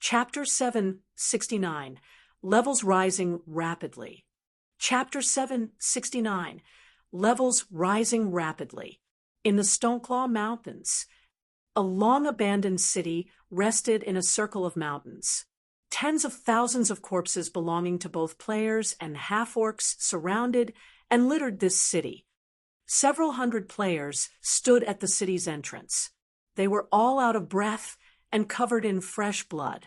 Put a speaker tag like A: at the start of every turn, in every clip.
A: Chapter 769, Levels Rising Rapidly. Chapter 769, Levels Rising Rapidly. In the Stoneclaw Mountains, a long-abandoned city rested in a circle of mountains. Tens of thousands of corpses belonging to both players and half-orcs surrounded and littered this city. Several hundred players stood at the city's entrance. They were all out of breath and covered in fresh blood.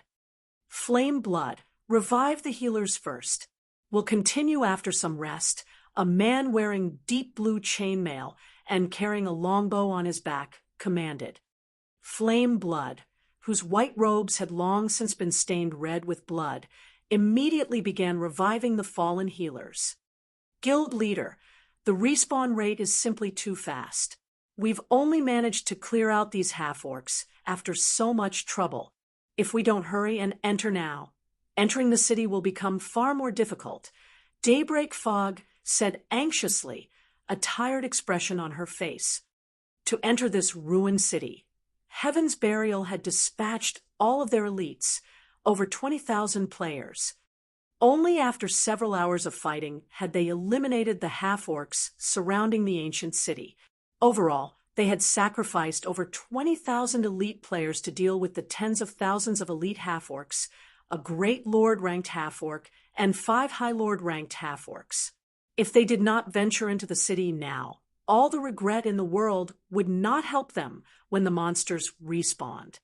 A: Flame Blood, revive the healers first. We'll continue after some rest. A man wearing deep blue chainmail and carrying a longbow on his back commanded. Flame Blood, whose white robes had long since been stained red with blood, immediately began reviving the fallen healers. Guild Leader, the respawn rate is simply too fast. We've only managed to clear out these half-orcs after so much trouble. If we don't hurry and enter now, entering the city will become far more difficult. Daybreak Fog said anxiously, a tired expression on her face. To enter this ruined city, Heaven's Burial had dispatched all of their elites, over 20,000 players. Only after several hours of fighting had they eliminated the half-orcs surrounding the ancient city. Overall, they had sacrificed over 20,000 elite players to deal with the tens of thousands of elite half-orcs, a Great Lord-ranked half-orc, and 5 High Lord-ranked half-orcs. If they did not venture into the city now, all the regret in the world would not help them when the monsters respawned.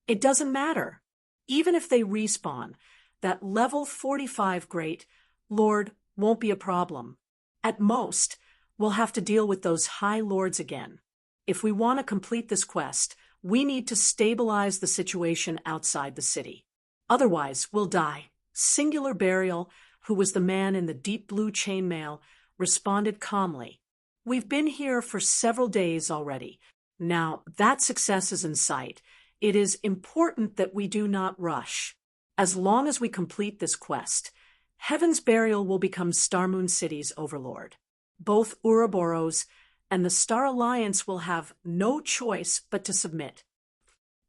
A: It doesn't matter. Even if they respawn, that level 45 Great Lord won't be a problem. At most, we'll have to deal with those High Lords again. If we want to complete this quest, we need to stabilize the situation outside the city. Otherwise, we'll die. Singular Burial, who was the man in the deep blue chainmail, responded calmly. We've been here for several days already. Now that success is in sight, it is important that we do not rush. As long as we complete this quest, Heaven's Burial will become Starmoon City's overlord. Both Ouroboros and the Star Alliance will have no choice but to submit.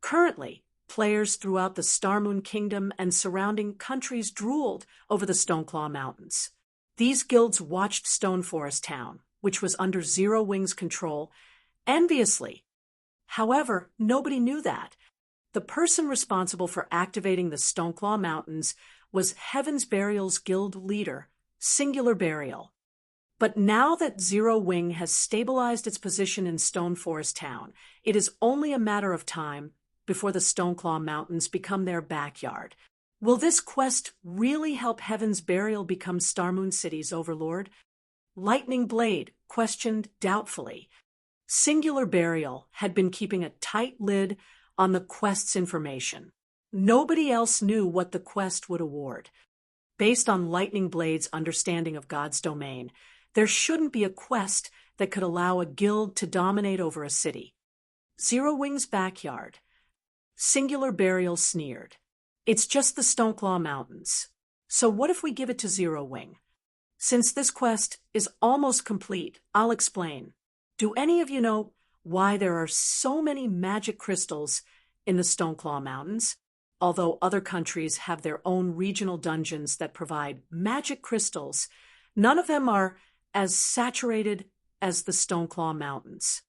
A: Currently, players throughout the Starmoon Kingdom and surrounding countries drooled over the Stoneclaw Mountains. These guilds watched Stoneforest Town, which was under Zero Wing's control, enviously. However, nobody knew that. The person responsible for activating the Stoneclaw Mountains was Heaven's Burial's guild leader, Singular Burial. But now that Zero Wing has stabilized its position in Stoneforest Town, it is only a matter of time before the Stoneclaw Mountains become their backyard. Will this quest really help Heaven's Burial become Starmoon City's overlord? Lightning Blade questioned doubtfully. Singular Burial had been keeping a tight lid on the quest's information. Nobody else knew what the quest would award. Based on Lightning Blade's understanding of God's domain, there shouldn't be a quest that could allow a guild to dominate over a city. Zero Wing's backyard. Singular Burial sneered. It's just the Stoneclaw Mountains. So what if we give it to Zero Wing? Since this quest is almost complete, I'll explain. Do any of you know why there are so many magic crystals in the Stoneclaw Mountains? Although other countries have their own regional dungeons that provide magic crystals, none of them are as saturated as the Stoneclaw Mountains.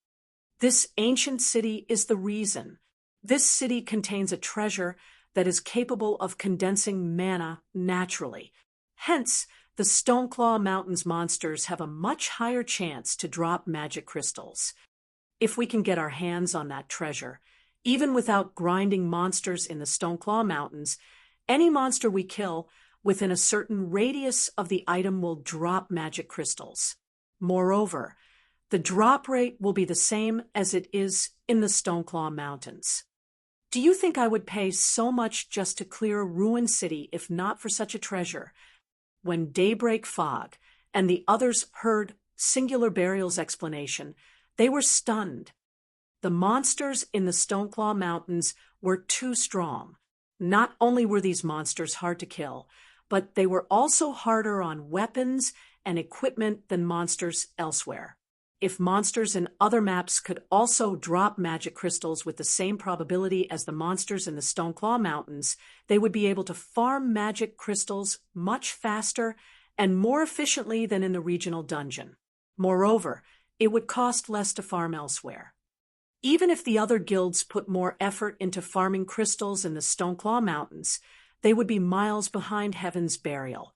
A: This ancient city is the reason. This city contains a treasure that is capable of condensing mana naturally. Hence, the Stoneclaw Mountains monsters have a much higher chance to drop magic crystals. If we can get our hands on that treasure, even without grinding monsters in the Stoneclaw Mountains, any monster we kill within a certain radius of the item will drop magic crystals. Moreover, the drop rate will be the same as it is in the Stoneclaw Mountains. Do you think I would pay so much just to clear a ruined city if not for such a treasure? When Daybreak Fog and the others heard Singular Burial's explanation, they were stunned. The monsters in the Stoneclaw Mountains were too strong. Not only were these monsters hard to kill, but they were also harder on weapons and equipment than monsters elsewhere. If monsters in other maps could also drop magic crystals with the same probability as the monsters in the Stoneclaw Mountains, they would be able to farm magic crystals much faster and more efficiently than in the regional dungeon. Moreover, it would cost less to farm elsewhere. Even if the other guilds put more effort into farming crystals in the Stoneclaw Mountains, they would be miles behind Heaven's Burial.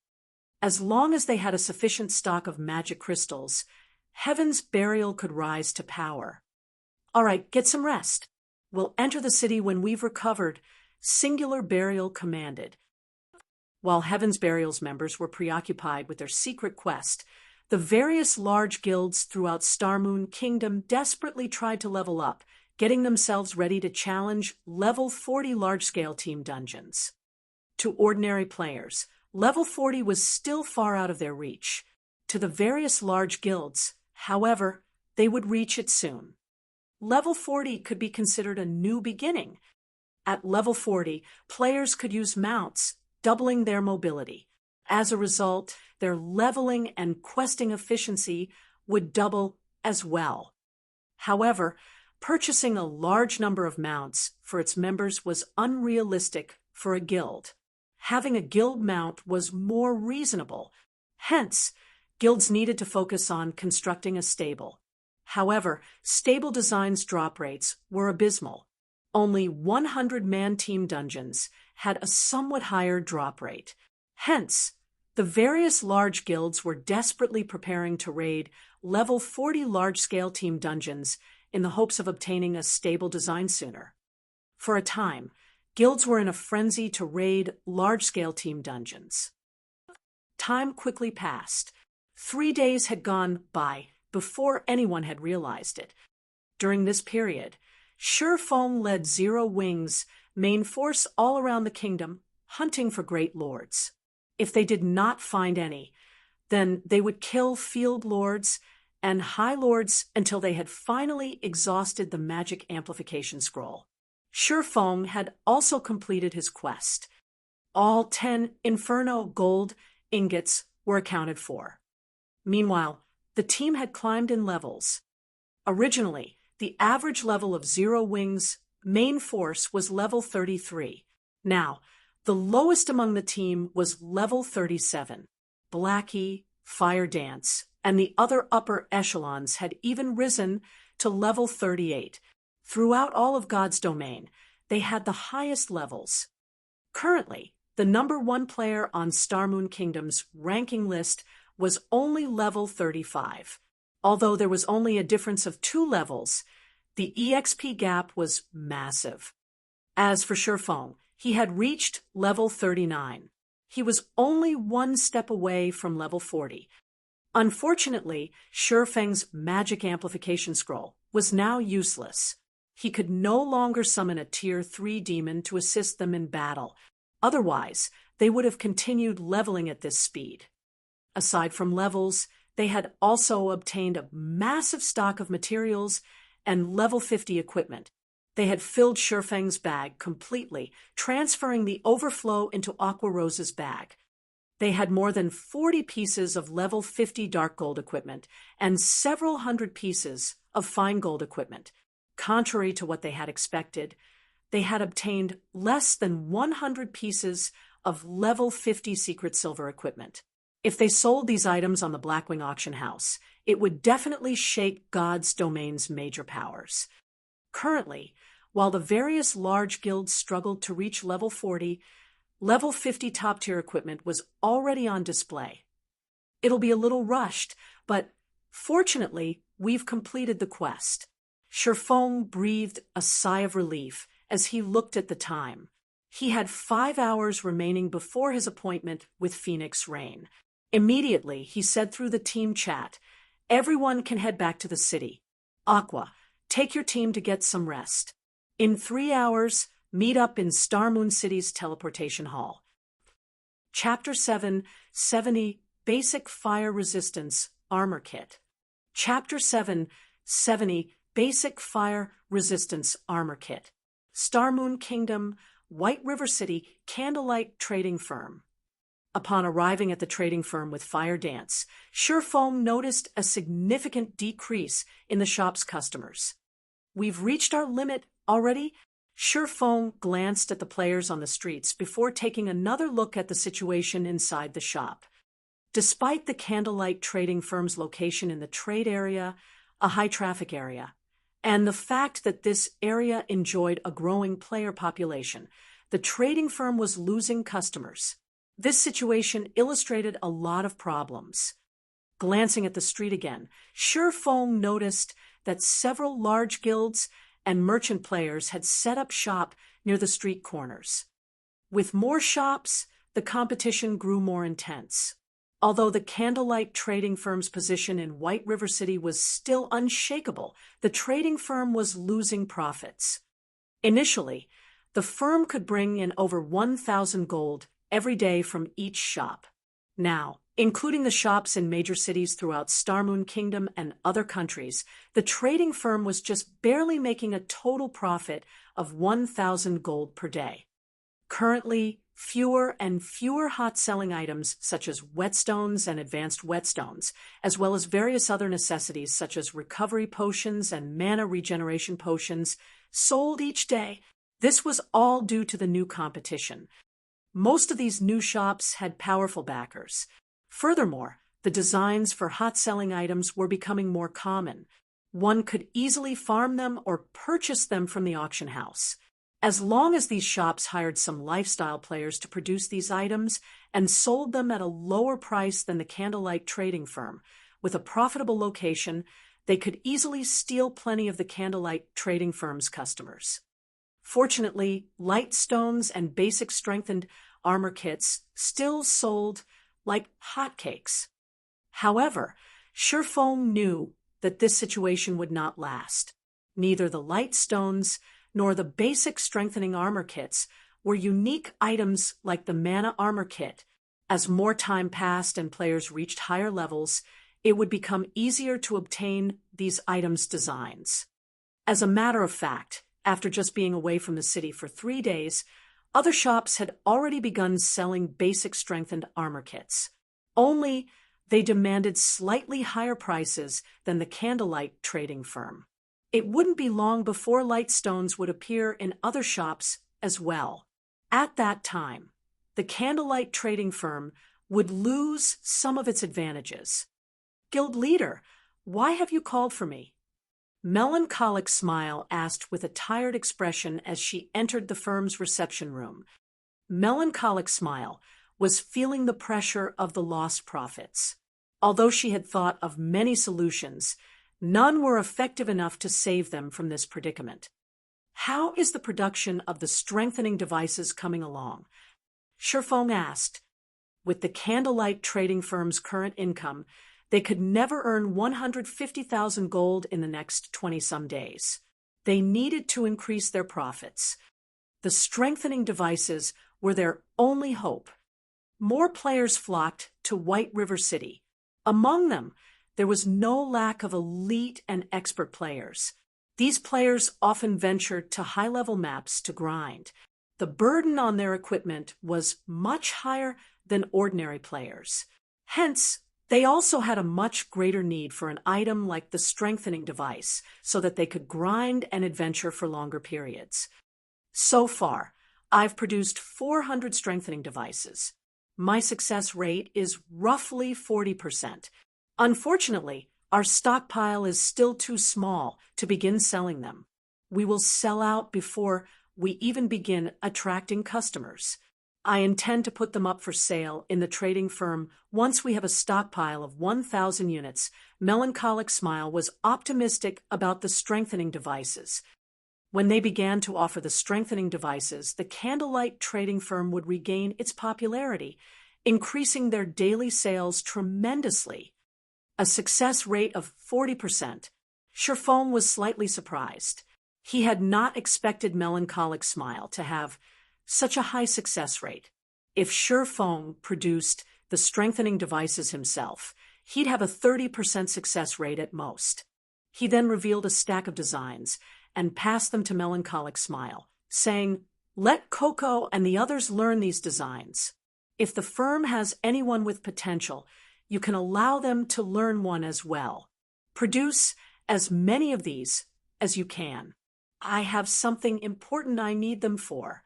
A: As long as they had a sufficient stock of magic crystals, Heaven's Burial could rise to power. All right, get some rest. We'll enter the city when we've recovered. Singular Burial commanded. While Heaven's Burial's members were preoccupied with their secret quest, the various large guilds throughout Starmoon Kingdom desperately tried to level up, getting themselves ready to challenge level 40 large-scale team dungeons. To ordinary players, level 40 was still far out of their reach. To the various large guilds, however, they would reach it soon. Level 40 could be considered a new beginning. At level 40, players could use mounts, doubling their mobility. As a result, their leveling and questing efficiency would double as well. However, purchasing a large number of mounts for its members was unrealistic for a guild. Having a guild mount was more reasonable. Hence, guilds needed to focus on constructing a stable. However, stable design's drop rates were abysmal. Only 100-man team dungeons had a somewhat higher drop rate. Hence, the various large guilds were desperately preparing to raid level 40 large-scale team dungeons in the hopes of obtaining a stable design sooner. For a time, guilds were in a frenzy to raid large-scale team dungeons. Time quickly passed. 3 days had gone by before anyone had realized it. During this period, Shurfeng led Zero Wings' main force all around the kingdom, hunting for great lords. If they did not find any, then they would kill field lords and high lords until they had finally exhausted the magic amplification scroll. Shurfeng had also completed his quest. All 10 Inferno gold ingots were accounted for. Meanwhile, the team had climbed in levels. Originally, the average level of Zero Wings' main force was level 33. Now, the lowest among the team was level 37. Blackie, Fire Dance, and the other upper echelons had even risen to level 38. Throughout all of God's domain, they had the highest levels. Currently, the number 1 player on Starmoon Kingdom's ranking list was only level 35. Although there was only a difference of 2 levels, the EXP gap was massive. As for Shurfeng, he had reached level 39. He was only 1 step away from level 40. Unfortunately, Shurfeng's magic amplification scroll was now useless. He could no longer summon a tier 3 demon to assist them in battle. Otherwise, they would have continued leveling at this speed. Aside from levels, they had also obtained a massive stock of materials and level 50 equipment. They had filled Shurfeng's bag completely, transferring the overflow into Aqua Rose's bag. They had more than 40 pieces of level 50 dark gold equipment and several hundred pieces of fine gold equipment. Contrary to what they had expected, they had obtained less than 100 pieces of level 50 secret silver equipment. If they sold these items on the Blackwing auction house, it would definitely shake God's domain's major powers. Currently, while the various large guilds struggled to reach level 40, level 50 top-tier equipment was already on display. It'll be a little rushed, but fortunately, we've completed the quest. Shurfeng breathed a sigh of relief as he looked at the time. He had 5 hours remaining before his appointment with Phoenix Rain. Immediately, he said through the team chat, "Everyone can head back to the city. Aqua, take your team to get some rest. In 3 hours, meet up in Starmoon City's teleportation hall." Chapter 7, 70 Basic Fire Resistance Armor Kit. Chapter 7, 70 Basic Fire Resistance Armor Kit. Starmoon Kingdom, White River City, Candlelight Trading Firm. Upon arriving at the trading firm with Fire Dance, Surefong noticed a significant decrease in the shop's customers. "We've reached our limit already?" Surefong glanced at the players on the streets before taking another look at the situation inside the shop. Despite the candlelight trading firm's location in the trade area, a high-traffic area, and the fact that this area enjoyed a growing player population, the trading firm was losing customers. This situation illustrated a lot of problems. Glancing at the street again, Surefong noticed that several large guilds and merchant players had set up shop near the street corners. With more shops, the competition grew more intense. Although the candlelight trading firm's position in White River City was still unshakable, the trading firm was losing profits. Initially, the firm could bring in over 1,000 gold every day from each shop. Now, including the shops in major cities throughout Starmoon Kingdom and other countries, the trading firm was just barely making a total profit of 1,000 gold per day. Currently, fewer and fewer hot-selling items such as whetstones and advanced whetstones, as well as various other necessities such as recovery potions and mana regeneration potions, sold each day. This was all due to the new competition. Most of these new shops had powerful backers. Furthermore, the designs for hot-selling items were becoming more common. One could easily farm them or purchase them from the auction house. As long as these shops hired some lifestyle players to produce these items and sold them at a lower price than the candlelight trading firm, with a profitable location, they could easily steal plenty of the candlelight trading firm's customers. Fortunately, light stones and basic strengthened armor kits still sold like hotcakes. However, Surefong knew that this situation would not last. Neither the light stones nor the basic strengthening armor kits were unique items like the mana armor kit. As more time passed and players reached higher levels, it would become easier to obtain these items' designs. As a matter of fact, after just being away from the city for 3 days, other shops had already begun selling basic strengthened armor kits. Only they demanded slightly higher prices than the candlelight trading firm. It wouldn't be long before light stones would appear in other shops as well. At that time, the candlelight trading firm would lose some of its advantages. "Guild leader, why have you called for me?" Melancholic Smile asked with a tired expression as she entered the firm's reception room. Melancholic Smile was feeling the pressure of the lost profits. Although she had thought of many solutions, none were effective enough to save them from this predicament. "How is the production of the strengthening devices coming along?" Surefong asked. With the candlelight trading firm's current income, they could never earn 150,000 gold in the next 20-some days. They needed to increase their profits. The strengthening devices were their only hope. More players flocked to White River City. Among them, there was no lack of elite and expert players. These players often ventured to high-level maps to grind. The burden on their equipment was much higher than ordinary players. Hence, they also had a much greater need for an item like the strengthening device so that they could grind and adventure for longer periods. So far, I've produced 400 strengthening devices. My success rate is roughly 40%. Unfortunately, our stockpile is still too small to begin selling them. We will sell out before we even begin attracting customers. I intend to put them up for sale in the trading firm once we have a stockpile of 1,000 units. Melancholic Smile was optimistic about the strengthening devices. When they began to offer the strengthening devices, the candlelight trading firm would regain its popularity, increasing their daily sales tremendously. A success rate of 40%. Surefong was slightly surprised. He had not expected Melancholic Smile to have such a high success rate. If Surefong produced the strengthening devices himself, he'd have a 30% success rate at most. He then revealed a stack of designs and passed them to Melancholic Smile, saying, "Let Coco and the others learn these designs." If the firm has anyone with potential, you can allow them to learn one as well. Produce as many of these as you can. I have something important I need them for.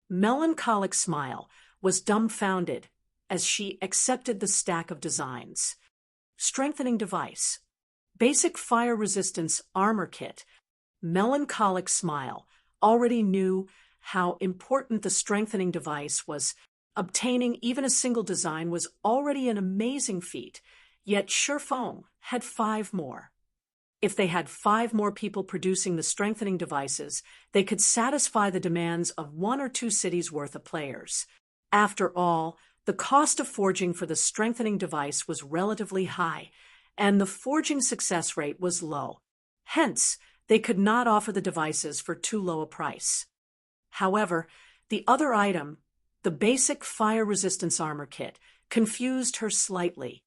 A: Melancholic Smile was dumbfounded as she accepted the stack of designs. Strengthening Device. Basic Fire Resistance Armor Kit. Melancholic Smile already knew how important the strengthening device was. Obtaining even a single design was already an amazing feat, yet Shifeng had 5 more. If they had 5 more people producing the strengthening devices, they could satisfy the demands of 1 or 2 cities' worth of players. After all, the cost of forging for the strengthening device was relatively high, and the forging success rate was low. Hence, they could not offer the devices for too low a price. However, the other item, the Basic Fire Resistance Armor Kit, confused her slightly.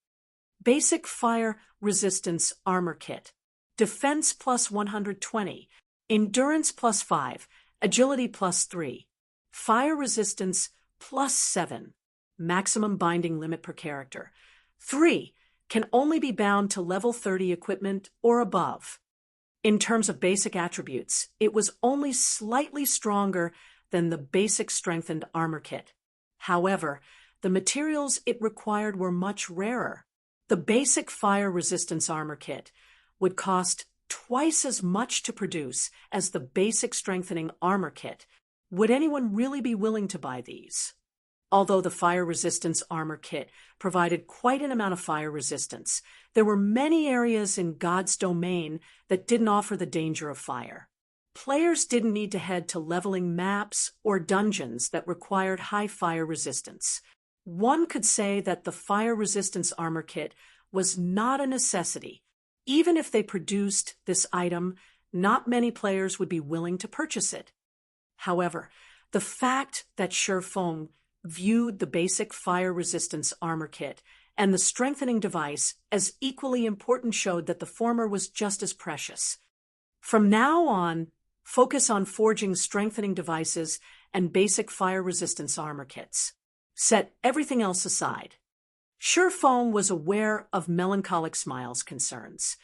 A: Basic Fire Resistance Armor Kit. Defense plus 120, Endurance plus 5, Agility plus 3, Fire Resistance plus 7, Maximum Binding Limit per character. 3. Can only be bound to level 30 equipment or above. In terms of basic attributes, it was only slightly stronger than the basic strengthened armor kit. However, the materials it required were much rarer. The basic fire resistance armor kit would cost twice as much to produce as the basic strengthening armor kit. Would anyone really be willing to buy these? Although the fire resistance armor kit provided quite an amount of fire resistance, there were many areas in God's domain that didn't offer the danger of fire. Players didn't need to head to leveling maps or dungeons that required high fire resistance. One could say that the fire resistance armor kit was not a necessity. Even if they produced this item, not many players would be willing to purchase it. However, the fact that Shifeng viewed the basic fire resistance armor kit and the strengthening device as equally important showed that the former was just as precious. From now on, focus on forging strengthening devices and basic fire resistance armor kits. Set everything else aside. Shifeng was aware of Melancholic Smile's concerns.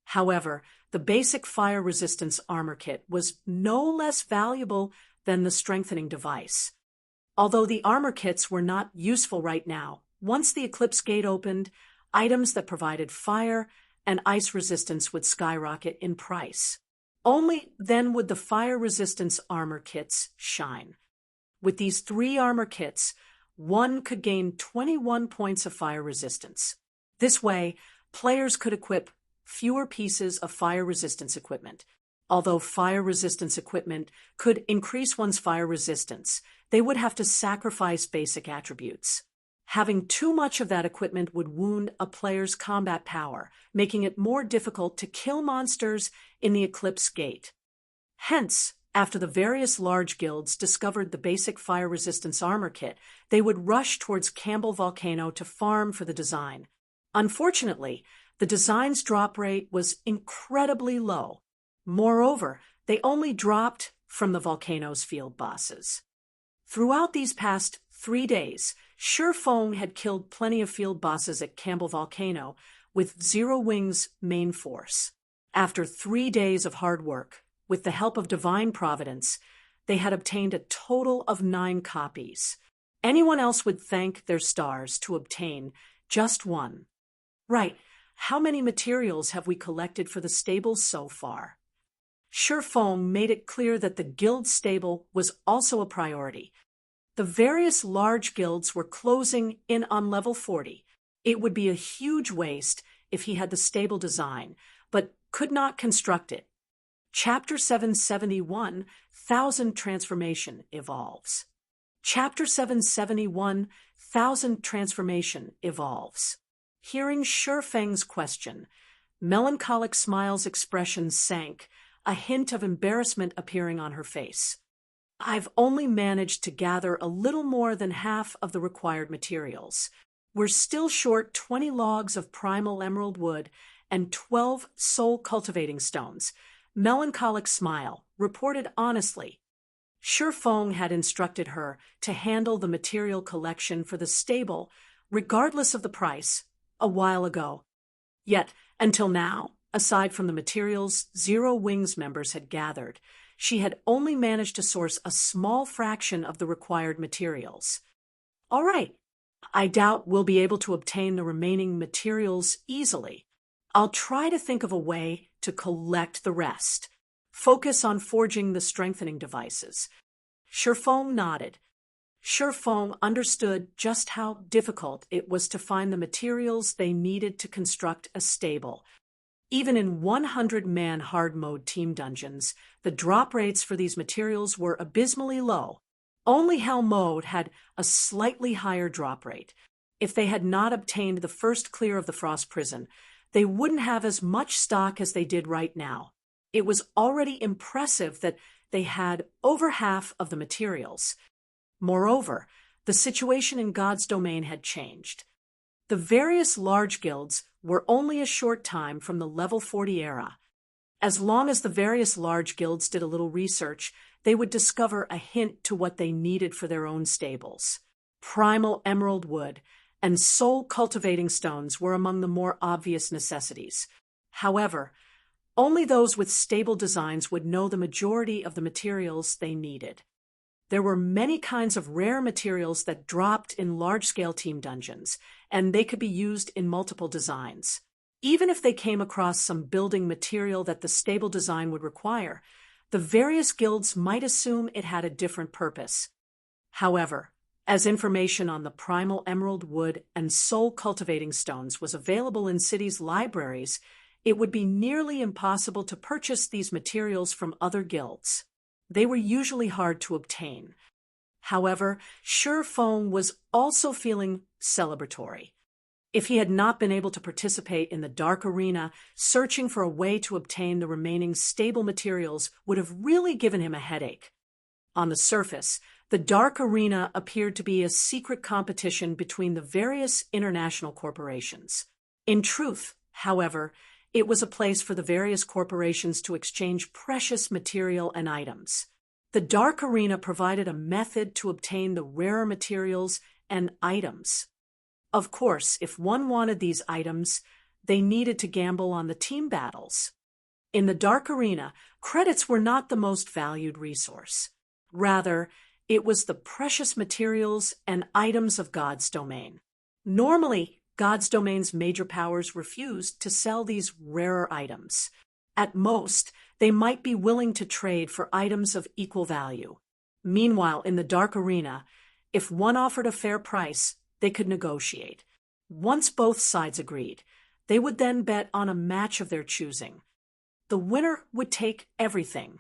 A: However, the basic fire resistance armor kit was no less valuable than the strengthening device. Although the armor kits were not useful right now, once the Eclipse Gate opened, items that provided fire and ice resistance would skyrocket in price. Only then would the fire resistance armor kits shine. With these 3 armor kits, one could gain 21 points of fire resistance. This way, players could equip fewer pieces of fire resistance equipment. Although fire resistance equipment could increase one's fire resistance, they would have to sacrifice basic attributes. Having too much of that equipment would wound a player's combat power, making it more difficult to kill monsters in the Eclipse Gate. Hence, after the various large guilds discovered the basic fire resistance armor kit, they would rush towards Campbell Volcano to farm for the design. Unfortunately, the design's drop rate was incredibly low. Moreover, they only dropped from the volcano's field bosses. Throughout these past 3 days, Shifeng had killed plenty of field bosses at Campbell Volcano with Zero Wing's main force. After 3 days of hard work, with the help of divine providence, they had obtained a total of 9 copies. Anyone else would thank their stars to obtain just 1. Right, how many materials have we collected for the stables so far? Shifeng made it clear that the guild stable was also a priority. The various large guilds were closing in on level 40. It would be a huge waste if he had the stable design, but could not construct it. Chapter 771, Thousand Transformation evolves. Chapter 771, Thousand Transformation evolves. Hearing Shifeng's question, Melancholic Smile's expression sank, a hint of embarrassment appearing on her face. I've only managed to gather a little more than half of the required materials. We're still short 20 logs of primal emerald wood and 12 soul cultivating stones. Melancholic Smile reported honestly. Shi Feng had instructed her to handle the material collection for the stable, regardless of the price, a while ago. Yet, until now, aside from the materials Zero Wings members had gathered, she had only managed to source a small fraction of the required materials. All right, I doubt we'll be able to obtain the remaining materials easily. I'll try to think of a way to collect the rest. Focus on forging the strengthening devices. Shi Feng nodded. Shi Feng understood just how difficult it was to find the materials they needed to construct a stable. Even in 100-man hard mode team dungeons, the drop rates for these materials were abysmally low. Only Hell mode had a slightly higher drop rate. If they had not obtained the first clear of the Frost Prison, they wouldn't have as much stock as they did right now. It was already impressive that they had over half of the materials. Moreover, the situation in God's domain had changed. The various large guilds were only a short time from the level 40 era. As long as the various large guilds did a little research, they would discover a hint to what they needed for their own stables. Primal emerald wood and soul cultivating stones were among the more obvious necessities. However, only those with stable designs would know the majority of the materials they needed. There were many kinds of rare materials that dropped in large-scale team dungeons, and they could be used in multiple designs. Even if they came across some building material that the stable design would require, the various guilds might assume it had a different purpose. However, as information on the primal emerald wood and soul cultivating stones was available in cities' libraries, it would be nearly impossible to purchase these materials from other guilds. They were usually hard to obtain. However, Shi Feng was also feeling celebratory. If he had not been able to participate in the Dark Arena, searching for a way to obtain the remaining stable materials would have really given him a headache. On the surface, the Dark Arena appeared to be a secret competition between the various international corporations. In truth, however, it was a place for the various corporations to exchange precious material and items. The Dark Arena provided a method to obtain the rarer materials and items. Of course, if one wanted these items, they needed to gamble on the team battles. In the Dark Arena, credits were not the most valued resource. Rather, it was the precious materials and items of God's domain. Normally, God's domain's major powers refused to sell these rarer items. At most, they might be willing to trade for items of equal value. Meanwhile, in the Dark Arena, if one offered a fair price, they could negotiate. Once both sides agreed, they would then bet on a match of their choosing. The winner would take everything.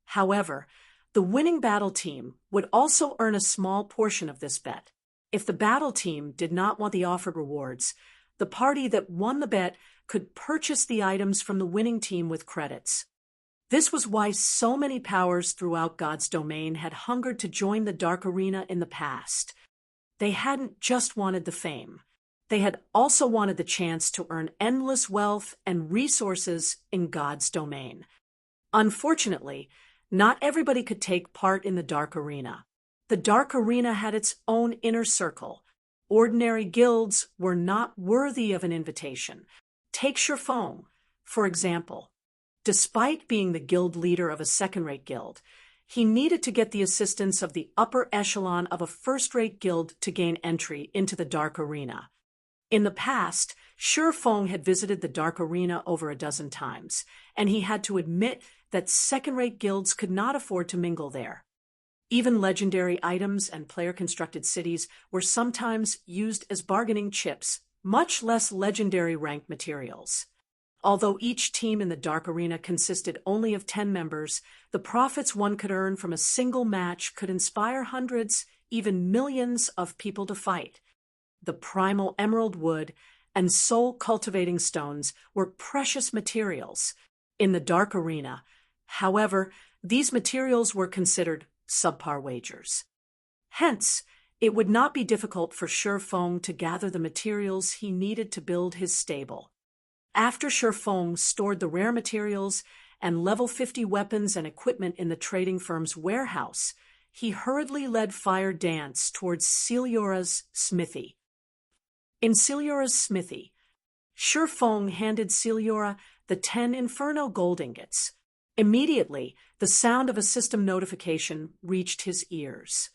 A: However, the winning battle team would also earn a small portion of this bet. If the battle team did not want the offered rewards, the party that won the bet could purchase the items from the winning team with credits. This was why so many powers throughout God's domain had hungered to join the Dark Arena in the past. They hadn't just wanted the fame. They had also wanted the chance to earn endless wealth and resources in God's domain. Unfortunately, not everybody could take part in the Dark Arena. The Dark Arena had its own inner circle. Ordinary guilds were not worthy of an invitation. Take Shi Feng, for example. Despite being the guild leader of a second-rate guild, he needed to get the assistance of the upper echelon of a first-rate guild to gain entry into the Dark Arena. In the past, Shi Feng had visited the Dark Arena over a dozen times, and he had to admit that second-rate guilds could not afford to mingle there. Even legendary items and player-constructed cities were sometimes used as bargaining chips, much less legendary rank materials. Although each team in the Dark Arena consisted only of 10 members, the profits one could earn from a single match could inspire hundreds, even millions of people to fight. The primal emerald wood and soul cultivating stones were precious materials in the Dark Arena. However, these materials were considered subpar wagers. Hence, it would not be difficult for Shi Feng to gather the materials he needed to build his stable. After Shi Feng stored the rare materials and level 50 weapons and equipment in the trading firm's warehouse, he hurriedly led Fire Dance towards Ciliora's smithy. In Ciliora's smithy, Shifeng handed Ciliora the 10 Inferno gold ingots. Immediately, the sound of a system notification reached his ears.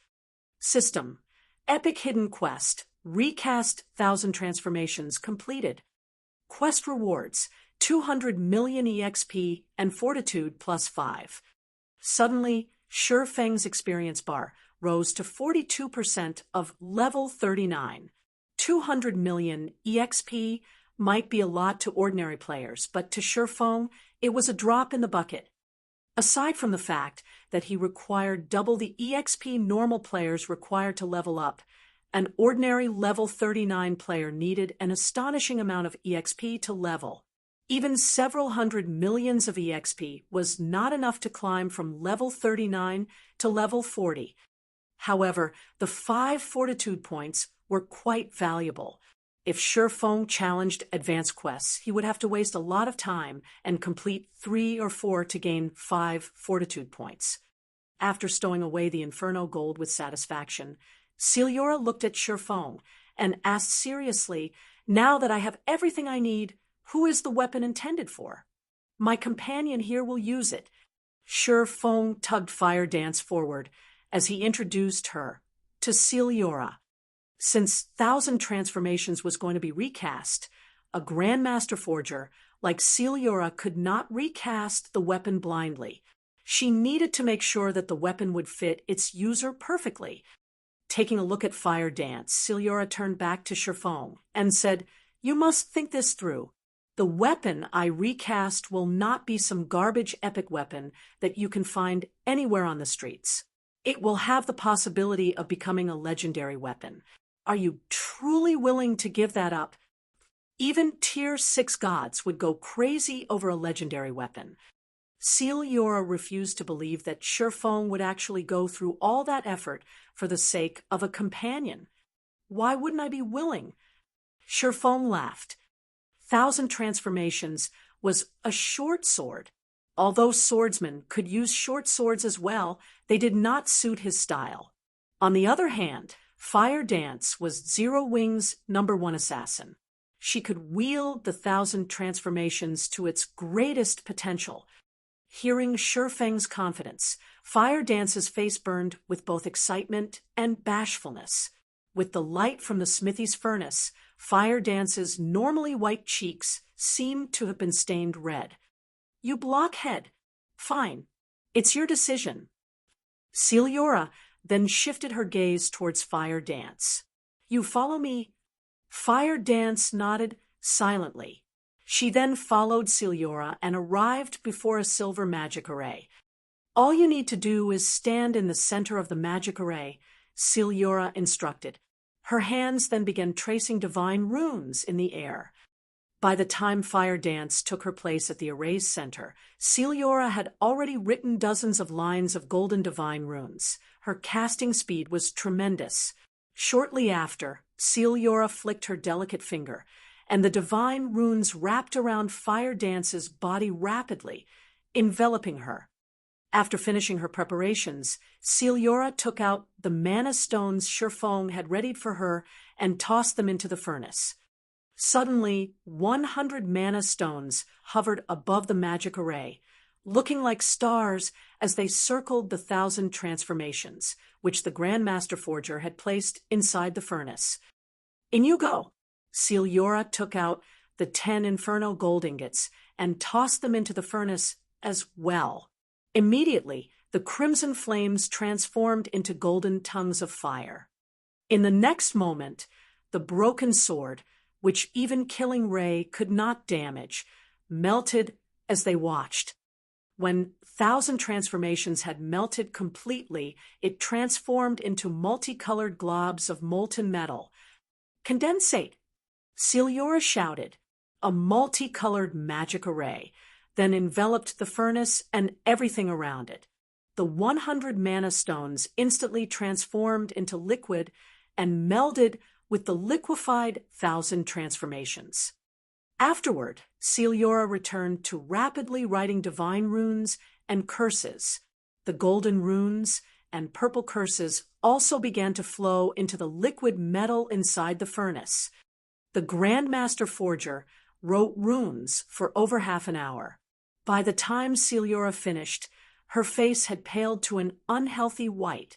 A: System: Epic Hidden Quest, Recast 1,000 Transformations completed. Quest rewards: 200 million EXP and Fortitude +5. Suddenly, Shifeng's experience bar rose to 42% of level 39. 200 million EXP might be a lot to ordinary players, but to Shifeng, it was a drop in the bucket. Aside from the fact that he required double the EXP normal players required to level up, an ordinary level 39 player needed an astonishing amount of EXP to level. Even several hundred millions of EXP was not enough to climb from level 39 to level 40. However, the 5 Fortitude points were quite valuable. If Shifeng challenged advanced quests, he would have to waste a lot of time and complete 3 or 4 to gain 5 Fortitude points. After stowing away the Inferno gold with satisfaction, Ciliora looked at Shifeng and asked seriously, "Now that I have everything I need, who is the weapon intended for? My companion here will use it." Shifeng tugged Fire Dance forward as he introduced her to Ciliora. Since 1,000 Transformations was going to be recast, a Grandmaster Forger like Ciliora could not recast the weapon blindly. She needed to make sure that the weapon would fit its user perfectly. Taking a look at Fire Dance, Ciliora turned back to Shifeng and said, "You must think this through. The weapon I recast will not be some garbage epic weapon that you can find anywhere on the streets. It will have the possibility of becoming a legendary weapon. Are you truly willing to give that up? Even Tier 6 gods would go crazy over a legendary weapon." Ciliora refused to believe that Shifeng would actually go through all that effort for the sake of a companion. "Why wouldn't I be willing?" Shifeng laughed. 1,000 Transformations was a short sword. Although swordsmen could use short swords as well, they did not suit his style. On the other hand, Fire Dance was Zero Wing's #1 assassin. She could wield the 1,000 Transformations to its greatest potential. Hearing Shifeng's confidence, Fire Dance's face burned with both excitement and bashfulness. With the light from the smithy's furnace, Fire Dance's normally white cheeks seemed to have been stained red. "You blockhead. Fine. It's your decision." Ciliora then shifted her gaze towards Fire Dance. "You follow me?" Fire Dance nodded silently. She then followed Ciliora and arrived before a silver magic array. "All you need to do is stand in the center of the magic array," Ciliora instructed. Her hands then began tracing divine runes in the air. By the time Fire Dance took her place at the array's center, Ciliora had already written dozens of lines of golden divine runes. Her casting speed was tremendous. Shortly after, Ciliora flicked her delicate finger, and the divine runes wrapped around Fire Dance's body rapidly, enveloping her. After finishing her preparations, Ciliora took out the mana stones Shifeng had readied for her and tossed them into the furnace. Suddenly, 100 mana stones hovered above the magic array, looking like stars as they circled the 1,000 Transformations, which the Grandmaster Forger had placed inside the furnace. "In you go!" Ciliora took out the 10 Inferno gold ingots and tossed them into the furnace as well. Immediately, the crimson flames transformed into golden tongues of fire. In the next moment, the broken sword, which even Killing Ray could not damage, melted as they watched. When 1,000 Transformations had melted completely, it transformed into multicolored globs of molten metal. "Condensate!" Ciliora shouted. A multicolored magic array then enveloped the furnace and everything around it. The 100 mana stones instantly transformed into liquid and melded with the liquefied 1,000 Transformations. Afterward, Celiora returned to rapidly writing divine runes and curses. The golden runes and purple curses also began to flow into the liquid metal inside the furnace. The Grandmaster Forger wrote runes for over half an hour. By the time Celiora finished, her face had paled to an unhealthy white.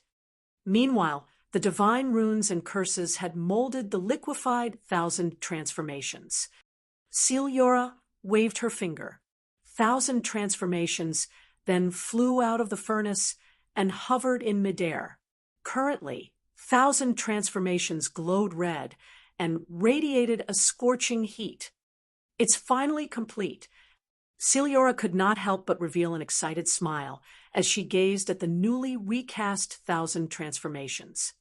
A: Meanwhile, the divine runes and curses had molded the liquefied 1,000 transformations. Celiora waved her finger. 1,000 transformations then flew out of the furnace and hovered in midair. Currently, 1,000 transformations glowed red and radiated a scorching heat. It's finally complete. Celiora could not help but reveal an excited smile as she gazed at the newly recast 1,000 transformations.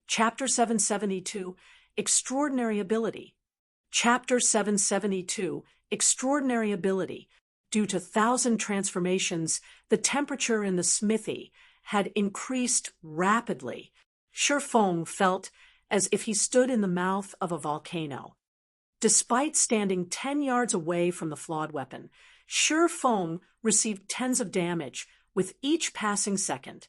A: Chapter 772, Extraordinary Ability. Chapter 772, Extraordinary Ability. Due to 1,000 transformations, the temperature in the smithy had increased rapidly. Shifeng felt as if he stood in the mouth of a volcano. Despite standing 10 yards away from the flawed weapon, Shifeng received tens of damage with each passing second.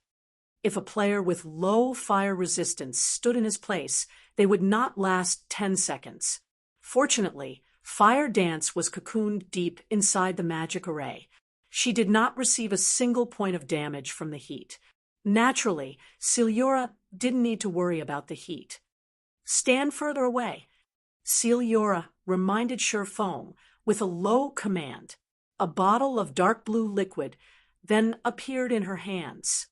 A: If a player with low fire resistance stood in his place, they would not last 10 seconds. Fortunately, Fire Dance was cocooned deep inside the magic array. She did not receive a single point of damage from the heat. Naturally, Celiora didn't need to worry about the heat. Stand further away. Celiora reminded Shifeng with a low command. A bottle of dark blue liquid then appeared in her hands.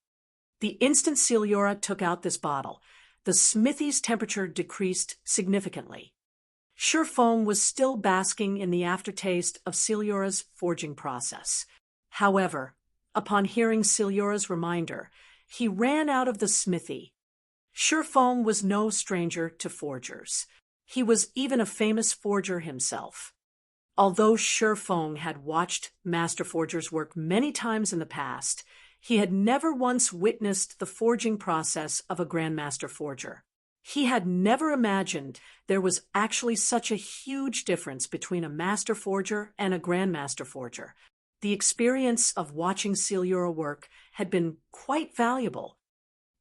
A: The instant Celiora took out this bottle, the smithy's temperature decreased significantly. Shifeng was still basking in the aftertaste of Celiora's forging process. However, upon hearing Celiora's reminder, he ran out of the smithy. Shifeng was no stranger to forgers. He was even a famous forger himself. Although Shifeng had watched master forgers work many times in the past, he had never once witnessed the forging process of a Grandmaster Forger. He had never imagined there was actually such a huge difference between a Master Forger and a Grandmaster Forger. The experience of watching Celiora work had been quite valuable.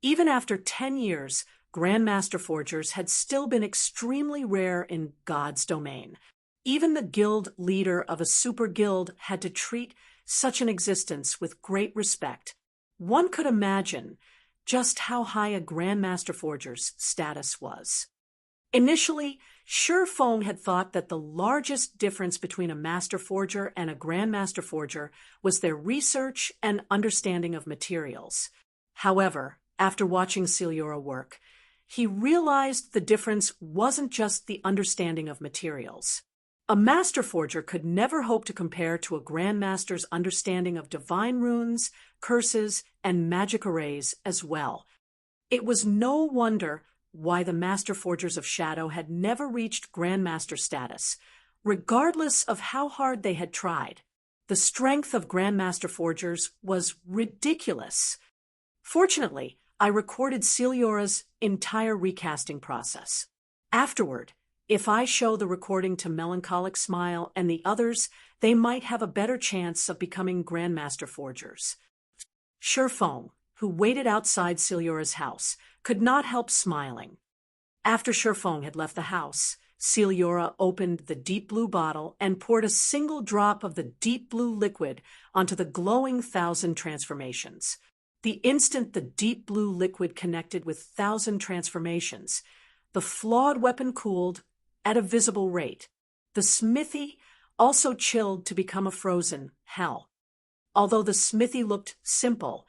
A: Even after 10 years, Grandmaster Forgers had still been extremely rare in God's domain. Even the guild leader of a super guild had to treat such an existence with great respect. One could imagine just how high a Grandmaster Forger's status was. Initially, Shifeng had thought that the largest difference between a Master Forger and a Grandmaster Forger was their research and understanding of materials. However, after watching Celiora work, he realized the difference wasn't just the understanding of materials. A Master Forger could never hope to compare to a Grandmaster's understanding of divine runes, curses, and magic arrays as well. It was no wonder why the Master Forgers of Shadow had never reached Grandmaster status, regardless of how hard they had tried. The strength of Grandmaster Forgers was ridiculous. Fortunately, I recorded Celiora's entire recasting process. Afterward, if I show the recording to Melancholic Smile and the others, they might have a better chance of becoming Grandmaster Forgers. Shifeng, who waited outside Celiora's house, could not help smiling. After Shifeng had left the house, Celiora opened the deep blue bottle and poured a single drop of the deep blue liquid onto the glowing 1,000 transformations. The instant the deep blue liquid connected with 1,000 transformations, the flawed weapon cooled at a visible rate. The smithy also chilled to become a frozen hell. Although the smithy looked simple,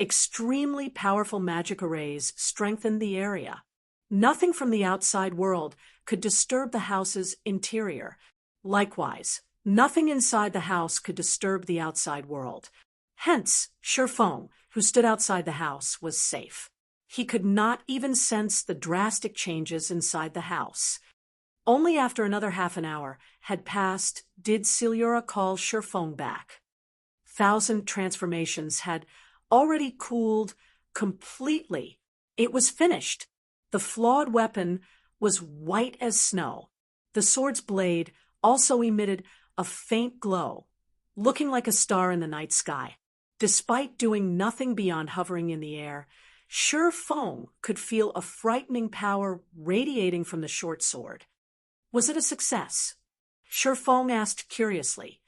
A: extremely powerful magic arrays strengthened the area. Nothing from the outside world could disturb the house's interior. Likewise, nothing inside the house could disturb the outside world. Hence, Shifeng, who stood outside the house, was safe. He could not even sense the drastic changes inside the house. Only after another half an hour had passed did Celiora call Shifeng back. 1,000 transformations had already cooled completely. It was finished. The flawed weapon was white as snow. The sword's blade also emitted a faint glow, looking like a star in the night sky. Despite doing nothing beyond hovering in the air, Shi Feng could feel a frightening power radiating from the short sword. Was it a success? Shi Feng asked curiously.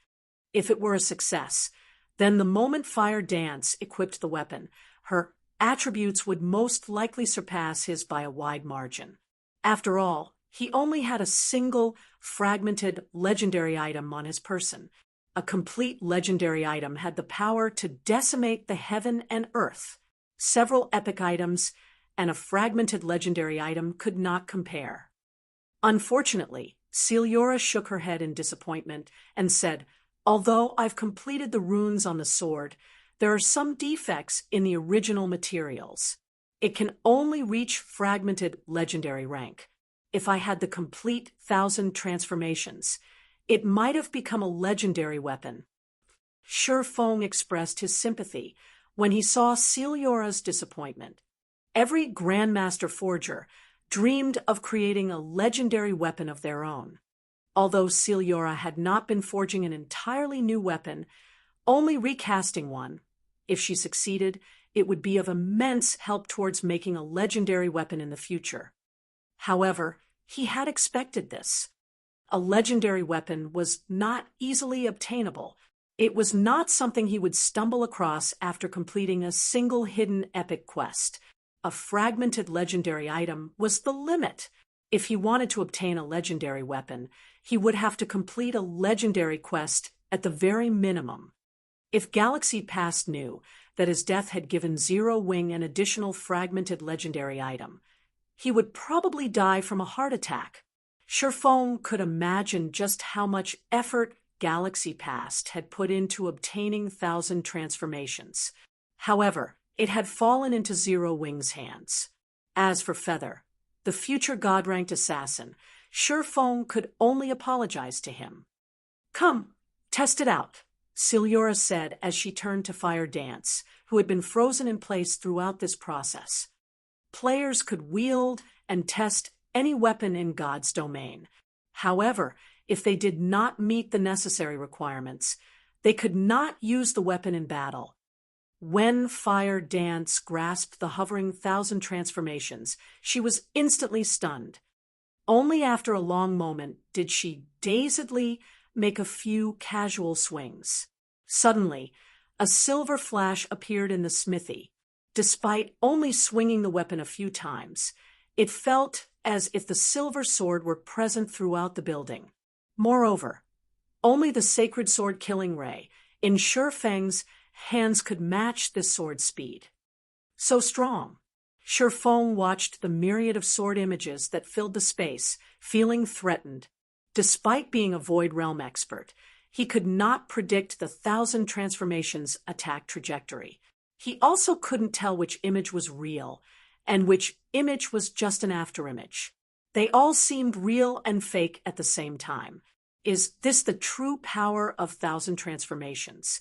A: If it were a success, then the moment Fire Dance equipped the weapon, her attributes would most likely surpass his by a wide margin. After all, he only had a single fragmented legendary item on his person. A complete legendary item had the power to decimate the heaven and earth. Several epic items and a fragmented legendary item could not compare. Unfortunately, Celiora shook her head in disappointment and said, "Although I've completed the runes on the sword, there are some defects in the original materials. It can only reach fragmented legendary rank. If I had the complete 1,000 transformations, it might have become a legendary weapon." Shi Feng expressed his sympathy when he saw Celiora's disappointment. Every Grandmaster Forger dreamed of creating a legendary weapon of their own. Although Celiora had not been forging an entirely new weapon, only recasting one, if she succeeded, it would be of immense help towards making a legendary weapon in the future. However, he had expected this. A legendary weapon was not easily obtainable. It was not something he would stumble across after completing a single hidden epic quest. A fragmented legendary item was the limit. If he wanted to obtain a legendary weapon, he would have to complete a legendary quest at the very minimum. If Galaxy Past knew that his death had given Zero Wing an additional fragmented legendary item, he would probably die from a heart attack. Shi Feng could imagine just how much effort Galaxy Past had put into obtaining 1,000 transformations. However, it had fallen into Zero Wing's hands. As for Feather, the future God-ranked assassin, Shi Feng could only apologize to him. "Come, test it out," Celiora said as she turned to Fire Dance, who had been frozen in place throughout this process. Players could wield and test any weapon in God's domain. However, if they did not meet the necessary requirements, they could not use the weapon in battle. When Fire Dance grasped the hovering 1,000 transformations, she was instantly stunned. Only after a long moment did she dazedly make a few casual swings. Suddenly, a silver flash appeared in the smithy. Despite only swinging the weapon a few times, it felt as if the silver sword were present throughout the building. Moreover, only the sacred sword Killing Ray in Shi Feng's hands could match this sword's speed. So strong. Shi Feng watched the myriad of sword images that filled the space, feeling threatened. Despite being a Void Realm expert, he could not predict the 1,000 transformations' attack trajectory. He also couldn't tell which image was real and which image was just an afterimage. They all seemed real and fake at the same time. Is this the true power of 1,000 transformations?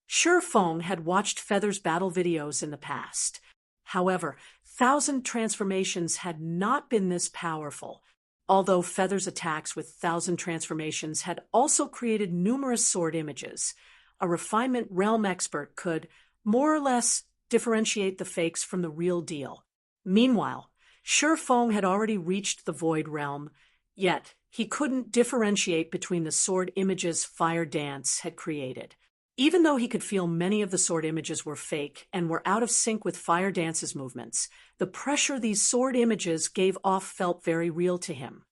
A: Shi Feng had watched Feather's battle videos in the past. However, 1,000 transformations had not been this powerful. Although Feather's attacks with 1,000 transformations had also created numerous sword images, a refinement realm expert could, more or less, differentiate the fakes from the real deal. Meanwhile, Shi Feng had already reached the Void Realm, yet he couldn't differentiate between the sword images Fire Dance had created. Even though he could feel many of the sword images were fake and were out of sync with Fire Dance's movements, the pressure these sword images gave off felt very real to him.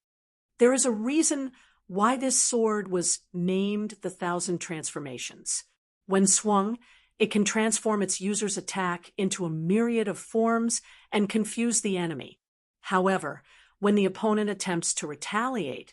A: There is a reason why this sword was named the 1,000 Transformations. When swung, it can transform its user's attack into a myriad of forms and confuse the enemy. However, when the opponent attempts to retaliate,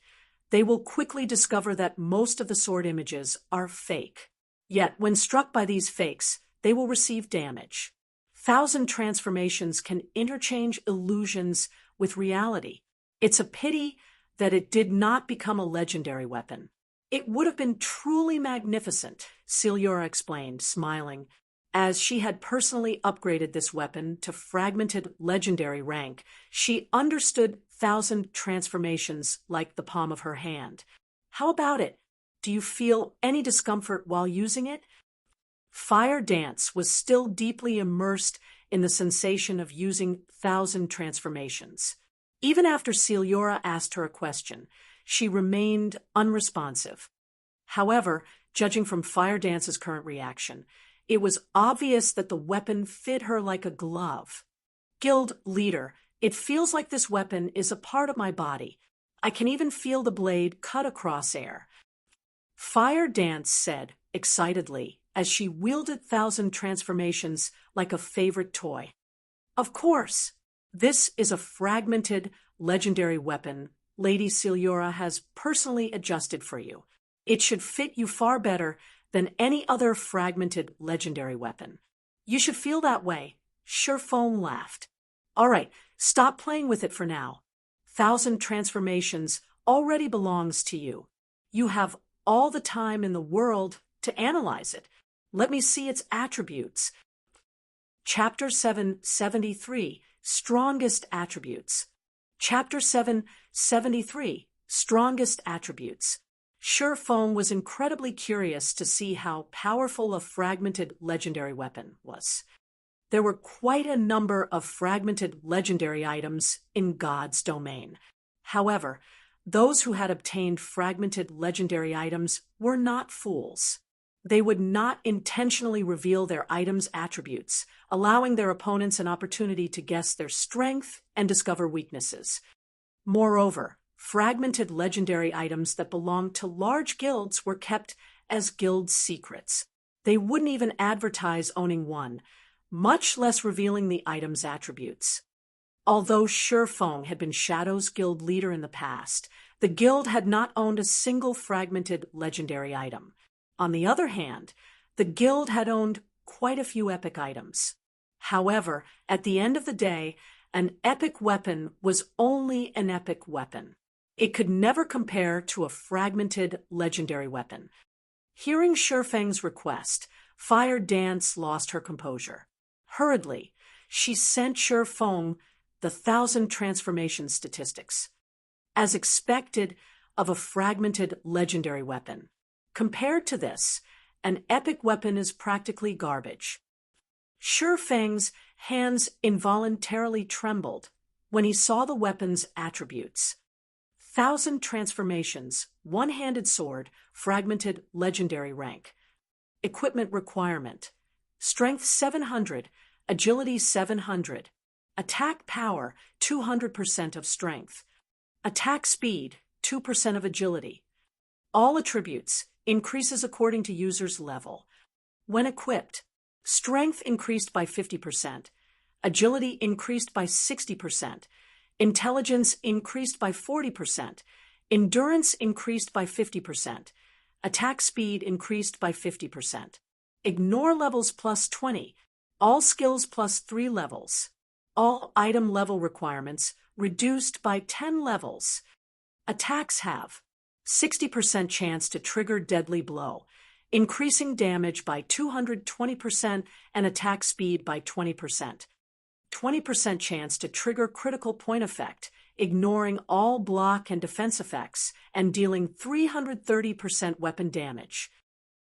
A: they will quickly discover that most of the sword images are fake. Yet, when struck by these fakes, they will receive damage. 1,000 transformations can interchange illusions with reality. It's a pity that it did not become a legendary weapon. It would have been truly magnificent, Celiora explained, smiling. As she had personally upgraded this weapon to fragmented legendary rank, she understood 1,000 transformations like the palm of her hand. How about it? Do you feel any discomfort while using it? Fire Dance was still deeply immersed in the sensation of using thousand transformations. Even after Celiora asked her a question, she remained unresponsive. However, judging from Fire Dance's current reaction, it was obvious that the weapon fit her like a glove. Guild leader, it feels like this weapon is a part of my body. I can even feel the blade cut across air. Fire Dance said excitedly as she wielded thousand transformations like a favorite toy. Of course, this is a fragmented legendary weapon Lady Celiora has personally adjusted for you. It should fit you far better than any other fragmented legendary weapon. You should feel that way. Surefoam laughed. All right, stop playing with it for now. Thousand transformations already belongs to you. You have all the time in the world to analyze it. Let me see its attributes. Chapter 773, Strongest Attributes. Chapter 773, Strongest Attributes. Surefoam was incredibly curious to see how powerful a fragmented legendary weapon was. There were quite a number of fragmented legendary items in God's domain. However, those who had obtained fragmented legendary items were not fools. They would not intentionally reveal their items' attributes, allowing their opponents an opportunity to guess their strength and discover weaknesses. Moreover, fragmented legendary items that belonged to large guilds were kept as guild secrets. They wouldn't even advertise owning one, much less revealing the item's attributes. Although Surefoam had been Shadow's guild leader in the past, the guild had not owned a single fragmented legendary item. On the other hand, the guild had owned quite a few epic items. However, at the end of the day, an epic weapon was only an epic weapon. It could never compare to a fragmented legendary weapon. Hearing Surefoam's request, Fire Dance lost her composure. Hurriedly, she sent Surefoam the 1,000 transformation statistics. As expected of a fragmented legendary weapon, compared to this, an epic weapon is practically garbage. Surefoam's hands involuntarily trembled when he saw the weapon's attributes. 1,000 transformations, one-handed sword, fragmented legendary rank. Equipment requirement: strength 700, agility 700, attack power 200% of strength, attack speed 2% of agility. All attributes increases according to user's level. When equipped, strength increased by 50%, agility increased by 60%, intelligence increased by 40%, endurance increased by 50%, attack speed increased by 50%. Ignore levels plus 20, all skills plus 3 levels. All item level requirements reduced by 10 levels. Attacks have 60% chance to trigger deadly blow, increasing damage by 220% and attack speed by 20%. 20% chance to trigger critical point effect, ignoring all block and defense effects, and dealing 330% weapon damage.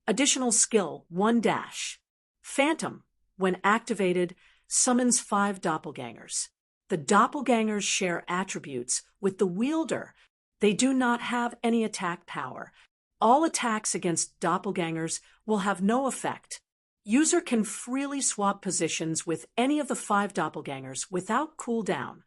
A: Additional skill 1 dash. Phantom, when activated, summons 5 doppelgangers. The doppelgangers share attributes with the wielder. They do not have any attack power. All attacks against doppelgangers will have no effect. User can freely swap positions with any of the 5 doppelgangers without cooldown.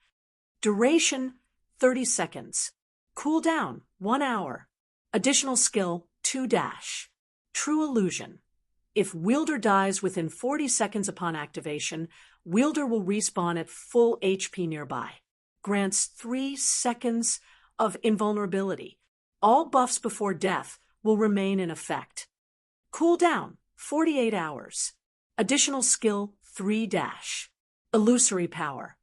A: Duration 30 seconds. Cooldown 1 hour. Additional skill 2 dash. True Illusion. If wielder dies within 40 seconds upon activation, wielder will respawn at full HP nearby. Grants 3 seconds of invulnerability. All buffs before death will remain in effect. Cooldown 48 hours. Additional skill 3 dash. Illusory power.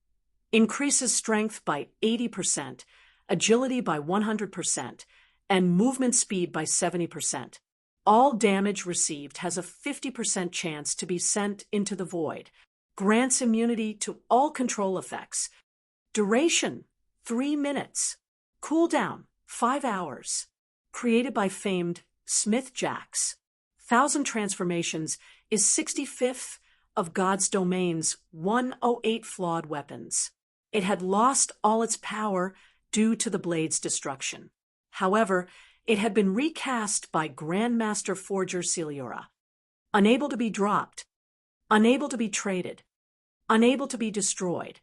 A: Increases strength by 80%, agility by 100%, and movement speed by 70%. All damage received has a 50% chance to be sent into the void. Grants immunity to all control effects. Duration 3 minutes. Cooldown 5 hours. created by famed Smith Jacks. 1,000 Transformations is 65th of God's Domain's 108 flawed weapons. It had lost all its power due to the blade's destruction. However, it had been recast by Grandmaster Forger Celiura. Unable to be dropped, unable to be traded, unable to be destroyed.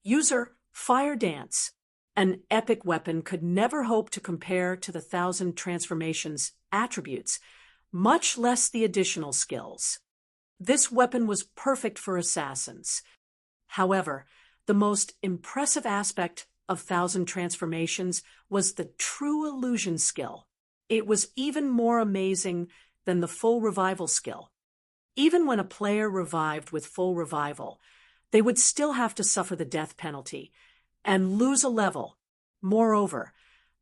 A: User Fire Dance, an epic weapon, could never hope to compare to the 1,000 Transformations' attributes, much less the additional skills. This weapon was perfect for assassins. However, the most impressive aspect of 1,000 Transformations was the true illusion skill. It was even more amazing than the full revival skill. Even when a player revived with full revival, they would still have to suffer the death penalty and lose a level. Moreover,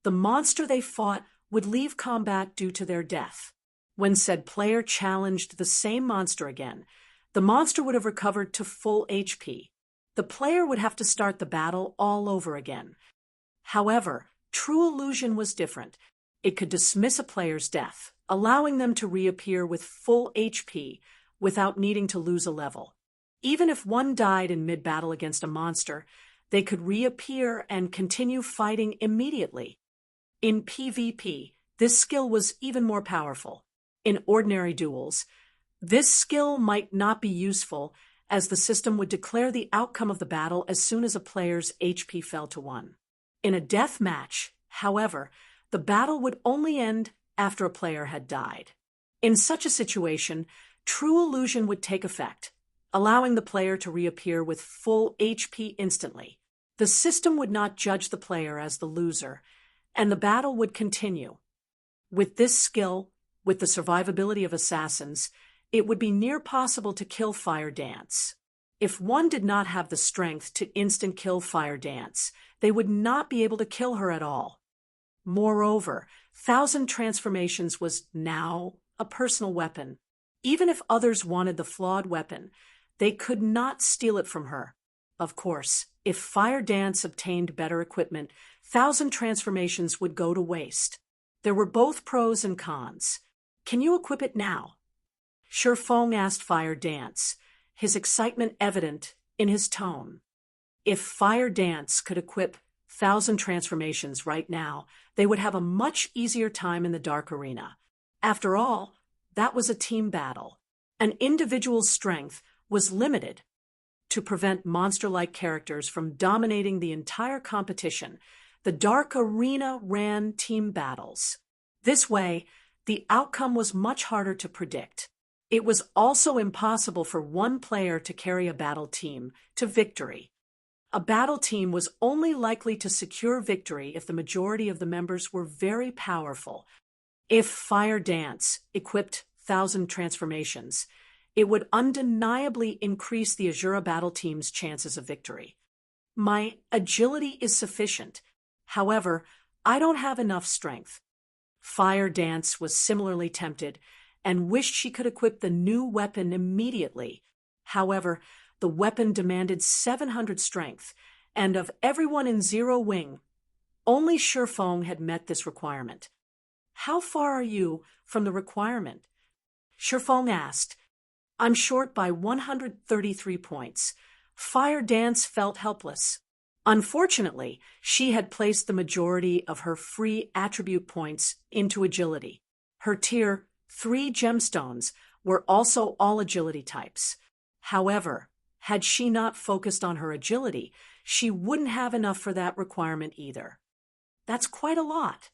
A: the monster they fought would leave combat due to their death. When said player challenged the same monster again, the monster would have recovered to full HP. The player would have to start the battle all over again. However, true illusion was different. It could dismiss a player's death, allowing them to reappear with full HP without needing to lose a level. Even if one died in mid-battle against a monster, they could reappear and continue fighting immediately. In PvP, this skill was even more powerful. In ordinary duels, this skill might not be useful, as the system would declare the outcome of the battle as soon as a player's HP fell to 1. In a death match, however, the battle would only end after a player had died. In such a situation, true illusion would take effect, allowing the player to reappear with full HP instantly. The system would not judge the player as the loser, and the battle would continue. With this skill, with the survivability of assassins, it would be near possible to kill Fire Dance. If one did not have the strength to instant kill Fire Dance, they would not be able to kill her at all. Moreover, 1,000 Transformations was now a personal weapon. Even if others wanted the flawed weapon, they could not steal it from her. Of course, if Fire Dance obtained better equipment, 1,000 Transformations would go to waste. There were both pros and cons. Can you equip it now? Shifeng asked Fire Dance, his excitement evident in his tone. If Fire Dance could equip 1,000 Transformations right now, they would have a much easier time in the Dark Arena. After all, that was a team battle. An individual's strength was limited. To prevent monster-like characters from dominating the entire competition, the Dark Arena ran team battles. This way, the outcome was much harder to predict. It was also impossible for one player to carry a battle team to victory. A battle team was only likely to secure victory if the majority of the members were very powerful. If Fire Dance equipped 1,000 Transformations, it would undeniably increase the Azura battle team's chances of victory. My agility is sufficient. However, I don't have enough strength. Fire Dance was similarly tempted and wished she could equip the new weapon immediately. However, the weapon demanded 700 strength, and of everyone in Zero Wing, only Shifeng had met this requirement. How far are you from the requirement? Shifeng asked. I'm short by 133 points. Fire Dance felt helpless. Unfortunately, she had placed the majority of her free attribute points into agility. Her tier 3 gemstones were also all agility types. However, had she not focused on her agility, she wouldn't have enough for that requirement either. That's quite a lot.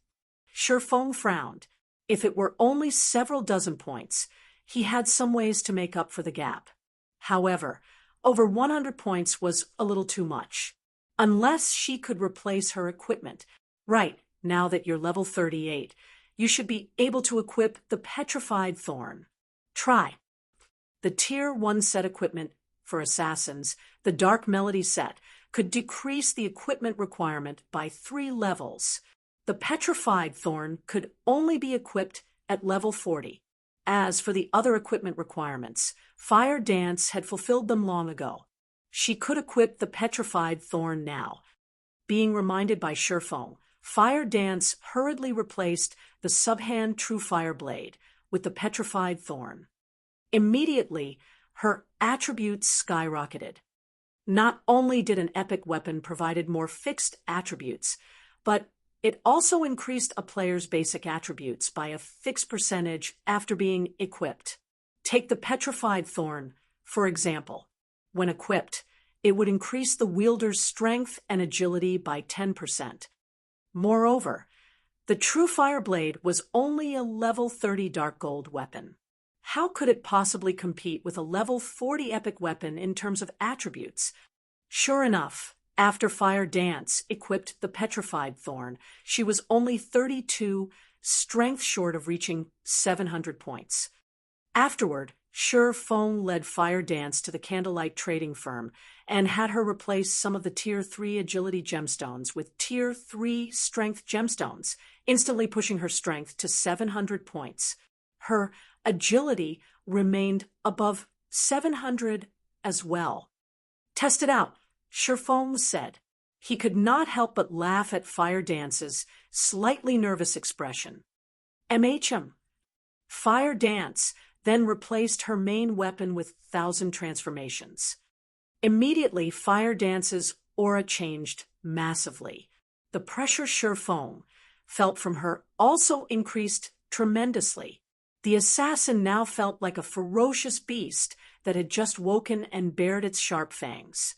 A: Shifeng frowned. If it were only several dozen points, he had some ways to make up for the gap. However, over 100 points was a little too much. Unless she could replace her equipment. Right, now that you're level 38, you should be able to equip the Petrified Thorn. Try. The Tier 1 set equipment for assassins, the Dark Melody set, could decrease the equipment requirement by 3 levels. The Petrified Thorn could only be equipped at level 40. As for the other equipment requirements, Fire Dance had fulfilled them long ago. She could equip the Petrified Thorn now. Being reminded by Shifeng, Fire Dance hurriedly replaced the subhand True Fire Blade with the Petrified Thorn. Immediately, her attributes skyrocketed. Not only did an epic weapon provide more fixed attributes, but it also increased a player's basic attributes by a fixed percentage after being equipped. Take the Petrified Thorn, for example. When equipped, it would increase the wielder's strength and agility by 10%. Moreover, the True Fire Blade was only a level 30 Dark Gold weapon. How could it possibly compete with a level 40 epic weapon in terms of attributes? Sure enough, after Fire Dance equipped the Petrified Thorn, she was only 32 strength short of reaching 700 points. Afterward, Sure Fong led Fire Dance to the Candlelight Trading Firm and had her replace some of the Tier 3 Agility Gemstones with Tier 3 Strength Gemstones, instantly pushing her strength to 700 points. Her agility remained above 700 as well. Test it out, Sure Fong said. He could not help but laugh at Fire Dance's slightly nervous expression. MHM. Fire Dance then replaced her main weapon with 1,000 transformations. Immediately, Fire Dance's aura changed massively. The pressure Sure Fong felt from her also increased tremendously. The assassin now felt like a ferocious beast that had just woken and bared its sharp fangs.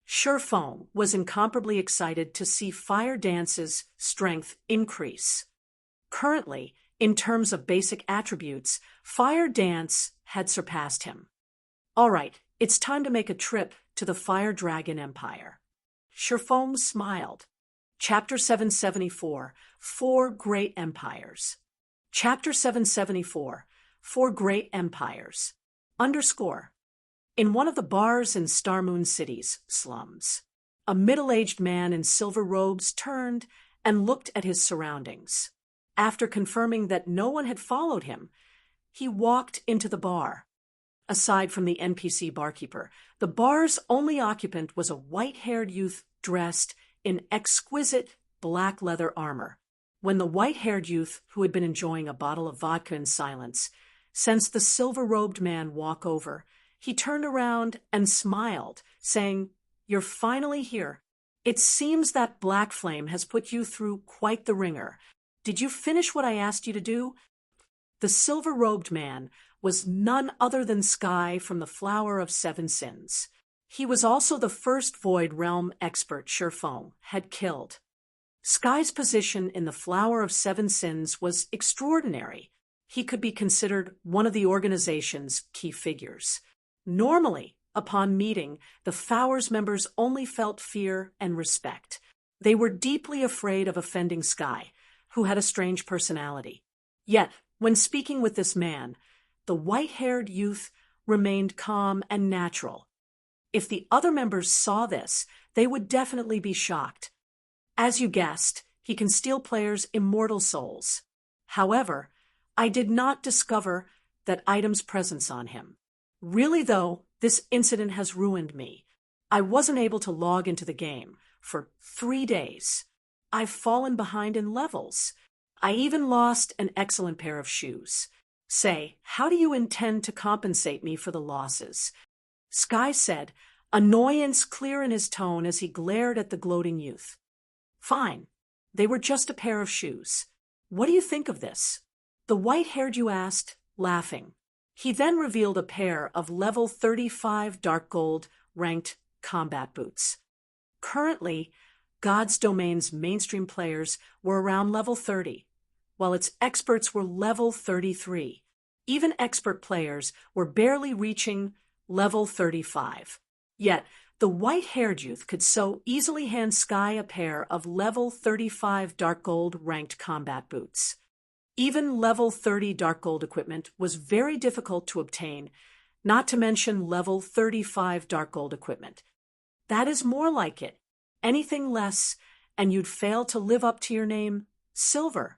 A: Sure Fong was incomparably excited to see Fire Dance's strength increase. Currently, in terms of basic attributes, Fire Dance had surpassed him. All right, it's time to make a trip to the Fire Dragon Empire. Sure Fong smiled. Chapter 774, Four Great Empires. Chapter 774, Four Great Empires. _ In one of the bars in Star Moon City's slums, a middle-aged man in silver robes turned and looked at his surroundings. After confirming that no one had followed him, he walked into the bar. Aside from the NPC barkeeper, the bar's only occupant was a white-haired youth dressed in exquisite black leather armor. When the white-haired youth, who had been enjoying a bottle of vodka in silence, sensed the silver-robed man walk over, he turned around and smiled, saying, "You're finally here. It seems that Black Flame has put you through quite the ringer. Did you finish what I asked you to do?" The silver-robed man was none other than Sky from the Flower of Seven Sins. He was also the first Void Realm expert Sure Fong had killed. Sky's position in the Flower of Seven Sins was extraordinary. He could be considered one of the organization's key figures. Normally, upon meeting, the Flower's members only felt fear and respect. They were deeply afraid of offending Sky, who had a strange personality. Yet, when speaking with this man, the white-haired youth remained calm and natural. If the other members saw this, they would definitely be shocked. As you guessed, he can steal players' immortal souls. However, I did not discover that item's presence on him. Really though, this incident has ruined me. I wasn't able to log into the game for 3 days. I've fallen behind in levels. I even lost an excellent pair of shoes. Say, how do you intend to compensate me for the losses? Sky said, annoyance clear in his tone as he glared at the gloating youth. Fine. They were just a pair of shoes. What do you think of this? The white-haired you asked, laughing. He then revealed a pair of level 35 Dark Gold ranked combat boots. Currently, God's Domain's mainstream players were around level 30, while its experts were level 33. Even expert players were barely reaching level 35. Yet, the white-haired youth could so easily hand Sky a pair of level 35 Dark Gold ranked combat boots. Even level 30 Dark Gold equipment was very difficult to obtain, not to mention level 35 Dark Gold equipment. That is more like it. Anything less, and you'd fail to live up to your name, Silver.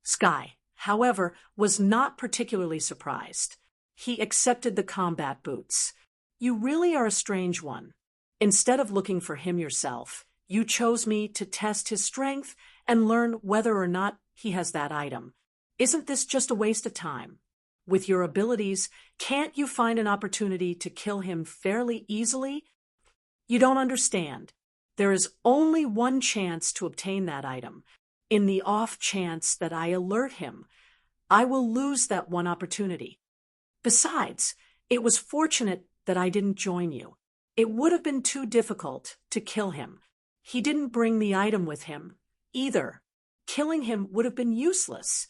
A: Sky, however, was not particularly surprised. He accepted the combat boots. You really are a strange one. Instead of looking for him yourself, You chose me to test his strength and learn whether or not he has that item. Isn't this just a waste of time? With your abilities, can't you find an opportunity to kill him fairly easily? You don't understand. There is only one chance to obtain that item. In the off chance that I alert him, I will lose that one opportunity. Besides, it was fortunate that I didn't join you. It would have been too difficult to kill him. He didn't bring the item with him, either. Killing him would have been useless.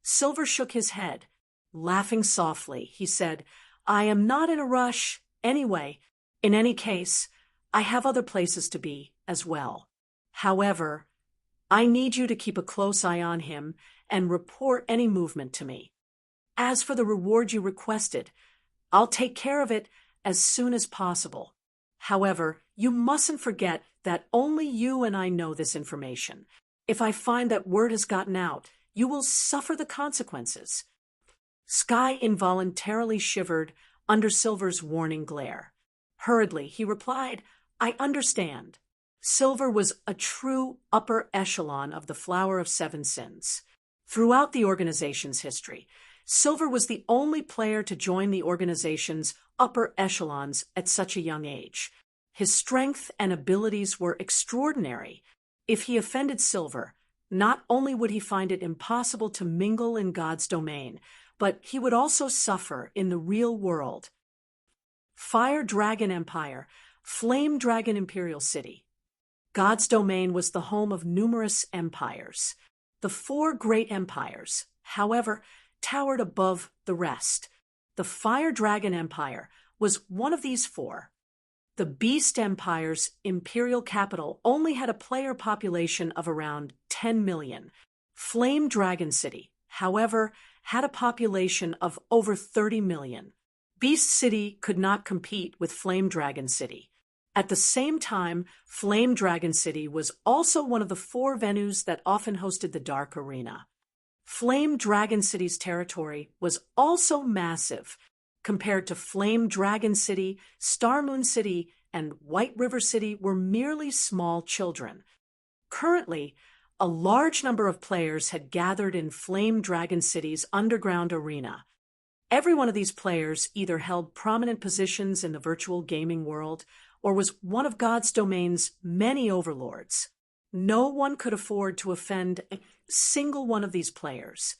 A: Silver shook his head. Laughing softly, he said, I am not in a rush. Anyway, in any case, I have other places to be as well. However, I need you to keep a close eye on him and report any movement to me. As for the reward you requested, I'll take care of it as soon as possible. However, you mustn't forget that only you and I know this information. If I find that word has gotten out, you will suffer the consequences. Sky involuntarily shivered under Silver's warning glare. Hurriedly, he replied, I understand. Silver was a true upper echelon of the Flower of Seven Sins. Throughout the organization's history, Silver was the only player to join the organization's upper echelons at such a young age. His strength and abilities were extraordinary. If he offended Silver, not only would he find it impossible to mingle in God's domain, but he would also suffer in the real world. Fire Dragon Empire, Flame Dragon Imperial City. God's domain was the home of numerous empires. The four great empires, however, towered above the rest. The Fire Dragon Empire was one of these four. The Beast Empire's imperial capital only had a player population of around 10 million. Flame Dragon City, however, had a population of over 30 million. Beast City could not compete with Flame Dragon City. At the same time, Flame Dragon City was also one of the four venues that often hosted the Dark Arena. Flame Dragon City's territory was also massive. Compared to Flame Dragon City, Star Moon City, and White River City were merely small children. Currently, a large number of players had gathered in Flame Dragon City's underground arena. Every one of these players either held prominent positions in the virtual gaming world or was one of God's domain's many overlords. No one could afford to offend a single one of these players.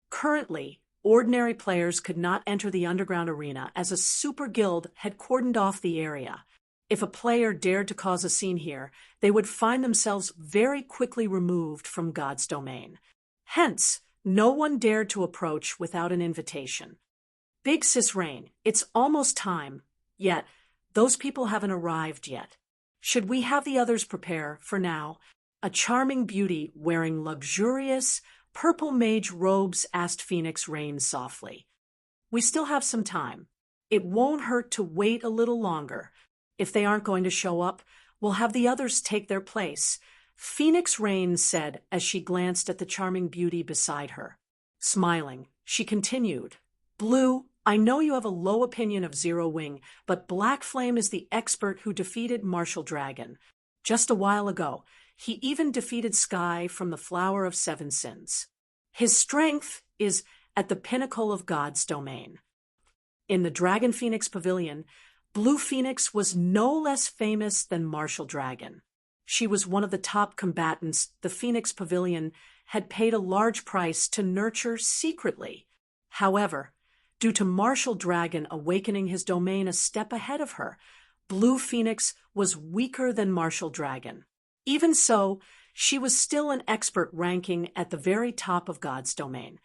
A: Currently, ordinary players could not enter the underground arena as a super guild had cordoned off the area. If a player dared to cause a scene here, they would find themselves very quickly removed from God's domain. Hence, no one dared to approach without an invitation. Big Sis Rain, it's almost time, yet those people haven't arrived yet. Should we have the others prepare, for now? A charming beauty wearing luxurious, purple mage robes asked Phoenix Rain softly. We still have some time. It won't hurt to wait a little longer. If they aren't going to show up, we'll have the others take their place, Phoenix Rain said as she glanced at the charming beauty beside her. Smiling, she continued, Blue, I know you have a low opinion of Zero Wing, but Black Flame is the expert who defeated Martial Dragon. Just a while ago, he even defeated Sky from the Flower of Seven Sins. His strength is at the pinnacle of God's domain. In the Dragon Phoenix Pavilion, Blue Phoenix was no less famous than Martial Dragon. She was one of the top combatants the Phoenix Pavilion had paid a large price to nurture secretly. However, due to Martial Dragon awakening his domain a step ahead of her, Blue Phoenix was weaker than Martial Dragon. Even so, she was still an expert ranking at the very top of God's domain.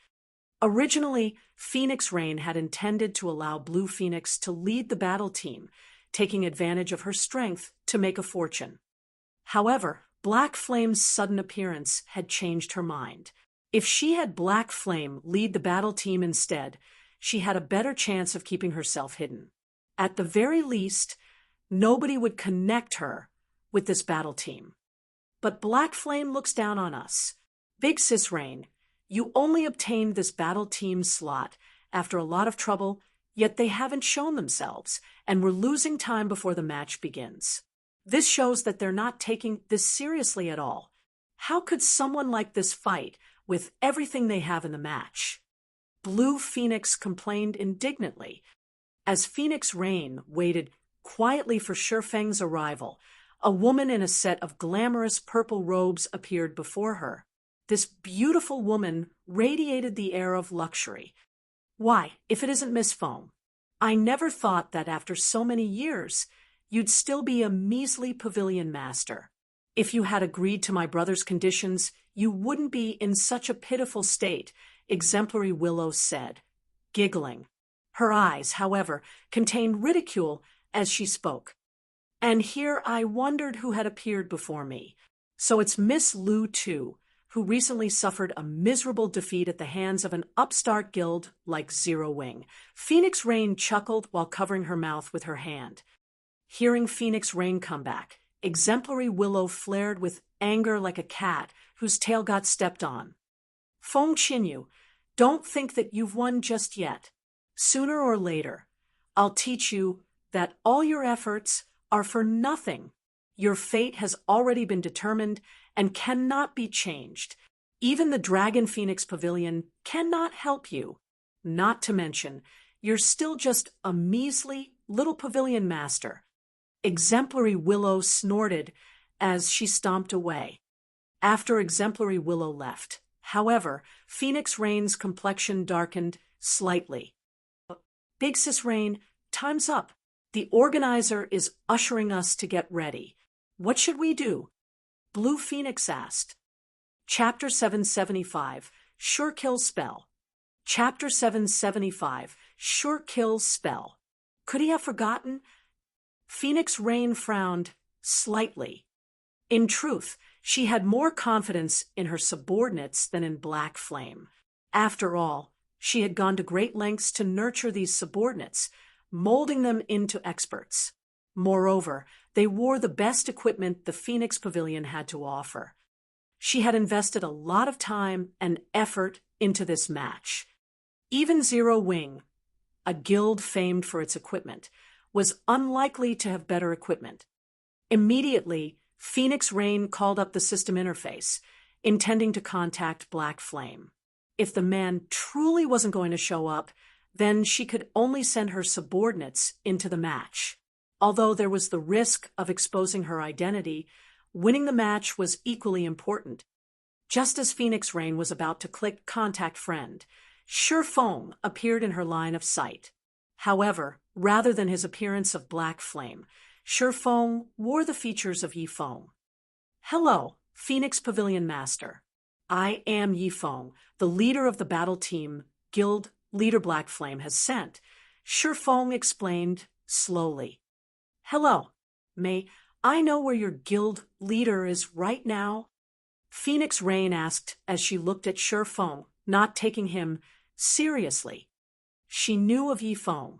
A: Originally, Phoenix Rain had intended to allow Blue Phoenix to lead the battle team, taking advantage of her strength to make a fortune. However, Black Flame's sudden appearance had changed her mind. If she had Black Flame lead the battle team instead, she had a better chance of keeping herself hidden. At the very least, nobody would connect her with this battle team. But Black Flame looks down on us. Big Sis Rain, you only obtained this battle team slot after a lot of trouble, yet they haven't shown themselves, and we're losing time before the match begins. This shows that they're not taking this seriously at all. How could someone like this fight with everything they have in the match? Blue Phoenix complained indignantly. As Phoenix Rain waited quietly for Shifeng's arrival, a woman in a set of glamorous purple robes appeared before her. This beautiful woman radiated the air of luxury. Why, if it isn't Miss Feng? I never thought that after so many years, you'd still be a measly pavilion master. If you had agreed to my brother's conditions, you wouldn't be in such a pitiful state, Exemplary Willow said, giggling. Her eyes, however, contained ridicule as she spoke. And here I wondered who had appeared before me. So it's Miss Lu, too, who recently suffered a miserable defeat at the hands of an upstart guild like Zero Wing. Phoenix Rain chuckled while covering her mouth with her hand. Hearing Phoenix Rain come back, Exemplary Willow flared with anger like a cat whose tail got stepped on. Feng Qinyu, don't think that you've won just yet. Sooner or later, I'll teach you that all your efforts are for nothing. Your fate has already been determined and cannot be changed. Even the Dragon Phoenix Pavilion cannot help you. Not to mention, you're still just a measly little pavilion master. Exemplary Willow snorted as she stomped away. After Exemplary Willow left, however, Phoenix Rain's complexion darkened slightly. Big Sis Rain, time's up. The organizer is ushering us to get ready. What should we do? Blue Phoenix asked. Chapter 775, Sure Kill Spell. Chapter 775, Sure Kill Spell. Could he have forgotten? Phoenix Rain frowned slightly. In truth, she had more confidence in her subordinates than in Black Flame. After all, she had gone to great lengths to nurture these subordinates, molding them into experts. Moreover, they wore the best equipment the Phoenix Pavilion had to offer. She had invested a lot of time and effort into this match. Even Zero Wing, a guild famed for its equipment, was unlikely to have better equipment. Immediately, Phoenix Rain called up the system interface, intending to contact Black Flame. If the man truly wasn't going to show up, then she could only send her subordinates into the match. Although there was the risk of exposing her identity, winning the match was equally important. Just as Phoenix Rain was about to click Contact Friend, Shifeng appeared in her line of sight. However, rather than his appearance of Black Flame, Shifeng wore the features of Yifeng. Hello, Phoenix Pavilion Master. I am Yifeng, the leader of the battle team Guild Leader Black Flame has sent, Shifeng explained slowly. Hello, may I know where your guild leader is right now? Phoenix Rain asked as she looked at Shifeng, not taking him seriously. She knew of Yifeng.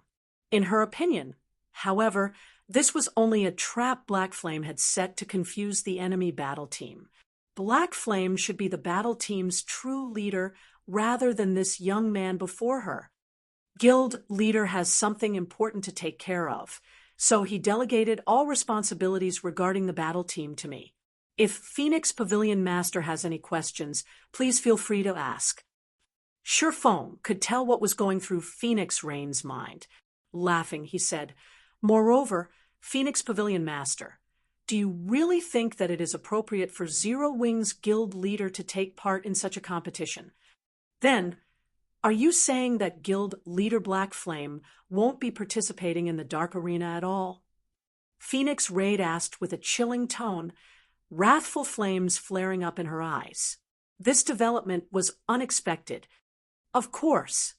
A: In her opinion, however, this was only a trap Black Flame had set to confuse the enemy battle team. Black Flame should be the battle team's true leader rather than this young man before her. Guild leader has something important to take care of, so he delegated all responsibilities regarding the battle team to me. If Phoenix Pavilion Master has any questions, please feel free to ask. Shifeng could tell what was going through Phoenix Rain's mind. Laughing, he said, Moreover, Phoenix Pavilion Master, do you really think that it is appropriate for Zero Wing's guild leader to take part in such a competition? Then, are you saying that Guild Leader Black Flame won't be participating in the Dark Arena at all? Phoenix Raid asked with a chilling tone, wrathful flames flaring up in her eyes. This development was unexpected. Of course.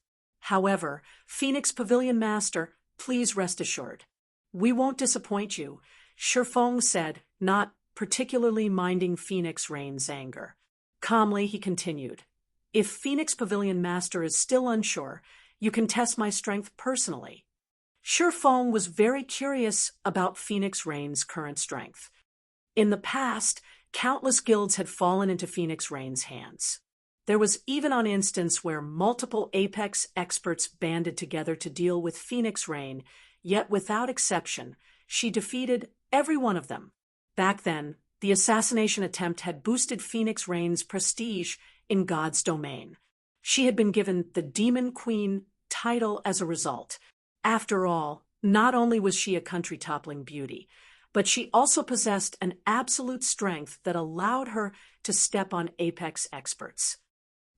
A: However, Phoenix Pavilion Master, please rest assured. We won't disappoint you, Shifeng said, not particularly minding Phoenix Rain's anger. Calmly, he continued. If Phoenix Pavilion Master is still unsure, you can test my strength personally. Shifeng was very curious about Phoenix Rain's current strength. In the past, countless guilds had fallen into Phoenix Rain's hands. There was even an instance where multiple Apex experts banded together to deal with Phoenix Rain, yet without exception, she defeated every one of them. Back then, the assassination attempt had boosted Phoenix Rain's prestige in God's domain. She had been given the Demon Queen title as a result. After all, not only was she a country-toppling beauty, but she also possessed an absolute strength that allowed her to step on apex experts.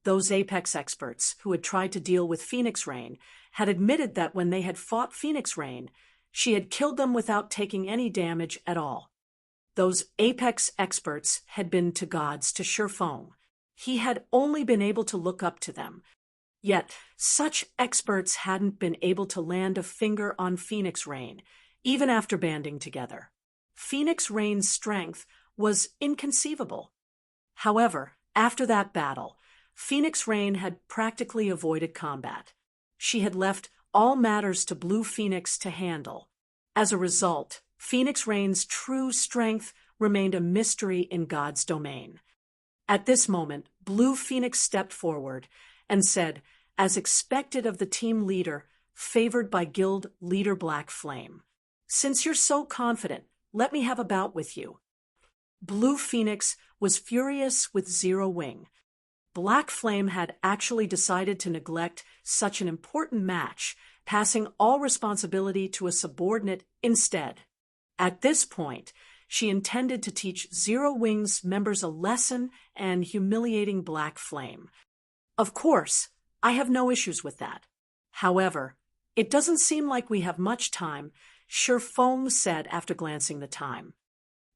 A: Those apex experts who had tried to deal with Phoenix Rain had admitted that when they had fought Phoenix Rain, she had killed them without taking any damage at all. Those apex experts had been to gods to Shifeng. He had only been able to look up to them. Yet, such experts hadn't been able to land a finger on Phoenix Rain, even after banding together. Phoenix Rain's strength was inconceivable. However, after that battle, Phoenix Rain had practically avoided combat. She had left all matters to Blue Phoenix to handle. As a result, Phoenix Rain's true strength remained a mystery in God's domain. At this moment, Blue Phoenix stepped forward and said, as expected of the team leader, favored by guild leader Black Flame, "Since you're so confident, let me have a bout with you." Blue Phoenix was furious with Zero Wing. Black Flame had actually decided to neglect such an important match, passing all responsibility to a subordinate instead. At this point, she intended to teach Zero Wing's members a lesson and humiliating Black Flame. Of course, I have no issues with that. However, it doesn't seem like we have much time, Shifeng said after glancing the time.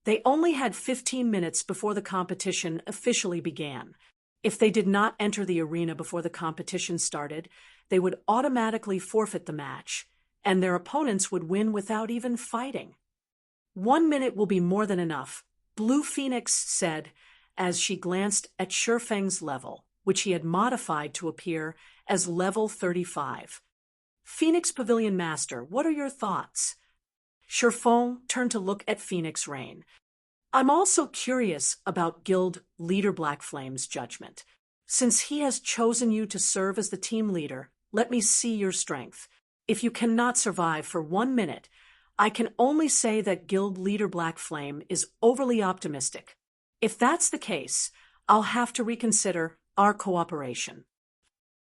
A: They only had 15 minutes before the competition officially began. If they did not enter the arena before the competition started, they would automatically forfeit the match, and their opponents would win without even fighting. 1 minute will be more than enough, Blue Phoenix said as she glanced at Shifeng's level, which he had modified to appear as level 35. Phoenix Pavilion Master, what are your thoughts? Shifeng turned to look at Phoenix Rain. I'm also curious about Guild Leader Black Flame's judgment. Since he has chosen you to serve as the team leader, let me see your strength. If you cannot survive for 1 minute, I can only say that Guild Leader Black Flame is overly optimistic. If that's the case, I'll have to reconsider our cooperation.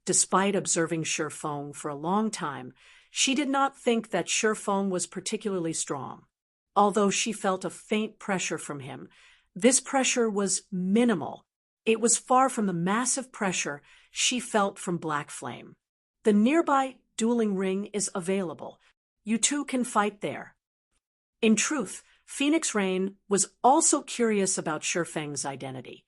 A: Despite observing Shifeng for a long time, she did not think that Shifeng was particularly strong. Although she felt a faint pressure from him, this pressure was minimal. It was far from the massive pressure she felt from Black Flame. The nearby dueling ring is available. You two can fight there. In truth, Phoenix Rain was also curious about Shifeng's identity.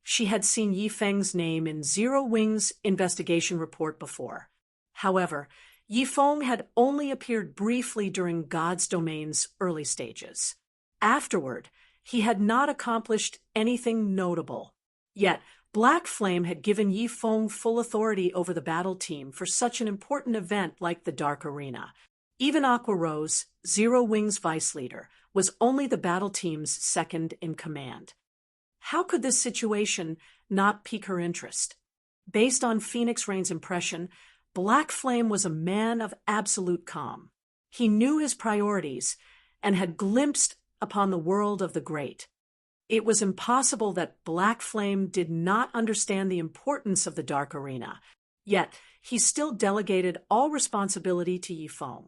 A: She had seen Yifeng's name in Zero Wing's investigation report before. However, Yifeng had only appeared briefly during God's Domain's early stages. Afterward, he had not accomplished anything notable. Yet, Black Flame had given Yifeng full authority over the battle team for such an important event like the Dark Arena. Even Aqua Rose, Zero Wing's vice leader, was only the battle team's second in command. How could this situation not pique her interest? Based on Phoenix Rain's impression, Black Flame was a man of absolute calm. He knew his priorities and had glimpsed upon the world of the great. It was impossible that Black Flame did not understand the importance of the Dark Arena, yet he still delegated all responsibility to Yifeng.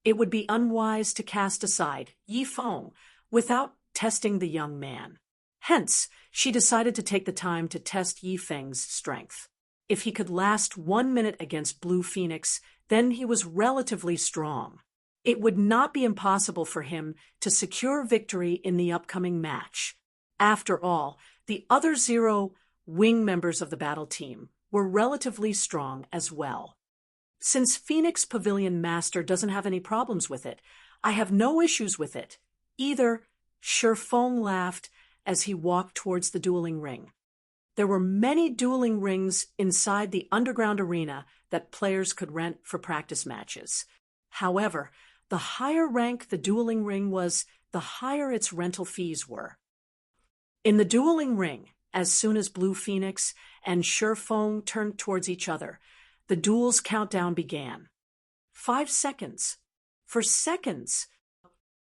A: It would be unwise to cast aside Yifeng without testing the young man. Hence, she decided to take the time to test Yifeng's strength. If he could last 1 minute against Blue Phoenix, then he was relatively strong. It would not be impossible for him to secure victory in the upcoming match. After all, the other Zero Wing members of the battle team were relatively strong as well. Since Phoenix Pavilion Master doesn't have any problems with it, I have no issues with it. Either, Shifeng laughed as he walked towards the dueling ring. There were many dueling rings inside the underground arena that players could rent for practice matches. However, the higher rank the dueling ring was, the higher its rental fees were. In the dueling ring, as soon as Blue Phoenix and Shifeng turned towards each other, the duel's countdown began. 5 seconds. For seconds,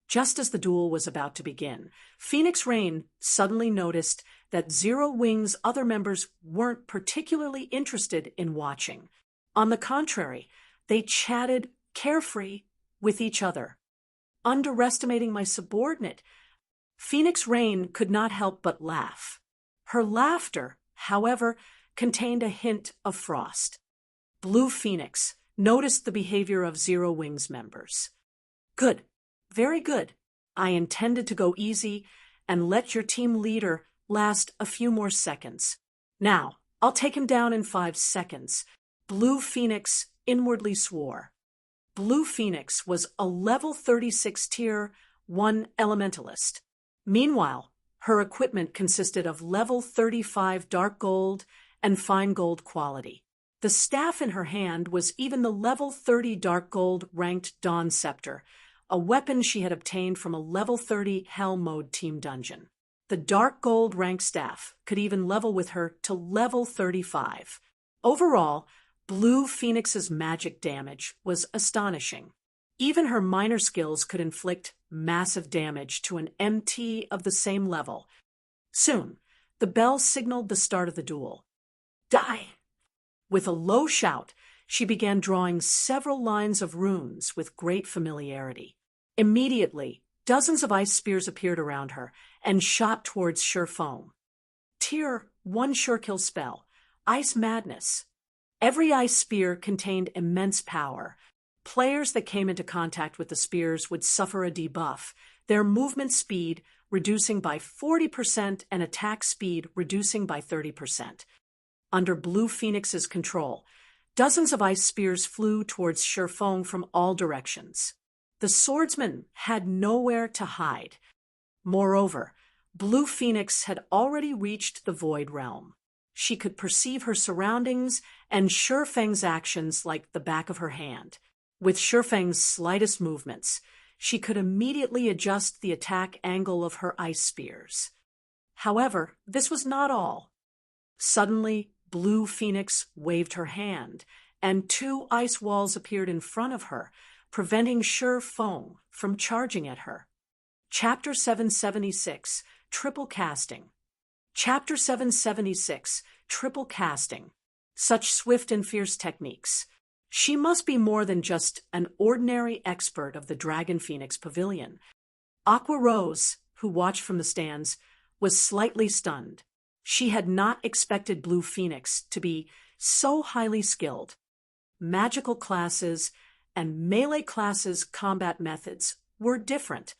A: Just as the duel was about to begin, Phoenix Rain suddenly noticed that Zero Wing's other members weren't particularly interested in watching. On the contrary, they chatted carefree with each other. Underestimating my subordinate, Phoenix Rain could not help but laugh. Her laughter, however, contained a hint of frost. Blue Phoenix noticed the behavior of Zero Wing's members. Good, very good. I intended to go easy and let your team leader last a few more seconds. Now, I'll take him down in 5 seconds. Blue Phoenix inwardly swore. Blue Phoenix was a level 36 tier 1 elementalist. Meanwhile, her equipment consisted of level 35 dark gold and fine gold quality. The staff in her hand was even the level 30 dark gold ranked Dawn Scepter, a weapon she had obtained from a level 30 Hell Mode team dungeon. The dark gold rank staff could even level with her to level 35. Overall, Blue Phoenix's magic damage was astonishing. Even her minor skills could inflict massive damage to an MT of the same level. Soon, the bell signaled the start of the duel. Die! With a low shout, she began drawing several lines of runes with great familiarity. Immediately, dozens of ice spears appeared around her and shot towards Sure Foam. Tier 1 Sure Kill spell, Ice Madness. Every ice spear contained immense power. Players that came into contact with the spears would suffer a debuff, their movement speed reducing by 40% and attack speed reducing by 30%. Under Blue Phoenix's control, dozens of ice spears flew towards Sure Foam from all directions. The swordsman had nowhere to hide. Moreover, Blue Phoenix had already reached the Void Realm. She could perceive her surroundings and Shurfeng's actions like the back of her hand. With Shurfeng's slightest movements, she could immediately adjust the attack angle of her ice spears. However, this was not all. Suddenly, Blue Phoenix waved her hand, and 2 ice walls appeared in front of her, preventing Sure Foam from charging at her. Chapter 776, Triple Casting. Chapter 776, Triple Casting. Such swift and fierce techniques. She must be more than just an ordinary expert of the Dragon Phoenix Pavilion. Aqua Rose, who watched from the stands, was slightly stunned. She had not expected Blue Phoenix to be so highly skilled. Magical classes and melee classes' combat methods were different.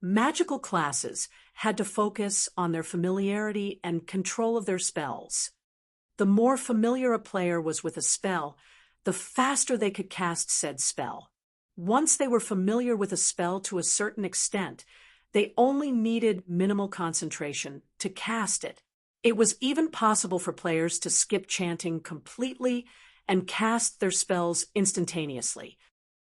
A: Magical classes had to focus on their familiarity and control of their spells. The more familiar a player was with a spell, the faster they could cast said spell. Once they were familiar with a spell to a certain extent, they only needed minimal concentration to cast it. It was even possible for players to skip chanting completely and cast their spells instantaneously.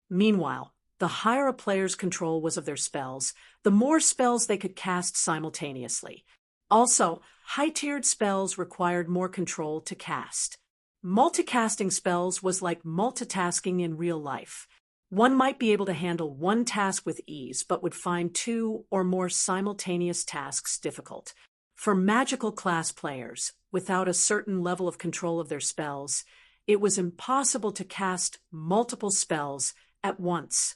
A: Meanwhile, the higher a player's control was of their spells, the more spells they could cast simultaneously. Also, high-tiered spells required more control to cast. Multicasting spells was like multitasking in real life. One might be able to handle one task with ease, but would find 2 or more simultaneous tasks difficult. For magical class players, without a certain level of control of their spells, it was impossible to cast multiple spells at once.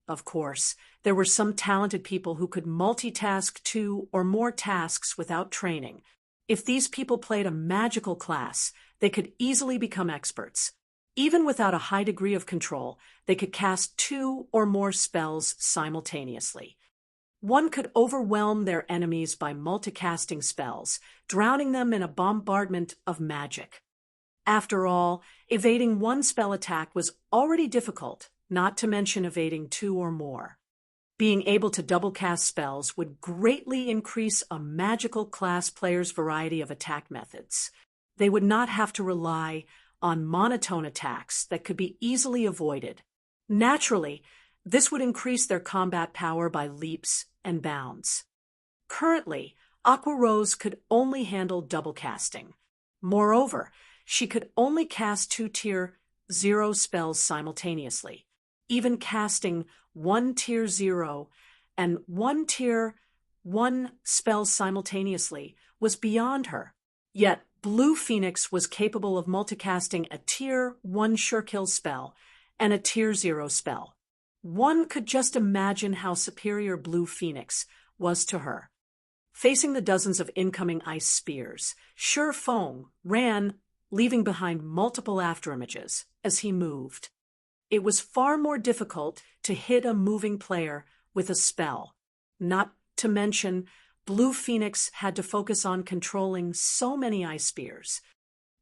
A: Of course, there were some talented people who could multitask 2 or more tasks without training. If these people played a magical class, they could easily become experts. Even without a high degree of control, they could cast 2 or more spells simultaneously. One could overwhelm their enemies by multicasting spells, drowning them in a bombardment of magic. After all, evading one spell attack was already difficult, not to mention evading 2 or more. Being able to double cast spells would greatly increase a magical class player's variety of attack methods. They would not have to rely on monotone attacks that could be easily avoided. Naturally, this would increase their combat power by leaps and bounds. Currently, Aqua Rose could only handle double casting. Moreover, she could only cast 2 tier 0 spells simultaneously. Even casting 1 tier 0 and one tier, one spell simultaneously was beyond her. Yet Blue Phoenix was capable of multicasting a Tier 1 Surekill spell and a Tier 0 spell. One could just imagine how superior Blue Phoenix was to her. Facing the dozens of incoming ice spears, Sure Feng ran, leaving behind multiple afterimages as he moved. It was far more difficult to hit a moving player with a spell. Not to mention, Blue Phoenix had to focus on controlling so many ice spears.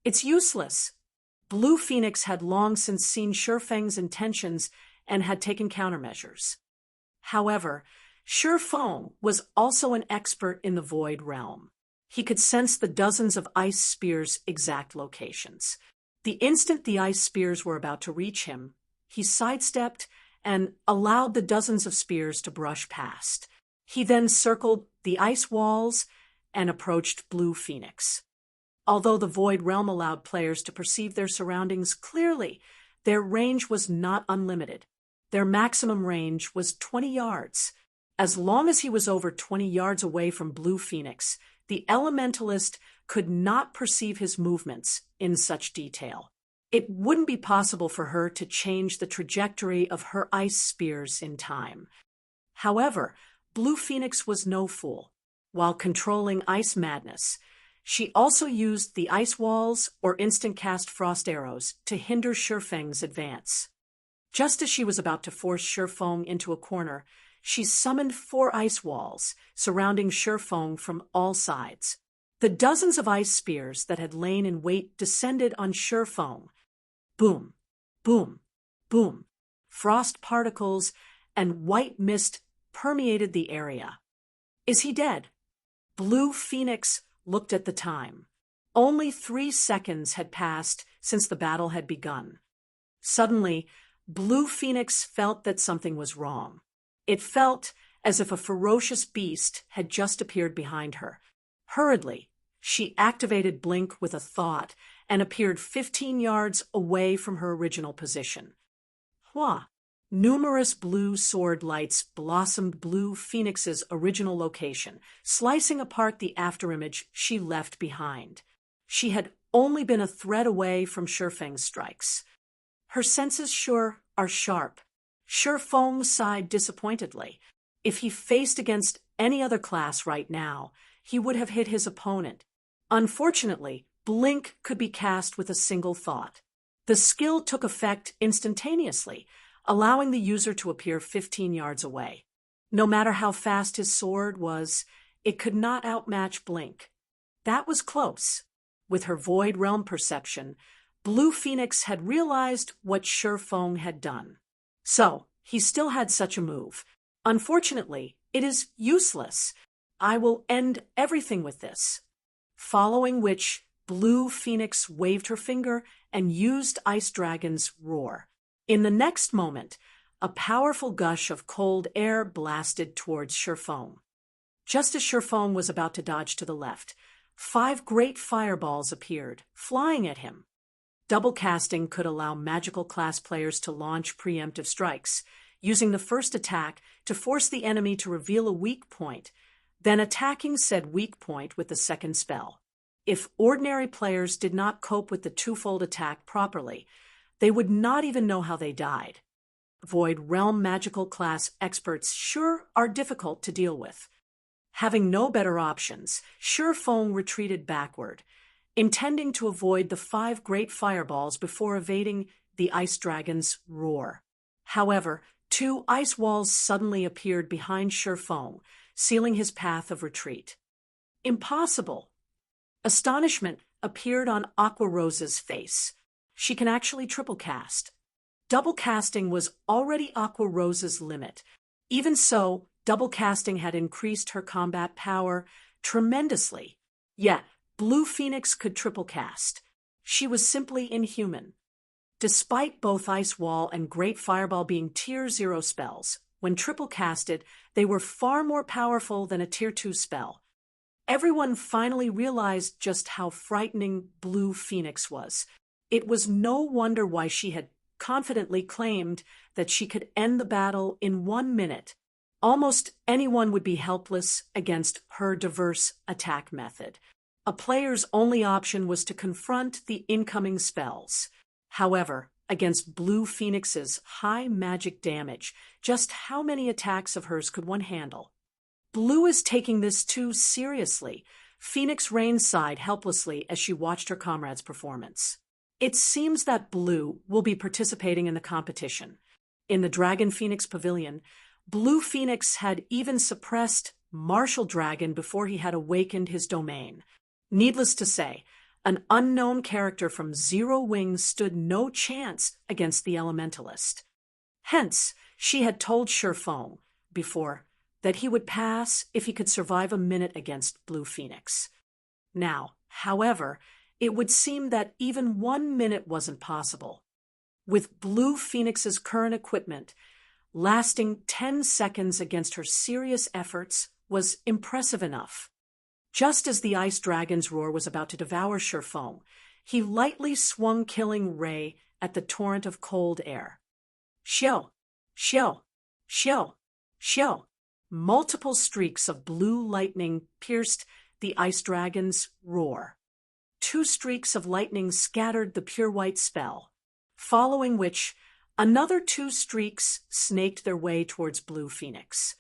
A: It's useless. Blue Phoenix had long since seen Sure Feng's intentions and had taken countermeasures. However, Sure Feng was also an expert in the Void Realm. He could sense the dozens of ice spears' exact locations. The instant the ice spears were about to reach him, he sidestepped and allowed the dozens of spears to brush past. He then circled the ice walls and approached Blue Phoenix. Although the Void Realm allowed players to perceive their surroundings clearly, their range was not unlimited. Their maximum range was 20 yards. As long as he was over 20 yards away from Blue Phoenix, the Elementalist could not perceive his movements in such detail. It wouldn't be possible for her to change the trajectory of her ice spears in time. However, Blue Phoenix was no fool. While controlling ice madness, she also used the ice walls or instant-cast frost arrows to hinder Sure Feng's advance. Just as she was about to force Sure Feng into a corner, she summoned 4 ice walls, surrounding Sure Feng from all sides. The dozens of ice spears that had lain in wait descended on Sure Feng. Boom, boom, boom. Frost particles and white mist permeated the area. Is he dead? Blue Phoenix looked at the time. Only 3 seconds had passed since the battle had begun. Suddenly, Blue Phoenix felt that something was wrong. It felt as if a ferocious beast had just appeared behind her. Hurriedly, she activated Blink with a thought and appeared 15 yards away from her original position. Hua! Numerous blue sword lights blossomed Blue Phoenix's original location, slicing apart the afterimage she left behind. She had only been a thread away from Sure Feng's strikes. Her senses are sharp. Sure Feng sighed disappointedly. If he faced against any other class right now, he would have hit his opponent. Unfortunately, Blink could be cast with a single thought. The skill took effect instantaneously, allowing the user to appear 15 yards away. No matter how fast his sword was, it could not outmatch Blink. That was close. With her Void Realm perception, Blue Phoenix had realized what Sure Feng had done. So, he still had such a move. Unfortunately, it is useless. I will end everything with this. Following which, Blue Phoenix waved her finger and used Ice Dragon's roar. In the next moment, a powerful gush of cold air blasted towards Sure Feng. Just as Sure Feng was about to dodge to the left, 5 great fireballs appeared, flying at him. Double casting could allow magical class players to launch preemptive strikes, using the first attack to force the enemy to reveal a weak point, then attacking said weak point with the second spell. If ordinary players did not cope with the twofold attack properly, they would not even know how they died. Void Realm magical class experts sure are difficult to deal with. Having no better options, Sure Feng retreated backward, intending to avoid the 5 great fireballs before evading the Ice Dragon's roar. However, 2 ice walls suddenly appeared behind Sure Feng, sealing his path of retreat. Impossible! Astonishment appeared on Aqua Rosa's face. She can actually triple cast. Double casting was already Aqua Rosa's limit. Even so, double casting had increased her combat power tremendously. Yet, Blue Phoenix could triple cast. She was simply inhuman. Despite both Ice Wall and Great Fireball being Tier 0 spells, when triple casted, they were far more powerful than a Tier 2 spell. Everyone finally realized just how frightening Blue Phoenix was. It was no wonder why she had confidently claimed that she could end the battle in 1 minute. Almost anyone would be helpless against her diverse attack method. A player's only option was to confront the incoming spells. However, against Blue Phoenix's high magic damage, just how many attacks of hers could one handle? Blue is taking this too seriously. Phoenix Rain sighed helplessly as she watched her comrade's performance. It seems that Blue will be participating in the competition. In the Dragon Phoenix Pavilion, Blue Phoenix had even suppressed Martial Dragon before he had awakened his domain. Needless to say, an unknown character from Zero Wings stood no chance against the Elementalist. Hence, she had told Shifeng before that he would pass if he could survive a minute against Blue Phoenix. Now, however, it would seem that even 1 minute wasn't possible. With Blue Phoenix's current equipment, lasting 10 seconds against her serious efforts was impressive enough. Just as the Ice Dragon's roar was about to devour Shifeng, he lightly swung killing ray at the torrent of cold air. Xiao! Xiao! Xiao! Xiao! Multiple streaks of blue lightning pierced the Ice Dragon's roar. 2 streaks of lightning scattered the pure white spell, following which another 2 streaks snaked their way towards Blue Phoenix.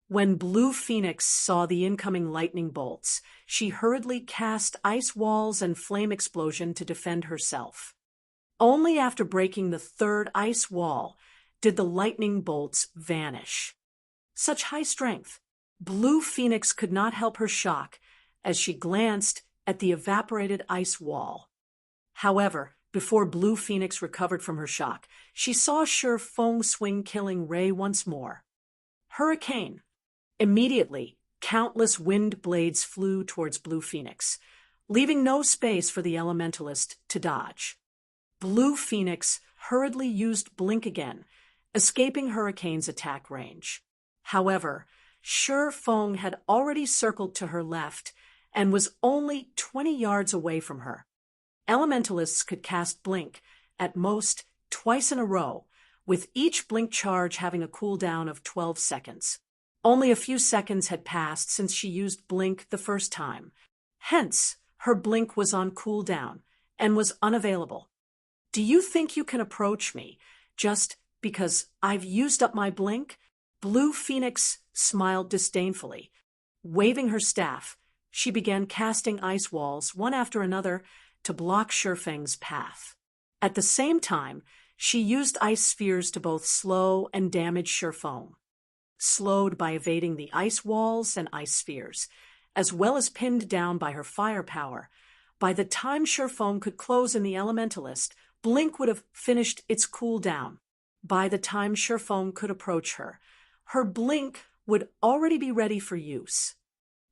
A: When Blue Phoenix saw the incoming lightning bolts, she hurriedly cast ice walls and flame explosion to defend herself. Only after breaking the 3rd ice wall did the lightning bolts vanish. Such high strength! Blue Phoenix could not help her shock as she glanced at the evaporated ice wall. However, before Blue Phoenix recovered from her shock, she saw Shifeng swing killing ray once more. Hurricane! Immediately, countless wind blades flew towards Blue Phoenix, leaving no space for the Elementalist to dodge. Blue Phoenix hurriedly used Blink again, escaping Hurricane's attack range. However, Shifeng had already circled to her left and was only 20 yards away from her. Elementalists could cast Blink at most twice in a row, with each Blink charge having a cooldown of 12 seconds. Only a few seconds had passed since she used Blink the first time. Hence, her Blink was on cooldown and was unavailable. Do you think you can approach me just because I've used up my Blink? Blue Phoenix smiled disdainfully. Waving her staff, she began casting ice walls one after another to block Shifeng's path. At the same time, she used ice spheres to both slow and damage Shifeng. Slowed by evading the ice walls and ice spheres, as well as pinned down by her firepower, by the time Shifeng could close in the Elementalist, Blink would have finished its cooldown. By the time Shifeng could approach her, her Blink would already be ready for use.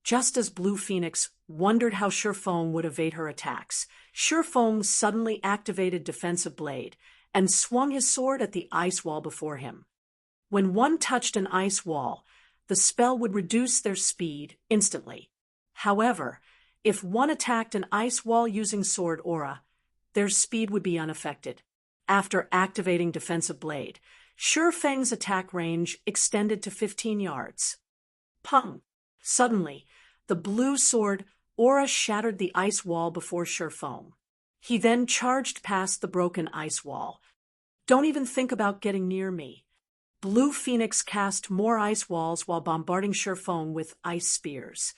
A: Just as Blue Phoenix wondered how Shifeng would evade her attacks, Shifeng suddenly activated Defensive Blade and swung his sword at the ice wall before him. When one touched an ice wall, the spell would reduce their speed instantly. However, if one attacked an ice wall using Sword Aura, their speed would be unaffected. After activating Defensive Blade, Shifeng's attack range extended to 15 yards. Pung! Suddenly, the blue sword Aura shattered the ice wall before Shifeng. He then charged past the broken ice wall. Don't even think about getting near me. Blue Phoenix cast more ice walls while bombarding Shifeng with ice spears.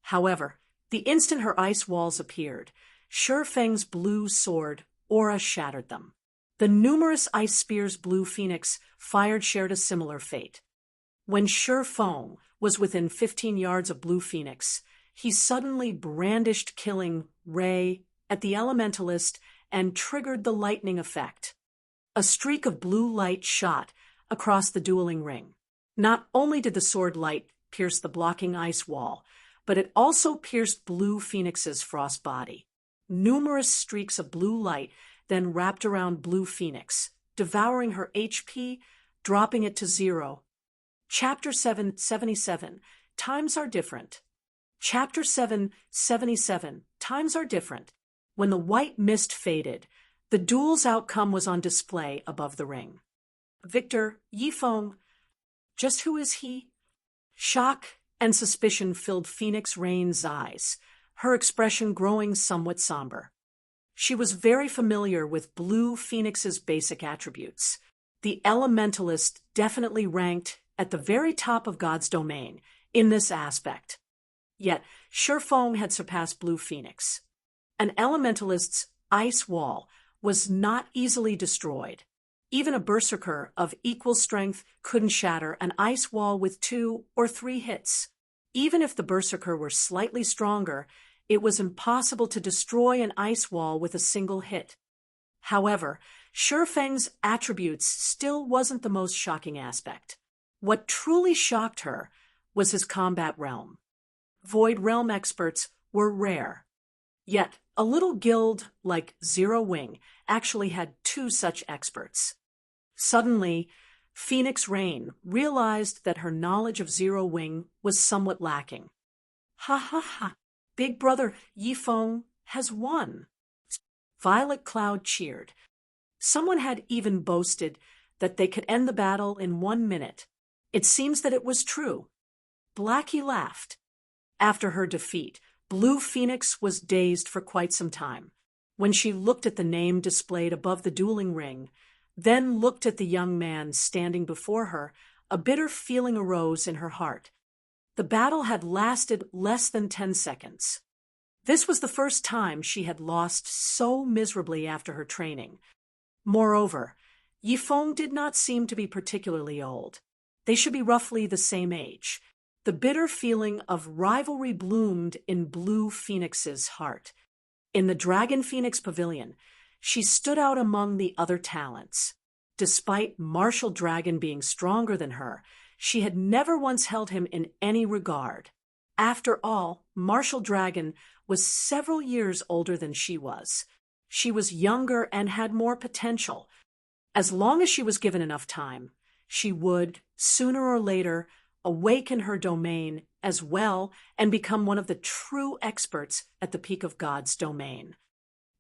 A: However, the instant her ice walls appeared, Shifeng's blue sword Aura shattered them. The numerous ice spears Blue Phoenix fired shared a similar fate. When Shifeng was within 15 yards of Blue Phoenix, he suddenly brandished killing ray at the Elementalist and triggered the lightning effect. A streak of blue light shot across the dueling ring. Not only did the sword light pierce the blocking ice wall, but it also pierced Blue Phoenix's frost body. Numerous streaks of blue light then wrapped around Blue Phoenix, devouring her HP, dropping it to 0. Chapter 777, Times Are Different. Chapter 777, Times Are Different. When the white mist faded, the duel's outcome was on display above the ring. Victor Yifeng. Just who is he? Shock and suspicion filled Phoenix Rain's eyes, her expression growing somewhat somber. She was very familiar with Blue Phoenix's basic attributes. The Elementalist definitely ranked at the very top of God's domain in this aspect. Yet, Shifeng had surpassed Blue Phoenix. An Elementalist's ice wall was not easily destroyed. Even a berserker of equal strength couldn't shatter an ice wall with 2 or 3 hits. Even if the berserker were slightly stronger, it was impossible to destroy an ice wall with a single hit. However, Shifeng's attributes still wasn't the most shocking aspect. What truly shocked her was his combat realm. Void realm experts were rare. Yet, a little guild like Zero Wing actually had 2 such experts. Suddenly, Phoenix Rain realized that her knowledge of Zero Wing was somewhat lacking. Ha ha ha! Big brother Yifeng has won. Violet Cloud cheered. Someone had even boasted that they could end the battle in 1 minute. It seems that it was true. Blackie laughed. After her defeat, Blue Phoenix was dazed for quite some time. When she looked at the name displayed above the dueling ring, then looked at the young man standing before her, a bitter feeling arose in her heart. The battle had lasted less than 10 seconds. This was the first time she had lost so miserably after her training. Moreover, Yifeng did not seem to be particularly old. They should be roughly the same age. The bitter feeling of rivalry bloomed in Blue Phoenix's heart. In the Dragon Phoenix Pavilion, she stood out among the other talents. Despite Martial Dragon being stronger than her, she had never once held him in any regard. After all, Martial Dragon was several years older than she was. She was younger and had more potential. As long as she was given enough time, she would, sooner or later, awaken her domain as well and become one of the true experts at the peak of God's domain.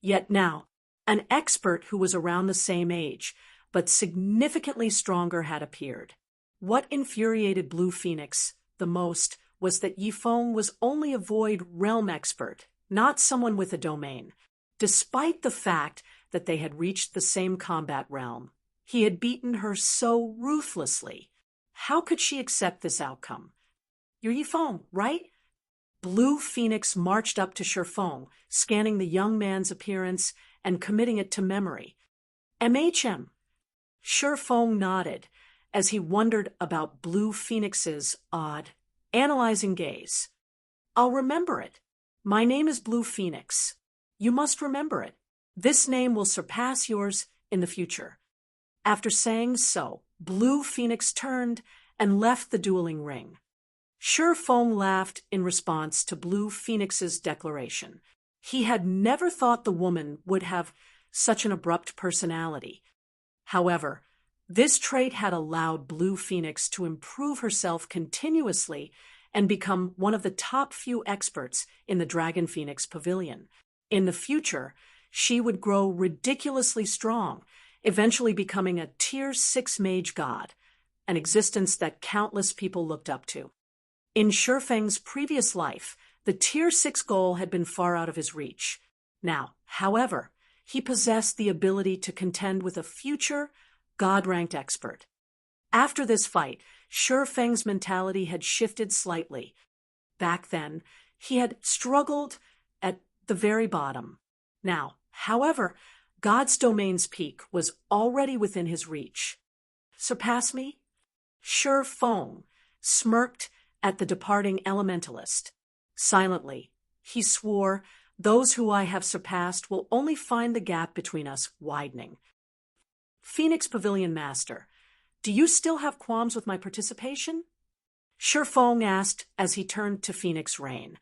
A: Yet now, an expert who was around the same age, but significantly stronger, had appeared. What infuriated Blue Phoenix the most was that Yifeng was only a void realm expert, not someone with a domain. Despite the fact that they had reached the same combat realm, he had beaten her so ruthlessly. How could she accept this outcome? You're Yifeng, right? Blue Phoenix marched up to Shifeng, scanning the young man's appearance and committing it to memory. MHM. Shifeng nodded as he wondered about Blue Phoenix's odd, analyzing gaze. I'll remember it. My name is Blue Phoenix. You must remember it. This name will surpass yours in the future. After saying so, Blue Phoenix turned and left the dueling ring. Shifeng laughed in response to Blue Phoenix's declaration. He had never thought the woman would have such an abrupt personality. However, this trait had allowed Blue Phoenix to improve herself continuously and become one of the top few experts in the Dragon Phoenix Pavilion. In the future, she would grow ridiculously strong, eventually becoming a Tier 6 mage god, an existence that countless people looked up to. In Shifeng's previous life, the Tier 6 goal had been far out of his reach. Now, however, he possessed the ability to contend with a future god-ranked expert. After this fight, Shifeng's mentality had shifted slightly. Back then, he had struggled at the very bottom. Now, however, God's domain's peak was already within his reach. Surpass me? Shifeng smirked at the departing elementalist. Silently, he swore, those who I have surpassed will only find the gap between us widening. Phoenix Pavilion Master, do you still have qualms with my participation? Shifeng asked as he turned to Phoenix Rain.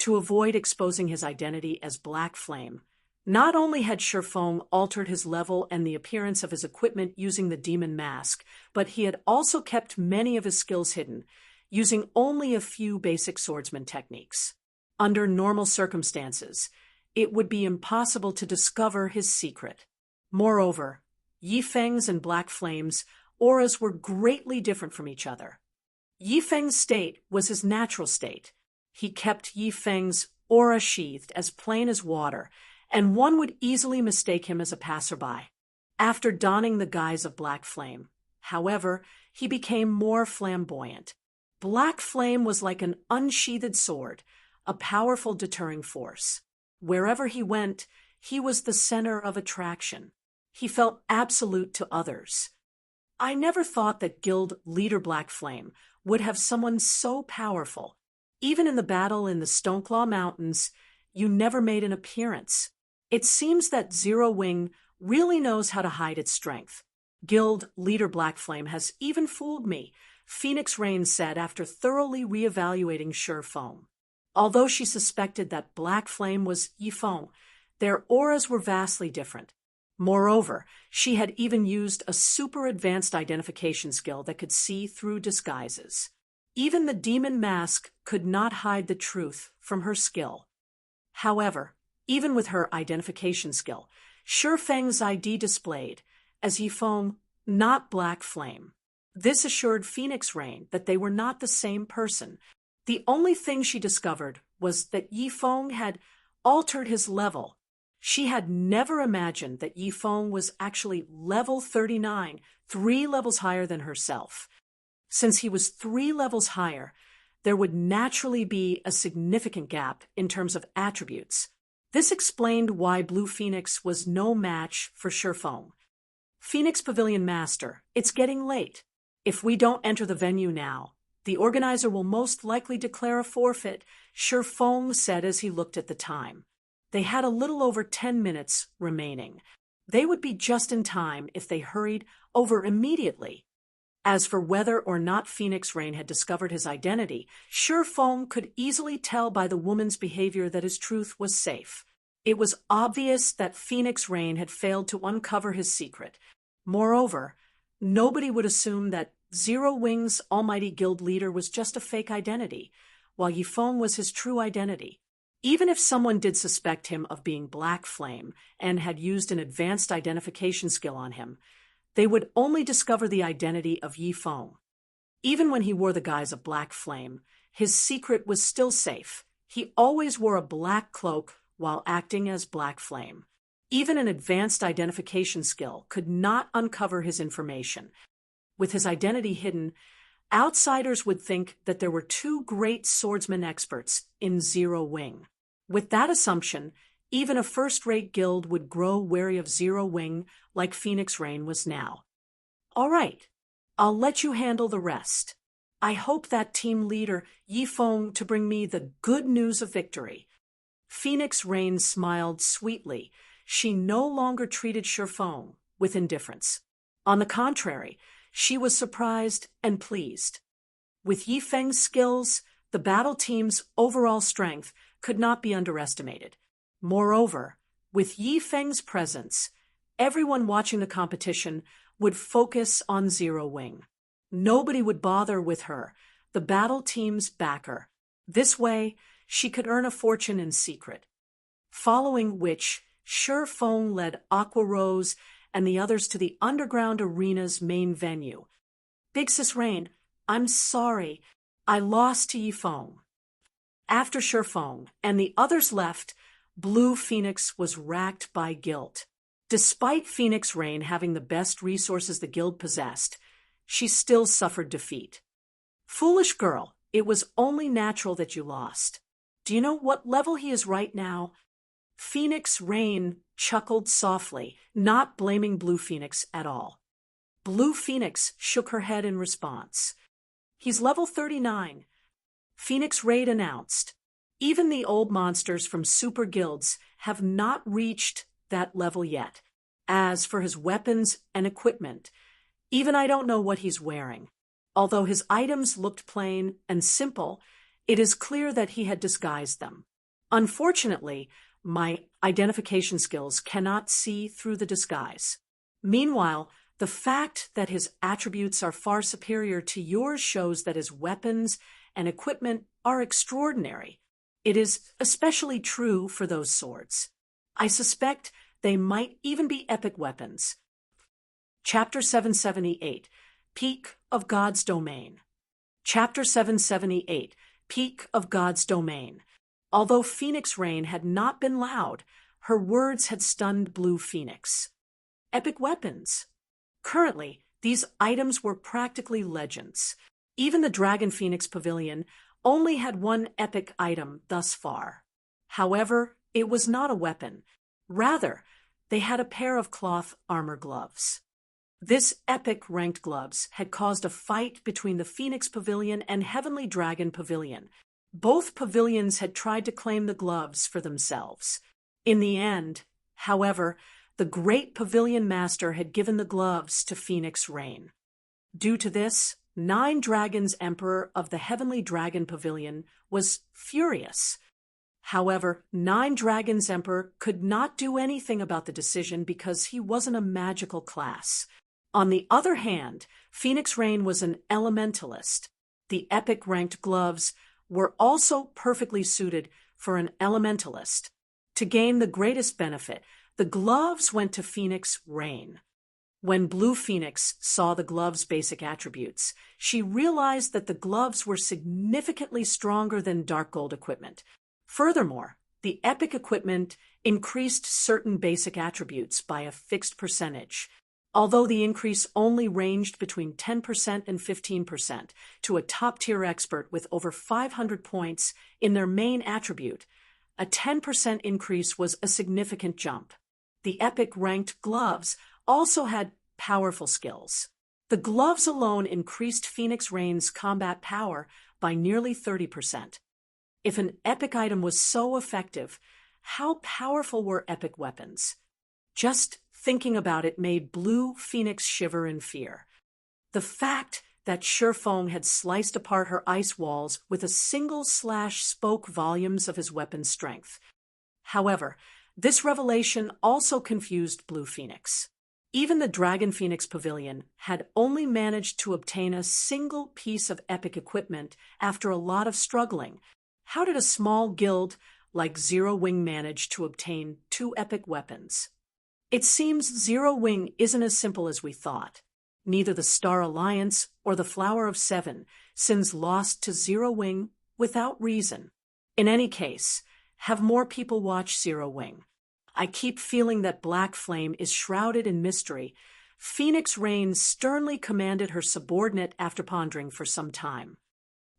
A: To avoid exposing his identity as Black Flame, not only had Shifeng altered his level and the appearance of his equipment using the demon mask, but he had also kept many of his skills hidden, using only a few basic swordsman techniques. Under normal circumstances, it would be impossible to discover his secret. Moreover, Yifeng's and Black Flame's auras were greatly different from each other. Yifeng's state was his natural state. He kept Yifeng's aura sheathed as plain as water, and one would easily mistake him as a passerby. After donning the guise of Black Flame, however, he became more flamboyant. Black Flame was like an unsheathed sword, a powerful deterring force. Wherever he went, he was the center of attraction. He felt absolute to others. I never thought that Guild leader Black Flame would have someone so powerful. Even in the battle in the Stoneclaw Mountains, you never made an appearance. It seems that Zero Wing really knows how to hide its strength. Guild leader Black Flame has even fooled me, Phoenix Rain said after thoroughly reevaluating Shifeng. Although she suspected that Black Flame was Yifeng, their auras were vastly different. Moreover, she had even used a super advanced identification skill that could see through disguises. Even the demon mask could not hide the truth from her skill. However, even with her identification skill, Shifeng's ID displayed as Yifeng, not Black Flame. This assured Phoenix Rain that they were not the same person. The only thing she discovered was that Yifeng had altered his level. She had never imagined that Yifeng was actually level 39, 3 levels higher than herself. Since he was 3 levels higher, there would naturally be a significant gap in terms of attributes. This explained why Blue Phoenix was no match for Shifeng. Phoenix Pavilion Master, it's getting late. If we don't enter the venue now, the organizer will most likely declare a forfeit, Shifeng said as he looked at the time. They had a little over 10 minutes remaining. They would be just in time if they hurried over immediately. As for whether or not Phoenix Rain had discovered his identity, Shifeng could easily tell by the woman's behavior that his truth was safe. It was obvious that Phoenix Rain had failed to uncover his secret. Moreover, nobody would assume that Zero Wing's almighty guild leader was just a fake identity, while Yifeng was his true identity. Even if someone did suspect him of being Black Flame and had used an advanced identification skill on him, they would only discover the identity of Yifeng. Even when he wore the guise of Black Flame, his secret was still safe. He always wore a black cloak while acting as Black Flame. Even an advanced identification skill could not uncover his information. With his identity hidden, outsiders would think that there were 2 great swordsman experts in Zero Wing. With that assumption, even a first-rate guild would grow wary of Zero Wing like Phoenix Rain was now. All right, I'll let you handle the rest. I hope that team leader Yifeng to bring me the good news of victory. Phoenix Rain smiled sweetly. She no longer treated Shifeng with indifference. On the contrary, she was surprised and pleased. With Yifeng's skills, the battle team's overall strength could not be underestimated. Moreover, with Yifeng's presence, everyone watching the competition would focus on Zero Wing. Nobody would bother with her, the battle team's backer. This way, she could earn a fortune in secret. Following which, Shifeng led Aqua Rose and the others to the underground arena's main venue. Big Sis Rain, I'm sorry, I lost to Yifeng. After Shifeng and the others left, Blue Phoenix was racked by guilt. Despite Phoenix Rain having the best resources the guild possessed, she still suffered defeat. Foolish girl, it was only natural that you lost. Do you know what level he is right now? Phoenix Rain chuckled softly, not blaming Blue Phoenix at all. Blue Phoenix shook her head in response. He's level 39. Phoenix Raid announced. Even the old monsters from super guilds have not reached that level yet. As for his weapons and equipment, even I don't know what he's wearing. Although his items looked plain and simple, it is clear that he had disguised them. Unfortunately, my identification skills cannot see through the disguise. Meanwhile, the fact that his attributes are far superior to yours shows that his weapons and equipment are extraordinary. It is especially true for those swords. I suspect they might even be epic weapons. Chapter 778, Peak of God's Domain. Chapter 778, Peak of God's Domain. Although Phoenix Rain had not been loud, her words had stunned Blue Phoenix. Epic weapons. Currently, these items were practically legends. Even the Dragon Phoenix Pavilion only had one epic item thus far. However, it was not a weapon. Rather, they had a pair of cloth armor gloves. This epic ranked gloves had caused a fight between the Phoenix Pavilion and Heavenly Dragon Pavilion. Both pavilions had tried to claim the gloves for themselves. In the end, however, the great pavilion master had given the gloves to Phoenix Rain. Due to this, Nine Dragons Emperor of the Heavenly Dragon Pavilion was furious. However, Nine Dragons Emperor could not do anything about the decision because he wasn't a magical class. On the other hand, Phoenix Rain was an elementalist. The epic ranked gloves were also perfectly suited for an elementalist. To gain the greatest benefit, the gloves went to Phoenix Rain. When Blue Phoenix saw the gloves' basic attributes, she realized that the gloves were significantly stronger than Dark Gold equipment. Furthermore, the epic equipment increased certain basic attributes by a fixed percentage. Although the increase only ranged between 10% and 15% to a top-tier expert with over 500 points in their main attribute, a 10% increase was a significant jump. The epic ranked gloves also had powerful skills. The gloves alone increased Phoenix Rain's combat power by nearly 30%. If an epic item was so effective, how powerful were epic weapons? Just thinking about it made Blue Phoenix shiver in fear. The fact that Shurfong had sliced apart her ice walls with a single slash spoke volumes of his weapon's strength. However, this revelation also confused Blue Phoenix. Even the Dragon Phoenix Pavilion had only managed to obtain a single piece of epic equipment after a lot of struggling. How did a small guild like Zero Wing manage to obtain two epic weapons? It seems Zero Wing isn't as simple as we thought. Neither the Star Alliance or the Flower of Seven sends lost to Zero Wing without reason. In any case, have more people watch Zero Wing. I keep feeling that Black Flame is shrouded in mystery. Phoenix Rain sternly commanded her subordinate after pondering for some time.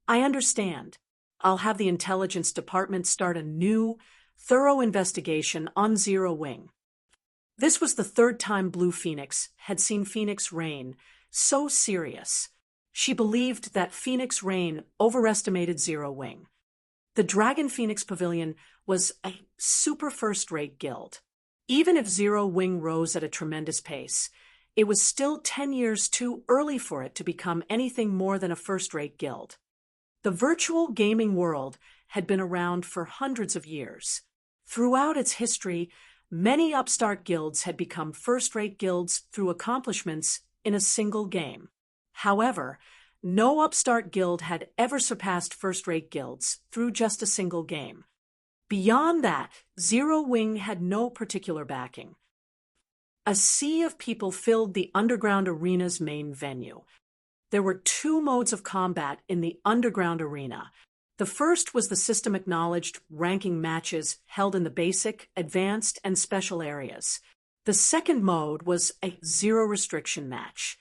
A: I understand. I'll have the intelligence department start a new, thorough investigation on Zero Wing. This was the third time Blue Phoenix had seen Phoenix Rain so serious. She believed that Phoenix Rain overestimated Zero Wing. The Dragon Phoenix Pavilion was a super first-rate guild. Even if Zero Wing rose at a tremendous pace, it was still 10 years too early for it to become anything more than a first-rate guild. The virtual gaming world had been around for hundreds of years. Throughout its history, many upstart guilds had become first-rate guilds through accomplishments in a single game. However, no upstart guild had ever surpassed first-rate guilds through just a single game. Beyond that, Zero Wing had no particular backing. A sea of people filled the underground arena's main venue. There were two modes of combat in the underground arena. The first was the system-acknowledged ranking matches held in the basic, advanced, and special areas. The second mode was a zero-restriction match.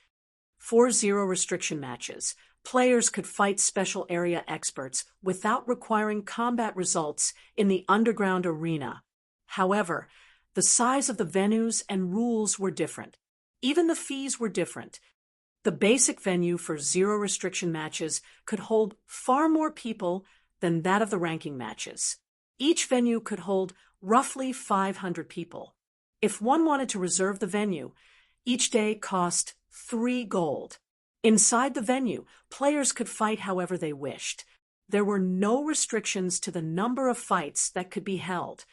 A: For zero-restriction matches, players could fight special area experts without requiring combat results in the underground arena. However, the size of the venues and rules were different. Even the fees were different. The basic venue for zero-restriction matches could hold far more people than that of the ranking matches. Each venue could hold roughly 500 people. If one wanted to reserve the venue, each day cost 3 gold. Inside the venue, players could fight however they wished. There were no restrictions to the number of fights that could be held.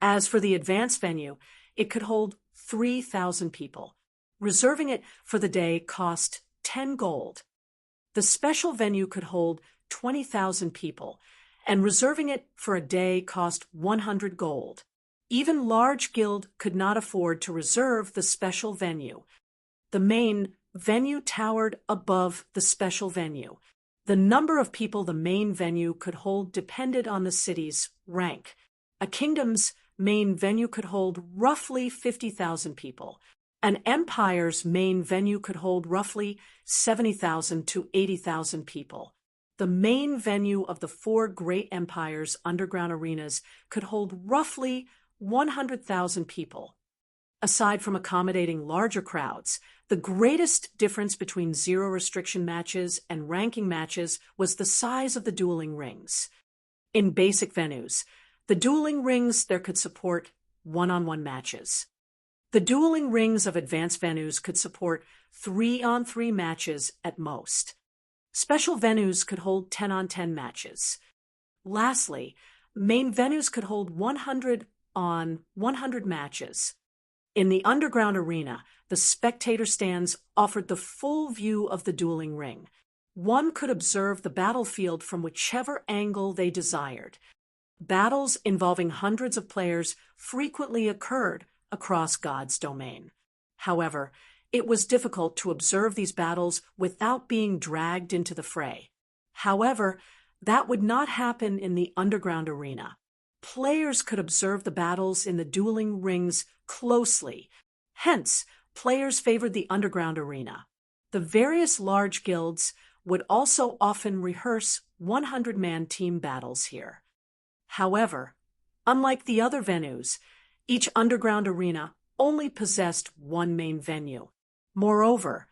A: As for the advanced venue, it could hold 3,000 people. Reserving it for the day cost 10 gold. The special venue could hold 20,000 people, and reserving it for a day cost 100 gold. Even large guild could not afford to reserve the special venue. The main venue towered above the special venue. The number of people the main venue could hold depended on the city's rank. A kingdom's main venue could hold roughly 50,000 people. An empire's main venue could hold roughly 70,000 to 80,000 people. The main venue of the four great empires' underground arenas could hold roughly 100,000 people. Aside from accommodating larger crowds, the greatest difference between zero-restriction matches and ranking matches was the size of the dueling rings. In basic venues, the dueling rings there could support one-on-one matches. The dueling rings of advanced venues could support 3-on-3 matches at most. Special venues could hold 10-on-10 matches. Lastly, main venues could hold 100-on-100 matches. In the underground arena, the spectator stands offered the full view of the dueling ring. One could observe the battlefield from whichever angle they desired. Battles involving hundreds of players frequently occurred across God's domain. However, it was difficult to observe these battles without being dragged into the fray. However, that would not happen in the underground arena. Players could observe the battles in the dueling rings closely. Hence, players favored the underground arena. The various large guilds would also often rehearse 100-man team battles here. However, unlike the other venues, each underground arena only possessed one main venue. Moreover,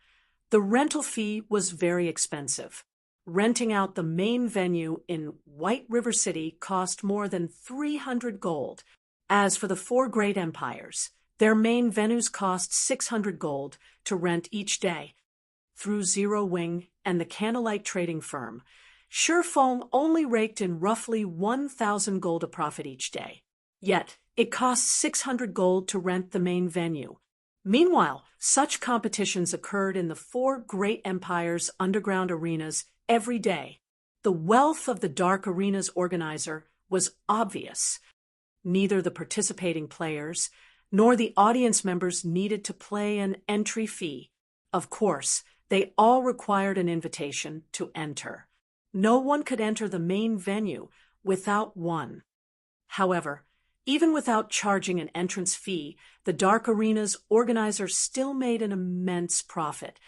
A: the rental fee was very expensive. Renting out the main venue in White River City cost more than 300 gold. As for the four great empires, their main venues cost 600 gold to rent each day. Through Zero Wing and the Candlelight Trading Firm, Shurfeng only raked in roughly 1,000 gold a profit each day. Yet, it cost 600 gold to rent the main venue. Meanwhile, such competitions occurred in the four great empires' underground arenas every day. The wealth of the Dark Arena's organizer was obvious. Neither the participating players nor the audience members needed to pay an entry fee. Of course, they all required an invitation to enter. No one could enter the main venue without one. However, even without charging an entrance fee, the Dark Arena's organizer still made an immense profit.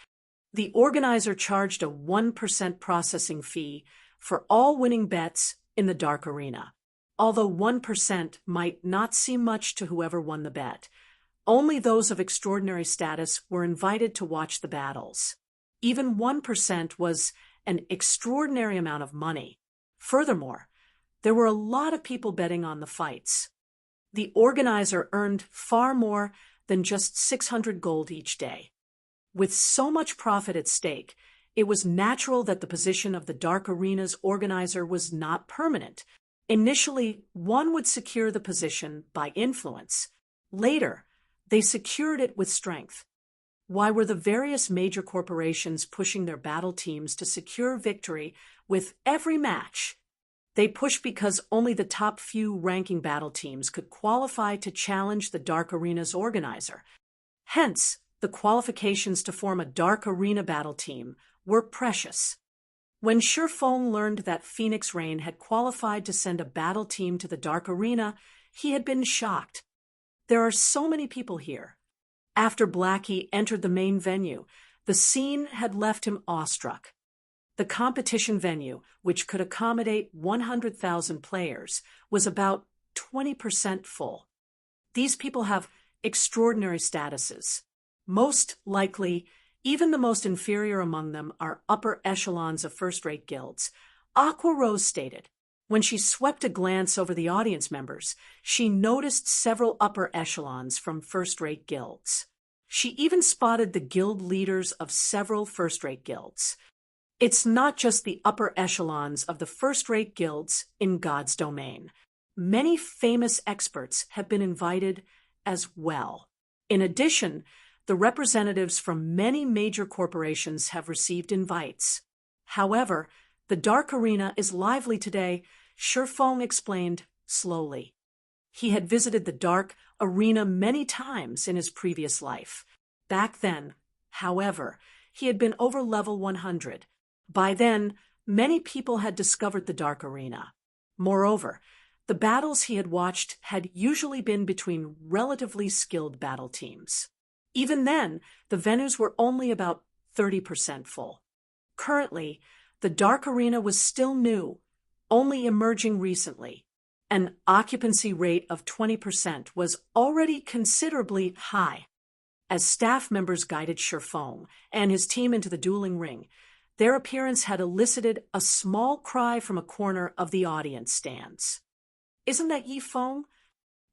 A: The organizer charged a 1% processing fee for all winning bets in the Dark Arena. Although 1% might not seem much to whoever won the bet, only those of extraordinary status were invited to watch the battles. Even 1% was an extraordinary amount of money. Furthermore, there were a lot of people betting on the fights. The organizer earned far more than just 600 gold each day. With so much profit at stake, it was natural that the position of the Dark Arena's organizer was not permanent. Initially, one would secure the position by influence. Later, they secured it with strength. Why were the various major corporations pushing their battle teams to secure victory with every match? They pushed because only the top few ranking battle teams could qualify to challenge the Dark Arena's organizer. Hence, the qualifications to form a Dark Arena battle team were precious. When Shurfeng learned that Phoenix Rain had qualified to send a battle team to the Dark Arena, he had been shocked. There are so many people here. After Blackie entered the main venue, the scene had left him awestruck. The competition venue, which could accommodate 100,000 players, was about 20% full. These people have extraordinary statuses. Most likely, even the most inferior among them are upper echelons of first-rate guilds. Aqua Rose stated. When she swept a glance over the audience members, she noticed several upper echelons from first-rate guilds. She even spotted the guild leaders of several first-rate guilds. It's not just the upper echelons of the first-rate guilds in God's domain. Many famous experts have been invited as well. In addition, the representatives from many major corporations have received invites. However, the Dark Arena is lively today, Shurfeng explained slowly. He had visited the Dark Arena many times in his previous life. Back then, however, he had been over level 100. By then, Many people had discovered the Dark Arena. Moreover, the battles he had watched had usually been between relatively skilled battle teams. Even then, the venues were only about 30% full. Currently, the Dark Arena was still new, only emerging recently. An occupancy rate of 20% was already considerably high. As staff members guided Shifeng and his team into the dueling ring, their appearance had elicited a small cry from a corner of the audience stands. "Isn't that Yifeng?"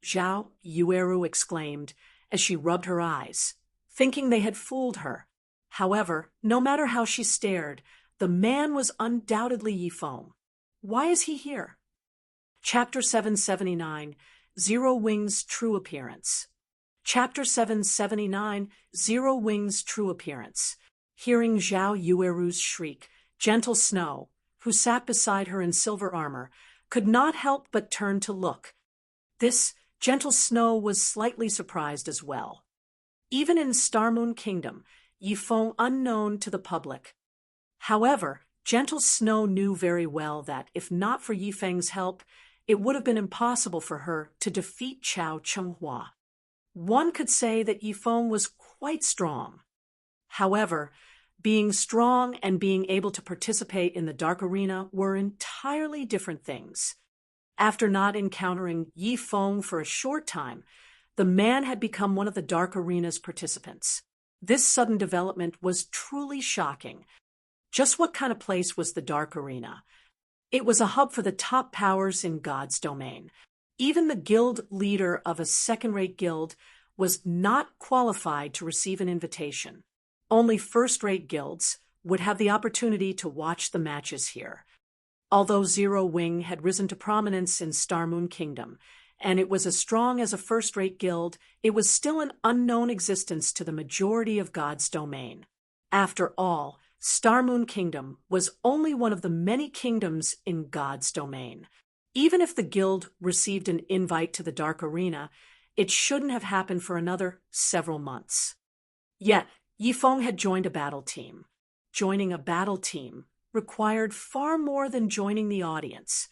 A: Zhao Yueru exclaimed as she rubbed her eyes, thinking they had fooled her. However, no matter how she stared, the man was undoubtedly Yifeng. Why is he here? Chapter 779, Zero Wing's True Appearance. Chapter 779, Zero Wing's True Appearance. Hearing Zhao Yueru's shriek, Gentle Snow, who sat beside her in silver armor, could not help but turn to look. This Gentle Snow was slightly surprised as well. Even in Starmoon Kingdom, Yifeng unknown to the public. However, Gentle Snow knew very well that if not for Yifeng's help, it would have been impossible for her to defeat Chao Chenghua. One could say that Yifeng was quite strong. However, being strong and being able to participate in the Dark Arena were entirely different things. After not encountering Yifeng for a short time, the man had become one of the Dark Arena's participants. This sudden development was truly shocking. Just what kind of place was the Dark Arena? It was a hub for the top powers in God's domain. Even the guild leader of a second-rate guild was not qualified to receive an invitation. Only first-rate guilds would have the opportunity to watch the matches here. Although Zero Wing had risen to prominence in Starmoon Kingdom, and it was as strong as a first-rate guild, it was still an unknown existence to the majority of God's domain. After all, Starmoon Kingdom was only one of the many kingdoms in God's domain. Even if the guild received an invite to the Dark Arena, it shouldn't have happened for another several months. Yet, Yifeng had joined a battle team. Joining a battle team required far more than joining the audience.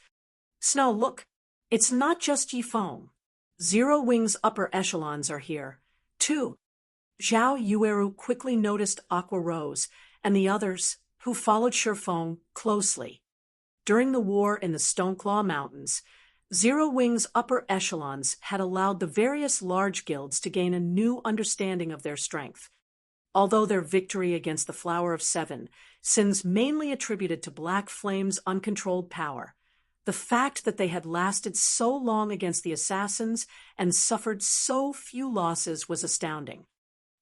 A: Snow, look, it's not just Yifeng. Zero Wing's upper echelons are here, too. Zhao Yueru quickly noticed Aqua Rose and the others, who followed Shifeng closely. During the war in the Stoneclaw Mountains, Zero Wing's upper echelons had allowed the various large guilds to gain a new understanding of their strength. Although their victory against the Flower of Seven seems mainly attributed to Black Flame's uncontrolled power, the fact that they had lasted so long against the assassins and suffered so few losses was astounding.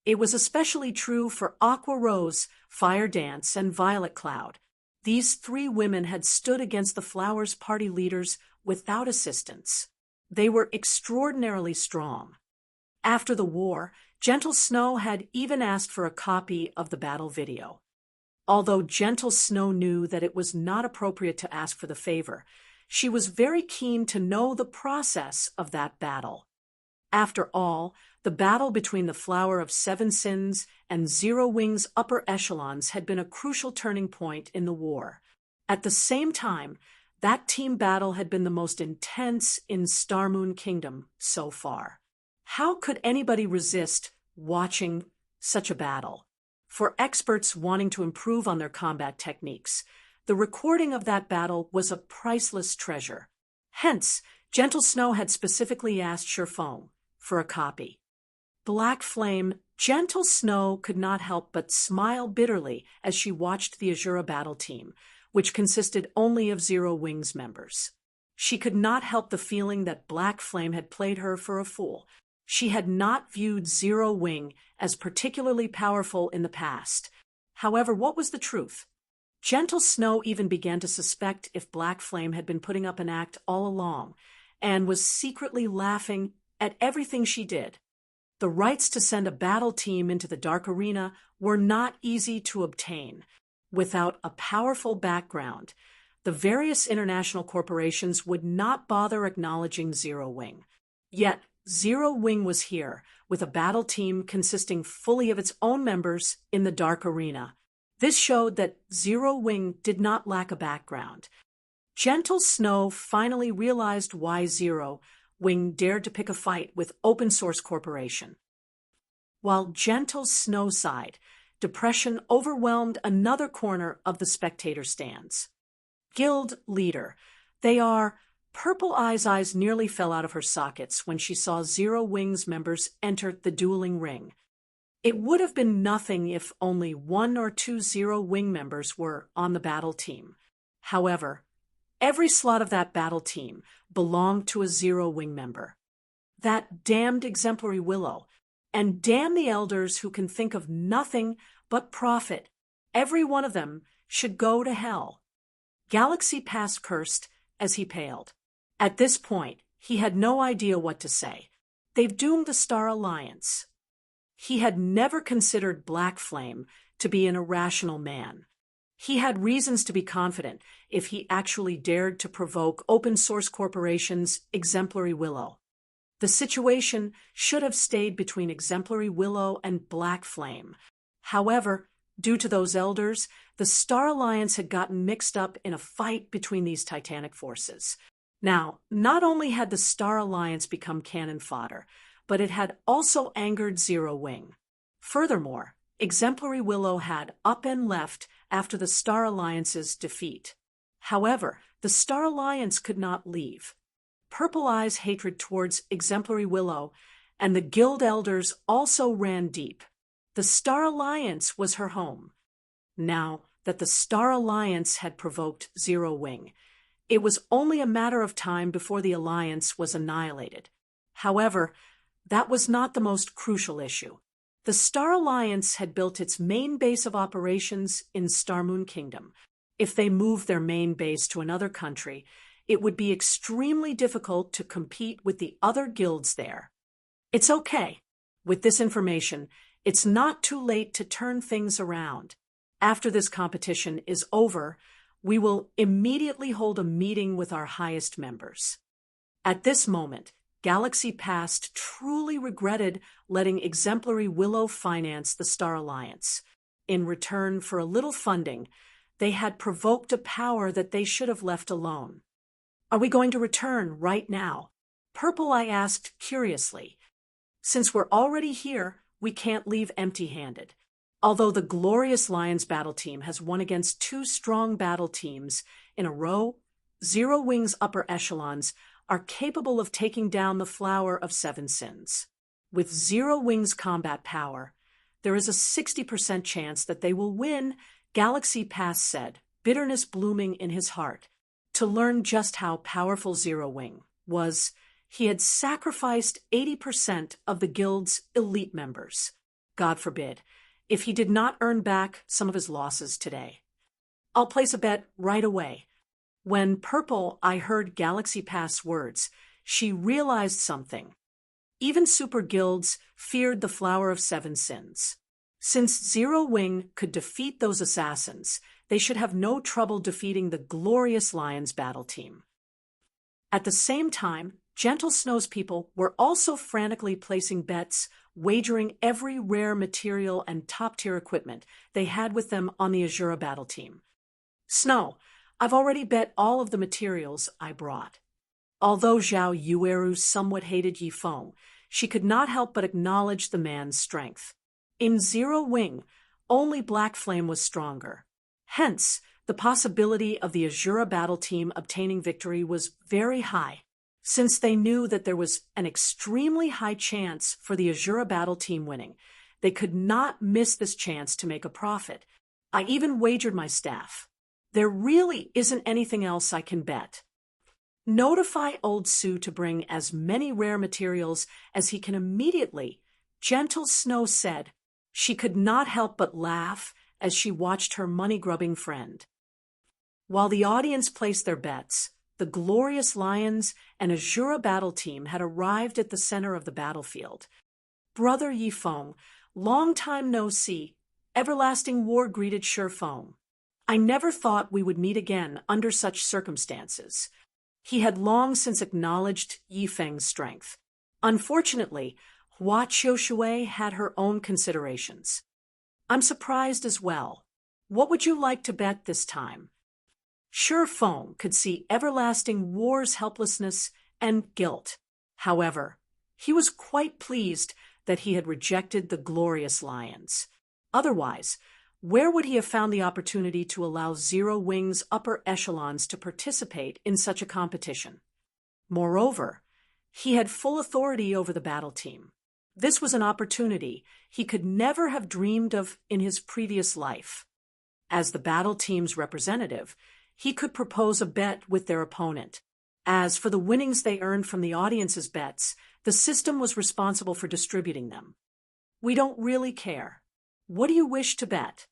A: It was especially true for Aqua Rose, Fire Dance, and Violet Cloud. These three women had stood against the Flower's party leaders without assistance. They were extraordinarily strong. After the war, Gentle Snow had even asked for a copy of the battle video. Although Gentle Snow knew that it was not appropriate to ask for the favor, she was very keen to know the process of that battle. After all, the battle between the Flower of Seven Sins and Zero Wing's upper echelons had been a crucial turning point in the war. At the same time, that team battle had been the most intense in Starmoon Kingdom so far. How could anybody resist watching such a battle? For experts wanting to improve on their combat techniques, the recording of that battle was a priceless treasure. Hence, Gentle Snow had specifically asked Shifeng for a copy. Black Flame, Gentle Snow could not help but smile bitterly as she watched the Azura battle team, which consisted only of Zero Wing's members. She could not help the feeling that Black Flame had played her for a fool. She had not viewed Zero Wing as particularly powerful in the past. However, what was the truth? Gentle Snow even began to suspect if Black Flame had been putting up an act all along, and was secretly laughing at everything she did. The rights to send a battle team into the Dark Arena were not easy to obtain. Without a powerful background, the various international corporations would not bother acknowledging Zero Wing. Yet, Zero Wing was here, with a battle team consisting fully of its own members in the Dark Arena. This showed that Zero Wing did not lack a background. Gentle Snow finally realized why Zero Wing dared to pick a fight with Open Source Corporation. While Gentle Snow sighed, depression overwhelmed another corner of the spectator stands. Guild leader. They are... Purple Eye's eyes nearly fell out of her sockets when she saw Zero Wing's members enter the dueling ring. It would have been nothing if only 1 or 2 Zero Wing members were on the battle team. However, every slot of that battle team belonged to a Zero Wing member. That damned exemplary Willow, and damn the elders who can think of nothing but profit. Every one of them should go to hell. Galaxy Pass cursed as he paled. At this point, he had no idea what to say. They've doomed the Star Alliance. He had never considered Black Flame to be an irrational man. He had reasons to be confident if he actually dared to provoke Open Source Corporation's Exemplary Willow. The situation should have stayed between Exemplary Willow and Black Flame. However, due to those elders, the Star Alliance had gotten mixed up in a fight between these titanic forces. Now, not only had the Star Alliance become cannon fodder, but it had also angered Zero Wing. Furthermore, Exemplary Willow had up and left after the Star Alliance's defeat. However, the Star Alliance could not leave. Purple Eye's hatred towards Exemplary Willow and the Guild Elders also ran deep. The Star Alliance was her home. Now that the Star Alliance had provoked Zero Wing, it was only a matter of time before the Alliance was annihilated. However, that was not the most crucial issue. The Star Alliance had built its main base of operations in Starmoon Kingdom. If they moved their main base to another country, it would be extremely difficult to compete with the other guilds there. It's okay. With this information, it's not too late to turn things around. After this competition is over, we will immediately hold a meeting with our highest members. At this moment, Galaxy Past truly regretted letting Exemplary Willow finance the Star Alliance. In return for a little funding, they had provoked a power that they should have left alone. Are we going to return right now? Purple Eye asked curiously. Since we're already here, we can't leave empty-handed. Although the glorious Lions battle team has won against 2 strong battle teams in a row, Zero Wing's upper echelons are capable of taking down the Flower of 7 Sins. With Zero Wing's combat power, there is a 60% chance that they will win, Galaxy Pass said, bitterness blooming in his heart. To learn just how powerful Zero Wing was, he had sacrificed 80% of the guild's elite members. God forbid, if he did not earn back some of his losses today. I'll place a bet right away. When Purple Eye heard Galaxy Pass words, she realized something. Even super guilds feared the Flower of 7 Sins. Since Zero Wing could defeat those assassins, they should have no trouble defeating the glorious Lions battle team. At the same time, Gentle Snow's people were also frantically placing bets, wagering every rare material and top-tier equipment they had with them on the Azura battle team. Snow, I've already bet all of the materials I brought. Although Zhao Yueru somewhat hated Yifeng, she could not help but acknowledge the man's strength. In Zero Wing, only Black Flame was stronger. Hence, the possibility of the Azura battle team obtaining victory was very high, since they knew that there was an extremely high chance for the Azura battle team winning. They could not miss this chance to make a profit. I even wagered my staff. There really isn't anything else I can bet. Notify Old Sue to bring as many rare materials as he can immediately, Gentle Snow said. She could not help but laugh as she watched her money-grubbing friend. While the audience placed their bets, the glorious Lions and Azura battle team had arrived at the center of the battlefield. Brother Yifeng, long time no see, everlasting war greeted Shifeng. I never thought we would meet again under such circumstances. He had long since acknowledged Yifeng's strength. Unfortunately, Hua Qiushui had her own considerations. I'm surprised as well. What would you like to bet this time? Sure, Feng could see Everlasting War's helplessness and guilt. However, he was quite pleased that he had rejected the Glorious Lions. Otherwise, where would he have found the opportunity to allow Zero Wing's upper echelons to participate in such a competition? Moreover, he had full authority over the battle team. This was an opportunity he could never have dreamed of in his previous life. As the battle team's representative, he could propose a bet with their opponent. As for the winnings they earned from the audience's bets, the system was responsible for distributing them. We don't really care. What do you wish to bet?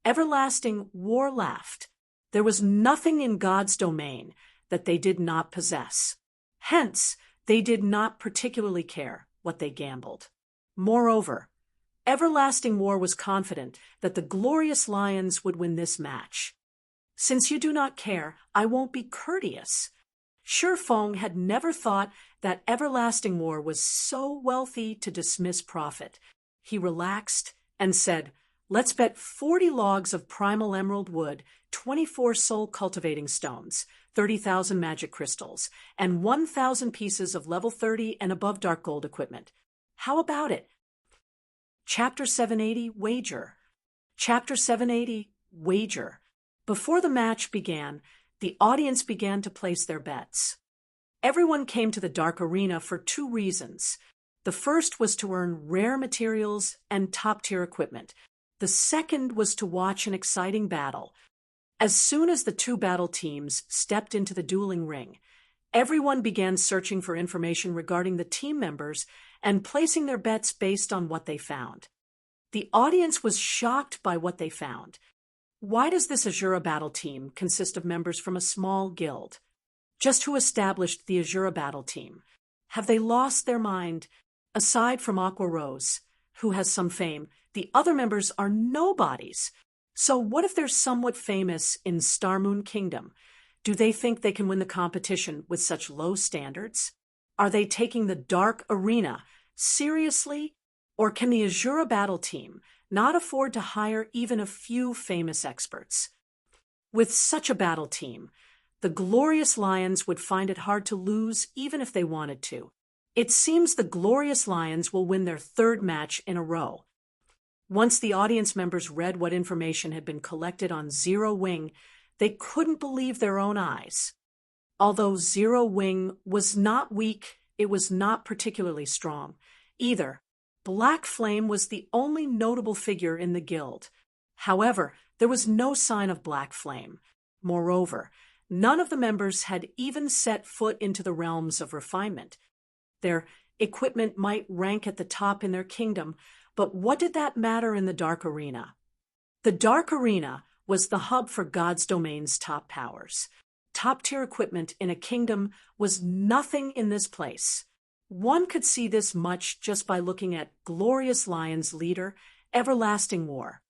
A: Everlasting War laughed. There was nothing in God's domain that they did not possess. Hence, they did not particularly care what they gambled. Moreover, Everlasting War was confident that the Glorious Lions would win this match. Since you do not care, I won't be courteous. Sure, Feng had never thought that Everlasting War was so wealthy to dismiss profit. He relaxed and said, let's bet 40 logs of primal emerald wood, 24 soul cultivating stones, 30,000 magic crystals, and 1,000 pieces of level 30 and above dark gold equipment. How about it? Chapter 780, Wager. Chapter 780, Wager. Before the match began, the audience began to place their bets. Everyone came to the dark arena for two reasons. The first was to earn rare materials and top-tier equipment. The second was to watch an exciting battle. As soon as the two battle teams stepped into the dueling ring, everyone began searching for information regarding the team members and placing their bets based on what they found. The audience was shocked by what they found. Why does this Azura battle team consist of members from a small guild? Just who established the Azura battle team? Have they lost their mind? Aside from Aqua Rose, who has some fame, the other members are nobodies. So what if they're somewhat famous in Star Moon Kingdom? Do they think they can win the competition with such low standards? Are they taking the dark arena seriously? Or can the Azura battle team not afford to hire even a few famous experts? With such a battle team, the Glorious Lions would find it hard to lose even if they wanted to. It seems the Glorious Lions will win their third match in a row. Once the audience members read what information had been collected on Zero Wing, they couldn't believe their own eyes. Although Zero Wing was not weak, it was not particularly strong either. Black Flame was the only notable figure in the guild. However, there was no sign of Black Flame. Moreover, none of the members had even set foot into the realms of refinement. Their equipment might rank at the top in their kingdom, but what did that matter in the Dark Arena? The Dark Arena was the hub for God's domain's top powers. Top-tier equipment in a kingdom was nothing in this place. One could see this much just by looking at Glorious Lion's leader, Everlasting War.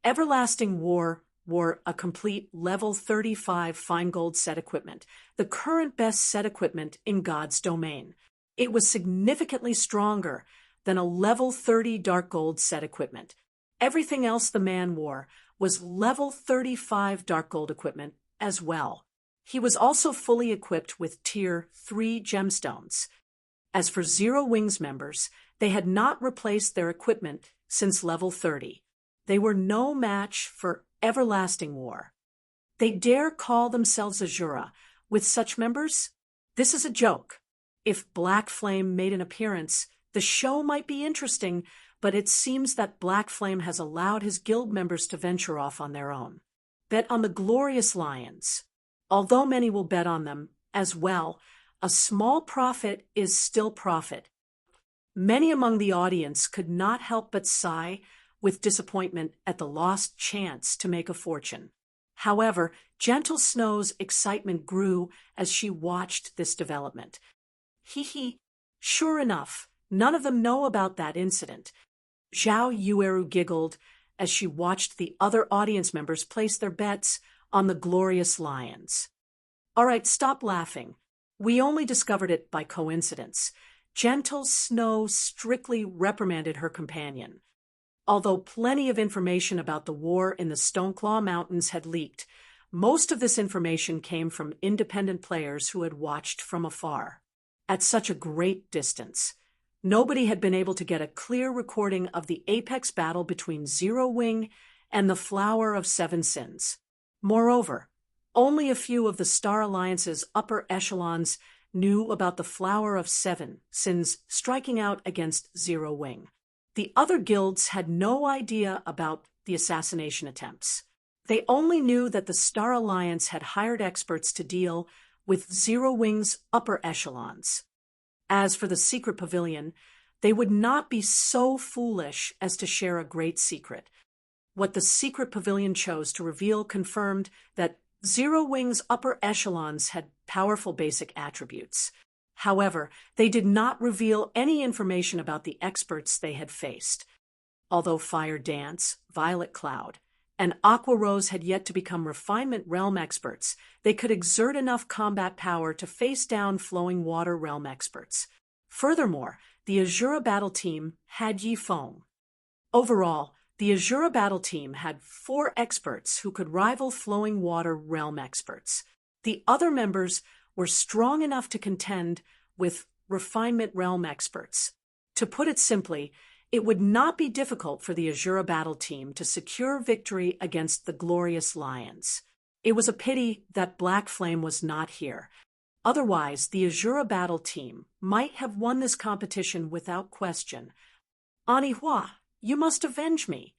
A: Everlasting War wore a complete level 35 fine gold set equipment, the current best set equipment in God's domain. It was significantly stronger than a level 30 dark gold set equipment. Everything else the man wore was level 35 dark gold equipment as well. He was also fully equipped with tier 3 gemstones. As for Zero Wing's members, they had not replaced their equipment since level 30. They were no match for Everlasting War. They dare call themselves Azura. With such members, this is a joke. If Black Flame made an appearance, the show might be interesting, but it seems that Black Flame has allowed his guild members to venture off on their own. Bet on the Glorious Lions. Although many will bet on them as well, a small profit is still profit. Many among the audience could not help but sigh with disappointment at the lost chance to make a fortune. However, Gentle Snow's excitement grew as she watched this development. Hee. Sure enough, none of them know about that incident. Zhao Yueru giggled as she watched the other audience members place their bets on the Glorious Lions. All right, stop laughing. We only discovered it by coincidence. Gentle Snow strictly reprimanded her companion. Although plenty of information about the war in the Stoneclaw Mountains had leaked, most of this information came from independent players who had watched from afar. At such a great distance, nobody had been able to get a clear recording of the apex battle between Zero Wing and the Flower of Seven Sins. Moreover, only a few of the Star Alliance's upper echelons knew about the Flower of Seven Sins striking out against Zero Wing. The other guilds had no idea about the assassination attempts. They only knew that the Star Alliance had hired experts to deal with Zero Wing's upper echelons. As for the secret pavilion, they would not be so foolish as to share a great secret. What the secret pavilion chose to reveal confirmed that Zero Wing's upper echelons had powerful basic attributes. However, they did not reveal any information about the experts they had faced. Although Fire Dance, Violet Cloud, and Aqua Rose had yet to become Refinement Realm experts, they could exert enough combat power to face down Flowing Water Realm experts. Furthermore, the Azura Battle Team had Yi Feng. Overall, the Azura Battle Team had 4 experts who could rival Flowing Water Realm experts. The other members were strong enough to contend with Refinement Realm experts. To put it simply, it would not be difficult for the Azura Battle Team to secure victory against the Glorious Lions. It was a pity that Black Flame was not here. Otherwise, the Azura Battle Team might have won this competition without question. Anihua, you must avenge me.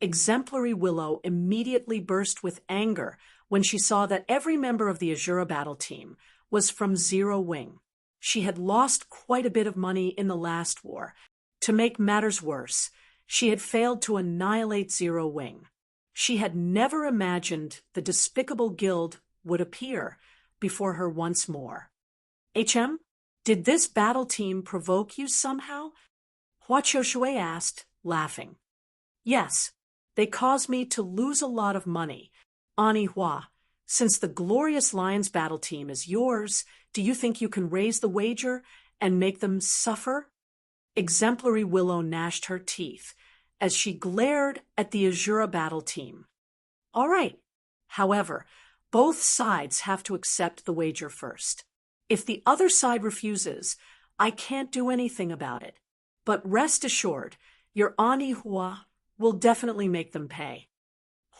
A: Exemplary Willow immediately burst with anger when she saw that every member of the Azura Battle Team was from Zero Wing. She had lost quite a bit of money in the last war. To make matters worse, she had failed to annihilate Zero Wing. She had never imagined the despicable guild would appear before her once more. HM, did this battle team provoke you somehow? Hua Qiushui asked, laughing. Yes, they caused me to lose a lot of money. Ani Hua, since the Glorious Lions battle team is yours, do you think you can raise the wager and make them suffer? Exemplary Willow gnashed her teeth as she glared at the Azura battle team. All right. However, both sides have to accept the wager first. If the other side refuses, I can't do anything about it. But rest assured, your Ani Hua will definitely make them pay.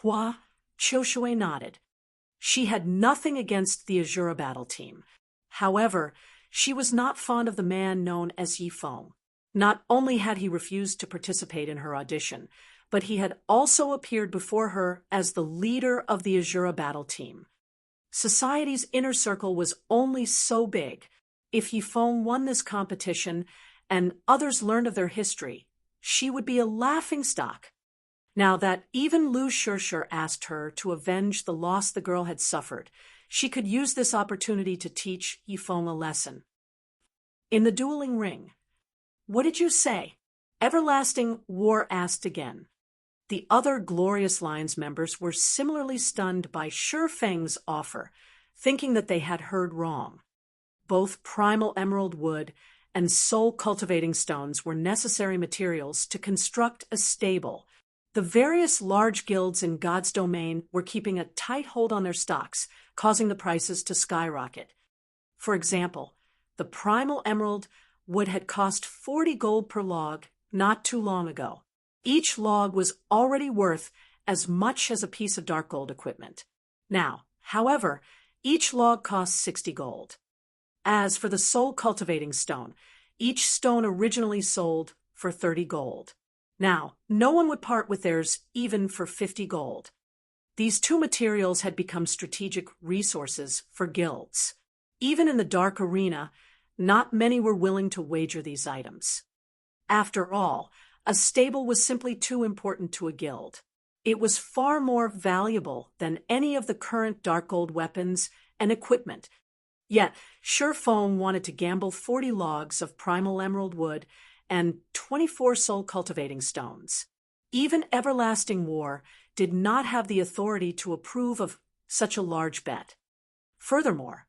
A: Hua Qiushui nodded. She had nothing against the Azura battle team. However, she was not fond of the man known as Yi Feng. Not only had he refused to participate in her audition, but he had also appeared before her as the leader of the Azura battle team. Society's inner circle was only so big. If Yi Feng won this competition and others learned of their history, she would be a laughingstock. Now that even Lu Shirshir asked her to avenge the loss the girl had suffered, she could use this opportunity to teach Yi Feng a lesson. In the dueling ring, what did you say? Everlasting War asked again. The other Glorious Lions members were similarly stunned by Shi Feng's offer, thinking that they had heard wrong. Both primal emerald wood and soul cultivating stones were necessary materials to construct a stable. The various large guilds in God's domain were keeping a tight hold on their stocks, causing the prices to skyrocket. For example, the primal emerald wood had cost 40 gold per log not too long ago. Each log was already worth as much as a piece of dark gold equipment. Now, however, each log cost 60 gold. As for the soul cultivating stone, each stone originally sold for 30 gold. Now, no one would part with theirs even for 50 gold. These two materials had become strategic resources for guilds. Even in the dark arena, not many were willing to wager these items. After all, a stable was simply too important to a guild. It was far more valuable than any of the current dark gold weapons and equipment. Yet, Shi Feng wanted to gamble 40 logs of primal emerald wood and 24 soul cultivating stones. Even Everlasting War did not have the authority to approve of such a large bet. Furthermore,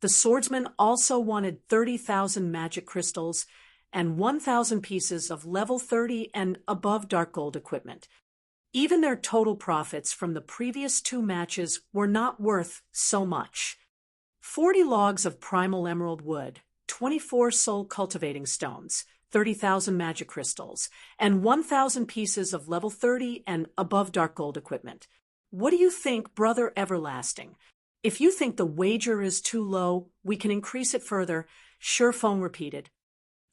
A: the swordsman also wanted 30,000 magic crystals and 1,000 pieces of level 30 and above dark gold equipment. Even their total profits from the previous 2 matches were not worth so much. 40 logs of primal emerald wood, 24 soul cultivating stones, 30,000 magic crystals, and 1,000 pieces of level 30 and above dark gold equipment. What do you think, Brother Everlasting? If you think the wager is too low, we can increase it further, Shurfeng repeated.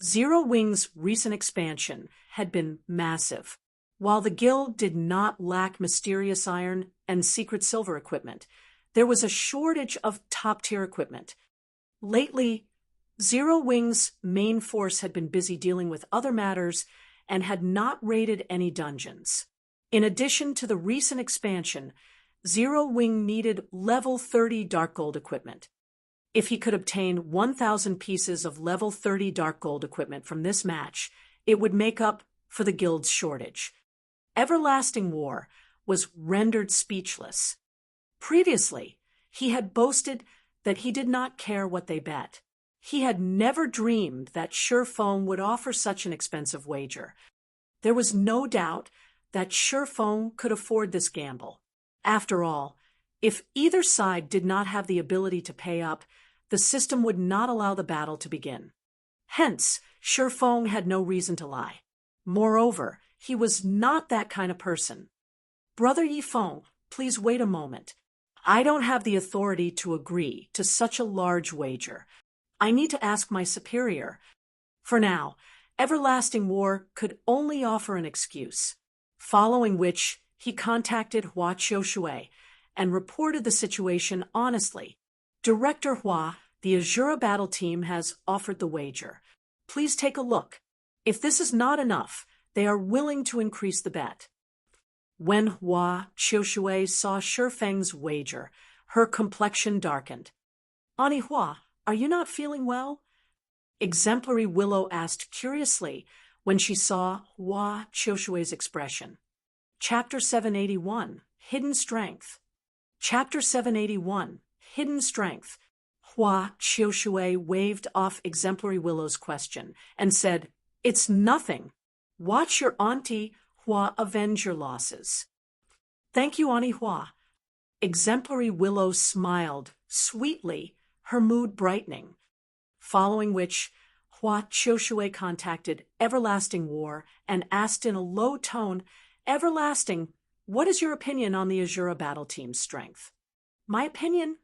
A: Zero Wing's recent expansion had been massive. While the guild did not lack mysterious iron and secret silver equipment, there was a shortage of top-tier equipment. Lately, Zero Wing's main force had been busy dealing with other matters and had not raided any dungeons. In addition to the recent expansion, Zero Wing needed level 30 dark gold equipment. If he could obtain 1,000 pieces of level 30 dark gold equipment from this match, it would make up for the guild's shortage. Everlasting War was rendered speechless. Previously, he had boasted that he did not care what they bet. He had never dreamed that Shurfeng would offer such an expensive wager. There was no doubt that Shurfeng could afford this gamble. After all, if either side did not have the ability to pay up, the system would not allow the battle to begin. Hence, Shurfeng had no reason to lie. Moreover, he was not that kind of person. Brother Yifeng, please wait a moment. I don't have the authority to agree to such a large wager. I need to ask my superior. For now, Everlasting War could only offer an excuse, following which he contacted Hua Qiushui and reported the situation honestly. Director Hua, the Azura battle team has offered the wager. Please take a look. If this is not enough, they are willing to increase the bet. When Hua Qiushui saw Shurfeng's wager, her complexion darkened. Ani Hua, are you not feeling well? Exemplary Willow asked curiously when she saw Hua Qiushui's expression. Chapter 781, Hidden Strength. Chapter 781, Hidden Strength. Hua Qiushui waved off Exemplary Willow's question and said, It's nothing. Watch your auntie Hua avenge your losses. Thank you, Ani Hua. Exemplary Willow smiled sweetly, her mood brightening. Following which, Hua Qiushui contacted Everlasting War and asked in a low tone, Everlasting, what is your opinion on the Azura battle team's strength? My opinion?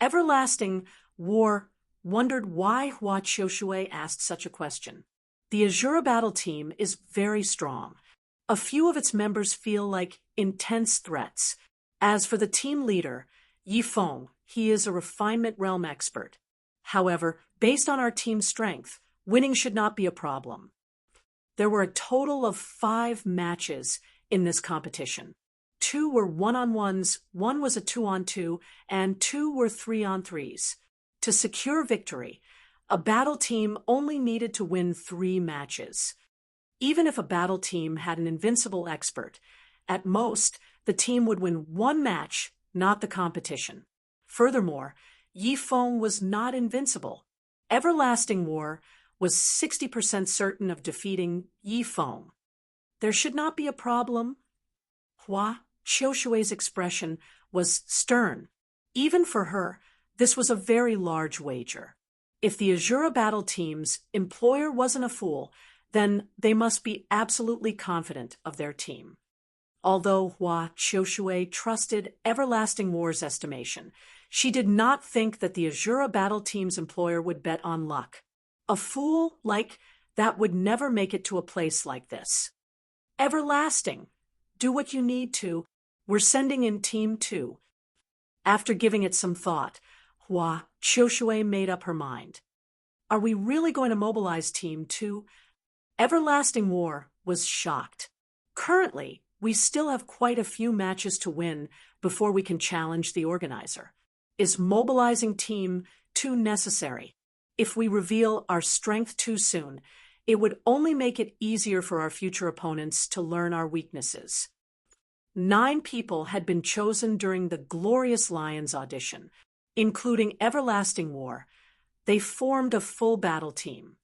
A: Everlasting War wondered why Hua Qiushui asked such a question. The Azura battle team is very strong. A few of its members feel like intense threats. As for the team leader, Yifeng, he is a refinement realm expert. However, based on our team's strength, winning should not be a problem. There were a total of 5 matches in this competition. 2 were one-on-ones, 1 was a 2-on-2, and 2 were 3-on-3s. To secure victory, a battle team only needed to win 3 matches. Even if a battle team had an invincible expert, at most, the team would win 1 match, not the competition. Furthermore, Yifeng was not invincible. Everlasting War was 60% certain of defeating Yifeng. There should not be a problem. Hua Qiushui's expression was stern. Even for her, this was a very large wager. If the Azura battle team's employer wasn't a fool, then they must be absolutely confident of their team. Although Hua Qiushui trusted Everlasting War's estimation, she did not think that the Azura battle team's employer would bet on luck. A fool like that would never make it to a place like this. Everlasting, do what you need to. We're sending in Team 2. After giving it some thought, Hua Qiushui made up her mind. Are we really going to mobilize Team 2? Everlasting War was shocked. Currently, we still have quite a few matches to win before we can challenge the organizer. Is mobilizing Team 2 necessary? If we reveal our strength too soon, it would only make it easier for our future opponents to learn our weaknesses. 9 people had been chosen during the Glorious Lions audition, including Everlasting War. They formed a full battle team.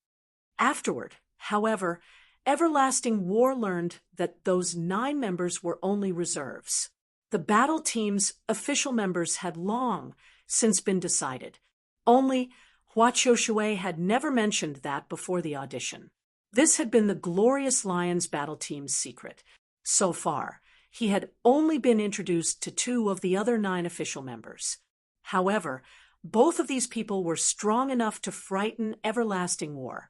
A: Afterward, however, Everlasting War learned that those 9 members were only reserves. The battle team's official members had long since been decided. Only Hua Qiushui had never mentioned that before the audition. This had been the Glorious Lions battle team's secret. So far, he had only been introduced to 2 of the other 9 official members. However, both of these people were strong enough to frighten Everlasting War.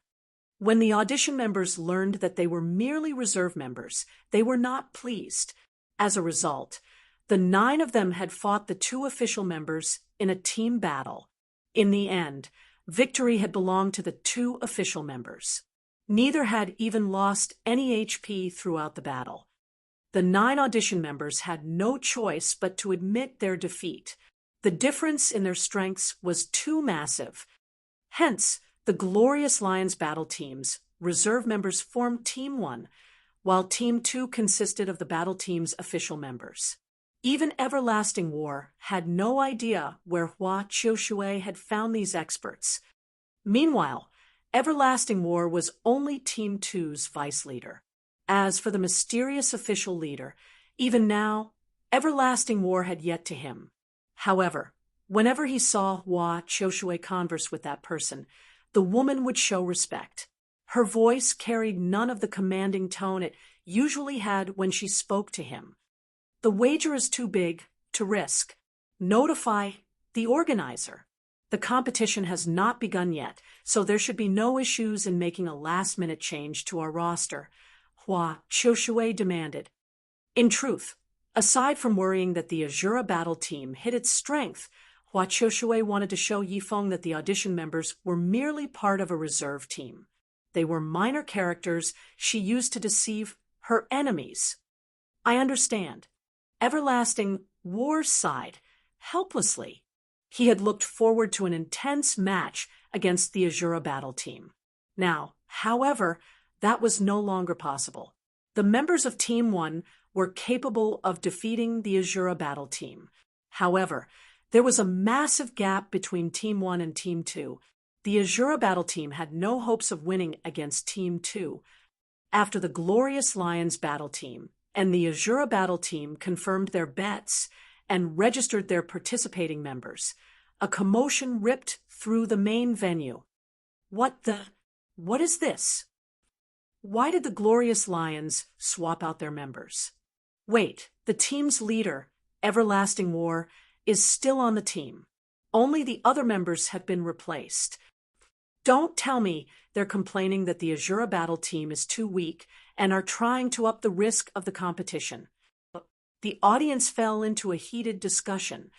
A: When the audition members learned that they were merely reserve members, they were not pleased. As a result, the 9 of them had fought the 2 official members in a team battle. In the end, victory had belonged to the 2 official members. Neither had even lost any HP throughout the battle. The 9 audition members had no choice but to admit their defeat. The difference in their strengths was too massive. Hence, the Glorious Lions battle team's reserve members formed Team 1, while Team 2 consisted of the battle team's official members. Even Everlasting War had no idea where Hua Qiushui had found these experts. Meanwhile, Everlasting War was only Team 2's vice leader. As for the mysterious official leader, even now, Everlasting War had yet to him. However, whenever he saw Hua Qiushui converse with that person, the woman would show respect. Her voice carried none of the commanding tone it usually had when she spoke to him. The wager is too big to risk. Notify the organizer. The competition has not begun yet, so there should be no issues in making a last-minute change to our roster, Hua Qiushui demanded. In truth, aside from worrying that the Azura battle team hid its strength, Hua Qiushui wanted to show Yifeng that the audition members were merely part of a reserve team. They were minor characters she used to deceive her enemies. I understand. Everlasting War sighed, helplessly. He had looked forward to an intense match against the Azura battle team. Now, however, that was no longer possible. The members of Team 1 were capable of defeating the Azura battle team. However, there was a massive gap between Team 1 and Team 2. The Azura battle team had no hopes of winning against Team 2. After the Glorious Lions battle team and the Azura battle team confirmed their bets and registered their participating members, a commotion ripped through the main venue. What is this? Why did the Glorious Lions swap out their members? Wait, the team's leader, Everlasting War, is still on the team. Only the other members have been replaced. Don't tell me they're complaining that the Azura battle team is too weak and are trying to up the risk of the competition. The audience fell into a heated discussion.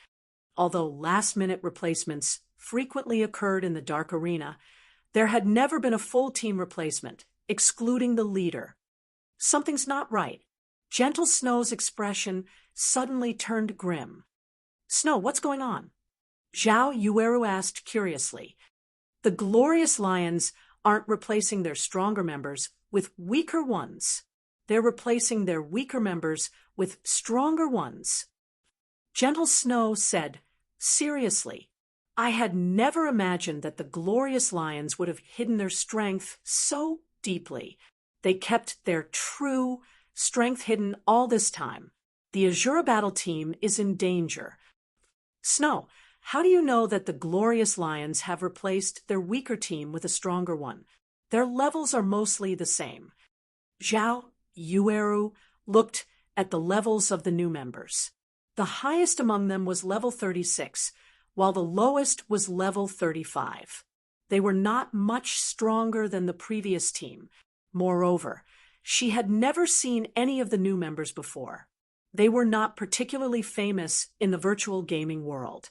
A: Although last-minute replacements frequently occurred in the Dark Arena, there had never been a full team replacement, excluding the leader. Something's not right. Gentle Snow's expression suddenly turned grim. Snow, what's going on? Zhao Yueru asked curiously. The Glorious Lions aren't replacing their stronger members with weaker ones. They're replacing their weaker members with stronger ones. Gentle Snow said, seriously, I had never imagined that the Glorious Lions would have hidden their strength so deeply. They kept their true strength hidden all this time. The Azura battle team is in danger. Snow, how do you know that the Glorious Lions have replaced their weaker team with a stronger one? Their levels are mostly the same. Zhao Yueru looked at the levels of the new members. The highest among them was level 36, while the lowest was level 35. They were not much stronger than the previous team. Moreover, she had never seen any of the new members before. They were not particularly famous in the virtual gaming world.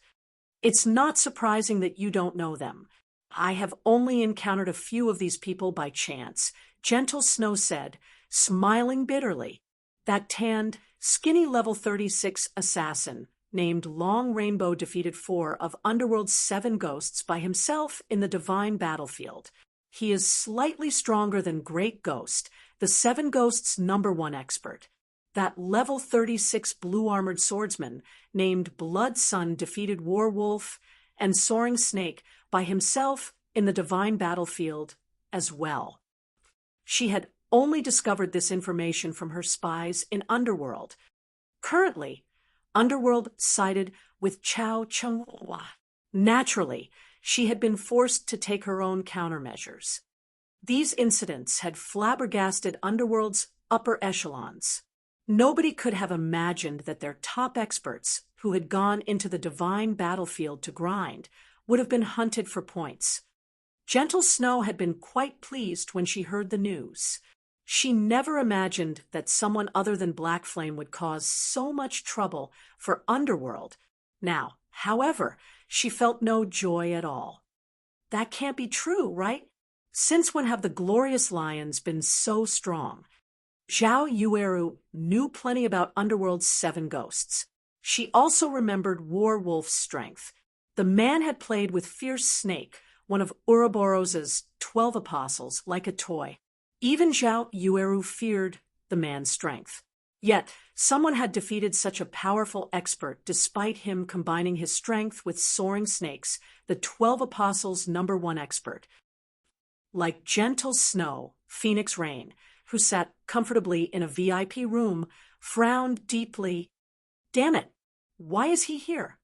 A: It's not surprising that you don't know them. I have only encountered a few of these people by chance, Gentle Snow said, smiling bitterly. That tanned, skinny level 36 assassin named Long Rainbow defeated 4 of Underworld's 7 ghosts by himself in the Divine Battlefield. He is slightly stronger than Great Ghost, the 7 ghosts' #1 expert. That level 36 blue-armored swordsman named Blood Sun defeated Warwolf and Soaring Snake by himself in the Divine Battlefield as well. She had only discovered this information from her spies in Underworld. Currently, Underworld sided with Chao Chunghua. Naturally, she had been forced to take her own countermeasures. These incidents had flabbergasted Underworld's upper echelons. Nobody could have imagined that their top experts, who had gone into the divine battlefield to grind, would have been hunted for points. Gentle Snow had been quite pleased when she heard the news. She never imagined that someone other than Black Flame would cause so much trouble for Underworld. Now, however, she felt no joy at all. That can't be true, right? Since when have the glorious lions been so strong? Zhao Yueru knew plenty about Underworld's 7 ghosts. She also remembered War Wolf's strength. The man had played with Fierce Snake, one of Ouroboros's 12 apostles, like a toy. Even Zhao Yueru feared the man's strength. Yet, someone had defeated such a powerful expert despite him combining his strength with soaring snakes, the 12 apostles' #1 expert. Like Gentle Snow, Phoenix Rain, who sat comfortably in a VIP room, frowned deeply. Damn it, why is he here?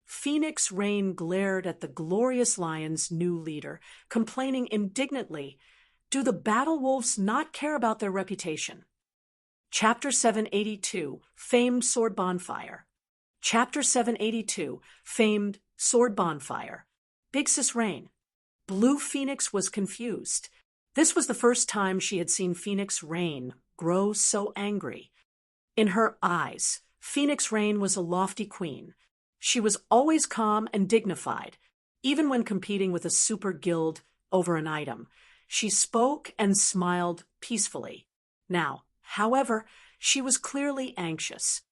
A: Phoenix Rain glared at the glorious lion's new leader, complaining indignantly, do the battle wolves not care about their reputation? Chapter 782, Famed Sword Bonfire. Chapter 782, Famed Sword Bonfire. Big Sis Rain. Blue Phoenix was confused. This was the first time she had seen Phoenix Rain grow so angry. In her eyes, Phoenix Rain was a lofty queen. She was always calm and dignified, even when competing with a super guild over an item. She spoke and smiled peacefully. Now, however, she was clearly anxious.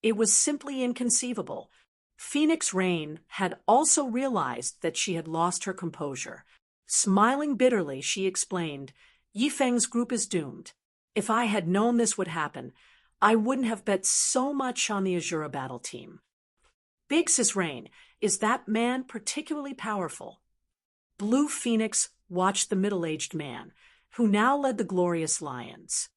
A: It was simply inconceivable. Phoenix Rain had also realized that she had lost her composure. Smiling bitterly, she explained, Yifeng's group is doomed. If I had known this would happen, I wouldn't have bet so much on the Azura battle team. Big Sis Rain, is that man particularly powerful? Blue Phoenix watched the middle-aged man, who now led the glorious lions.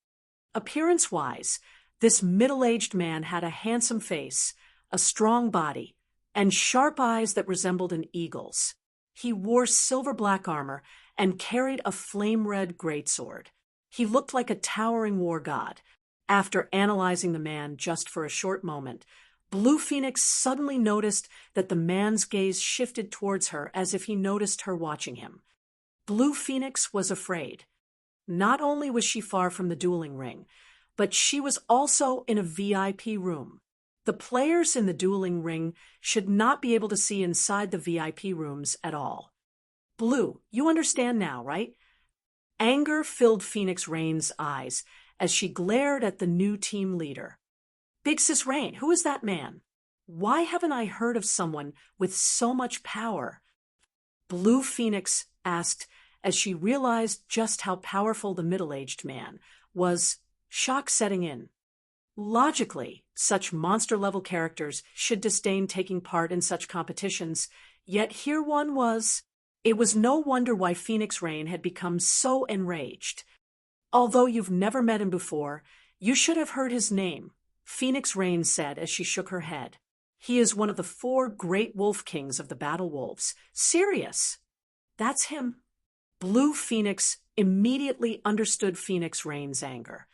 A: Appearance-wise, this middle-aged man had a handsome face, a strong body, and sharp eyes that resembled an eagle's. He wore silver-black armor and carried a flame-red greatsword. He looked like a towering war god. After analyzing the man just for a short moment, Blue Phoenix suddenly noticed that the man's gaze shifted towards her as if he noticed her watching him. Blue Phoenix was afraid. Not only was she far from the dueling ring, but she was also in a VIP room. The players in the dueling ring should not be able to see inside the VIP rooms at all. Blue, you understand now, right? Anger filled Phoenix Rain's eyes as she glared at the new team leader. Big Sis Rain, who is that man? Why haven't I heard of someone with so much power? Blue Phoenix asked as she realized just how powerful the middle-aged man was, shock setting in. Logically, such monster-level characters should disdain taking part in such competitions, yet here one was. It was no wonder why Phoenix Rain had become so enraged. Although you've never met him before, you should have heard his name, Phoenix Rain said as she shook her head. He is one of the 4 great wolf kings of the battle wolves. Sirius. That's him. Blue Phoenix immediately understood Phoenix Rain's anger.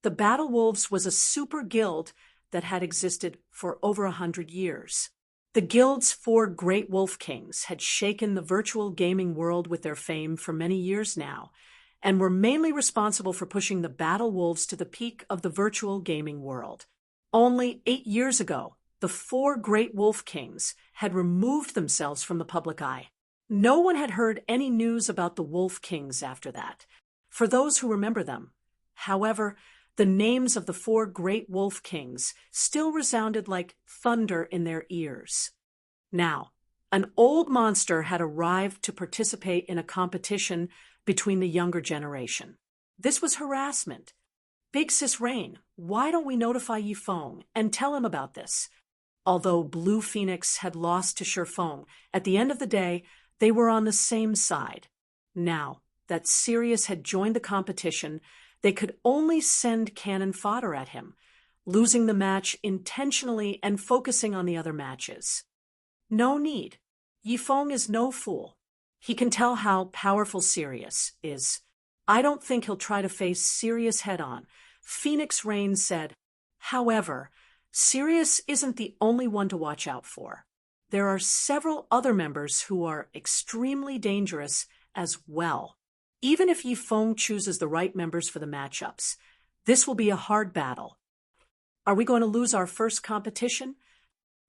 A: The Battle Wolves was a super guild that had existed for over 100 years. The guild's 4 great wolf kings had shaken the virtual gaming world with their fame for many years now, and were mainly responsible for pushing the Battle Wolves to the peak of the virtual gaming world. Only 8 years ago, the 4 great wolf kings had removed themselves from the public eye. No one had heard any news about the Wolf Kings after that. For those who remember them, however, the names of the 4 great Wolf Kings still resounded like thunder in their ears. Now, an old monster had arrived to participate in a competition between the younger generation. This was harassment. Big Sis Rain, why don't we notify Yifeng and tell him about this? Although Blue Phoenix had lost to Shifeng, at the end of the day, they were on the same side. Now, that Sirius had joined the competition, they could only send cannon fodder at him, losing the match intentionally and focusing on the other matches. No need. Yifeng is no fool. He can tell how powerful Sirius is. I don't think he'll try to face Sirius head-on, Phoenix Rain said. However, Sirius isn't the only one to watch out for. There are several other members who are extremely dangerous as well. Even if Yifeng chooses the right members for the matchups, this will be a hard battle. Are we going to lose our first competition?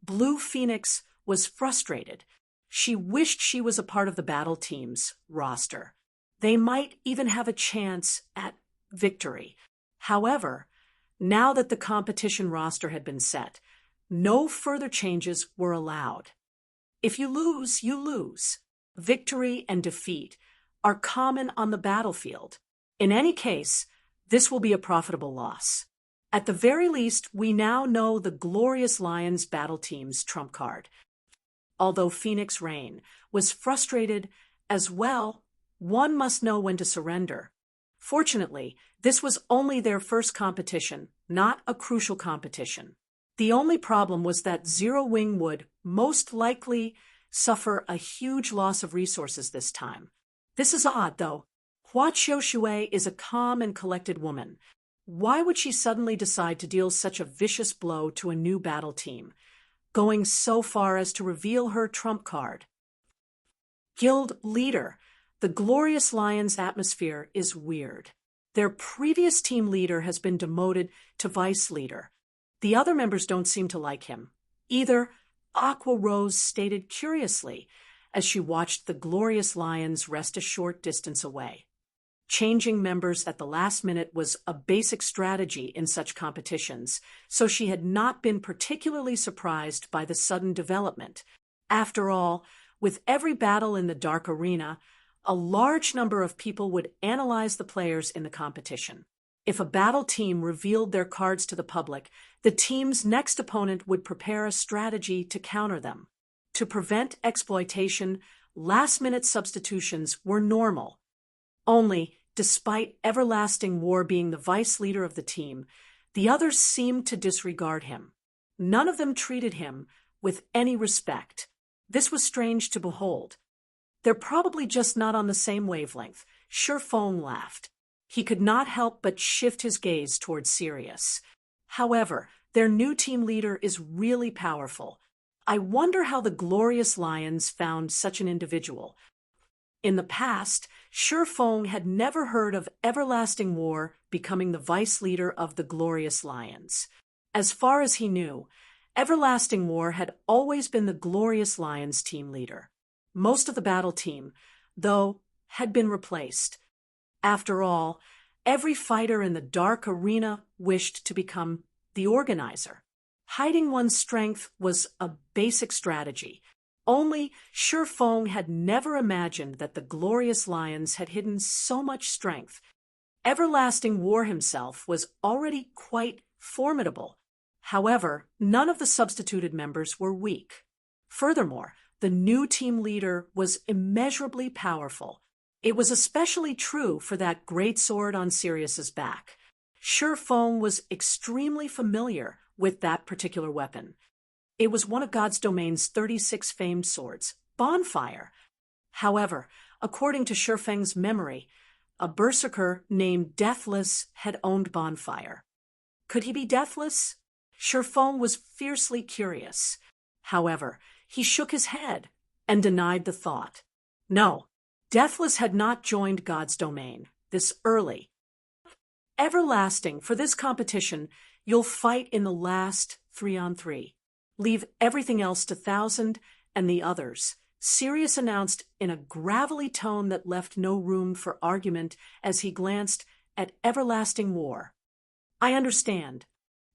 A: Blue Phoenix was frustrated. She wished she was a part of the battle team's roster. They might even have a chance at victory. However, now that the competition roster had been set, no further changes were allowed. If you lose, you lose. Victory and defeat are common on the battlefield. In any case, this will be a profitable loss. At the very least, we now know the Glorious Lions battle team's trump card. Although Phoenix Rain was frustrated as well, one must know when to surrender. Fortunately, this was only their first competition, not a crucial competition. The only problem was that Zero Wing would most likely suffer a huge loss of resources this time. This is odd, though. Hua Qiushui is a calm and collected woman. Why would she suddenly decide to deal such a vicious blow to a new battle team, going so far as to reveal her trump card? Guild leader. The Glorious Lions atmosphere is weird. Their previous team leader has been demoted to vice leader. The other members don't seem to like him either, Aqua Rose stated curiously as she watched the Glorious Lions rest a short distance away. Changing members at the last minute was a basic strategy in such competitions, so she had not been particularly surprised by the sudden development. After all, with every battle in the Dark Arena, a large number of people would analyze the players in the competition. If a battle team revealed their cards to the public, the team's next opponent would prepare a strategy to counter them. To prevent exploitation, last-minute substitutions were normal. Only, despite Everlasting War being the vice leader of the team, the others seemed to disregard him. None of them treated him with any respect. This was strange to behold. They're probably just not on the same wavelength, Shifeng laughed. He could not help but shift his gaze towards Sirius. However, their new team leader is really powerful. I wonder how the Glorious Lions found such an individual. In the past, Shifeng had never heard of Everlasting War becoming the vice leader of the Glorious Lions. As far as he knew, Everlasting War had always been the Glorious Lions team leader. Most of the battle team, though, had been replaced. After all, every fighter in the Dark Arena wished to become the organizer. Hiding one's strength was a basic strategy. Only Shifeng had never imagined that the Glorious Lions had hidden so much strength. Everlasting War himself was already quite formidable. However, none of the substituted members were weak. Furthermore, the new team leader was immeasurably powerful. It was especially true for that great sword on Sirius's back. Shifeng was extremely familiar with that particular weapon. It was one of God's Domain's 36 famed swords, Bonfire. However, according to Shifeng's memory, a berserker named Deathless had owned Bonfire. Could he be deathless? Shifeng was fiercely curious. However, he shook his head and denied the thought. No, Deathless had not joined God's Domain this early. Everlasting, for this competition, you'll fight in the last 3-on-3. Leave everything else to Thousand and the others, Sirius announced in a gravelly tone that left no room for argument as he glanced at Everlasting War. I understand.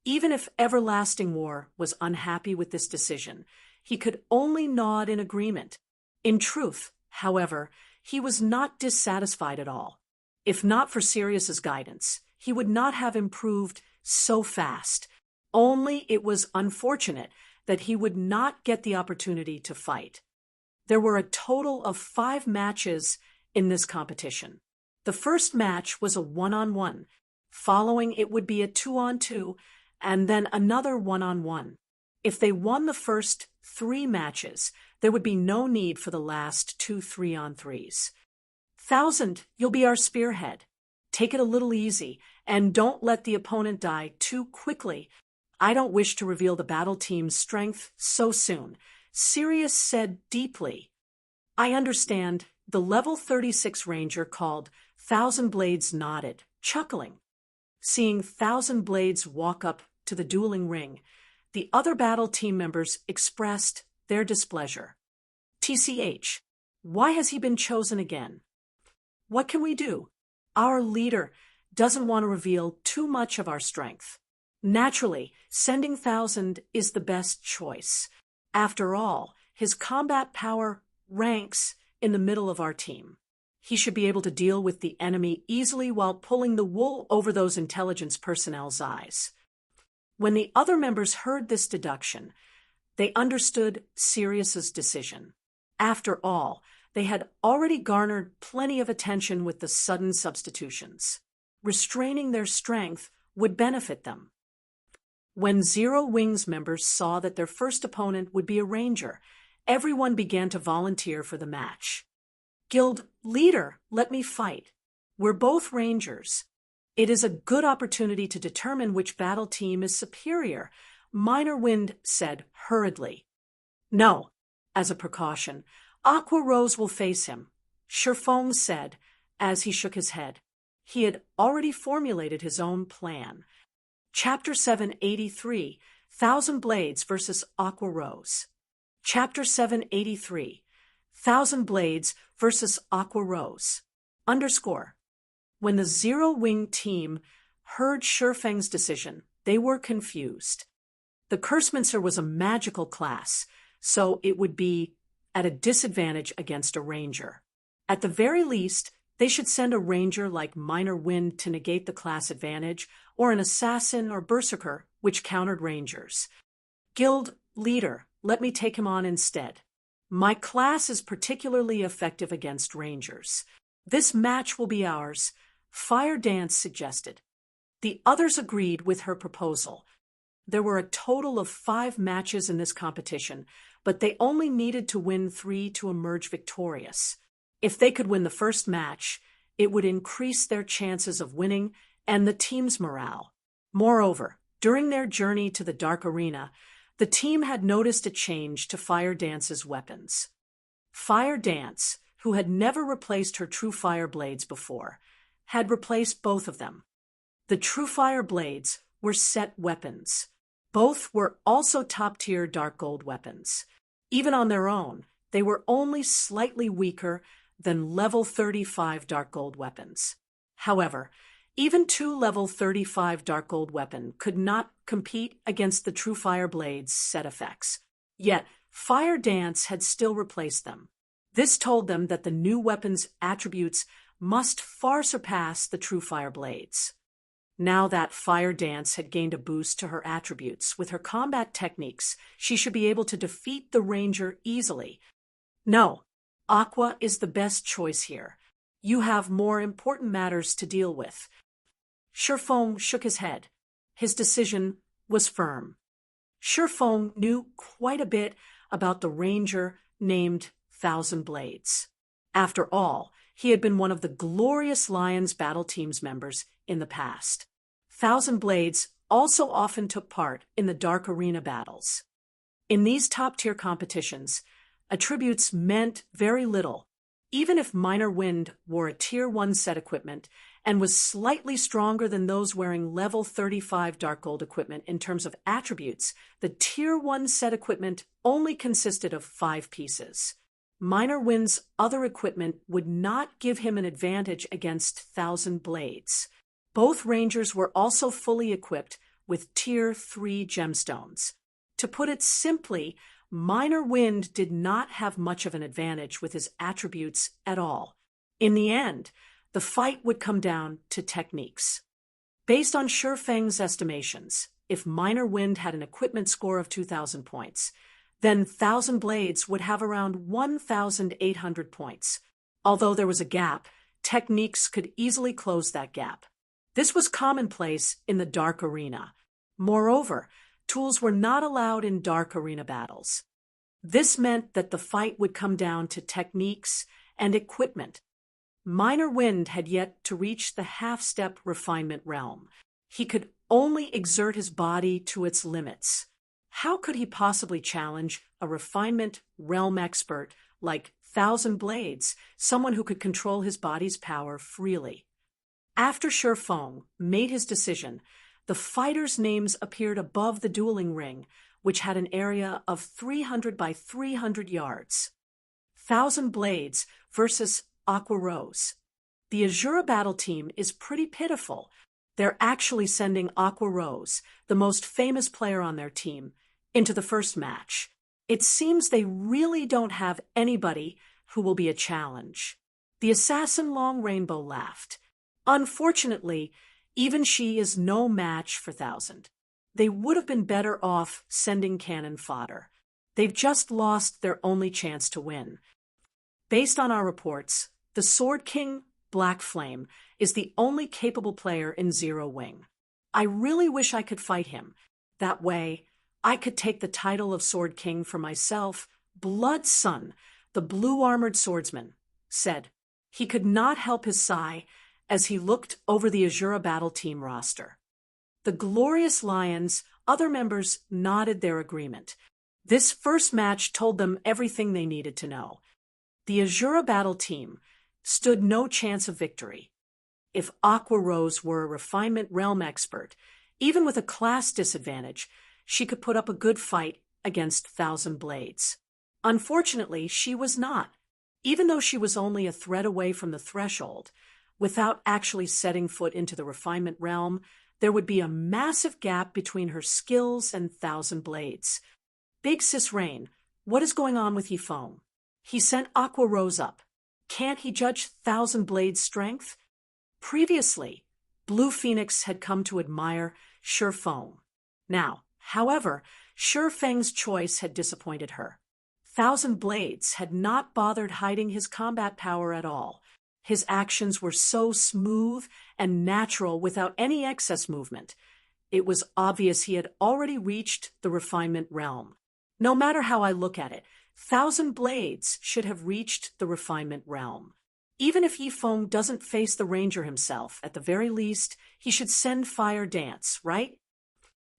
A: Even if Everlasting War was unhappy with this decision, he could only nod in agreement. In truth, however, he was not dissatisfied at all. If not for Sirius's guidance, he would not have improved so fast. Only it was unfortunate that he would not get the opportunity to fight. There were a total of 5 matches in this competition. The first match was a 1-on-1. Following it would be a 2-on-2, and then another 1-on-1. If they won the first 3 matches, there would be no need for the last 2 3-on-3s. 1000, you'll be our spearhead. Take it a little easy, and don't let the opponent die too quickly. I don't wish to reveal the battle team's strength so soon, Sirius said deeply. I understand, the level 36 ranger called 1000 Blades nodded, chuckling. Seeing 1000 Blades walk up to the dueling ring, the other battle team members expressed their displeasure. TCH, why has he been chosen again? What can we do? Our leader doesn't want to reveal too much of our strength. Naturally, sending 1000 is the best choice. After all, his combat power ranks in the middle of our team. He should be able to deal with the enemy easily while pulling the wool over those intelligence personnel's eyes. When the other members heard this deduction, they understood Sirius's decision. After all, they had already garnered plenty of attention with the sudden substitutions. Restraining their strength would benefit them. When Zero Wings members saw that their first opponent would be a ranger, everyone began to volunteer for the match. Guild leader, let me fight. We're both rangers. It is a good opportunity to determine which battle team is superior, Minor Wind said hurriedly. No, as a precaution, Aqua Rose will face him, Sherfong said as he shook his head. He had already formulated his own plan. Chapter 783, 1000 Blades versus Aqua Rose. Chapter 783, 1000 Blades versus Aqua Rose. _ When the Zero Wing team heard Sherfeng's decision, they were confused. The Cursemancer was a magical class, so it would be at a disadvantage against a ranger. At the very least, they should send a ranger like Minor Wind to negate the class advantage, or an assassin or berserker, which countered rangers. Guild leader, let me take him on instead. My class is particularly effective against rangers. This match will be ours, Fire Dance suggested. The others agreed with her proposal. There were a total of 5 matches in this competition, but they only needed to win 3 to emerge victorious. If they could win the first match, it would increase their chances of winning and the team's morale. Moreover, during their journey to the Dark Arena, the team had noticed a change to Fire Dance's weapons. Fire Dance, who had never replaced her True Fire Blades before, had replaced both of them. The True Fire Blades were set weapons. Both were also top-tier Dark Gold weapons. Even on their own, they were only slightly weaker than level 35 Dark Gold weapons. However, even 2 level 35 Dark Gold weapons could not compete against the True Fire Blade's set effects. Yet, Fire Dance had still replaced them. This told them that the new weapon's attributes must far surpass the True Fire Blades. Now that Fire Dance had gained a boost to her attributes with her combat techniques, she should be able to defeat the ranger easily. No, Aqua is the best choice here. You have more important matters to deal with. Sherfong shook his head. His decision was firm. Sherfong knew quite a bit about the ranger named 1000 Blades. After all, he had been one of the glorious Lions battle team's members in the past. 1000 Blades also often took part in the Dark Arena battles. In these top-tier competitions, attributes meant very little. Even if Minor Wind wore a Tier 1 set equipment and was slightly stronger than those wearing level 35 Dark Gold equipment in terms of attributes, the Tier 1 set equipment only consisted of 5 pieces. Minor Wind's other equipment would not give him an advantage against 1000 Blades. Both rangers were also fully equipped with Tier 3 gemstones. To put it simply, Minor Wind did not have much of an advantage with his attributes at all. In the end, the fight would come down to techniques. Based on Sherfeng's estimations, if Minor Wind had an equipment score of 2,000 points, then 1000 Blades would have around 1,800 points. Although there was a gap, techniques could easily close that gap. This was commonplace in the dark arena. Moreover, tools were not allowed in dark arena battles. This meant that the fight would come down to techniques and equipment. Minor Wind had yet to reach the half-step refinement realm. He could only exert his body to its limits. How could he possibly challenge a refinement realm expert like Thousand Blades, someone who could control his body's power freely? After Shi Feng made his decision, the fighters' names appeared above the dueling ring, which had an area of 300 by 300 yards. Thousand Blades versus Aqua Rose. The Azura battle team is pretty pitiful. They're actually sending Aqua Rose, the most famous player on their team, into the first match. It seems they really don't have anybody who will be a challenge. The assassin Long Rainbow laughed. Unfortunately, even she is no match for Thousand. They would have been better off sending cannon fodder. They've just lost their only chance to win. Based on our reports, the Sword King, Black Flame, is the only capable player in Zero Wing. I really wish I could fight him. That way, I could take the title of Sword King for myself. Blood Sun, the blue-armored swordsman, said. He could not help his sigh as he looked over the Azura battle team roster. The Glorious Lions, other members nodded their agreement. This first match told them everything they needed to know. The Azura battle team stood no chance of victory. If Aqua Rose were a refinement realm expert, even with a class disadvantage, she could put up a good fight against Thousand Blades. Unfortunately, she was not. Even though she was only a thread away from the threshold, without actually setting foot into the refinement realm, there would be a massive gap between her skills and Thousand Blades. Big Sis Rain, what is going on with Yifeng? He sent Aqua Rose up. Can't he judge Thousand Blades' strength? Previously, Blue Phoenix had come to admire Shi Feng. Now, however, Shi Feng's choice had disappointed her. Thousand Blades had not bothered hiding his combat power at all. His actions were so smooth and natural without any excess movement. It was obvious he had already reached the refinement realm. No matter how I look at it, Thousand Blades should have reached the refinement realm. Even if Yifeng doesn't face the ranger himself, at the very least, he should send Fire Dance, right?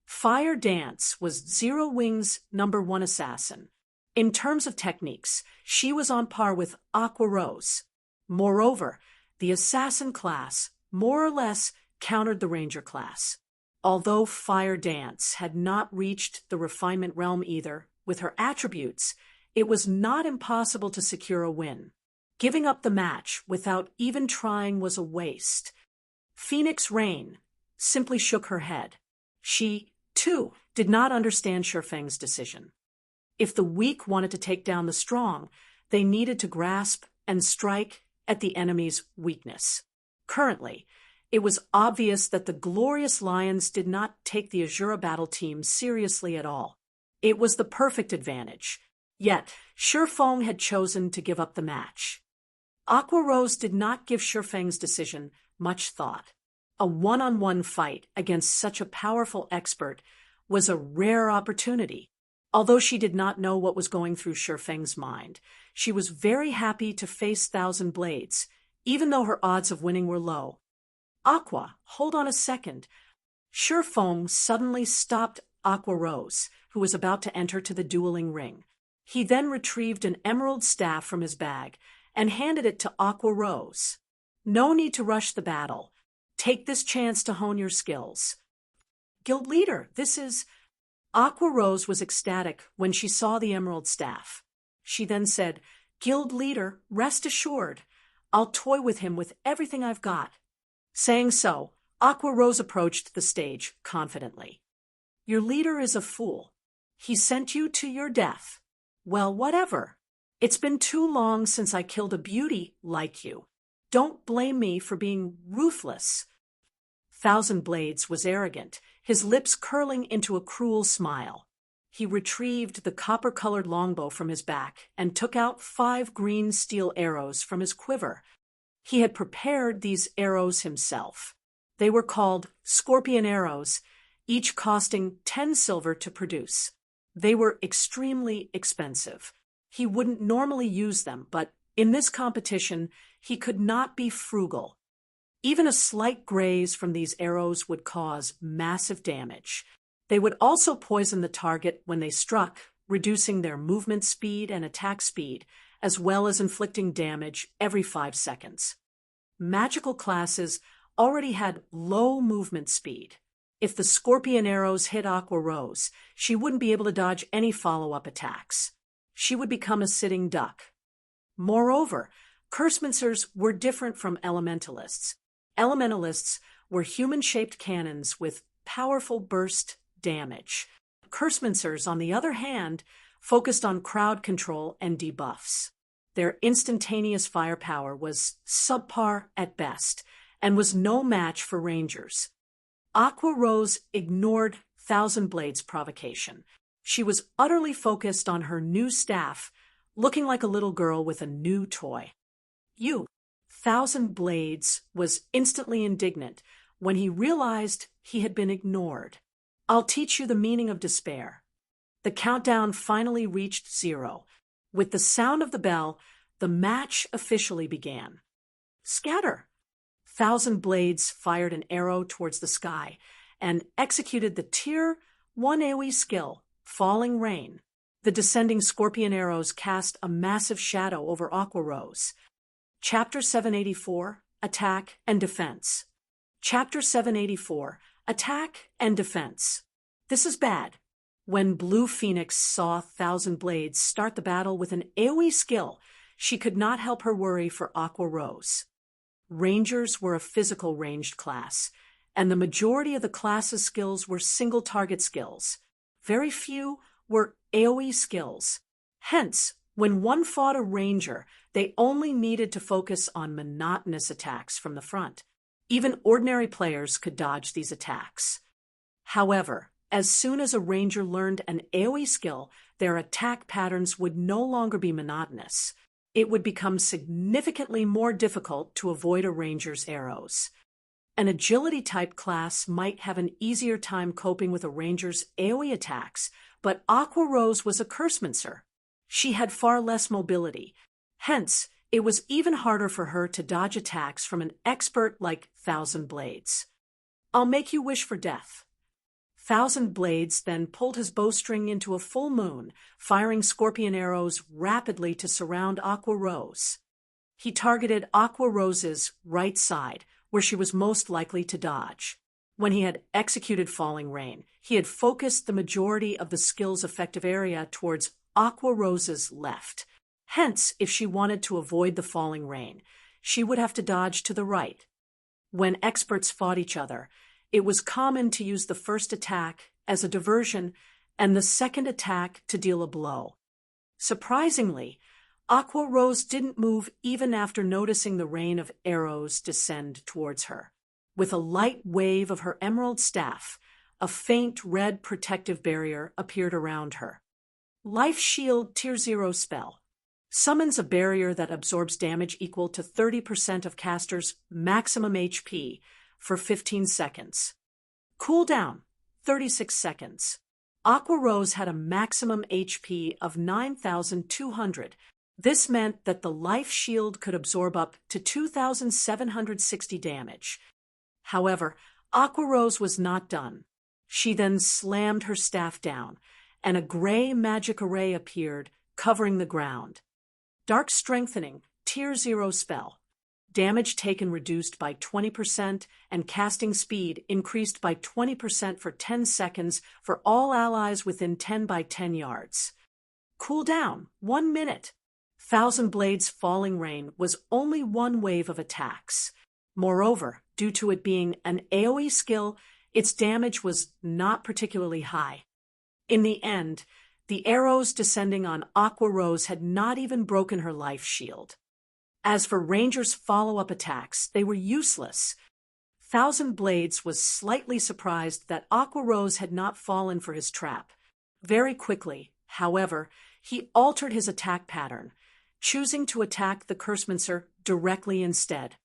A: Fire Dance was Zero Wing's #1 assassin. In terms of techniques, she was on par with Aqua Rose. Moreover, the assassin class more or less countered the ranger class. Although Fire Dance had not reached the refinement realm either, with her attributes, it was not impossible to secure a win. Giving up the match without even trying was a waste. Phoenix Rain simply shook her head. She, too, did not understand Shi Feng's decision. If the weak wanted to take down the strong, they needed to grasp and strike at the enemy's weakness. Currently, it was obvious that the Glorious Lions did not take the Azura battle team seriously at all. It was the perfect advantage. Yet, Shi Feng had chosen to give up the match. Aqua Rose did not give Shi Feng's decision much thought. A one-on-one fight against such a powerful expert was a rare opportunity. Although she did not know what was going through Shi Feng's mind, she was very happy to face Thousand Blades, even though her odds of winning were low. Aqua, hold on a second. Shi Feng suddenly stopped Aqua Rose, who was about to enter to the dueling ring. He then retrieved an emerald staff from his bag and handed it to Aqua Rose. No need to rush the battle. Take this chance to hone your skills. Guild leader, this is... Aqua Rose was ecstatic when she saw the emerald staff. She then said, Guild leader, rest assured, I'll toy with him with everything I've got. Saying so, Aqua Rose approached the stage confidently. Your leader is a fool. He sent you to your death. Well, whatever. It's been too long since I killed a beauty like you. Don't blame me for being ruthless. Thousand Blades was arrogant, his lips curling into a cruel smile. He retrieved the copper-colored longbow from his back and took out 5 green steel arrows from his quiver. He had prepared these arrows himself. They were called scorpion arrows, each costing 10 silver to produce. They were extremely expensive. He wouldn't normally use them, but in this competition, he could not be frugal. Even a slight graze from these arrows would cause massive damage. They would also poison the target when they struck, reducing their movement speed and attack speed, as well as inflicting damage every 5 seconds. Magical classes already had low movement speed. If the scorpion arrows hit Aqua Rose, she wouldn't be able to dodge any follow-up attacks. She would become a sitting duck. Moreover, Cursemancers were different from elementalists. Elementalists were human-shaped cannons with powerful burst damage. Cursemancers, on the other hand, focused on crowd control and debuffs. Their instantaneous firepower was subpar at best and was no match for Rangers. Aqua Rose ignored Thousand Blades' provocation. She was utterly focused on her new staff, looking like a little girl with a new toy. Thousand Blades was instantly indignant when he realized he had been ignored. I'll teach you the meaning of despair. The countdown finally reached 0. With the sound of the bell, the match officially began. Scatter! Thousand Blades fired an arrow towards the sky and executed the Tier 1 AoE skill, Falling Rain. The descending scorpion arrows cast a massive shadow over Aqua Rose. Chapter 784, Attack and Defense. Chapter 784, Attack and Defense. This is bad. When Blue Phoenix saw Thousand Blades start the battle with an AoE skill, she could not help her worry for Aqua Rose. Rangers were a physical ranged class, and the majority of the class's skills were single-target skills. Very few were AoE skills. Hence, when one fought a ranger, they only needed to focus on monotonous attacks from the front. Even ordinary players could dodge these attacks. However, as soon as a ranger learned an AoE skill, their attack patterns would no longer be monotonous. It would become significantly more difficult to avoid a ranger's arrows. An agility-type class might have an easier time coping with a ranger's AoE attacks, but Aqua Rose was a Cursemancer. She had far less mobility. Hence, it was even harder for her to dodge attacks from an expert like Thousand Blades. I'll make you wish for death. Thousand Blades then pulled his bowstring into a full moon, firing scorpion arrows rapidly to surround Aqua Rose. He targeted Aqua Rose's right side, where she was most likely to dodge. When he had executed Falling Rain, he had focused the majority of the skill's effective area towards Aqua Rose's left. Hence, if she wanted to avoid the Falling Rain, she would have to dodge to the right. When experts fought each other, it was common to use the first attack as a diversion and the second attack to deal a blow. Surprisingly, Aqua Rose didn't move even after noticing the rain of arrows descend towards her. With a light wave of her emerald staff, a faint red protective barrier appeared around her. Life Shield Tier 0 spell. Summons a barrier that absorbs damage equal to 30% of caster's maximum HP for 15 seconds. Cooldown, 36 seconds. Aqua Rose had a maximum HP of 9,200. This meant that the life shield could absorb up to 2,760 damage. However, Aqua Rose was not done. She then slammed her staff down, and a gray magic array appeared, covering the ground. Dark Strengthening, Tier 0 spell. Damage taken reduced by 20% and casting speed increased by 20% for 10 seconds for all allies within 10 by 10 yards. Cooldown, 1 minute. Thousand Blades Falling Rain was only one wave of attacks. Moreover, due to it being an AoE skill, its damage was not particularly high. In the end, the arrows descending on Aqua Rose had not even broken her life shield. As for Ranger's follow-up attacks, they were useless. Thousand Blades was slightly surprised that Aqua Rose had not fallen for his trap. Very quickly, however, he altered his attack pattern. choosing to attack the Cursmancer directly instead.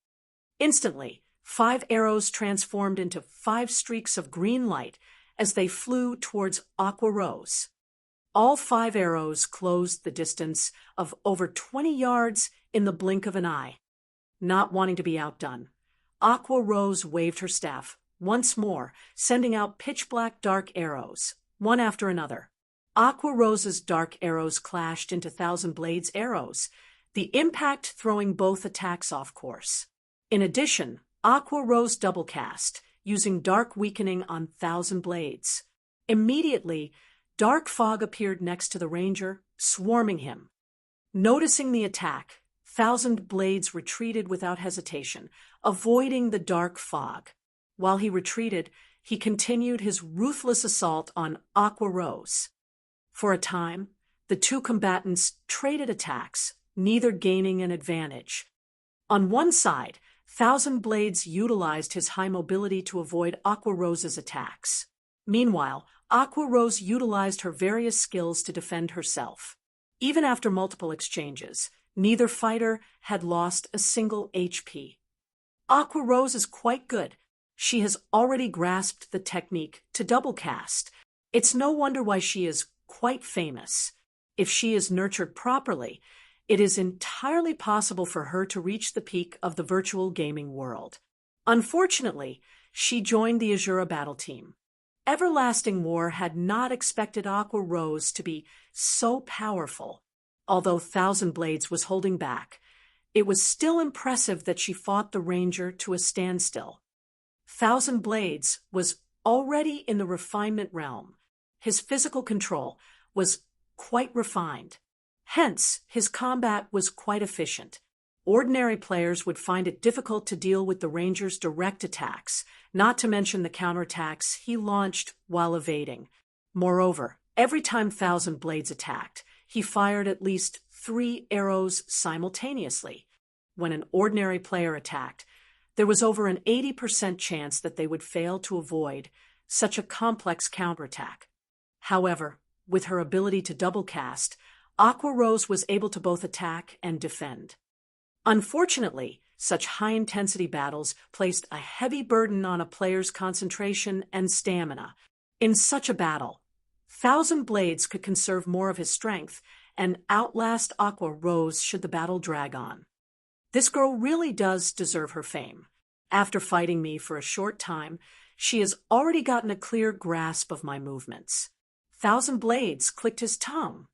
A: Instantly, 5 arrows transformed into 5 streaks of green light as they flew towards Aqua Rose. All 5 arrows closed the distance of over 20 yards in the blink of an eye. Not wanting to be outdone, Aqua Rose waved her staff once more, sending out pitch-black dark arrows, one after another. Aqua Rose's dark arrows clashed into Thousand Blades' arrows, the impact throwing both attacks off course. In addition, Aqua Rose double-cast, using Dark Weakening on Thousand Blades. Immediately, dark fog appeared next to the ranger, swarming him. Noticing the attack, Thousand Blades retreated without hesitation, avoiding the dark fog. While he retreated, he continued his ruthless assault on Aqua Rose. For a time, the two combatants traded attacks, neither gaining an advantage. On one side, Thousand Blades utilized his high mobility to avoid Aqua Rose's attacks. Meanwhile, Aqua Rose utilized her various skills to defend herself. Even after multiple exchanges, neither fighter had lost a single HP. Aqua Rose is quite good. She has already grasped the technique to double cast. It's no wonder why she is quite famous. If she is nurtured properly, it is entirely possible for her to reach the peak of the virtual gaming world. Unfortunately, she joined the Azura battle team. Everlasting War had not expected Aqua Rose to be so powerful. Although Thousand Blades was holding back, it was still impressive that she fought the ranger to a standstill. Thousand Blades was already in the refinement realm. His physical control was quite refined. Hence, his combat was quite efficient. Ordinary players would find it difficult to deal with the ranger's direct attacks, not to mention the counterattacks he launched while evading. Moreover, every time Thousand Blades attacked, he fired at least 3 arrows simultaneously. When an ordinary player attacked, there was over an 80% chance that they would fail to avoid such a complex counterattack. However, with her ability to double cast, Aqua Rose was able to both attack and defend. Unfortunately, such high-intensity battles placed a heavy burden on a player's concentration and stamina. In such a battle, Thousand Blades could conserve more of his strength and outlast Aqua Rose should the battle drag on. This girl really does deserve her fame. After fighting me for a short time, she has already gotten a clear grasp of my movements. Thousand Blades clicked his tongue.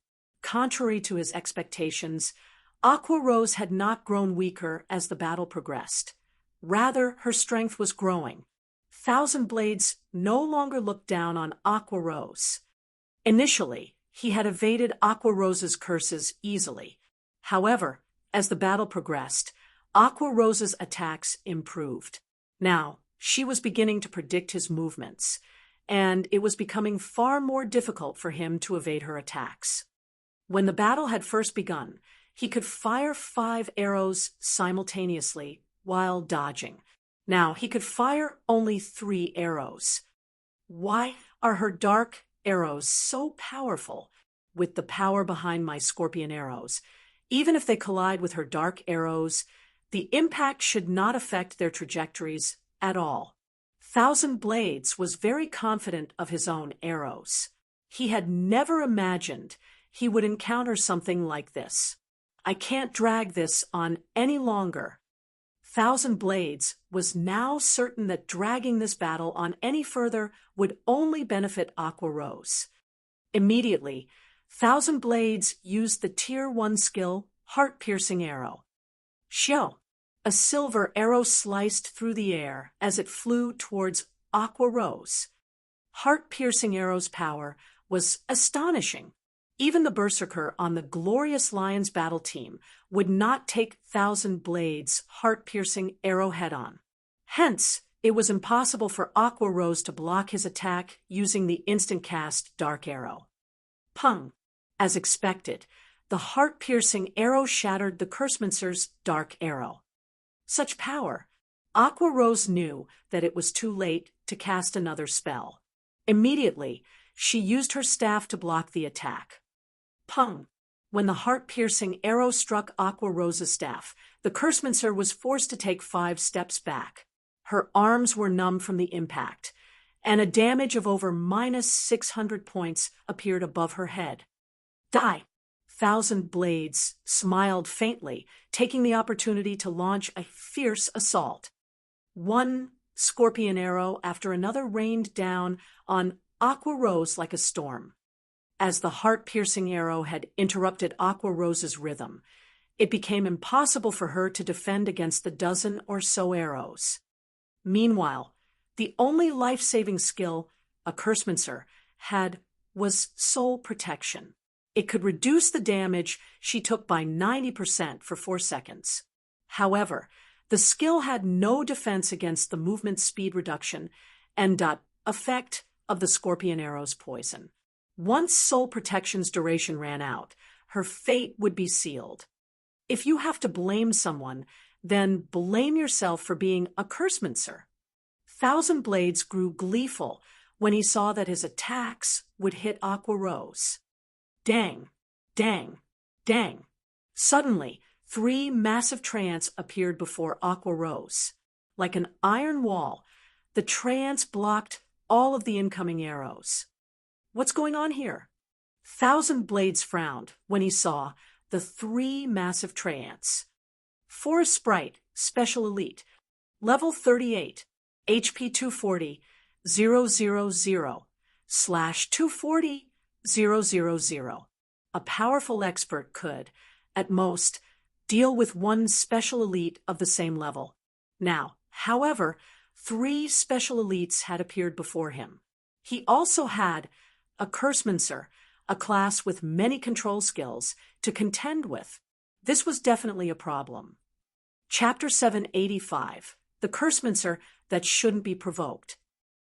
A: Contrary to his expectations, Aqua Rose had not grown weaker as the battle progressed. Rather, her strength was growing. Thousand Blades no longer looked down on Aqua Rose. Initially, he had evaded Aqua Rose's curses easily. However, as the battle progressed, Aqua Rose's attacks improved. Now, she was beginning to predict his movements, and it was becoming far more difficult for him to evade her attacks. When the battle had first begun, he could fire 5 arrows simultaneously while dodging. Now, he could fire only 3 arrows. Why are her dark arrows so powerful? With the power behind my scorpion arrows, even if they collide with her dark arrows, the impact should not affect their trajectories at all. Thousand Blades was very confident of his own arrows. He had never imagined he would encounter something like this. I can't drag this on any longer. Thousand Blades was now certain that dragging this battle on any further would only benefit Aqua Rose. Immediately, Thousand Blades used the Tier 1 skill, Heart-Piercing Arrow. Xiao! A silver arrow sliced through the air as it flew towards Aqua Rose. Heart-Piercing Arrow's power was astonishing. Even the Berserker on the Glorious Lions battle team would not take Thousand Blades' heart-piercing arrow head-on. Hence, it was impossible for Aqua Rose to block his attack using the instant-cast Dark Arrow. Pung! As expected, the heart-piercing arrow shattered the Cursemancer's Dark Arrow. Such power! Aqua Rose knew that it was too late to cast another spell. Immediately, she used her staff to block the attack. Pung! When the heart-piercing arrow struck Aqua Rosa's staff, the Cursmancer was forced to take 5 steps back. Her arms were numb from the impact, and a damage of over -600 points appeared above her head. Die! Thousand Blades smiled faintly, taking the opportunity to launch a fierce assault. One scorpion arrow after another rained down on Aqua Rose like a storm. As the heart-piercing arrow had interrupted Aqua Rose's rhythm, it became impossible for her to defend against the dozen or so arrows. Meanwhile, the only life-saving skill a Cursmancer had was soul protection. It could reduce the damage she took by 90% for 4 seconds. However, the skill had no defense against the movement speed reduction and effect of the scorpion arrow's poison. Once soul protection's duration ran out, her fate would be sealed. If you have to blame someone, then blame yourself for being a Cursmancer. Thousand Blades grew gleeful when he saw that his attacks would hit Aqua Rose. Dang, dang, dang. Suddenly, 3 massive treants appeared before Aqua Rose. Like an iron wall, the treants blocked all of the incoming arrows. What's going on here? Thousand Blades frowned when he saw the 3 massive treants. Forest Sprite, Special Elite, Level 38, HP 240, 000/240, 000. A powerful expert could, at most, deal with 1 special elite of the same level. Now, however, 3 special elites had appeared before him. He also had a Cursmancer, a class with many control skills, to contend with. This was definitely a problem. Chapter 785, The Cursmancer That Shouldn't Be Provoked.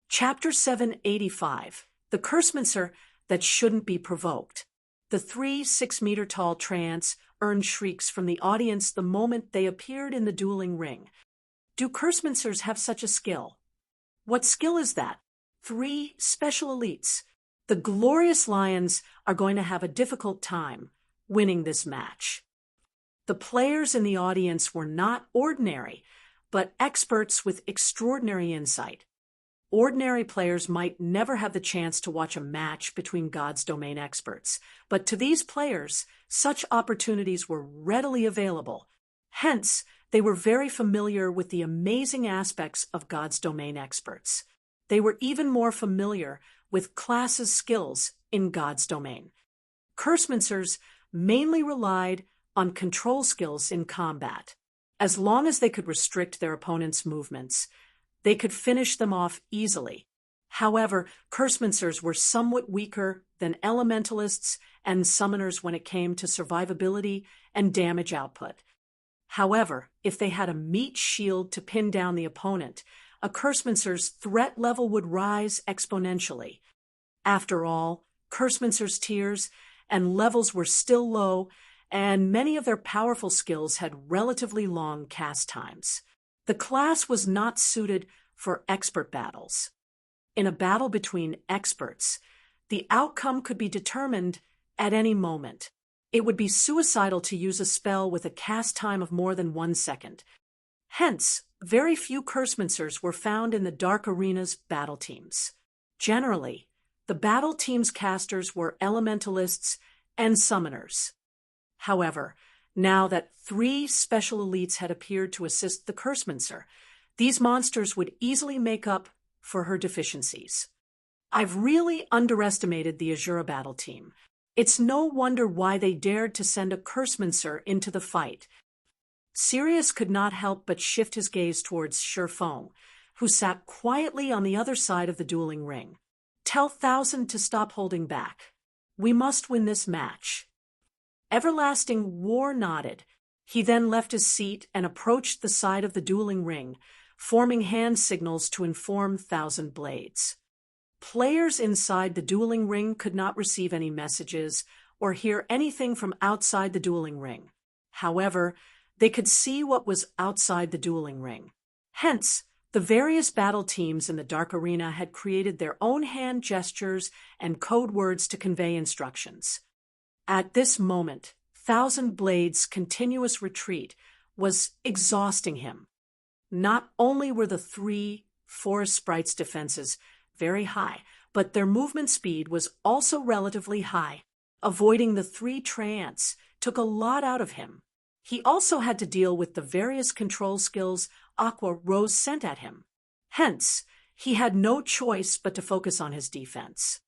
A: Chapter 785, The Cursmancer That Shouldn't Be Provoked. The 3 6-meter-tall treants earned shrieks from the audience the moment they appeared in the dueling ring. Do Cursmancers have such a skill? What skill is that? 3 special elites. The Glorious Lions are going to have a difficult time winning this match. The players in the audience were not ordinary, but experts with extraordinary insight. Ordinary players might never have the chance to watch a match between God's domain experts, but to these players, such opportunities were readily available. Hence, they were very familiar with the amazing aspects of God's domain experts. They were even more familiar with classes' skills in God's domain. Cursemancers mainly relied on control skills in combat. As long as they could restrict their opponent's movements, they could finish them off easily. However, Cursemancers were somewhat weaker than elementalists and summoners when it came to survivability and damage output. However, if they had a meat shield to pin down the opponent, a Cursemancer's threat level would rise exponentially. After all, Cursemancer's tiers and levels were still low, and many of their powerful skills had relatively long cast times. The class was not suited for expert battles. In a battle between experts, the outcome could be determined at any moment. It would be suicidal to use a spell with a cast time of more than 1 second. Hence, very few Cursemancers were found in the Dark Arena's battle teams. Generally, the battle team's casters were elementalists and summoners. However, now that 3 special elites had appeared to assist the Cursemancer, these monsters would easily make up for her deficiencies. I've really underestimated the Azura battle team. It's no wonder why they dared to send a Cursemancer into the fight. Sirius could not help but shift his gaze towards Sherfong, who sat quietly on the other side of the dueling ring. Tell Thousand to stop holding back. We must win this match. Everlasting War nodded. He then left his seat and approached the side of the dueling ring, forming hand signals to inform Thousand Blades. Players inside the dueling ring could not receive any messages or hear anything from outside the dueling ring. However, they could see what was outside the dueling ring. Hence, the various battle teams in the Dark Arena had created their own hand gestures and code words to convey instructions. At this moment, Thousand Blades' continuous retreat was exhausting him. Not only were the three forest sprites' defenses very high, but their movement speed was also relatively high. Avoiding the three treants took a lot out of him. He also had to deal with the various control skills Aqua Rose sent at him. Hence, he had no choice but to focus on his defense.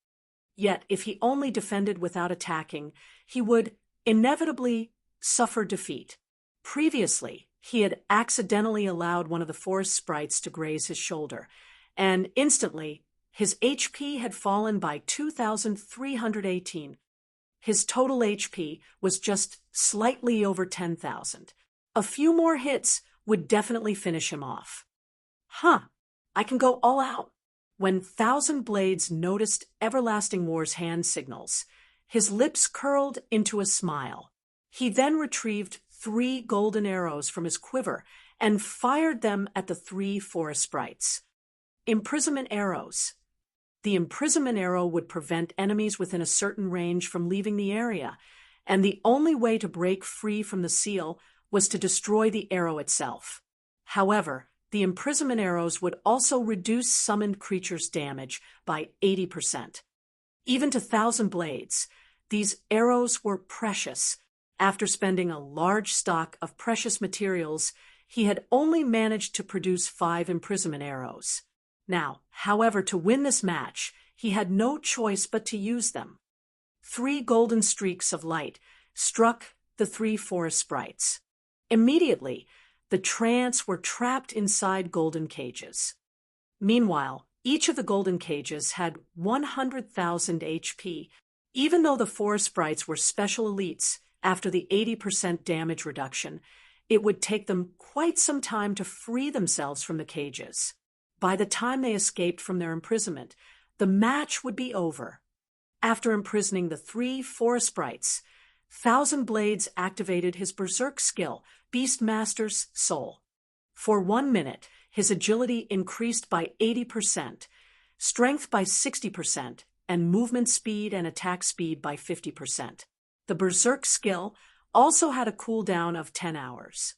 A: Yet, if he only defended without attacking, he would inevitably suffer defeat. Previously, he had accidentally allowed one of the forest sprites to graze his shoulder, and instantly, his HP had fallen by 2,318. His total HP was just slightly over 10,000. A few more hits would definitely finish him off. I can go all out. When Thousand Blades noticed Everlasting War's hand signals, his lips curled into a smile. He then retrieved 3 golden arrows from his quiver and fired them at the 3 forest sprites. Imprisonment arrows. The imprisonment arrow would prevent enemies within a certain range from leaving the area, and the only way to break free from the seal was to destroy the arrow itself. However, the imprisonment arrows would also reduce summoned creatures' damage by 80%. Even to Thousand Blades, these arrows were precious. After spending a large stock of precious materials, he had only managed to produce 5 imprisonment arrows. Now, however, to win this match, he had no choice but to use them. 3 golden streaks of light struck the 3 forest sprites. Immediately, the treants were trapped inside golden cages. Meanwhile, each of the golden cages had 100,000 HP. Even though the forest sprites were special elites, after the 80% damage reduction, it would take them quite some time to free themselves from the cages. By the time they escaped from their imprisonment, the match would be over. After imprisoning the 3 forest sprites, Thousand Blades activated his berserk skill, Beastmaster's Soul. For 1 minute, his agility increased by 80%, strength by 60%, and movement speed and attack speed by 50%. The berserk skill also had a cooldown of 10 hours.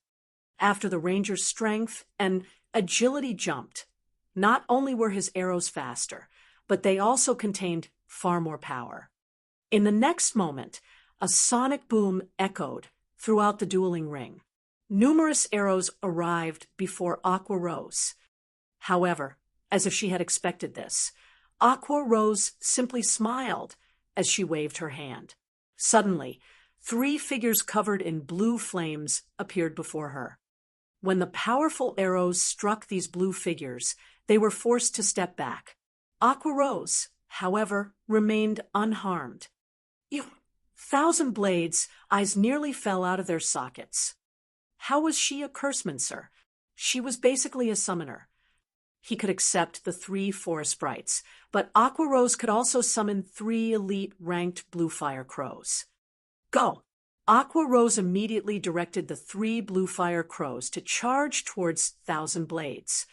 A: After the ranger's strength and agility jumped, not only were his arrows faster, but they also contained far more power. In the next moment, a sonic boom echoed throughout the dueling ring. Numerous arrows arrived before Aqua Rose. However, as if she had expected this, Aqua Rose simply smiled as she waved her hand. Suddenly, 3 figures covered in blue flames appeared before her. When the powerful arrows struck these blue figures, they were forced to step back. Aqua Rose, however, remained unharmed. Thousand Blades' eyes nearly fell out of their sockets. How was she a cursemancer? She was basically a summoner. He could accept the 3 forest sprites, but Aqua Rose could also summon 3 elite ranked blue fire crows. Go! Aqua Rose immediately directed the 3 blue fire crows to charge towards Thousand Blades.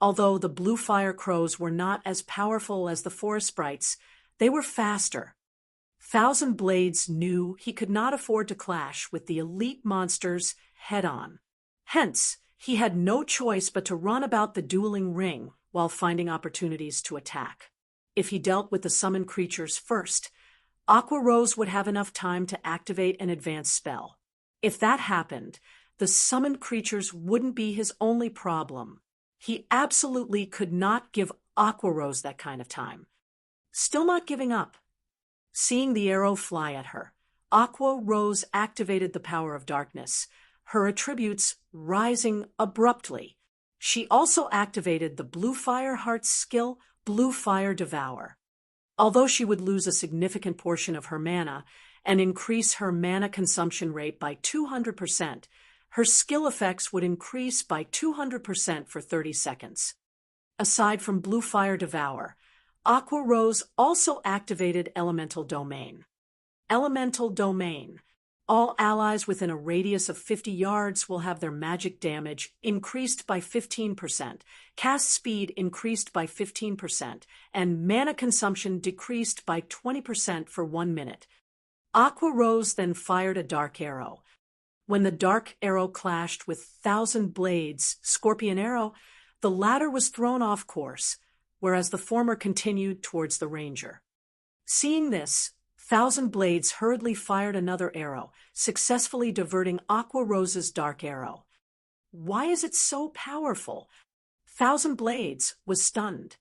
A: Although the blue fire crows were not as powerful as the forest sprites, they were faster. Thousand Blades knew he could not afford to clash with the elite monsters head-on. Hence, he had no choice but to run about the dueling ring while finding opportunities to attack. If he dealt with the summoned creatures first, Aqua Rose would have enough time to activate an advanced spell. If that happened, the summoned creatures wouldn't be his only problem. He absolutely could not give Aqua Rose that kind of time. Still not giving up. Seeing the arrow fly at her, Aqua Rose activated the power of darkness, her attributes rising abruptly. She also activated the Blue Fire Heart's skill, Blue Fire Devour. Although she would lose a significant portion of her mana and increase her mana consumption rate by 200%, her skill effects would increase by 200% for 30 seconds. Aside from Blue Fire Devour, Aqua Rose also activated Elemental Domain. Elemental Domain. All allies within a radius of 50 yards will have their magic damage increased by 15%, cast speed increased by 15%, and mana consumption decreased by 20% for 1 minute. Aqua Rose then fired a dark arrow. When the dark arrow clashed with Thousand Blades' scorpion arrow, the latter was thrown off course, whereas the former continued towards the ranger. Seeing this, Thousand Blades hurriedly fired another arrow, successfully diverting Aqua Rose's dark arrow. Why is it so powerful? Thousand Blades was stunned.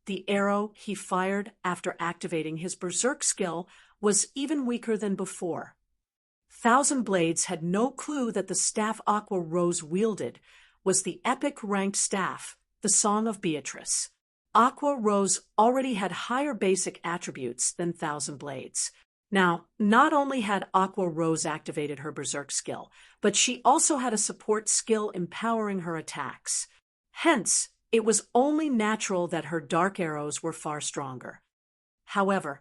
A: The arrow he fired after activating his berserk skill was even weaker than before. Thousand Blades had no clue that the staff Aqua Rose wielded was the epic ranked staff, the Song of Beatrice. Aqua Rose already had higher basic attributes than Thousand Blades. Now, not only had Aqua Rose activated her berserk skill, but she also had a support skill empowering her attacks. Hence, it was only natural that her dark arrows were far stronger. However,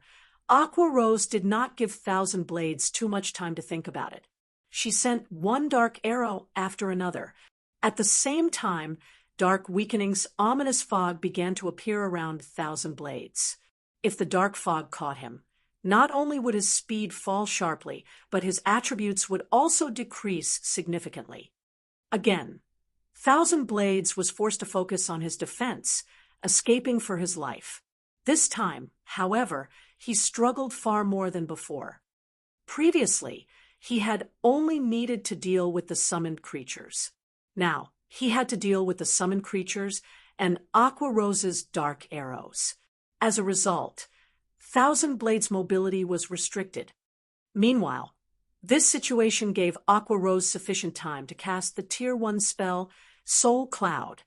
A: Aqua Rose did not give Thousand Blades too much time to think about it. She sent one dark arrow after another. At the same time, Dark Weakening's ominous fog began to appear around Thousand Blades. If the dark fog caught him, not only would his speed fall sharply, but his attributes would also decrease significantly. Again, Thousand Blades was forced to focus on his defense, escaping for his life. This time, however, he struggled far more than before. Previously, he had only needed to deal with the summoned creatures. Now, he had to deal with the summoned creatures and Aqua Rose's dark arrows. As a result, Thousand Blades' mobility was restricted. Meanwhile, this situation gave Aqua Rose sufficient time to cast the Tier 1 spell, Soul Cloud.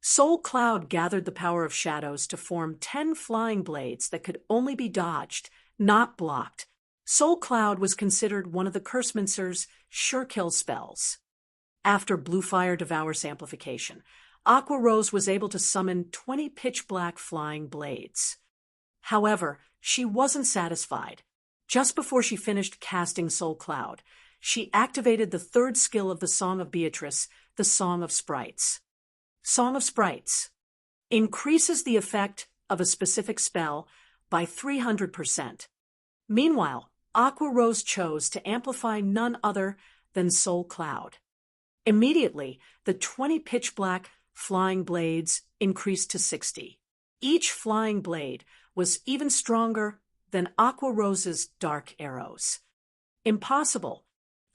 A: Soul Cloud gathered the power of shadows to form 10 flying blades that could only be dodged, not blocked. Soul Cloud was considered one of the Cursemancer's sure-kill spells. After Blue Fire Devour's amplification, Aqua Rose was able to summon 20 pitch-black flying blades. However, she wasn't satisfied. Just before she finished casting Soul Cloud, she activated the third skill of the Song of Beatrice, the Song of Sprites. Song of Sprites increases the effect of a specific spell by 300%. Meanwhile, Aqua Rose chose to amplify none other than Soul Cloud. Immediately, the 20 pitch-black flying blades increased to 60. Each flying blade was even stronger than Aqua Rose's dark arrows. Impossible!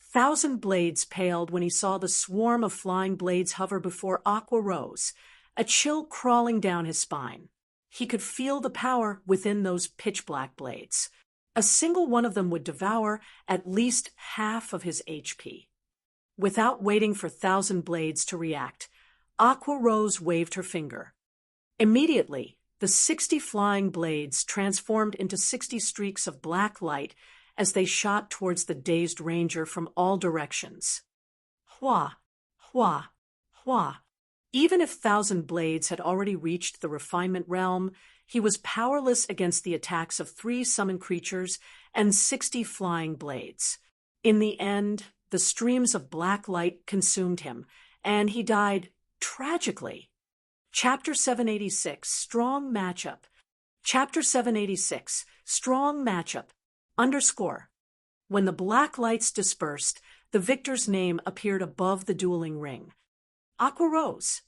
A: Thousand Blades paled when he saw the swarm of flying blades hover before Aqua Rose, a chill crawling down his spine. He could feel the power within those pitch-black blades. A single one of them would devour at least half of his HP. Without waiting for Thousand Blades to react, Aqua Rose waved her finger. Immediately, the 60 flying blades transformed into 60 streaks of black light as they shot towards the dazed ranger from all directions. Hua, hua, hua. Even if Thousand Blades had already reached the refinement realm, he was powerless against the attacks of 3 summoned creatures and 60 flying blades. In the end, the streams of black light consumed him, and he died tragically. Chapter 786, Strong Matchup. Chapter 786, Strong Matchup. _ When the black lights dispersed, the victor's name appeared above the dueling ring. Aqua Rose.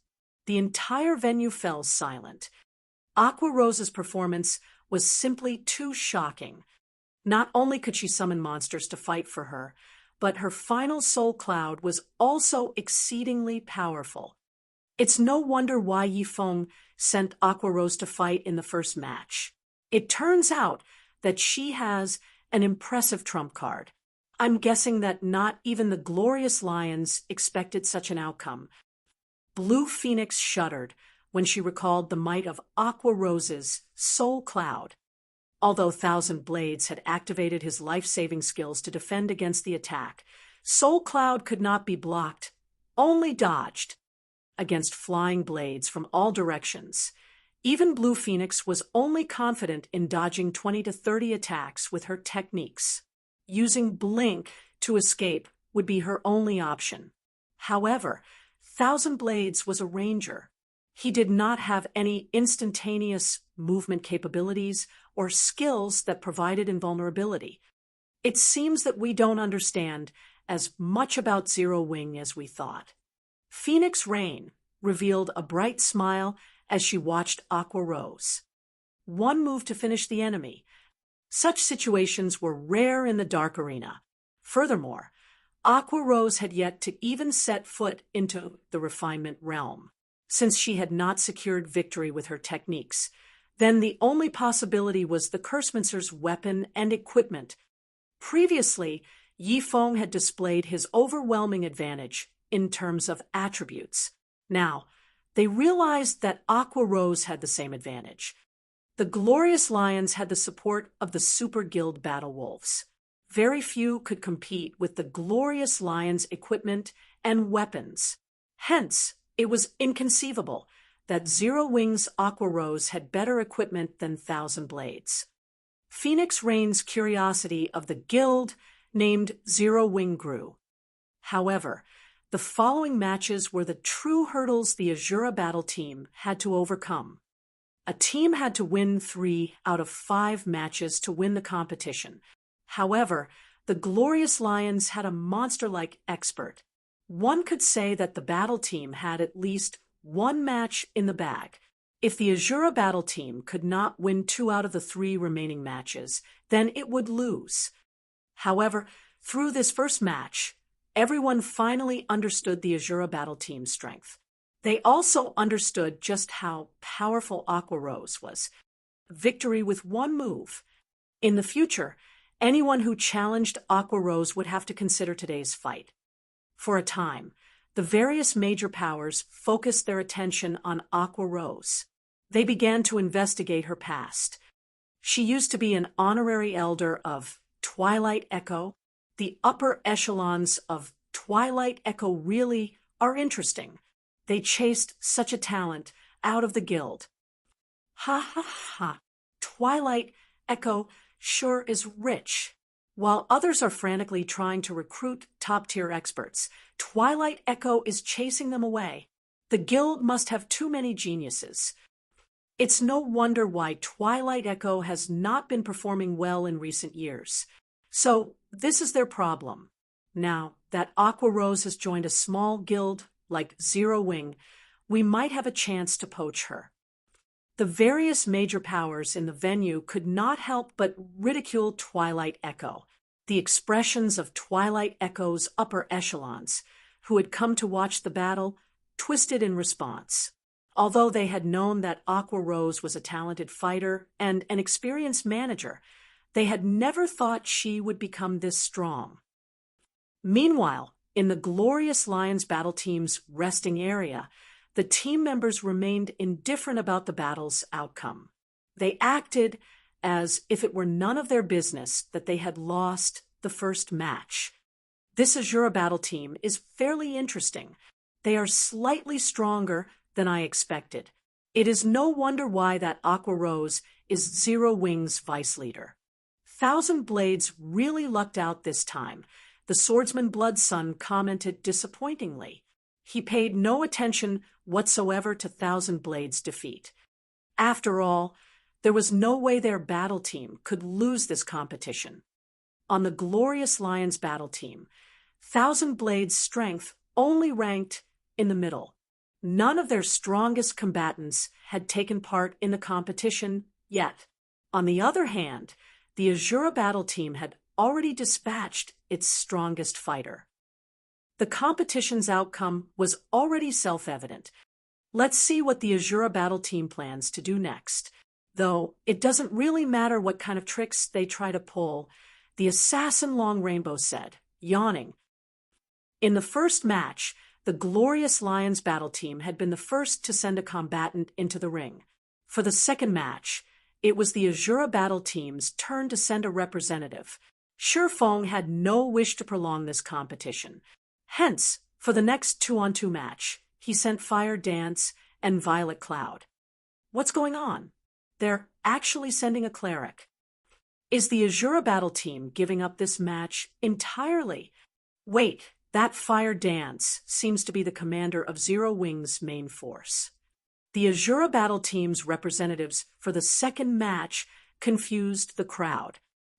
A: The entire venue fell silent. Aqua Rose's performance was simply too shocking. Not only could she summon monsters to fight for her, but her final Soul Cloud was also exceedingly powerful. It's no wonder why Yifeng sent Aqua Rose to fight in the first match. It turns out that she has an impressive trump card. I'm guessing that not even the Glorious Lions expected such an outcome. Blue Phoenix shuddered when she recalled the might of Aqua Rose's Soul Cloud. Although Thousand Blades had activated his life-saving skills to defend against the attack, Soul Cloud could not be blocked, only dodged. Against flying blades from all directions, even Blue Phoenix was only confident in dodging 20 to 30 attacks with her techniques. Using Blink to escape would be her only option. However, Thousand Blades was a ranger. He did not have any instantaneous movement capabilities or skills that provided invulnerability. It seems that we don't understand as much about Zero Wing as we thought. Phoenix Rain revealed a bright smile as she watched Aqua Rose. One move to finish the enemy. Such situations were rare in the Dark Arena. Furthermore, Aqua Rose had yet to even set foot into the refinement realm. Since she had not secured victory with her techniques, then the only possibility was the Cursemancer's weapon and equipment. Previously, Yifeng had displayed his overwhelming advantage in terms of attributes. Now, they realized that Aqua Rose had the same advantage. The Glorious Lions had the support of the Super Guild Battle Wolves. Very few could compete with the Glorious Lions' equipment and weapons. Hence, it was inconceivable that Zero Wing's Aqua Rose had better equipment than Thousand Blades. Phoenix Rain's curiosity of the guild named Zero Wing grew. However, the following matches were the true hurdles the Azura Battle Team had to overcome. A team had to win 3 out of 5 matches to win the competition. However, the Glorious Lions had a monster-like expert. One could say that the battle team had at least 1 match in the bag. If the Azura Battle Team could not win 2 out of the 3 remaining matches, then it would lose. However, through this first match, everyone finally understood the Azura Battle Team's strength. They also understood just how powerful Aqua Rose was. Victory with 1 move. In the future, anyone who challenged Aqua Rose would have to consider today's fight. For a time, the various major powers focused their attention on Aqua Rose. They began to investigate her past. She used to be an honorary elder of Twilight Echo. The upper echelons of Twilight Echo really are interesting. They chased such a talent out of the guild. Ha ha ha. Twilight Echo sure is rich. While others are frantically trying to recruit top-tier experts, Twilight Echo is chasing them away. The guild must have too many geniuses. It's no wonder why Twilight Echo has not been performing well in recent years. So, this is their problem. Now that Aqua Rose has joined a small guild like Zero Wing, we might have a chance to poach her. The various major powers in the venue could not help but ridicule Twilight Echo. The expressions of Twilight Echo's upper echelons, who had come to watch the battle, twisted in response. Although they had known that Aqua Rose was a talented fighter and an experienced manager, they had never thought she would become this strong. Meanwhile, in the Glorious Lions Battle Team's resting area, the team members remained indifferent about the battle's outcome. They acted as if it were none of their business that they had lost the first match. This Azura Battle Team is fairly interesting. They are slightly stronger than I expected. It is no wonder why that Aqua Rose is Zero Wing's vice leader. Thousand Blades really lucked out this time. The swordsman Bloodsun commented disappointingly. He paid no attention whatsoever to Thousand Blades' defeat. After all, there was no way their battle team could lose this competition. On the Glorious Lions battle team, Thousand Blades' strength only ranked in the middle. None of their strongest combatants had taken part in the competition yet. On the other hand, the Azura battle team had already dispatched its strongest fighter. The competition's outcome was already self-evident. Let's see what the Azura battle team plans to do next. Though it doesn't really matter what kind of tricks they try to pull, the assassin Long Rainbow said, yawning. In the first match, the Glorious Lions battle team had been the first to send a combatant into the ring. For the second match, it was the Azura battle team's turn to send a representative. Shifeng had no wish to prolong this competition. Hence, for the next 2-on-2 match, he sent Fire Dance and Violet Cloud. What's going on? They're actually sending a cleric. Is the Azura battle team giving up this match entirely? Wait, that Fire Dance seems to be the commander of Zero Wing's main force. The Azura battle team's representatives for the second match confused the crowd.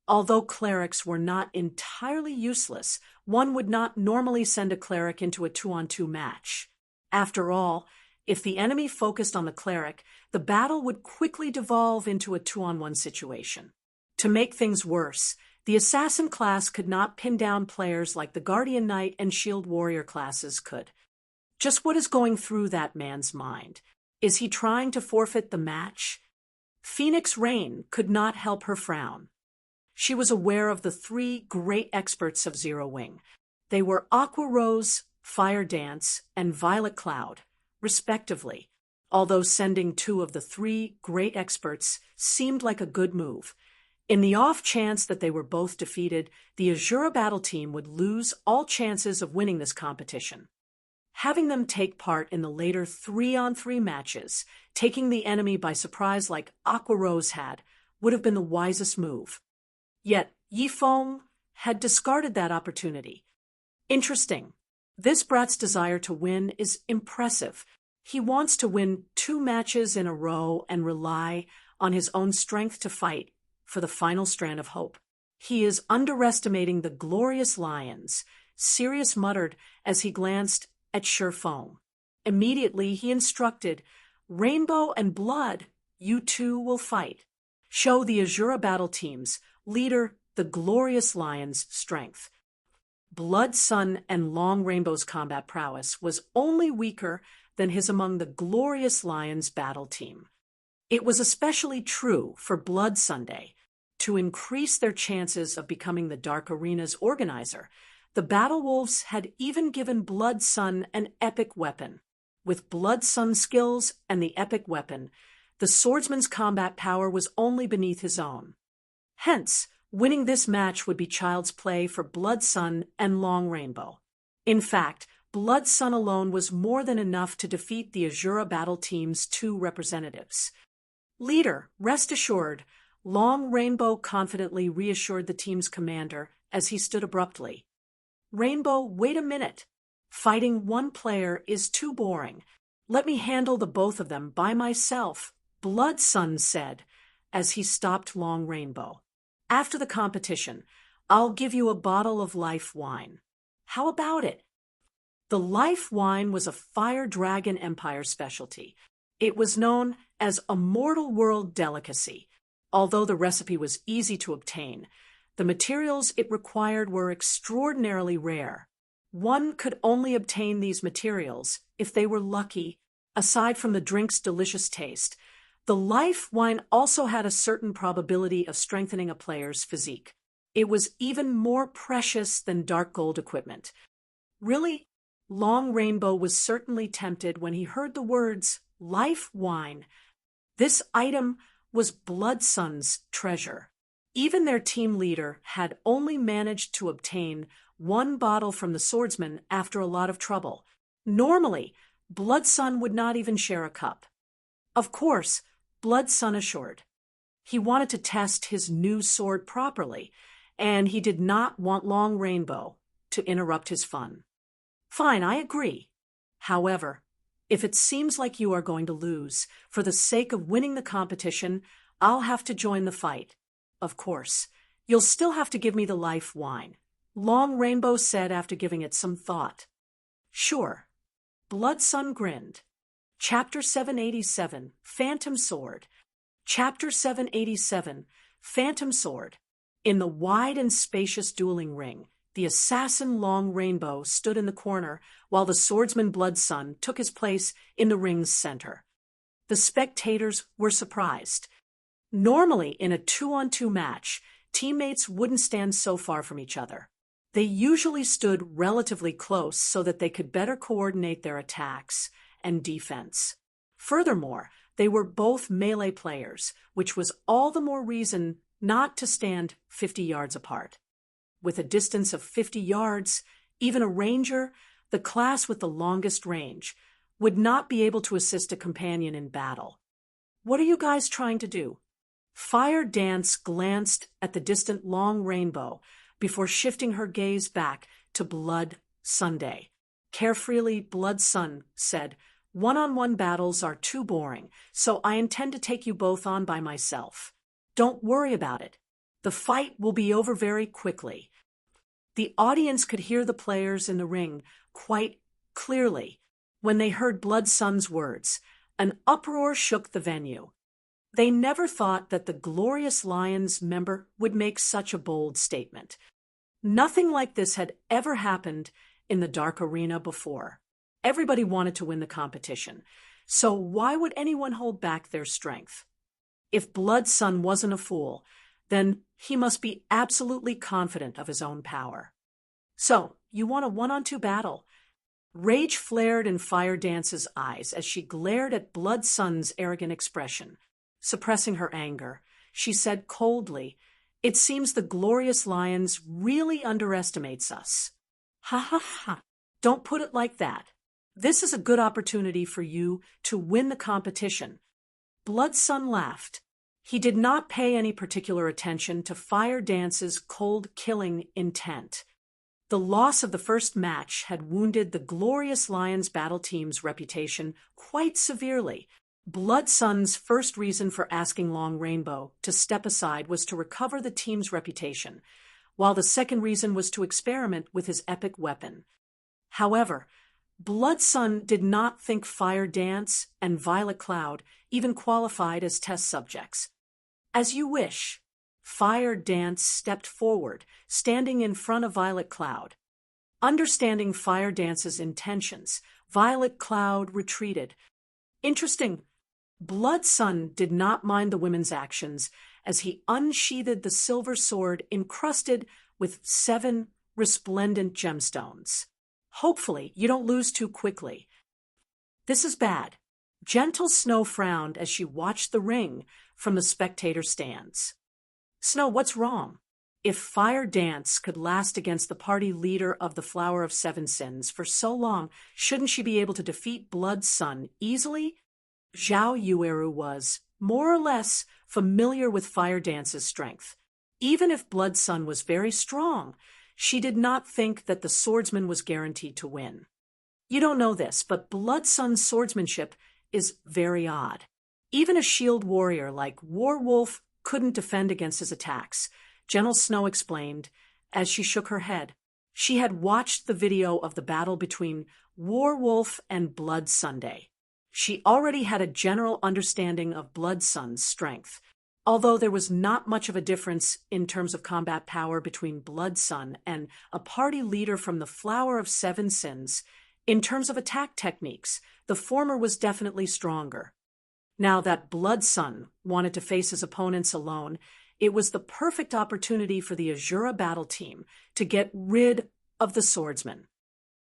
A: Although clerics were not entirely useless, one would not normally send a cleric into a 2-on-2 match. After all, if the enemy focused on the cleric, the battle would quickly devolve into a 2-on-1 situation. To make things worse, the assassin class could not pin down players like the Guardian Knight and Shield Warrior classes could. Just what is going through that man's mind? Is he trying to forfeit the match? Phoenix Rain could not help her frown. She was aware of the 3 great experts of Zero Wing. They were Aqua Rose, Fire Dance, and Violet Cloud, respectively, although sending 2 of the 3 great experts seemed like a good move. In the off chance that they were both defeated, the Azura battle team would lose all chances of winning this competition. Having them take part in the later 3-on-3 matches, taking the enemy by surprise like Aqua Rose had, would have been the wisest move. Yet Yifeng had discarded that opportunity. Interesting. This brat's desire to win is impressive. He wants to win 2 matches in a row and rely on his own strength to fight for the final strand of hope. He is underestimating the glorious lions, Sirius muttered as he glanced at Shifeng. Immediately he instructed, Rainbow and Blood, you 2 will fight. Show the Azura battle team's leader, the glorious lion's strength. Blood Sun and Long Rainbow's combat prowess was only weaker than his among the glorious lion's battle team. It was especially true for Blood Sunday. To increase their chances of becoming the Dark Arena's organizer, the Battle Wolves had even given Blood Sun an epic weapon. With Blood Sun's skills and the epic weapon, the swordsman's combat power was only beneath his own. Hence, winning this match would be child's play for Blood Sun and Long Rainbow. In fact, Blood Sun alone was more than enough to defeat the Azura battle team's 2 representatives. Leader, rest assured, Long Rainbow confidently reassured the team's commander as he stood abruptly. Rainbow, wait a minute. Fighting 1 player is too boring. Let me handle the both of them by myself, Blood Sun said as he stopped Long Rainbow. After the competition, I'll give you a bottle of life wine. How about it? The life wine was a Fire Dragon Empire specialty. It was known as a Mortal World delicacy. Although the recipe was easy to obtain, the materials it required were extraordinarily rare. One could only obtain these materials if they were lucky. Aside from the drink's delicious taste, the life wine also had a certain probability of strengthening a player's physique. It was even more precious than dark gold equipment. Really, Long Rainbow was certainly tempted when he heard the words, life wine. This item was Blood Sun's treasure. Even their team leader had only managed to obtain 1 bottle from the swordsman after a lot of trouble. Normally, Blood Sun would not even share a cup. Of course, Blood Sun assured. He wanted to test his new sword properly, and he did not want Long Rainbow to interrupt his fun. Fine, I agree. However, if it seems like you are going to lose, for the sake of winning the competition, I'll have to join the fight. Of course, you'll still have to give me the life wine, Long Rainbow said after giving it some thought. Sure. Blood Sun grinned. Chapter 787, Phantom Sword. Chapter 787, Phantom Sword. In the wide and spacious dueling ring, the assassin Long Rainbow stood in the corner while the swordsman Blood Sun took his place in the ring's center. The spectators were surprised. Normally, in a 2-on-2 match, teammates wouldn't stand so far from each other. They usually stood relatively close so that they could better coordinate their attacks and defense. Furthermore, they were both melee players, which was all the more reason not to stand 50 yards apart. With a distance of 50 yards, even a ranger, the class with the longest range, would not be able to assist a companion in battle. What are you guys trying to do? Fire Dance glanced at the distant Long Rainbow before shifting her gaze back to Blood Sunday. Carefreely, Blood Sun said, "One-on-one battles are too boring, so I intend to take you both on by myself. Don't worry about it. The fight will be over very quickly. The audience could hear the players in the ring quite clearly when they heard Blood Sun's words. An uproar shook the venue. They never thought that the Glorious Lions member would make such a bold statement. Nothing like this had ever happened in the Dark Arena before. Everybody wanted to win the competition, so why would anyone hold back their strength? If Blood Sun wasn't a fool, then he must be absolutely confident of his own power. So, you want a one-on-two battle? Rage flared in Fire Dance's eyes as she glared at Blood Sun's arrogant expression. Suppressing her anger, she said coldly, "It seems the Glorious Lions really underestimates us." "Ha ha ha, don't put it like that. This is a good opportunity for you to win the competition." Blood Sun laughed. He did not pay any particular attention to Fire Dance's cold-killing intent. The loss of the first match had wounded the Glorious Lions battle team's reputation quite severely. Blood Sun's first reason for asking Long Rainbow to step aside was to recover the team's reputation, while the second reason was to experiment with his epic weapon. However, Blood Sun did not think Fire Dance and Violet Cloud even qualified as test subjects. "As you wish." Fire Dance stepped forward, standing in front of Violet Cloud. Understanding Fire Dance's intentions, Violet Cloud retreated. Interesting. Blood Sun did not mind the women's actions as he unsheathed the silver sword encrusted with 7 resplendent gemstones. "Hopefully, you don't lose too quickly." "This is bad." Gentle Snow frowned as she watched the ring from the spectator stands. "Snow, what's wrong? If Fire Dance could last against the party leader of the Flower of Seven Sins for so long, shouldn't she be able to defeat Blood Sun easily?" Zhao Yueru was, more or less, familiar with Fire Dance's strength. Even if Blood Sun was very strong, she did not think that the swordsman was guaranteed to win. "You don't know this, but Blood Sun's swordsmanship is very odd. Even a shield warrior like Warwolf couldn't defend against his attacks," Gentle Snow explained as she shook her head. She had watched the video of the battle between Warwolf and Blood Sunday. She already had a general understanding of Blood Sun's strength. Although there was not much of a difference in terms of combat power between Blood Sun and a party leader from the Flower of Seven Sins, in terms of attack techniques, the former was definitely stronger. Now that Blood Sun wanted to face his opponents alone, it was the perfect opportunity for the Azura battle team to get rid of the swordsman.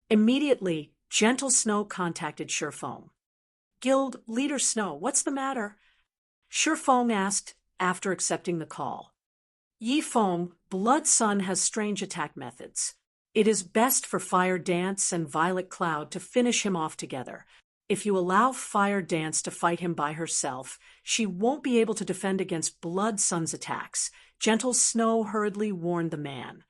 A: Immediately, Gentle Snow contacted Shifeng. "Guild Leader Snow, what's the matter?" Shifeng asked after accepting the call. "Yi Feng, Blood Sun has strange attack methods. It is best for Fire Dance and Violet Cloud to finish him off together. If you allow Fire Dance to fight him by herself, she won't be able to defend against Blood Sun's attacks," Gentle Snow hurriedly warned the man.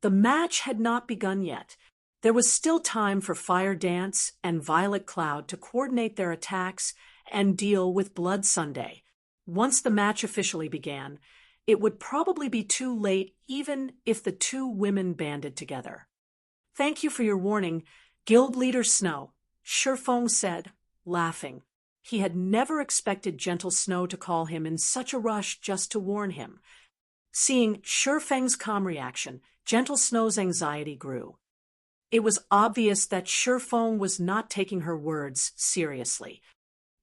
A: The match had not begun yet. There was still time for Fire Dance and Violet Cloud to coordinate their attacks and deal with Blood Sunday. Once the match officially began, it would probably be too late even if the two women banded together. "Thank you for your warning, Guild Leader Snow," Shifeng said, laughing. He had never expected Gentle Snow to call him in such a rush just to warn him. Seeing Shifeng's calm reaction, Gentle Snow's anxiety grew. It was obvious that Shifeng was not taking her words seriously.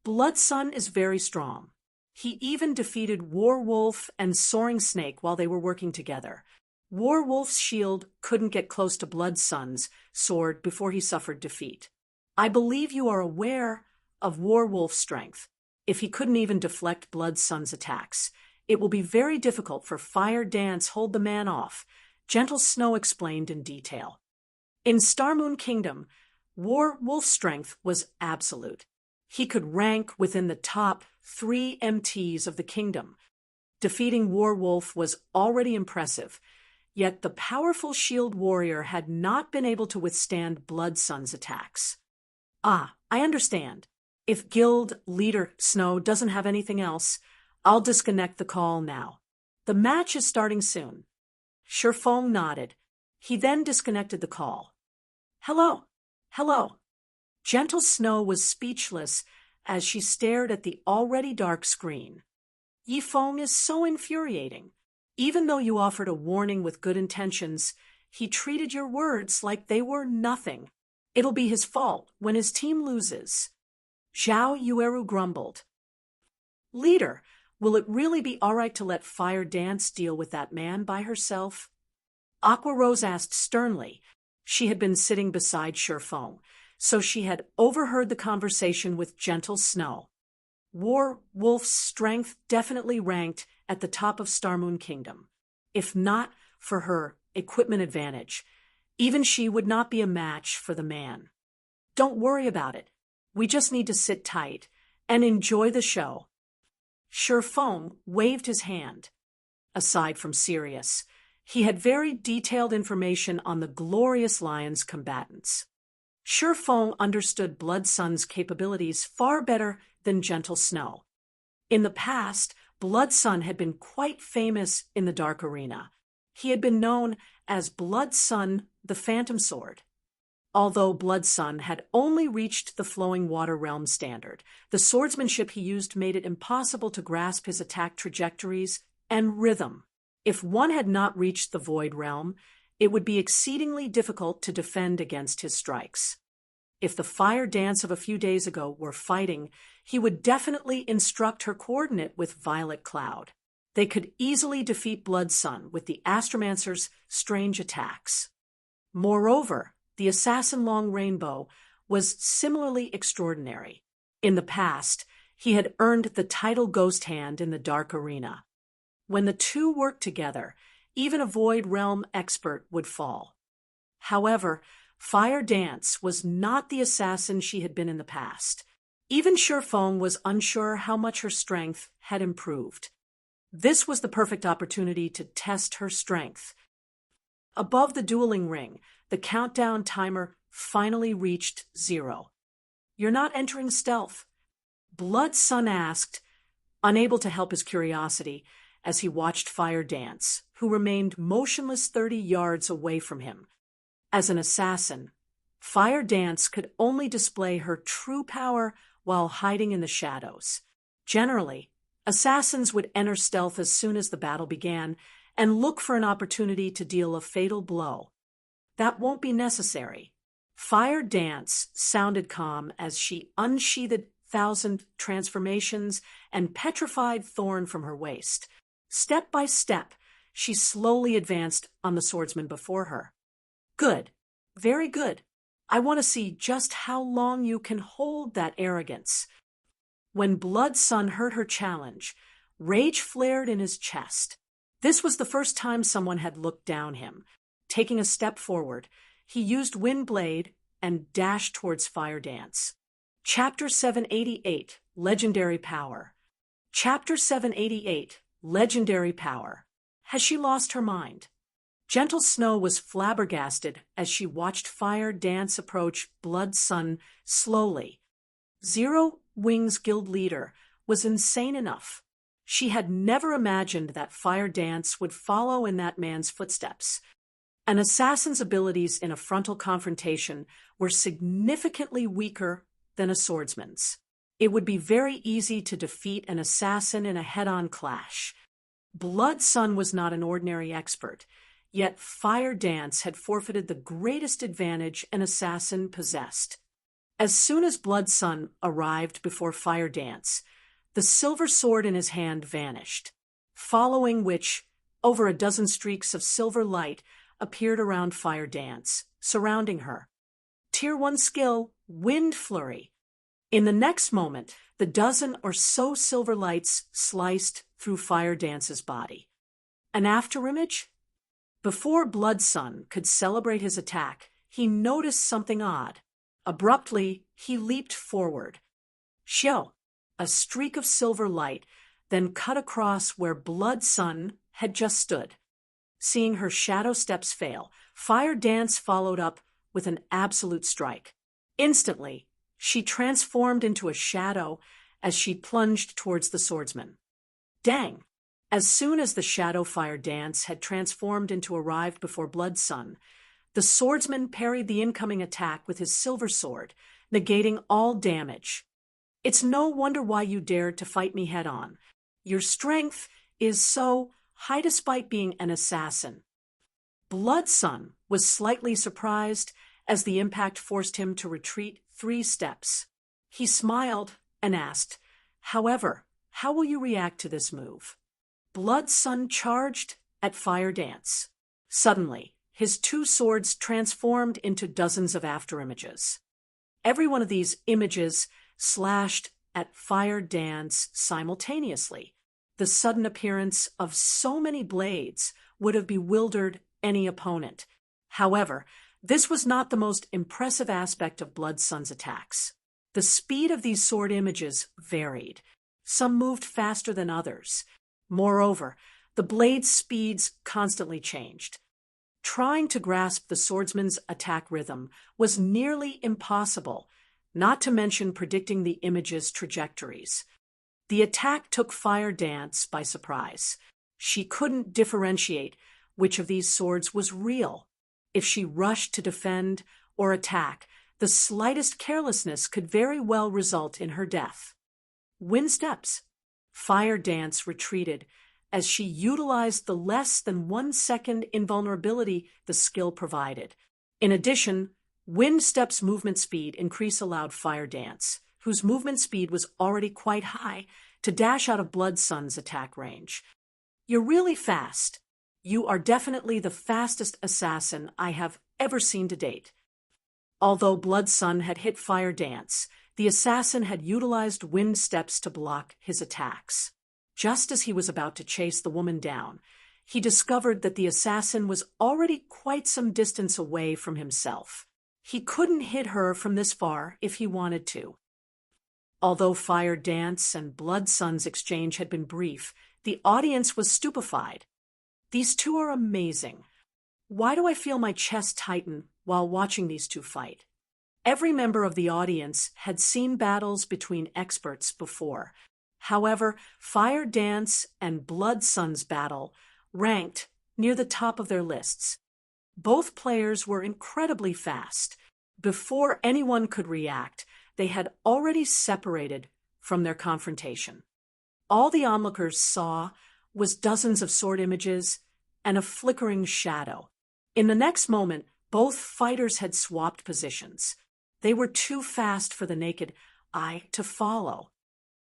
A: Blood Sun is very strong. He even defeated Warwolf and Soaring Snake while they were working together. Warwolf's shield couldn't get close to Blood Sun's sword before he suffered defeat. I believe you are aware of Warwolf's strength. If he couldn't even deflect Blood Sun's attacks, it will be very difficult for Fire Dance hold the man off, Gentle Snow explained in detail. In Starmoon Kingdom, Warwolf's strength was absolute. He could rank within the top 3 MTs of the kingdom. Defeating Warwolf was already impressive, yet the powerful shield warrior had not been able to withstand Blood Sun's attacks. "Ah, I understand. If Guild Leader Snow doesn't have anything else, I'll disconnect the call now." The match is starting soon. Shifeng nodded. He then disconnected the call. Hello. Hello. Gentle Snow was speechless as she stared at the already dark screen. Yifeng is so infuriating. Even though you offered a warning with good intentions, he treated your words like they were nothing. It'll be his fault when his team loses. Zhao Yueru grumbled. Leader, will it really be all right to let Fire Dance deal with that man by herself? Aqua Rose asked sternly. She had been sitting beside Shifeng, so she had overheard the conversation with Gentle Snow. War Wolf's strength definitely ranked at the top of Starmoon Kingdom. If not for her equipment advantage, even she would not be a match for the man. Don't worry about it. We just need to sit tight and enjoy the show. Shifeng waved his hand. Aside from Sirius, he had very detailed information on the glorious Lion's combatants. Shifeng understood Blood Sun's capabilities far better than Gentle Snow. In the past, Blood Sun had been quite famous in the Dark Arena. He had been known as Blood Sun the Phantom Sword. Although Blood Sun had only reached the Flowing Water Realm standard, the swordsmanship he used made it impossible to grasp his attack trajectories and rhythm. If one had not reached the Void Realm, it would be exceedingly difficult to defend against his strikes. If the Fire Dance of a few days ago were fighting, he would definitely instruct her coordinate with Violet Cloud. They could easily defeat Blood Sun with the Astromancer's strange attacks. Moreover, the Assassin Long Rainbow was similarly extraordinary. In the past, he had earned the title Ghost Hand in the Dark Arena. When the two worked together, even a Void Realm expert would fall. However, Fire Dance was not the assassin she had been in the past. Even Shifeng was unsure how much her strength had improved. This was the perfect opportunity to test her strength. Above the dueling ring, the countdown timer finally reached 0. You're not entering stealth, Blood Sun asked, unable to help his curiosity as he watched Fire Dance, who remained motionless 30 yards away from him. As an assassin, Fire Dance could only display her true power while hiding in the shadows. Generally, assassins would enter stealth as soon as the battle began and look for an opportunity to deal a fatal blow. That won't be necessary. Fire Dance sounded calm as she unsheathed 1,000 transformations and petrified thorn from her waist. Step by step, she slowly advanced on the swordsman before her. Good. Very good. I want to see just how long you can hold that arrogance. When Blood Sun heard her challenge, rage flared in his chest. This was the first time someone had looked down him. Taking a step forward, he used Windblade and dashed towards Fire Dance. Chapter 788, Legendary Power. Chapter 788, Legendary Power. Has she lost her mind? Gentle Snow was flabbergasted as she watched Fire Dance approach Blood Sun slowly. Zero Wings Guild leader was insane enough. She had never imagined that Fire Dance would follow in that man's footsteps. An assassin's abilities in a frontal confrontation were significantly weaker than a swordsman's. It would be very easy to defeat an assassin in a head-on clash. Blood Sun was not an ordinary expert, yet Fire Dance had forfeited the greatest advantage an assassin possessed. As soon as Blood Sun arrived before Fire Dance, the silver sword in his hand vanished, following which over a dozen streaks of silver light appeared around Fire Dance, surrounding her. Tier 1 skill, Wind Flurry. In the next moment, the dozen or so silver lights sliced through Fire Dance's body. An afterimage? Before Blood Sun could celebrate his attack, he noticed something odd. Abruptly, he leaped forward. Xiao! A streak of silver light then cut across where Blood Sun had just stood. Seeing her shadow steps fail, Fire Dance followed up with an absolute strike. Instantly, she transformed into a shadow as she plunged towards the swordsman. Dang! As soon as the Shadow Fire dance had transformed into Arrived Before Blood Sun, the swordsman parried the incoming attack with his silver sword, negating all damage. It's no wonder why you dared to fight me head-on. Your strength is so high despite being an assassin. Blood Sun was slightly surprised as the impact forced him to retreat 3 steps. He smiled and asked, "However, how will you react to this move?" Blood Sun charged at Fire Dance. Suddenly, his 2 swords transformed into dozens of afterimages. Every one of these images slashed at Fire Dance simultaneously. The sudden appearance of so many blades would have bewildered any opponent. However, this was not the most impressive aspect of Blood Sun's attacks. The speed of these sword images varied. Some moved faster than others. Moreover, the blade's speeds constantly changed. Trying to grasp the swordsman's attack rhythm was nearly impossible, not to mention predicting the image's trajectories. The attack took Fire Dance by surprise. She couldn't differentiate which of these swords was real. If she rushed to defend or attack, the slightest carelessness could very well result in her death. Wind steps. Fire Dance retreated as she utilized the less than 1 second invulnerability the skill provided. In addition, Wind Step's movement speed increase allowed Fire Dance, whose movement speed was already quite high, to dash out of Blood Sun's attack range. "You're really fast. You are definitely the fastest assassin I have ever seen to date." Although Blood Sun had hit Fire Dance, the assassin had utilized Wind Steps to block his attacks. Just as he was about to chase the woman down, he discovered that the assassin was already quite some distance away from himself. He couldn't hit her from this far if he wanted to. Although Fire Dance and Blood Sun's exchange had been brief, the audience was stupefied. "These two are amazing. Why do I feel my chest tighten while watching these two fight?" Every member of the audience had seen battles between experts before. However, Fire Dance and Blood Sun's battle ranked near the top of their lists. Both players were incredibly fast. Before anyone could react, they had already separated from their confrontation. All the onlookers saw was dozens of sword images and a flickering shadow. In the next moment, both fighters had swapped positions. They were too fast for the naked eye to follow.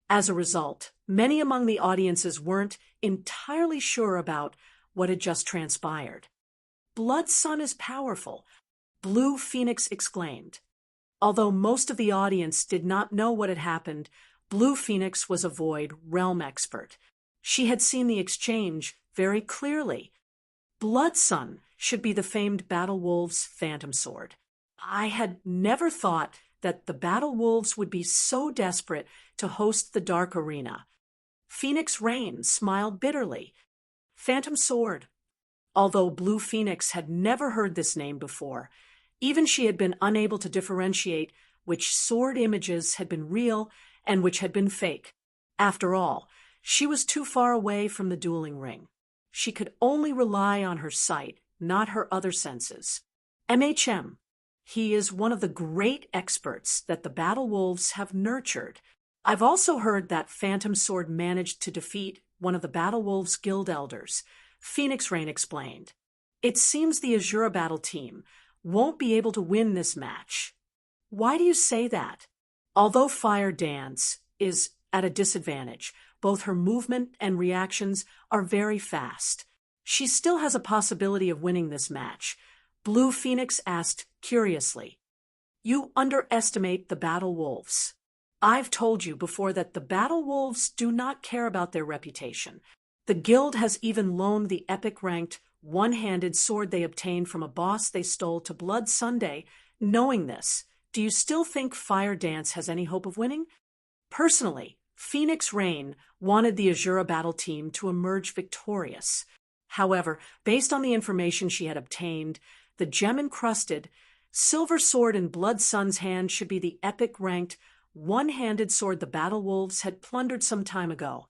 A: As a result, many among the audiences weren't entirely sure about what had just transpired. "Blood Sun is powerful," Blue Phoenix exclaimed. Although most of the audience did not know what had happened, Blue Phoenix was a Void Realm expert. She had seen the exchange very clearly. Blood Sun should be the famed Battle Wolves' Phantom Sword. I had never thought that the Battle Wolves would be so desperate to host the Dark Arena. Phoenix Rain smiled bitterly. Phantom Sword. Although Blue Phoenix had never heard this name before, even she had been unable to differentiate which sword images had been real and which had been fake. After all, she was too far away from the dueling ring. She could only rely on her sight, not her other senses. MHM. He is one of the great experts that the Battle Wolves have nurtured. I've also heard that Phantom Sword managed to defeat one of the Battle Wolves' guild elders, Phoenix Rain explained. "It seems the Azura Battle team won't be able to win this match." "Why do you say that?" Although Fire Dance is at a disadvantage, both her movement and reactions are very fast. She still has a possibility of winning this match. Blue Phoenix asked curiously. "You underestimate the Battle Wolves. I've told you before that the Battle Wolves do not care about their reputation. The guild has even loaned the epic-ranked, one-handed sword they obtained from a boss they stole to Blood Sunday. Knowing this, do you still think Fire Dance has any hope of winning?" Personally, Phoenix Rain wanted the Azura Battle team to emerge victorious. However, based on the information she had obtained, the gem-encrusted silver sword in Blood Sun's hand should be the epic-ranked, one-handed sword the Battle Wolves had plundered some time ago.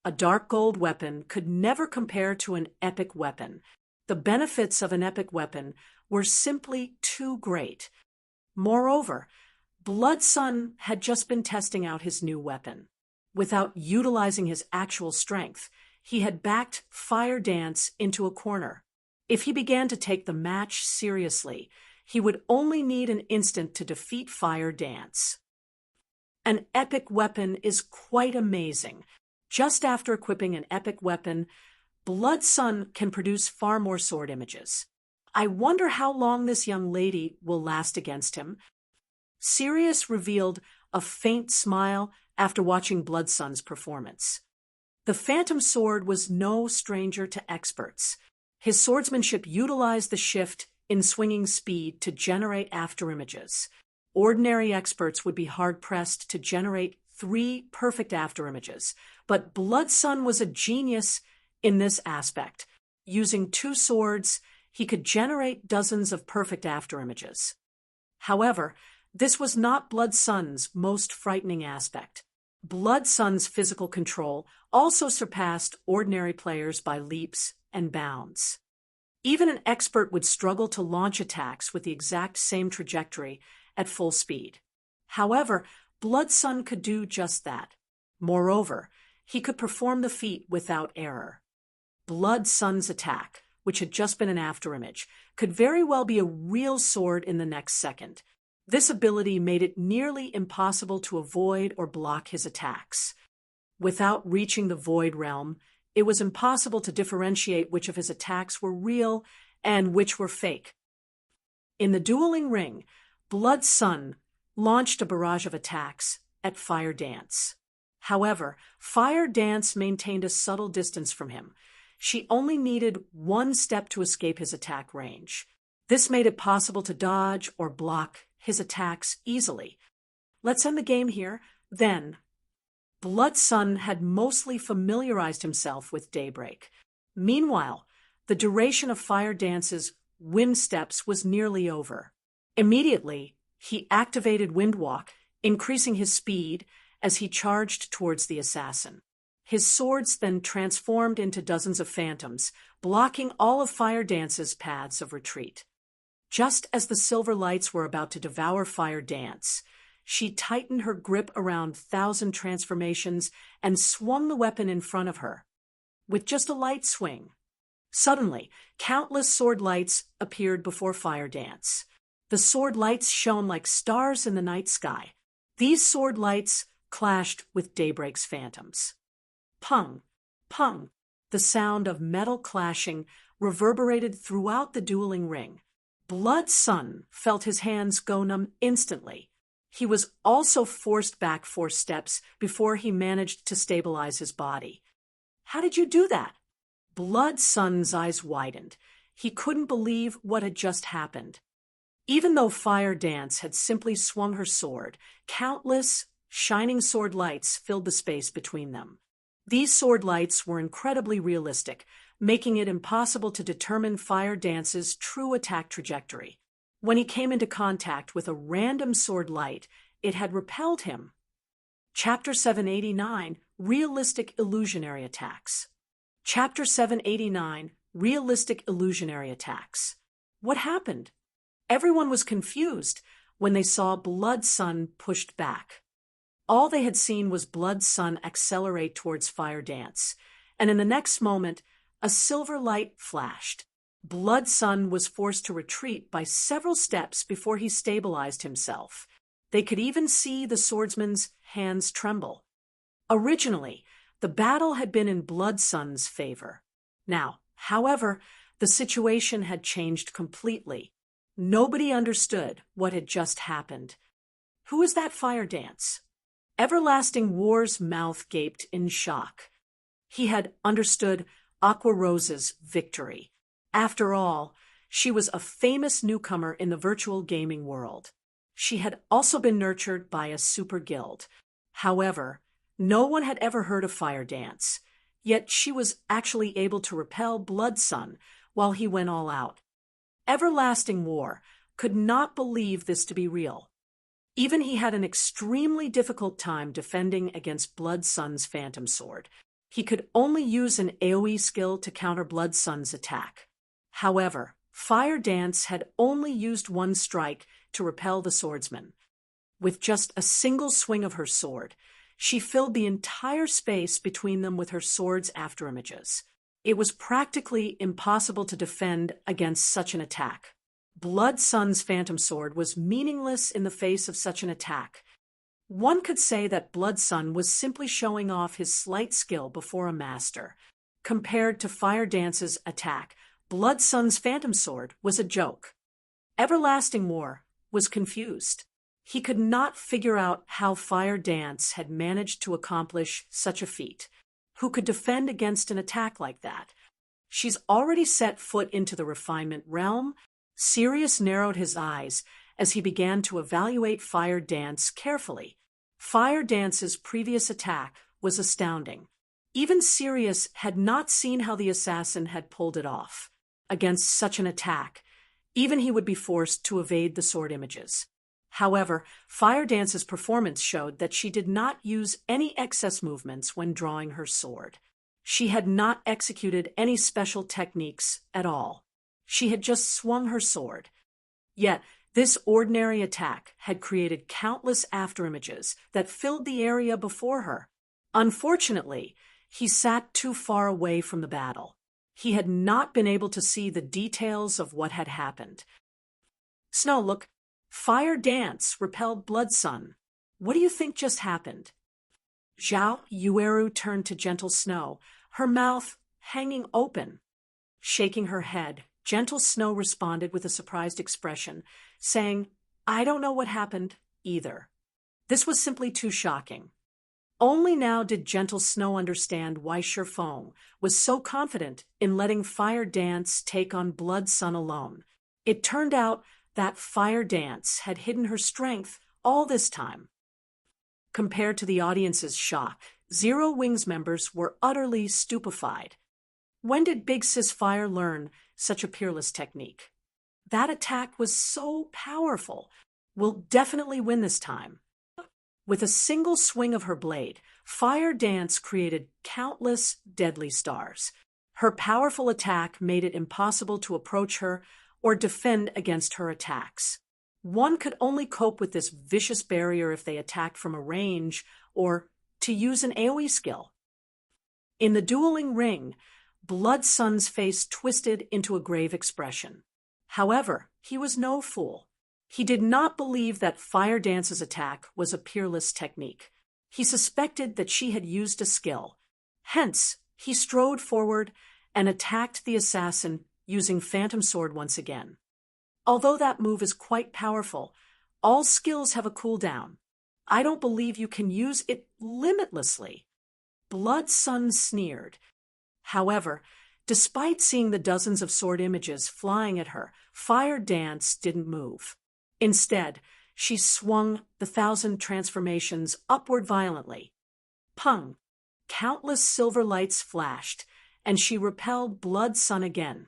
A: A dark gold weapon could never compare to an epic weapon. The benefits of an epic weapon were simply too great. Moreover, Blood Sun had just been testing out his new weapon. Without utilizing his actual strength, he had backed Fire Dance into a corner. If he began to take the match seriously, he would only need an instant to defeat Fire Dance. An epic weapon is quite amazing. Just after equipping an epic weapon, Blood Sun can produce far more sword images. I wonder how long this young lady will last against him. Sirius revealed a faint smile after watching Blood Sun's performance. The Phantom Sword was no stranger to experts. His swordsmanship utilized the shift in swinging speed to generate afterimages. Ordinary experts would be hard-pressed to generate 3 perfect afterimages, but Blood Sun was a genius in this aspect. Using 2 swords, he could generate dozens of perfect afterimages. However, this was not Blood Sun's most frightening aspect. Blood Sun's physical control also surpassed ordinary players by leaps and bounds. Even an expert would struggle to launch attacks with the exact same trajectory at full speed. However, Blood Sun could do just that. Moreover, he could perform the feat without error. Blood Sun's attack, which had just been an afterimage, could very well be a real sword in the next second. This ability made it nearly impossible to avoid or block his attacks. Without reaching the Void Realm, it was impossible to differentiate which of his attacks were real and which were fake. In the dueling ring, Blood Sun launched a barrage of attacks at Fire Dance. However, Fire Dance maintained a subtle distance from him. She only needed 1 step to escape his attack range. This made it possible to dodge or block his attacks easily. Let's end the game here. Then, Blood Sun had mostly familiarized himself with Daybreak. Meanwhile, the duration of Fire Dance's wind steps was nearly over. Immediately, he activated Windwalk, increasing his speed as he charged towards the assassin. His swords then transformed into dozens of phantoms, blocking all of Fire Dance's paths of retreat. Just as the silver lights were about to devour Fire Dance, she tightened her grip around 1,000 transformations and swung the weapon in front of her. With just a light swing, suddenly, countless sword lights appeared before Fire Dance. The sword lights shone like stars in the night sky. These sword lights clashed with Daybreak's phantoms. Pung, pung, the sound of metal clashing reverberated throughout the dueling ring. Blood Sun felt his hands go numb instantly. He was also forced back 4 steps before he managed to stabilize his body. How did you do that? Blood Sun's eyes widened. He couldn't believe what had just happened. Even though Fire Dance had simply swung her sword, countless shining sword lights filled the space between them. These sword lights were incredibly realistic, making it impossible to determine Fire Dance's true attack trajectory. When he came into contact with a random sword light, it had repelled him. Chapter 789, Realistic Illusionary Attacks. Chapter 789, Realistic Illusionary Attacks. What happened? Everyone was confused when they saw Blood Sun pushed back. All they had seen was Blood Sun accelerate towards Fire Dance, and in the next moment, a silver light flashed. Blood Sun was forced to retreat by several steps before he stabilized himself. They could even see the swordsman's hands tremble. Originally, the battle had been in Blood Sun's favor. Now, however, the situation had changed completely. Nobody understood what had just happened. Who is that Fire Dance? Everlasting War's mouth gaped in shock. He had understood Aqua Rose's victory. After all, she was a famous newcomer in the virtual gaming world. She had also been nurtured by a super guild. However, no one had ever heard of Fire Dance, yet she was actually able to repel Blood Sun while he went all out. Everlasting War could not believe this to be real. Even he had an extremely difficult time defending against Blood Sun's Phantom Sword. He could only use an AoE skill to counter Blood Sun's attack. However, Fire Dance had only used one strike to repel the swordsman. With just a single swing of her sword, she filled the entire space between them with her sword's afterimages. It was practically impossible to defend against such an attack. Blood Sun's Phantom Sword was meaningless in the face of such an attack. One could say that Blood Sun was simply showing off his slight skill before a master. Compared to Fire Dance's attack, Blood Sun's Phantom Sword was a joke. Everlasting War was confused. He could not figure out how Fire Dance had managed to accomplish such a feat. Who could defend against an attack like that? She's already set foot into the refinement realm. Sirius narrowed his eyes as he began to evaluate Fire Dance carefully. Fire Dance's previous attack was astounding. Even Sirius had not seen how the assassin had pulled it off. Against such an attack, even he would be forced to evade the sword images. However, Fire Dance's performance showed that she did not use any excess movements when drawing her sword. She had not executed any special techniques at all. She had just swung her sword. Yet, this ordinary attack had created countless afterimages that filled the area before her. Unfortunately, he sat too far away from the battle. He had not been able to see the details of what had happened. Snow, look. Fire Dance repelled Blood Sun. What do you think just happened? Zhao Yueru turned to Gentle Snow, her mouth hanging open. Shaking her head, Gentle Snow responded with a surprised expression, saying, I don't know what happened either. This was simply too shocking. Only now did Gentle Snow understand why Shifeng was so confident in letting Fire Dance take on Blood Sun alone. It turned out that Fire Dance had hidden her strength all this time. Compared to the audience's shock, Zero Wings members were utterly stupefied. When did Big Sis Fire learn such a peerless technique? That attack was so powerful. We'll definitely win this time. With a single swing of her blade, Fire Dance created countless deadly stars. Her powerful attack made it impossible to approach her or defend against her attacks. One could only cope with this vicious barrier if they attacked from a range or to use an AoE skill. In the dueling ring, Blood Sun's face twisted into a grave expression. However, he was no fool. He did not believe that Fire Dance's attack was a peerless technique. He suspected that she had used a skill. Hence, he strode forward and attacked the assassin using Phantom Sword once again. Although that move is quite powerful, all skills have a cooldown. I don't believe you can use it limitlessly. Blood Sun sneered. However, despite seeing the dozens of sword images flying at her, Fire Dance didn't move. Instead, she swung the 1,000 transformations upward violently. Pung! Countless silver lights flashed, and she repelled Blood Sun again.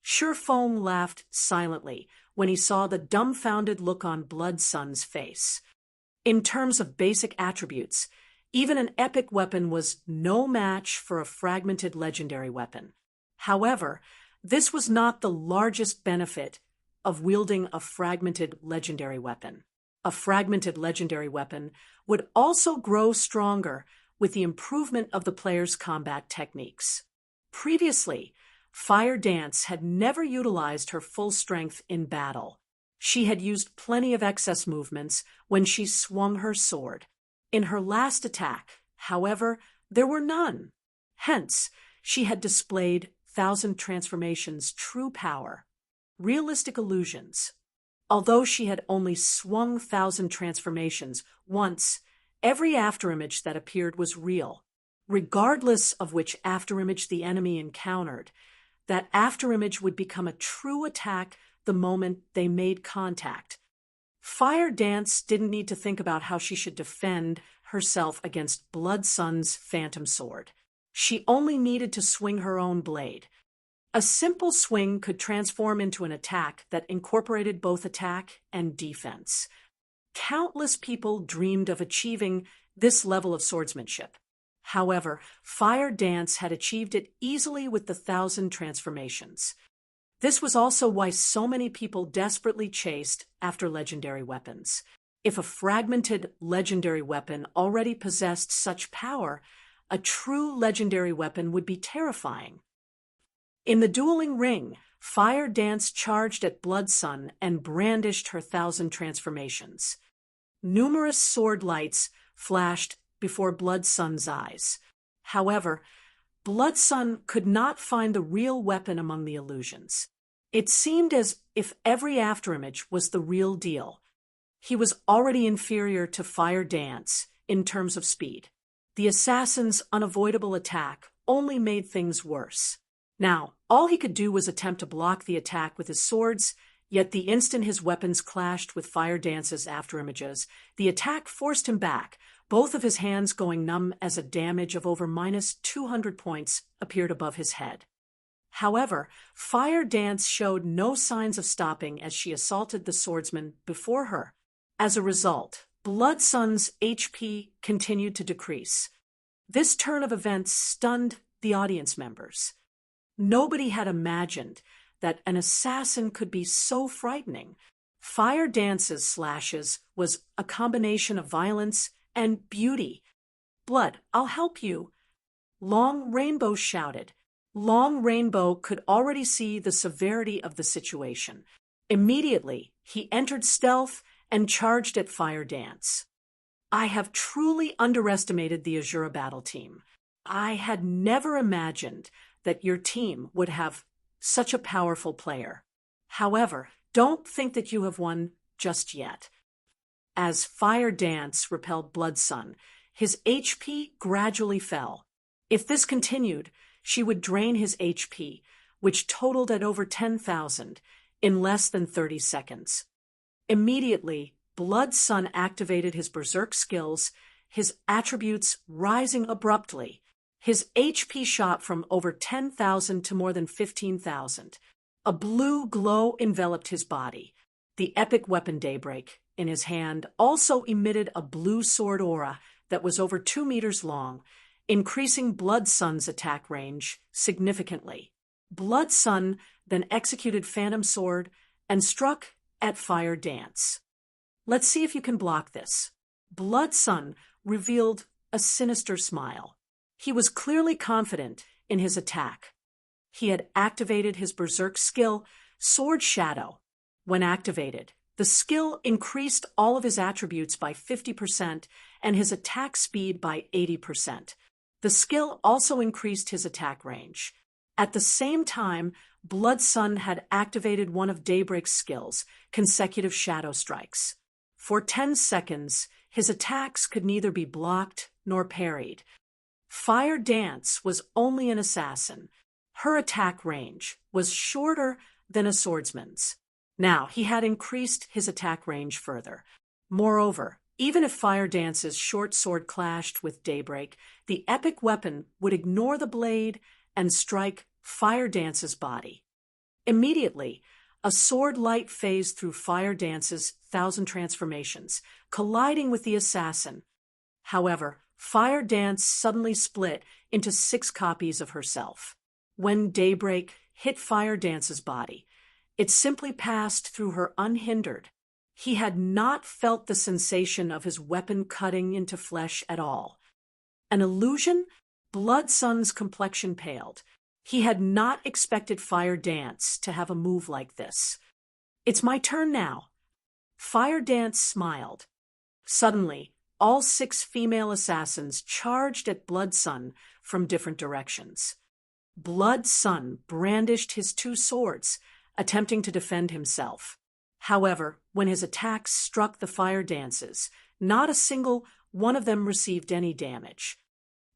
A: Shifeng laughed silently when he saw the dumbfounded look on Blood Sun's face. In terms of basic attributes, even an epic weapon was no match for a fragmented legendary weapon. However, this was not the largest benefit of wielding a fragmented legendary weapon. A fragmented legendary weapon would also grow stronger with the improvement of the player's combat techniques. Previously, Fire Dance had never utilized her full strength in battle. She had used plenty of excess movements when she swung her sword. In her last attack, however, there were none. Hence, she had displayed 1,000 transformations' true power. Realistic illusions. Although she had only swung 1,000 transformations once, every afterimage that appeared was real. Regardless of which afterimage the enemy encountered, that afterimage would become a true attack the moment they made contact. Fire Dance didn't need to think about how she should defend herself against Blood Sun's Phantom Sword. She only needed to swing her own blade. A simple swing could transform into an attack that incorporated both attack and defense. Countless people dreamed of achieving this level of swordsmanship. However, Fire Dance had achieved it easily with the 1,000 transformations. This was also why so many people desperately chased after legendary weapons. If a fragmented legendary weapon already possessed such power, a true legendary weapon would be terrifying. In the dueling ring, Fire Dance charged at Blood Sun and brandished her 1,000 transformations. Numerous sword lights flashed before Blood Sun's eyes. However, Blood Sun could not find the real weapon among the illusions. It seemed as if every afterimage was the real deal. He was already inferior to Fire Dance in terms of speed. The assassin's unavoidable attack only made things worse. Now, all he could do was attempt to block the attack with his swords, yet the instant his weapons clashed with Fire Dance's afterimages, the attack forced him back, both of his hands going numb as a damage of over -200 points appeared above his head. However, Fire Dance showed no signs of stopping as she assaulted the swordsman before her. As a result, Blood Sun's HP continued to decrease. This turn of events stunned the audience members. Nobody had imagined that an assassin could be so frightening. Fire Dance's slashes was a combination of violence and beauty. "Blood, I'll help you," Long Rainbow shouted. Long Rainbow could already see the severity of the situation. Immediately, he entered stealth and charged at Fire Dance. "I have truly underestimated the Azura battle team. I had never imagined that your team would have such a powerful player. However, don't think that you have won just yet." As Fire Dance repelled Blood Sun, his HP gradually fell. If this continued, she would drain his HP, which totaled at over 10,000, in less than 30 seconds. Immediately, Blood Sun activated his berserk skills, his attributes rising abruptly. His HP shot from over 10,000 to more than 15,000. A blue glow enveloped his body. The epic weapon Daybreak in his hand also emitted a blue sword aura that was over 2 meters long, increasing Blood Sun's attack range significantly. Blood Sun then executed Phantom Sword and struck at Fire Dance. "Let's see if you can block this." Blood Sun revealed a sinister smile. He was clearly confident in his attack. He had activated his berserk skill, Sword Shadow. When activated, the skill increased all of his attributes by 50% and his attack speed by 80%. The skill also increased his attack range. At the same time, Blood Sun had activated one of Daybreak's skills, Consecutive Shadow Strikes. For 10 seconds, his attacks could neither be blocked nor parried. Fire Dance was only an assassin. Her attack range was shorter than a swordsman's. Now, he had increased his attack range further. Moreover, even if Fire Dance's short sword clashed with Daybreak, the epic weapon would ignore the blade and strike Fire Dance's body. Immediately, a sword light phased through Fire Dance's 1,000 transformations, colliding with the assassin. However, Fire Dance suddenly split into 6 copies of herself. When Daybreak hit Fire Dance's body, it simply passed through her unhindered. He had not felt the sensation of his weapon cutting into flesh at all. An illusion? Blood Sun's complexion paled. He had not expected Fire Dance to have a move like this. "It's my turn now." Fire Dance smiled. Suddenly, all 6 female assassins charged at Blood Sun from different directions. Blood Sun brandished his 2 swords, attempting to defend himself. However, when his attacks struck the Fire Dances, not a single one of them received any damage.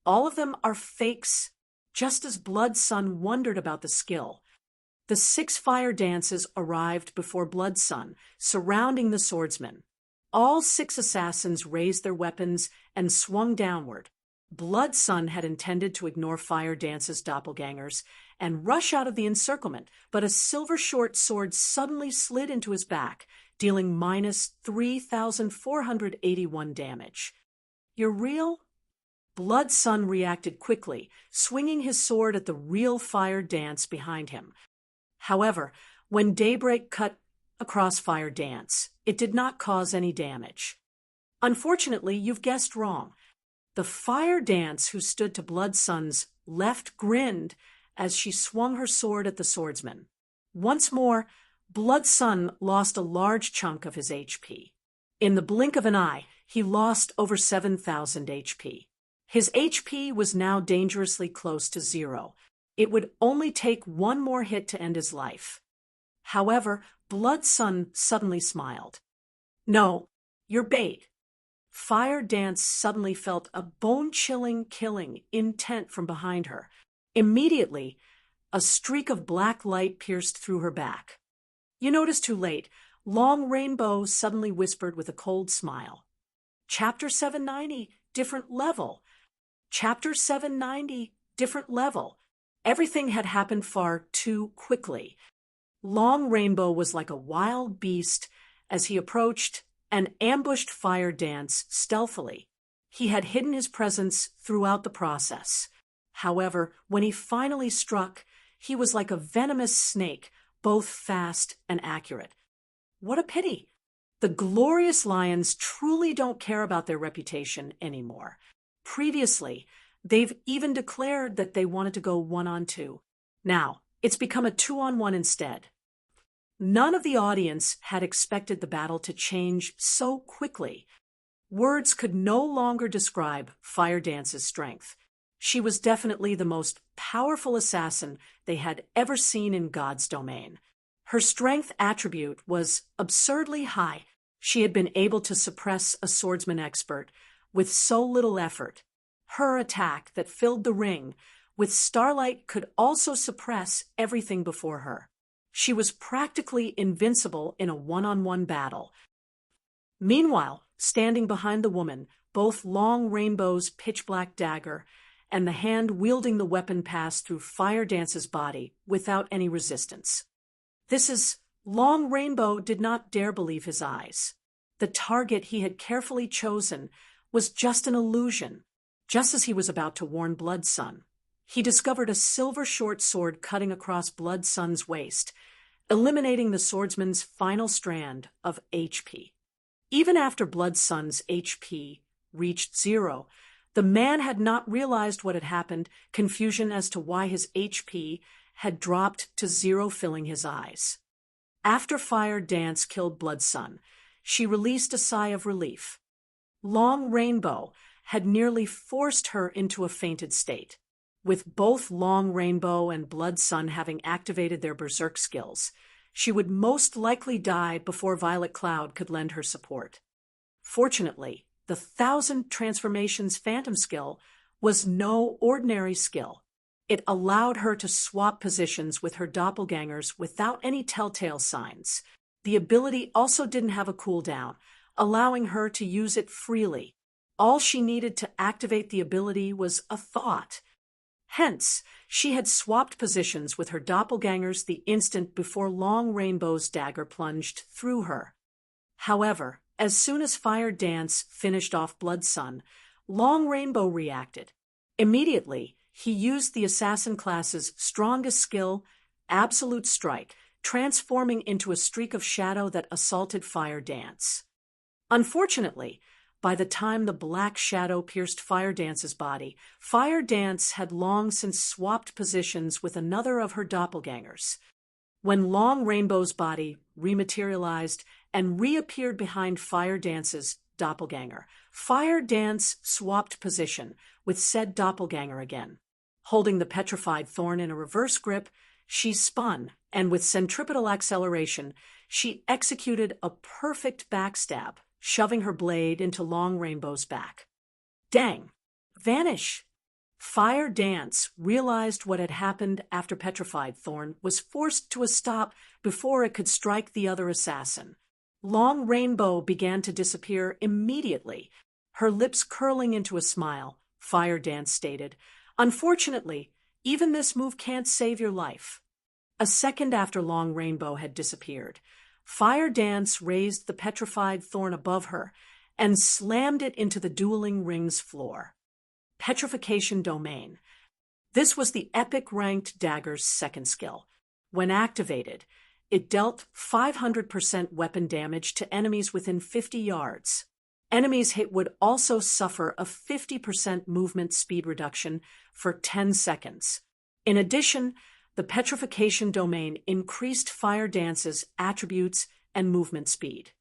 A: All of them are fakes, just as Blood Sun wondered about the skill. The 6 Fire Dances arrived before Blood Sun, surrounding the swordsman. All 6 assassins raised their weapons and swung downward. Blood Sun had intended to ignore Fire Dance's doppelgangers and rush out of the encirclement, but a silver short sword suddenly slid into his back, dealing -3,481 damage. "You're real?" Blood Sun reacted quickly, swinging his sword at the real Fire Dance behind him. However, when Daybreak cut across Fire Dance, it did not cause any damage. Unfortunately, you've guessed wrong. The Fire Dance who stood to Blood Sun's left grinned as she swung her sword at the swordsman. Once more, Blood Sun lost a large chunk of his HP. In the blink of an eye, he lost over 7,000 HP. His HP was now dangerously close to 0. It would only take one more hit to end his life. However, Blood Sun suddenly smiled. "No, you're bait." Fire Dance suddenly felt a bone-chilling killing intent from behind her. Immediately, a streak of black light pierced through her back. "You noticed too late," Long Rainbow suddenly whispered with a cold smile. Chapter 790, different level. Chapter 790, different level. Everything had happened far too quickly. Long Rainbow was like a wild beast as he approached and ambushed Fire Dance stealthily. He had hidden his presence throughout the process. However, when he finally struck, he was like a venomous snake, both fast and accurate. What a pity! The glorious lions truly don't care about their reputation anymore. Previously, they've even declared that they wanted to go 1-on-2. Now, it's become a 2-on-1 instead. None of the audience had expected the battle to change so quickly. Words could no longer describe Fire Dance's strength. She was definitely the most powerful assassin they had ever seen in God's domain. Her strength attribute was absurdly high. She had been able to suppress a swordsman expert with so little effort. Her attack that filled the ring with starlight could also suppress everything before her. She was practically invincible in a 1-on-1 battle. Meanwhile, standing behind the woman, both Long Rainbow's pitch-black dagger and the hand wielding the weapon passed through Fire Dance's body without any resistance. Long Rainbow did not dare believe his eyes. The target he had carefully chosen was just an illusion. Just as he was about to warn Blood Sun, he discovered a silver short sword cutting across Blood Sun's waist, eliminating the swordsman's final strand of HP. Even after Blood Sun's HP reached 0, the man had not realized what had happened, confusion as to why his HP had dropped to 0, filling his eyes. After Fire Dance killed Blood Sun, she released a sigh of relief. Long Rainbow had nearly forced her into a fainted state. With both Long Rainbow and Blood Sun having activated their berserk skills, she would most likely die before Violet Cloud could lend her support. Fortunately, the 1,000 Transformations Phantom skill was no ordinary skill. It allowed her to swap positions with her doppelgangers without any telltale signs. The ability also didn't have a cooldown, allowing her to use it freely. All she needed to activate the ability was a thought. Hence, she had swapped positions with her doppelgangers the instant before Long Rainbow's dagger plunged through her. However, as soon as Fire Dance finished off Blood Sun, Long Rainbow reacted. Immediately, he used the assassin class's strongest skill, Absolute Strike, transforming into a streak of shadow that assaulted Fire Dance. Unfortunately, by the time the black shadow pierced Fire Dance's body, Fire Dance had long since swapped positions with another of her doppelgangers. When Long Rainbow's body rematerialized and reappeared behind Fire Dance's doppelganger, Fire Dance swapped position with said doppelganger again. Holding the petrified thorn in a reverse grip, she spun, and with centripetal acceleration, she executed a perfect backstab, shoving her blade into Long Rainbow's back. Dang! Vanish! Fire Dance realized what had happened after Petrified Thorn was forced to a stop before it could strike the other assassin. Long Rainbow began to disappear immediately. Her lips curling into a smile, Fire Dance stated, "Unfortunately, even this move can't save your life." A second after Long Rainbow had disappeared, Fire Dance raised the Petrified Thorn above her and slammed it into the dueling ring's floor. Petrification Domain. This was the epic ranked dagger's second skill. When activated, it dealt 500% weapon damage to enemies within 50 yards. Enemies hit would also suffer a 50% movement speed reduction for 10 seconds. In addition, the Petrification Domain increased Fire Dance's attributes and movement speed.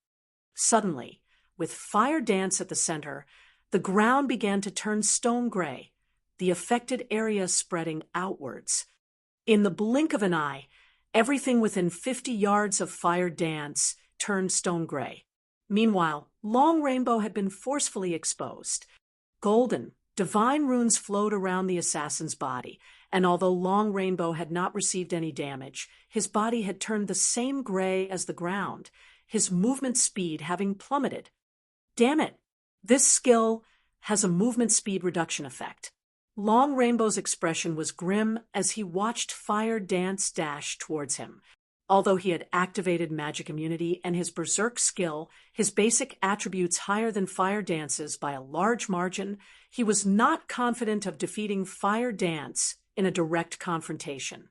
A: Suddenly, with Fire Dance at the center, the ground began to turn stone gray, the affected area spreading outwards. In the blink of an eye, everything within 50 yards of Fire Dance turned stone gray. Meanwhile, Long Rainbow had been forcefully exposed. Golden, divine runes flowed around the assassin's body, and although Long Rainbow had not received any damage, his body had turned the same gray as the ground, his movement speed having plummeted. Damn it! This skill has a movement speed reduction effect. Long Rainbow's expression was grim as he watched Fire Dance dash towards him. Although he had activated magic immunity and his berserk skill, his basic attributes higher than Fire Dance's by a large margin, he was not confident of defeating Fire Dance in a direct confrontation.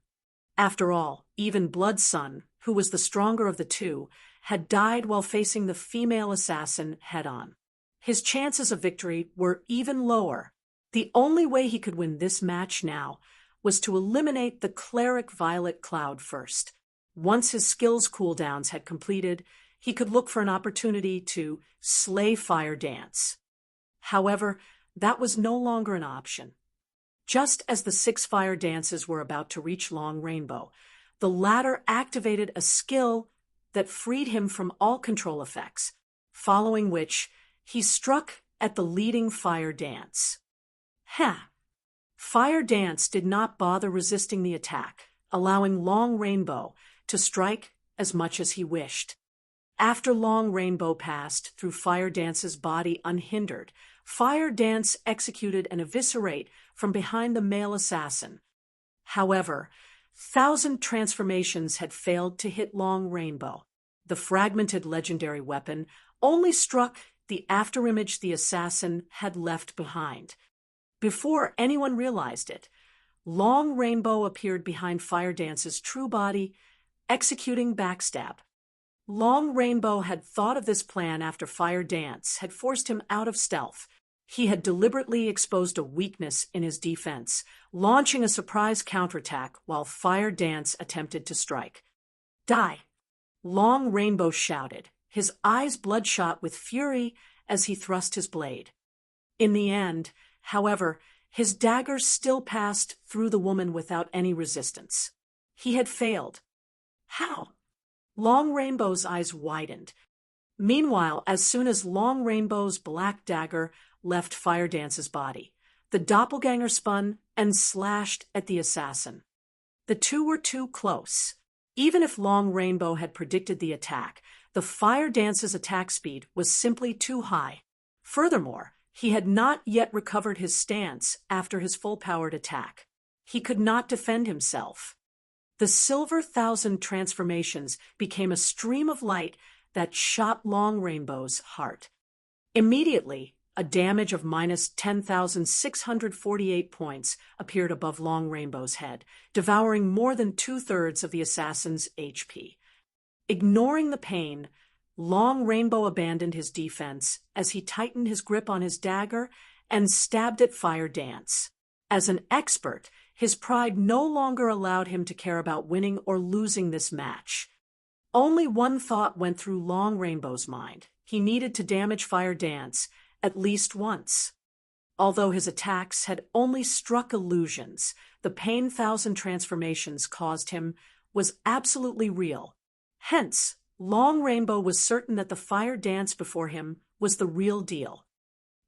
A: After all, even Blood Sun, who was the stronger of the two, had died while facing the female assassin head-on. His chances of victory were even lower. The only way he could win this match now was to eliminate the cleric Violet Cloud first. Once his skills cooldowns had completed, he could look for an opportunity to slay Fire Dance. However, that was no longer an option. Just as the 6 Fire Dances were about to reach Long Rainbow, the latter activated a skill that freed him from all control effects, following which he struck at the leading Fire Dance. Fire Dance did not bother resisting the attack, allowing Long Rainbow to strike as much as he wished. After Long Rainbow passed through Fire Dance's body unhindered, Fire Dance executed an eviscerate from behind the male assassin. However, 1,000 transformations had failed to hit Long Rainbow. The fragmented legendary weapon only struck the afterimage the assassin had left behind. Before anyone realized it, Long Rainbow appeared behind Fire Dance's true body, executing backstab. Long Rainbow had thought of this plan after Fire Dance had forced him out of stealth. He had deliberately exposed a weakness in his defense, launching a surprise counterattack while Fire Dance attempted to strike. Die! Long Rainbow shouted, his eyes bloodshot with fury as he thrust his blade. In the end, however, his dagger still passed through the woman without any resistance. He had failed. How? Long Rainbow's eyes widened. Meanwhile, as soon as Long Rainbow's black dagger left Fire Dance's body, the doppelganger spun and slashed at the assassin. The two were too close. Even if Long Rainbow had predicted the attack, the Fire Dance's attack speed was simply too high. Furthermore, he had not yet recovered his stance after his full-powered attack. He could not defend himself. The silver 1,000 transformations became a stream of light that shot Long Rainbow's heart. Immediately, a damage of minus 10,648 points appeared above Long Rainbow's head, devouring more than 2/3 of the assassin's HP. Ignoring the pain, Long Rainbow abandoned his defense as he tightened his grip on his dagger and stabbed at Fire Dance. As an expert, his pride no longer allowed him to care about winning or losing this match. Only one thought went through Long Rainbow's mind. He needed to damage Fire Dance at least once. Although his attacks had only struck illusions, the pain 1,000 transformations caused him was absolutely real. Hence, Long Rainbow was certain that the Fire Dance before him was the real deal.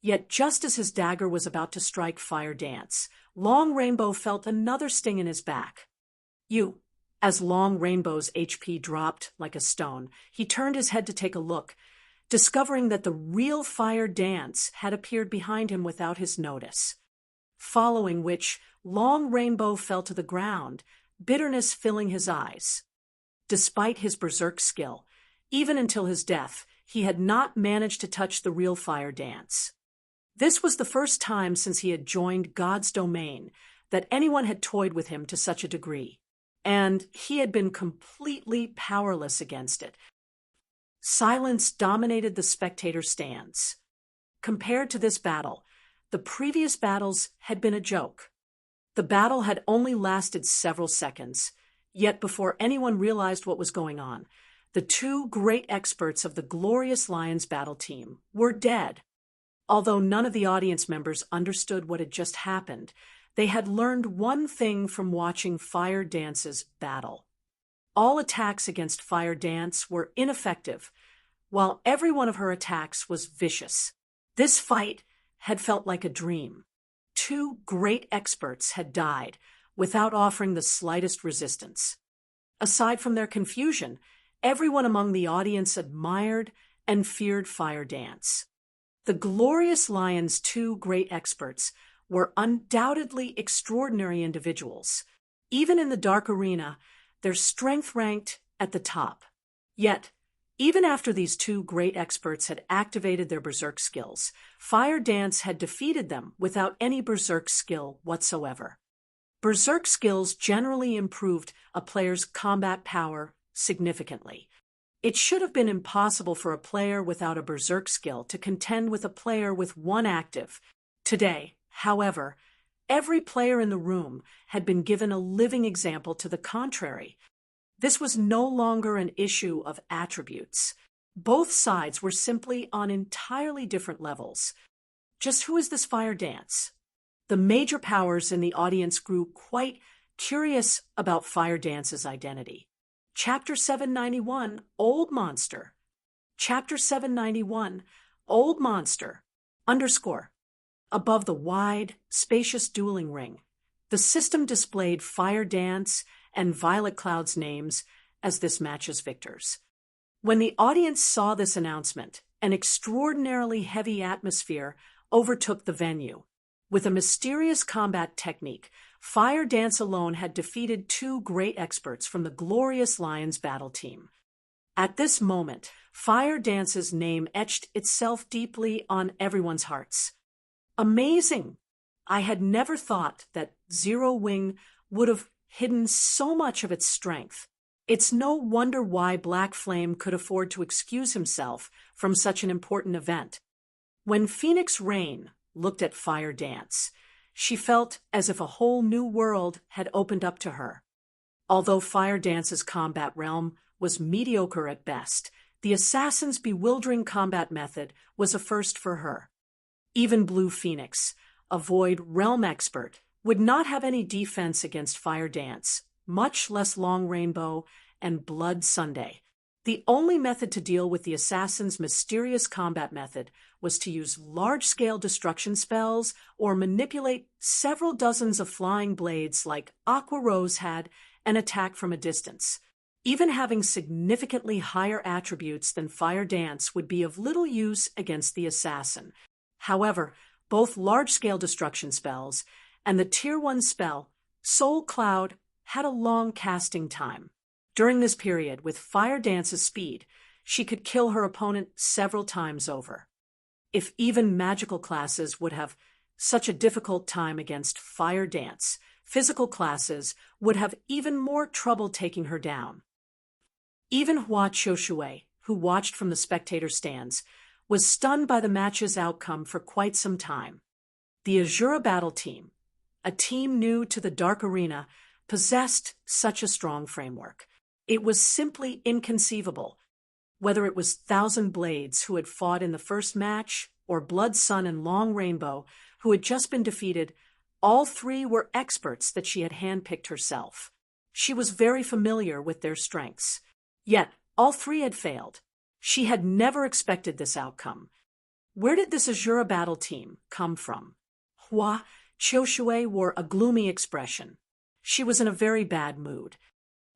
A: Yet just as his dagger was about to strike Fire Dance, Long Rainbow felt another sting in his back. As Long Rainbow's HP dropped like a stone, he turned his head to take a look, discovering that the real Fire Dance had appeared behind him without his notice. Following which, Long Rainbow fell to the ground, bitterness filling his eyes. Despite his berserk skill, even until his death, he had not managed to touch the real Fire Dance. This was the first time since he had joined God's domain that anyone had toyed with him to such a degree, and he had been completely powerless against it. Silence dominated the spectator stands. Compared to this battle, the previous battles had been a joke. The battle had only lasted several seconds, yet before anyone realized what was going on, the two great experts of the glorious Lions battle team were dead. Although none of the audience members understood what had just happened, they had learned one thing from watching Fire Dance's battle. All attacks against Fire Dance were ineffective, while every one of her attacks was vicious. This fight had felt like a dream. Two great experts had died without offering the slightest resistance. Aside from their confusion, everyone among the audience admired and feared Fire Dance. The glorious Lions' two great experts were undoubtedly extraordinary individuals. Even in the dark arena, their strength ranked at the top. Yet, even after these two great experts had activated their berserk skills, Fire Dance had defeated them without any berserk skill whatsoever. Berserk skills generally improved a player's combat power significantly. It should have been impossible for a player without a berserk skill to contend with a player with one active. Today, however, every player in the room had been given a living example to the contrary. This was no longer an issue of attributes. Both sides were simply on entirely different levels. Just who is this Fire Dance? The major powers in the audience grew quite curious about Fire Dance's identity. Chapter 791, Old Monster. Chapter 791, Old Monster, _ above the wide, spacious dueling ring. The system displayed Fire Dance and Violet Cloud's names as this match's victors. When the audience saw this announcement, an extraordinarily heavy atmosphere overtook the venue. With a mysterious combat technique, Fire Dance alone had defeated two great experts from the glorious Lions battle team. At this moment, Fire Dance's name etched itself deeply on everyone's hearts. Amazing! I had never thought that Zero Wing would have hidden so much of its strength. It's no wonder why Black Flame could afford to excuse himself from such an important event. When Phoenix Rain looked at Fire Dance, she felt as if a whole new world had opened up to her. Although Fire Dance's combat realm was mediocre at best, the assassin's bewildering combat method was a first for her. Even Blue Phoenix, a Void realm expert, would not have any defense against Fire Dance, much less Long Rainbow and Blood Sunday. The only method to deal with the assassin's mysterious combat method was to use large-scale destruction spells or manipulate several dozens of flying blades like Aqua Rose had and attack from a distance. Even having significantly higher attributes than Fire Dance would be of little use against the assassin. However, both large-scale destruction spells and the Tier 1 spell, Soul Cloud, had a long casting time. During this period, with Fire Dance's speed, she could kill her opponent several times over. If even magical classes would have such a difficult time against Fire Dance, physical classes would have even more trouble taking her down. Even Hua Qiushui, who watched from the spectator stands, was stunned by the match's outcome for quite some time. The Azura battle team, a team new to the Dark Arena, possessed such a strong framework. It was simply inconceivable. Whether it was Thousand Blades, who had fought in the first match, or Blood Sun and Long Rainbow, who had just been defeated, all three were experts that she had handpicked herself. She was very familiar with their strengths. Yet, all three had failed. She had never expected this outcome. Where did this Azura battle team come from? Hua Qiushui wore a gloomy expression. She was in a very bad mood.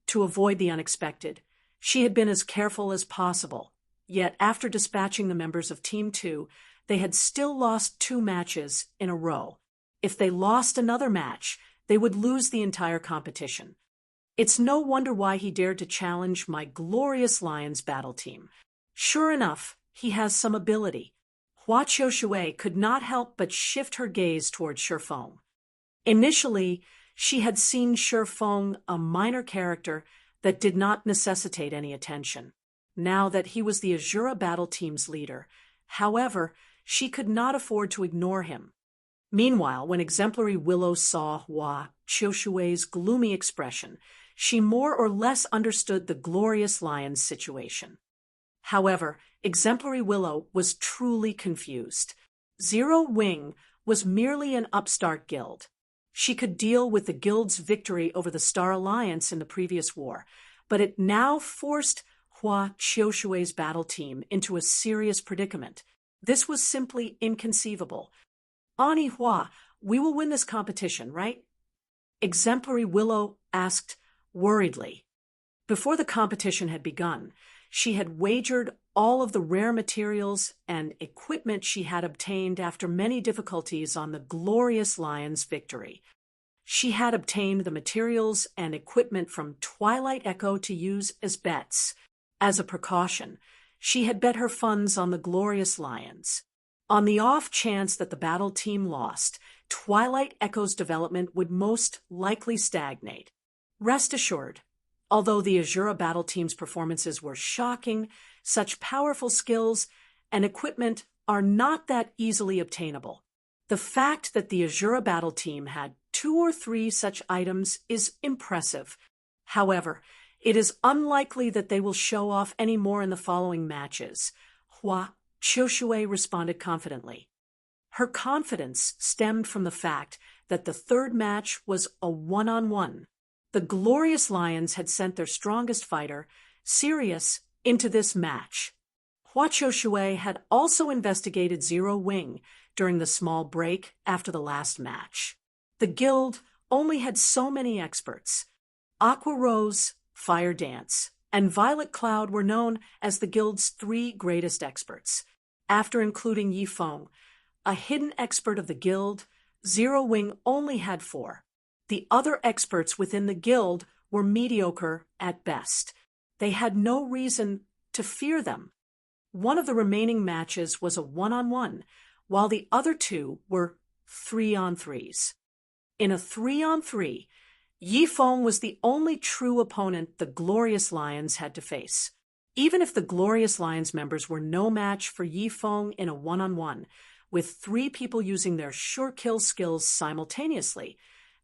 A: To avoid the unexpected, she had been as careful as possible. Yet, after dispatching the members of Team 2, they had still lost 2 matches in a row. If they lost another match, they would lose the entire competition. It's no wonder why he dared to challenge my glorious Lions battle team. Sure enough, he has some ability. Hua Qiushui could not help but shift her gaze toward Shifeng. Initially, she had seen Shifeng a minor character that did not necessitate any attention. Now that he was the Azura battle team's leader, however, she could not afford to ignore him. Meanwhile, when Exemplary Willow saw Hua Qiushui's gloomy expression, she more or less understood the Glorious Lion's situation. However, Exemplary Willow was truly confused. Zero Wing was merely an upstart guild. She could deal with the guild's victory over the Star Alliance in the previous war, but it now forced Hua Qiushui's battle team into a serious predicament. This was simply inconceivable. "Ani Hua, we will win this competition, right?" Exemplary Willow asked worriedly. Before the competition had begun, she had wagered all of the rare materials and equipment she had obtained after many difficulties on the Glorious Lion's victory. She had obtained the materials and equipment from Twilight Echo to use as bets. As a precaution, she had bet her funds on the Glorious Lions. On the off chance that the battle team lost, Twilight Echo's development would most likely stagnate. Rest assured, although the Azura battle team's performances were shocking, such powerful skills and equipment are not that easily obtainable. The fact that the Azura battle team had 2 or 3 such items is impressive. However, it is unlikely that they will show off any more in the following matches. Hua Qiushui responded confidently. Her confidence stemmed from the fact that the third match was a one-on-one. The Glorious Lions had sent their strongest fighter, Sirius, into this match. Hua Qiushui had also investigated Zero Wing during the small break after the last match. The guild only had so many experts. Aqua Rose, Fire Dance, and Violet Cloud were known as the guild's 3 greatest experts. After including Yifeng, a hidden expert of the guild, Zero Wing only had 4. The other experts within the guild were mediocre at best. They had no reason to fear them. One of the remaining matches was a one-on-one, while the other 2 were 3-on-3s. In a 3-on-3, Yifeng was the only true opponent the Glorious Lions had to face. Even if the Glorious Lions members were no match for Yifeng in a one-on-one, with 3 people using their sure kill skills simultaneously,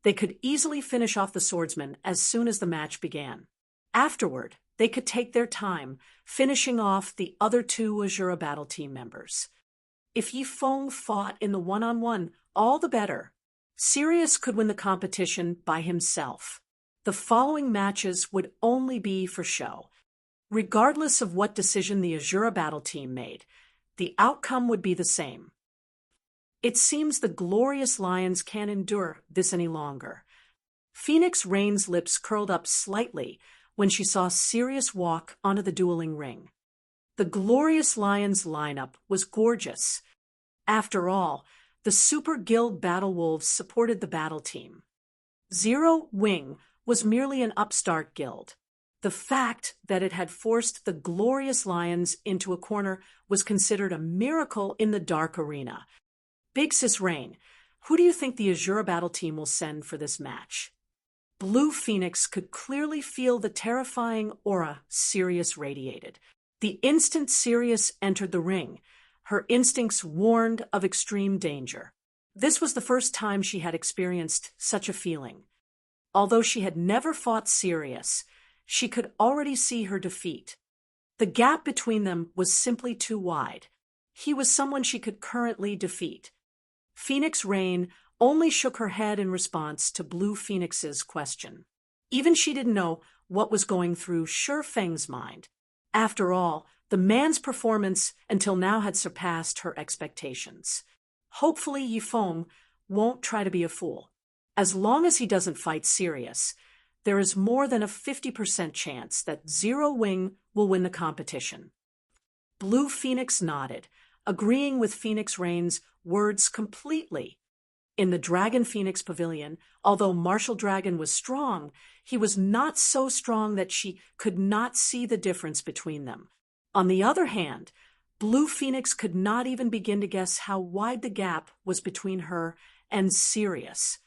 A: they could easily finish off the swordsman as soon as the match began. Afterward, they could take their time, finishing off the other 2 Azura battle team members. If Yifeng fought in the one-on-one, all the better. Sirius could win the competition by himself. The following matches would only be for show. Regardless of what decision the Azura battle team made, the outcome would be the same. It seems the Glorious Lions can't endure this any longer. Phoenix Rain's lips curled up slightly when she saw Sirius walk onto the dueling ring. The Glorious Lions lineup was gorgeous. After all, the Super Guild Battle Wolves supported the battle team. Zero Wing was merely an upstart guild. The fact that it had forced the Glorious Lions into a corner was considered a miracle in the Dark Arena. Big Sis Rain, who do you think the Azura battle team will send for this match? Blue Phoenix could clearly feel the terrifying aura Sirius radiated. The instant Sirius entered the ring, her instincts warned of extreme danger. This was the first time she had experienced such a feeling. Although she had never fought Sirius, she could already see her defeat. The gap between them was simply too wide. He was someone she could currently defeat. Phoenix Rain only shook her head in response to Blue Phoenix's question. Even she didn't know what was going through Shifeng's mind. After all, the man's performance until now had surpassed her expectations. Hopefully Yifeng won't try to be a fool. As long as he doesn't fight Sirius, there is more than a 50% chance that Zero Wing will win the competition. Blue Phoenix nodded, agreeing with Phoenix Rain's words completely. In the Dragon Phoenix Pavilion, although Martial Dragon was strong, he was not so strong that she could not see the difference between them. On the other hand, Blue Phoenix could not even begin to guess how wide the gap was between her and Sirius.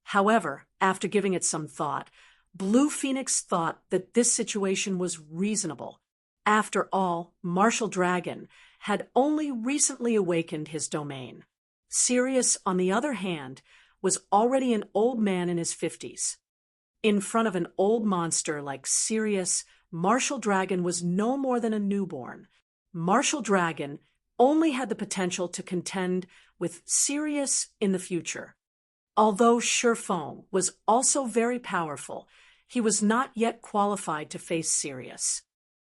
A: However, after giving it some thought, Blue Phoenix thought that this situation was reasonable. After all, Martial Dragon had only recently awakened his domain. Sirius, on the other hand, was already an old man in his 50s. In front of an old monster like Sirius, Martial Dragon was no more than a newborn. Martial Dragon only had the potential to contend with Sirius in the future. Although Sherfong was also very powerful, he was not yet qualified to face Sirius.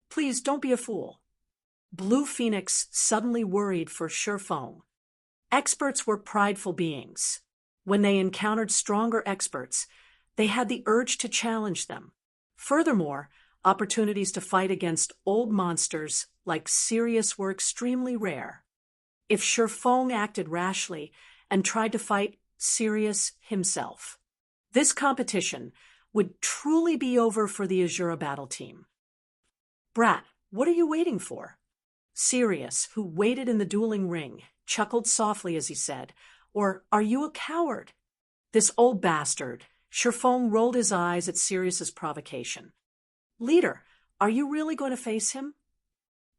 A: Please don't be a fool. Blue Phoenix suddenly worried for Sherfong. Experts were prideful beings. When they encountered stronger experts, they had the urge to challenge them. Furthermore, opportunities to fight against old monsters like Sirius were extremely rare. If Sherfong acted rashly and tried to fight Sirius himself, this competition would truly be over for the Azura battle team. Brat, what are you waiting for? Sirius, who waited in the dueling ring, chuckled softly as he said, Or are you a coward? This old bastard. Sherfong rolled his eyes at Sirius's provocation. Leader, are you really going to face him?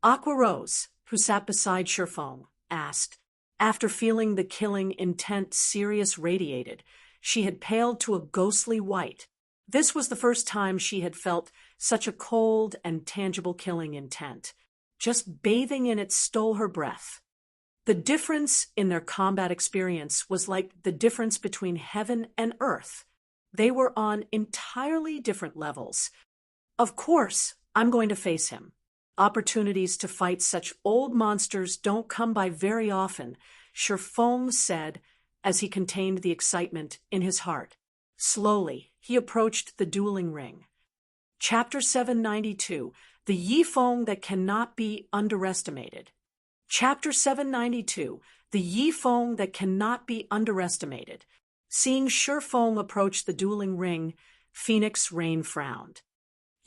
A: Aqua Rose, who sat beside Sherfong, asked. After feeling the killing intent Sirius radiated, she had paled to a ghostly white. This was the first time she had felt such a cold and tangible killing intent. Just bathing in it stole her breath. The difference in their combat experience was like the difference between heaven and earth. They were on entirely different levels. Of course, I'm going to face him. Opportunities to fight such old monsters don't come by very often, Sherfong said as he contained the excitement in his heart. Slowly, he approached the dueling ring. Chapter 792, The Yifeng That Cannot Be Underestimated. Chapter 792, The Yifeng That Cannot Be Underestimated. Seeing Sherfong approach the dueling ring, Phoenix Rain frowned.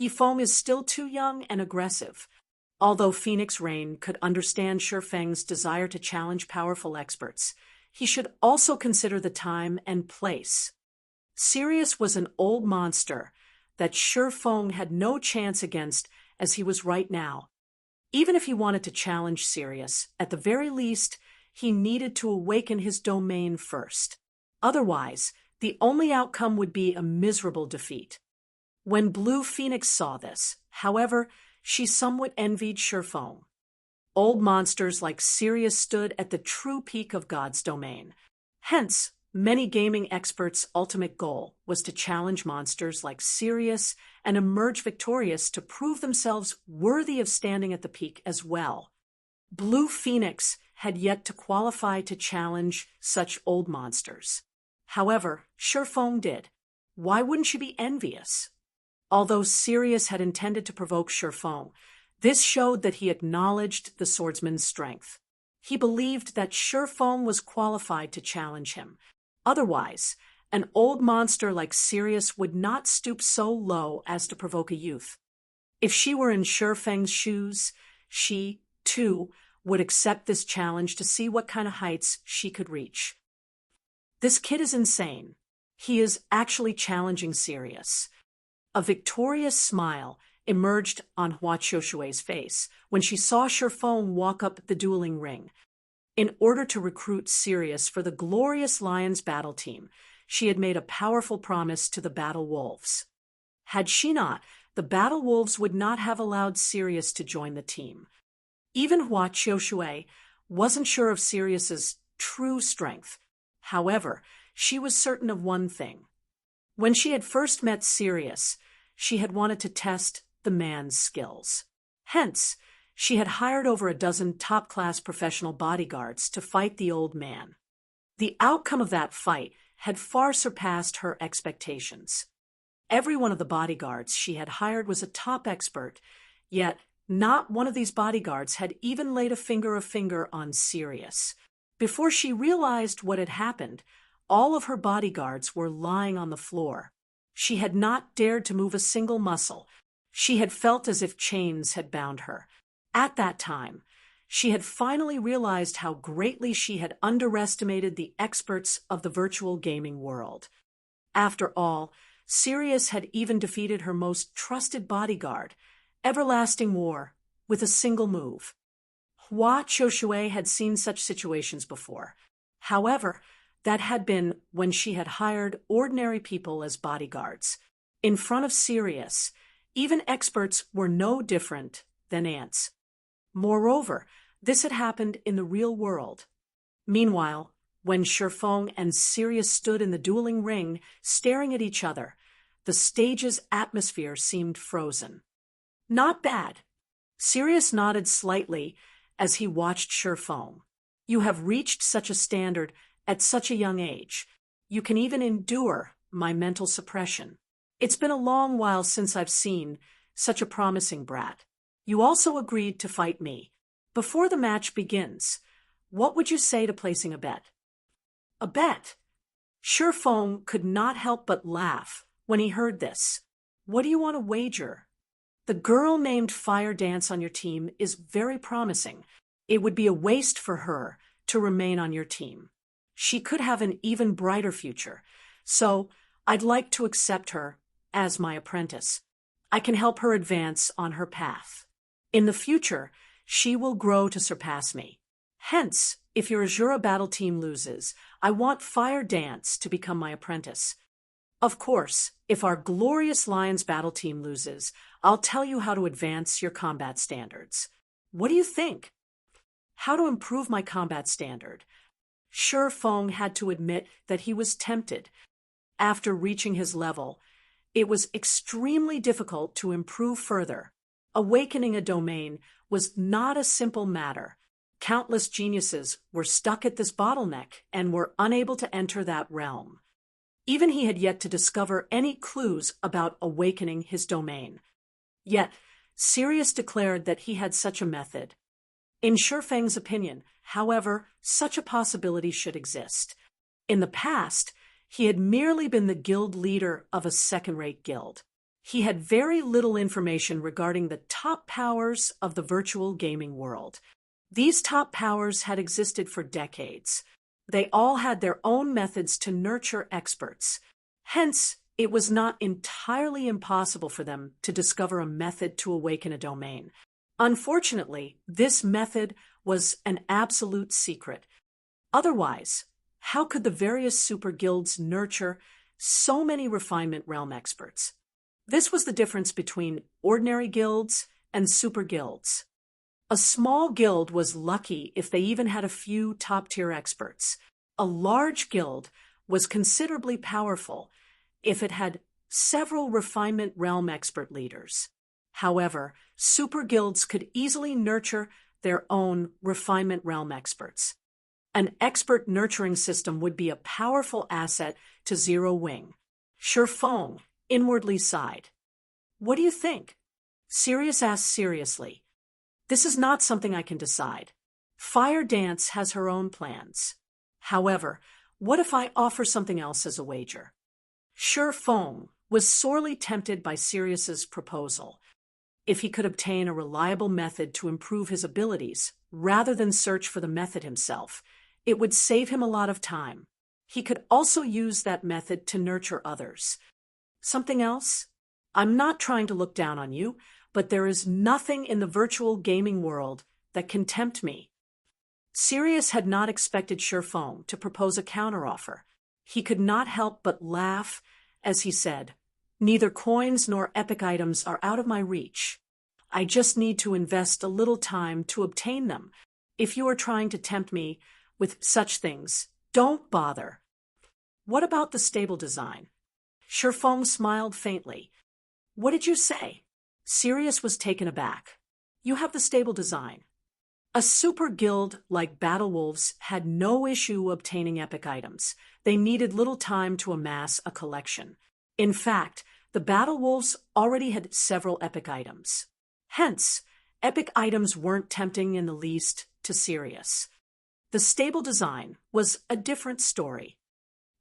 A: Yifeng is still too young and aggressive. Although Phoenix Rain could understand Sherfeng's desire to challenge powerful experts, he should also consider the time and place. Sirius was an old monster that Sherfong had no chance against as he was right now. Even if he wanted to challenge Sirius, at the very least, he needed to awaken his domain first. Otherwise, the only outcome would be a miserable defeat. When Blue Phoenix saw this, however, she somewhat envied Sherfong. Old monsters like Sirius stood at the true peak of God's domain. Hence, many gaming experts' ultimate goal was to challenge monsters like Sirius and emerge victorious to prove themselves worthy of standing at the peak as well. Blue Phoenix had yet to qualify to challenge such old monsters. However, Sherfong did. Why wouldn't she be envious? Although Sirius had intended to provoke Sherfong, this showed that he acknowledged the swordsman's strength. He believed that Sherfong was qualified to challenge him. Otherwise, an old monster like Sirius would not stoop so low as to provoke a youth. If she were in Sherfeng's shoes, she, too, would accept this challenge to see what kind of heights she could reach. This kid is insane. He is actually challenging Sirius. A victorious smile emerged on Hua Qiushui's face when she saw Sherfong walk up the dueling ring. In order to recruit Sirius for the glorious Lions battle team, she had made a powerful promise to the Battle Wolves. Had she not, the Battle Wolves would not have allowed Sirius to join the team. Even Hua Qiushui wasn't sure of Sirius's true strength. However, she was certain of one thing. When she had first met Sirius, she had wanted to test the man's skills. Hence, she had hired over a dozen top-class professional bodyguards to fight the old man. The outcome of that fight had far surpassed her expectations. Every one of the bodyguards she had hired was a top expert, yet not one of these bodyguards had even laid a finger on Sirius. Before she realized what had happened, all of her bodyguards were lying on the floor. She had not dared to move a single muscle. She had felt as if chains had bound her. At that time, She had finally realized how greatly she had underestimated the experts of the virtual gaming world. After all, Sirius had even defeated her most trusted bodyguard, Everlasting War, with a single move. Hua Qiushui had seen such situations before. However, that had been when she had hired ordinary people as bodyguards. In front of Sirius, even experts were no different than ants. Moreover, this had happened in the real world. Meanwhile, when Shifeng and Sirius stood in the dueling ring, staring at each other, the stage's atmosphere seemed frozen. Not bad. Sirius nodded slightly as he watched Shifeng. You have reached such a standard at such a young age. You can even endure my mental suppression. It's been a long while since I've seen such a promising brat. You also agreed to fight me. Before the match begins, what would you say to placing a bet? A bet? Shifeng could not help but laugh when he heard this. What do you want to wager? The girl named Fire Dance on your team is very promising. It would be a waste for her to remain on your team. She could have an even brighter future, so I'd like to accept her as my apprentice. I can help her advance on her path. In the future, she will grow to surpass me. Hence, if your Azura battle team loses, I want Fire Dance to become my apprentice. Of course, if our glorious Lions battle team loses, I'll tell you how to advance your combat standards. What do you think? How to improve my combat standard? Shifeng had to admit that he was tempted. After reaching his level, it was extremely difficult to improve further. Awakening a domain was not a simple matter. Countless geniuses were stuck at this bottleneck and were unable to enter that realm. Even he had yet to discover any clues about awakening his domain. Yet, Sirius declared that he had such a method. In Shifeng's opinion, however, such a possibility should exist. In the past, he had merely been the guild leader of a second-rate guild. He had very little information regarding the top powers of the virtual gaming world. These top powers had existed for decades. They all had their own methods to nurture experts. Hence, it was not entirely impossible for them to discover a method to awaken a domain. Unfortunately, this method was an absolute secret. Otherwise, how could the various super guilds nurture so many refinement realm experts? This was the difference between ordinary guilds and super guilds. A small guild was lucky if they even had a few top-tier experts. A large guild was considerably powerful if it had several refinement realm expert leaders. However, super guilds could easily nurture their own refinement realm experts. An expert nurturing system would be a powerful asset to Zero Wing. Shifeng inwardly sighed. What do you think? Sirius asked seriously. This is not something I can decide. Fire Dance has her own plans. However, what if I offer something else as a wager? Shifeng was sorely tempted by Sirius's proposal. If he could obtain a reliable method to improve his abilities, rather than search for the method himself, it would save him a lot of time. He could also use that method to nurture others. Something else? I'm not trying to look down on you, but there is nothing in the virtual gaming world that can tempt me. Sirius had not expected Shifeng to propose a counteroffer. He could not help but laugh as he said, "Neither coins nor epic items are out of my reach. I just need to invest a little time to obtain them. If you are trying to tempt me with such things, don't bother." What about the stable design? Shifeng smiled faintly. What did you say? Sirius was taken aback. You have the stable design. A super guild like Battle Wolves had no issue obtaining epic items. They needed little time to amass a collection. In fact, the Battle Wolves already had several epic items. Hence, epic items weren't tempting in the least to Sirius. The stable design was a different story.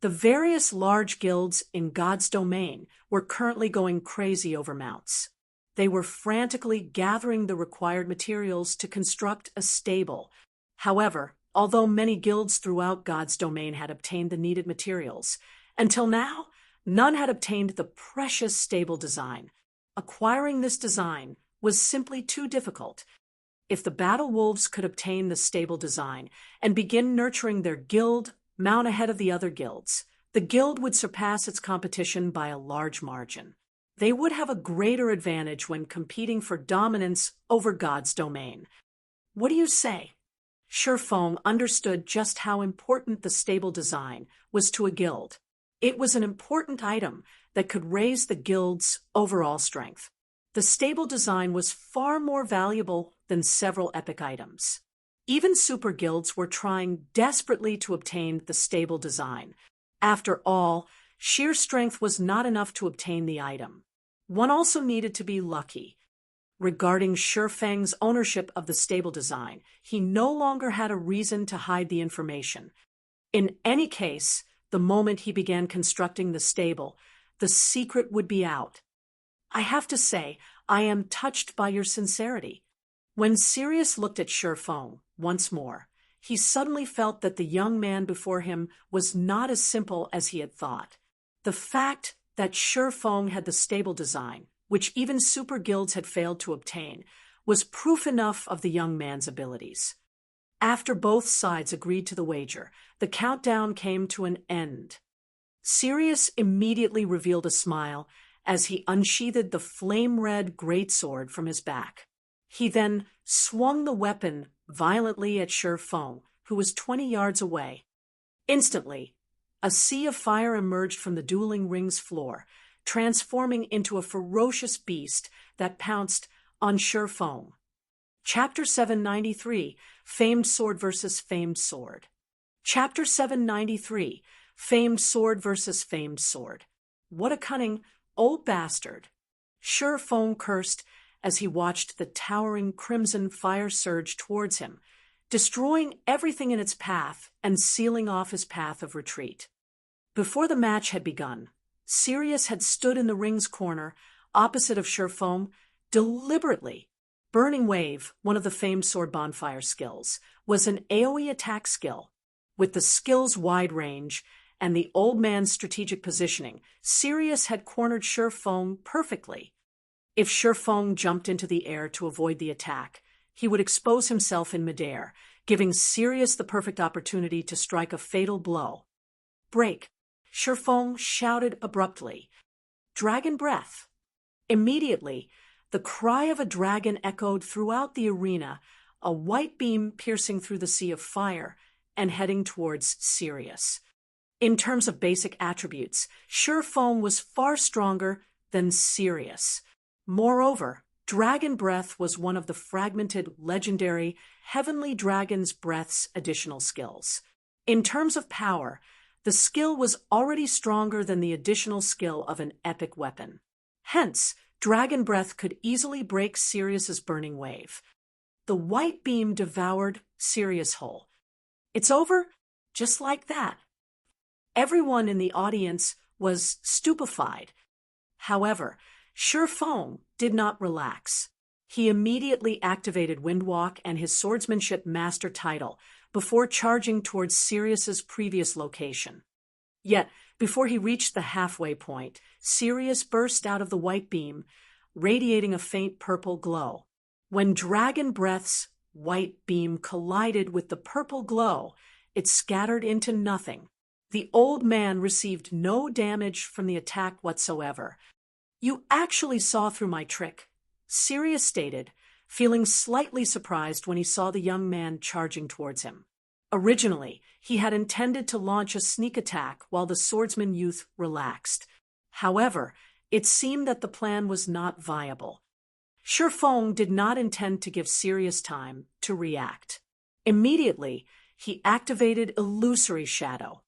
A: The various large guilds in God's domain were currently going crazy over mounts. They were frantically gathering the required materials to construct a stable. However, although many guilds throughout God's domain had obtained the needed materials, until now, none had obtained the precious stable design. Acquiring this design was simply too difficult. If the battle wolves could obtain the stable design and begin nurturing their guild, mount ahead of the other guilds, the guild would surpass its competition by a large margin. They would have a greater advantage when competing for dominance over God's domain. What do you say? Shifeng understood just how important the stable design was to a guild. It was an important item that could raise the guild's overall strength. The stable design was far more valuable than several epic items. Even super guilds were trying desperately to obtain the stable design. After all, sheer strength was not enough to obtain the item. One also needed to be lucky. Regarding Shifeng's ownership of the stable design, he no longer had a reason to hide the information. In any case, the moment he began constructing the stable, the secret would be out. I have to say, I am touched by your sincerity. When Sirius looked at Shifeng once more, he suddenly felt that the young man before him was not as simple as he had thought. The fact that Shifeng had the stable design, which even super guilds had failed to obtain, was proof enough of the young man's abilities. After both sides agreed to the wager, the countdown came to an end. Sirius immediately revealed a smile as he unsheathed the flame-red greatsword from his back. He then swung the weapon violently at Shifeng, who was 20 yards away. Instantly, a sea of fire emerged from the dueling ring's floor, transforming into a ferocious beast that pounced on Shifeng. Chapter 793, Famed Sword vs. Famed Sword. Chapter 793, Famed Sword vs. Famed Sword. What a cunning old bastard! Shifeng cursed as he watched the towering crimson fire surge towards him, destroying everything in its path and sealing off his path of retreat. Before the match had begun, Sirius had stood in the ring's corner, opposite of Shifeng, deliberately. Burning Wave, one of the famed sword bonfire skills, was an AoE attack skill. With the skill's wide range and the old man's strategic positioning, Sirius had cornered Shifeng perfectly. If Shifeng jumped into the air to avoid the attack, he would expose himself in midair, giving Sirius the perfect opportunity to strike a fatal blow. Break! Shifeng shouted abruptly. Dragon Breath! Immediately, the cry of a dragon echoed throughout the arena, a white beam piercing through the sea of fire and heading towards Sirius. In terms of basic attributes, Shifeng was far stronger than Sirius. Moreover, Dragon Breath was one of the fragmented, legendary Heavenly Dragon's Breath's additional skills. In terms of power, the skill was already stronger than the additional skill of an epic weapon. Hence, Dragon Breath could easily break Sirius's Burning Wave. The white beam devoured Sirius whole. It's over, just like that. Everyone in the audience was stupefied. However, Shifeng did not relax. He immediately activated Windwalk and his swordsmanship master title before charging towards Sirius's previous location. Yet, before he reached the halfway point, Sirius burst out of the white beam, radiating a faint purple glow. When Dragon Breath's white beam collided with the purple glow, it scattered into nothing. The old man received no damage from the attack whatsoever. You actually saw through my trick, Sirius stated, feeling slightly surprised when he saw the young man charging towards him. Originally, he had intended to launch a sneak attack while the swordsman youth relaxed. However, it seemed that the plan was not viable. Shifeng did not intend to give Sirius time to react. Immediately, he activated Illusory Shadow.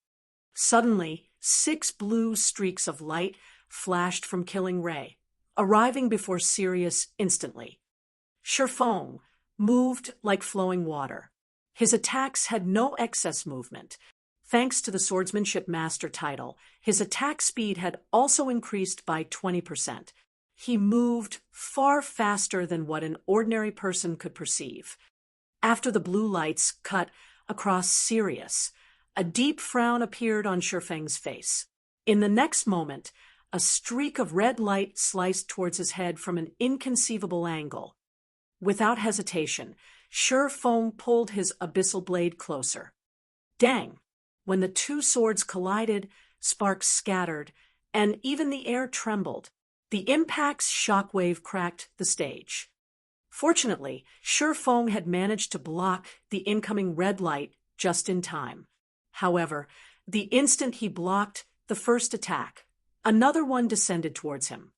A: Suddenly, 6 blue streaks of light flashed from Killing Ray, arriving before Sirius instantly. Shifeng moved like flowing water. His attacks had no excess movement. Thanks to the swordsmanship master title, his attack speed had also increased by 20%. he moved far faster than what an ordinary person could perceive. After the blue lights cut across Sirius, a deep frown appeared on Shifeng's face. In the next moment, a streak of red light sliced towards his head from an inconceivable angle. Without hesitation, Shifeng pulled his abyssal blade closer. Dang! When the two swords collided, sparks scattered, and even the air trembled. The impact's shockwave cracked the stage. Fortunately, Shifeng had managed to block the incoming red light just in time. However, the instant he blocked the first attack, another one descended towards him.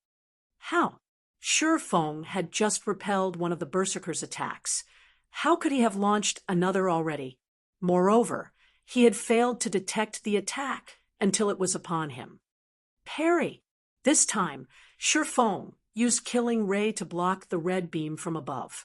A: How? Shifeng had just repelled one of the Berserker's attacks. How could he have launched another already? Moreover, he had failed to detect the attack until it was upon him. Parry! This time, Shifeng used Killing Ray to block the red beam from above.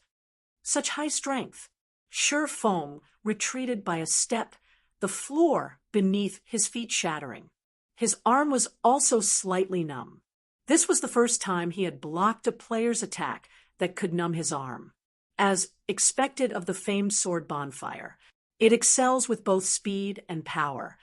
A: Such high strength! Shifeng retreated by a step, the floor beneath his feet shattering. His arm was also slightly numb. This was the first time he had blocked a player's attack that could numb his arm. As expected of the famed sword Bonfire, it excels with both speed and power.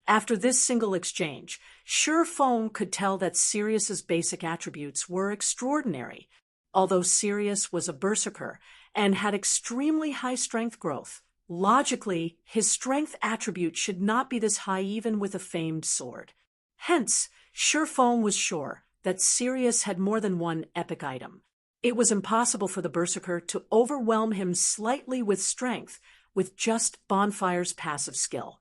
A: After this single exchange, Shifeng could tell that Sirius's basic attributes were extraordinary. Although Sirius was a berserker and had extremely high strength growth, logically, his strength attribute should not be this high even with a famed sword. Hence, Shifeng was sure that Sirius had more than one epic item. It was impossible for the berserker to overwhelm him slightly with strength with just Bonfire's passive skill.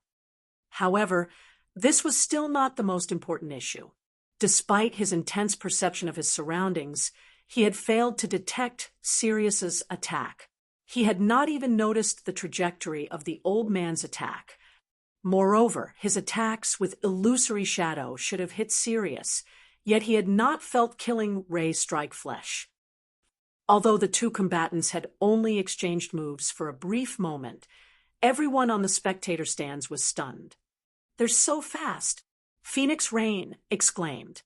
A: However, this was still not the most important issue. Despite his intense perception of his surroundings, he had failed to detect Sirius's attack. He had not even noticed the trajectory of the old man's attack. Moreover, his attacks with illusory shadow should have hit Sirius, yet he had not felt Killing Ray strike flesh. Although the two combatants had only exchanged moves for a brief moment, everyone on the spectator stands was stunned. "They're so fast!" Phoenix Rain exclaimed.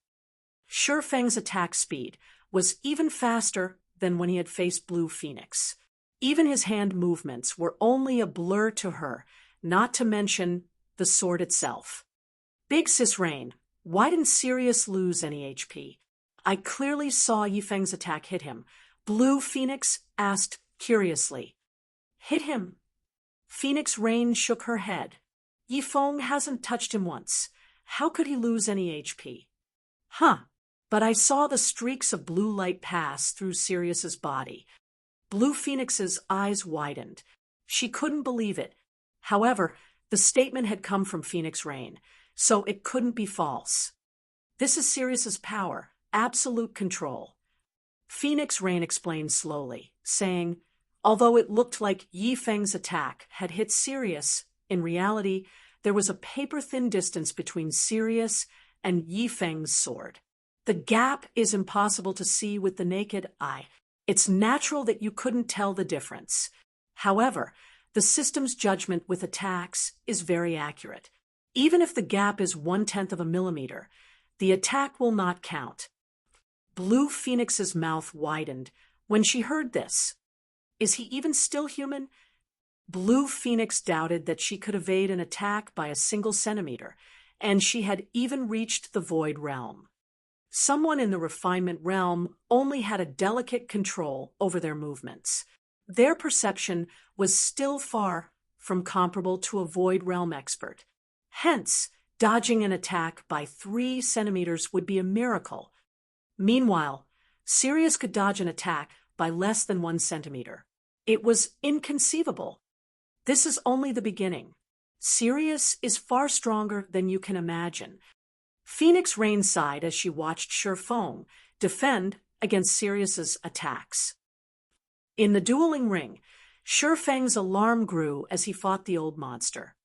A: Shifeng's attack speed was even faster than when he had faced Blue Phoenix. Even his hand movements were only a blur to her, not to mention the sword itself. "Big Sis Rain, why didn't Sirius lose any HP? I clearly saw Yifeng's attack hit him," Blue Phoenix asked curiously. "Hit him?" Phoenix Rain shook her head. "Yifeng hasn't touched him once. How could he lose any HP?" "Huh, but I saw the streaks of blue light pass through Sirius's body." Blue Phoenix's eyes widened. She couldn't believe it. However, the statement had come from Phoenix Rain, so it couldn't be false. This is Sirius's power, absolute control. Phoenix Rain explained slowly, saying, although it looked like Yifeng's attack had hit Sirius, in reality, there was a paper-thin distance between Sirius and Yifeng's sword. The gap is impossible to see with the naked eye. It's natural that you couldn't tell the difference. However, the system's judgment with attacks is very accurate. Even if the gap is 1/10 of a millimeter, the attack will not count. Blue Phoenix's mouth widened when she heard this. Is he even still human? Blue Phoenix doubted that she could evade an attack by a single centimeter, and she had even reached the Void Realm. Someone in the refinement realm only had a delicate control over their movements. Their perception was still far from comparable to a Void Realm expert. Hence, dodging an attack by 3 centimeters would be a miracle. Meanwhile, Sirius could dodge an attack by less than 1 centimeter. It was inconceivable. This is only the beginning. Sirius is far stronger than you can imagine. Phoenix Rain sighed as she watched Shifeng defend against Sirius's attacks. In the dueling ring, Shifeng's alarm grew as he fought the old monster.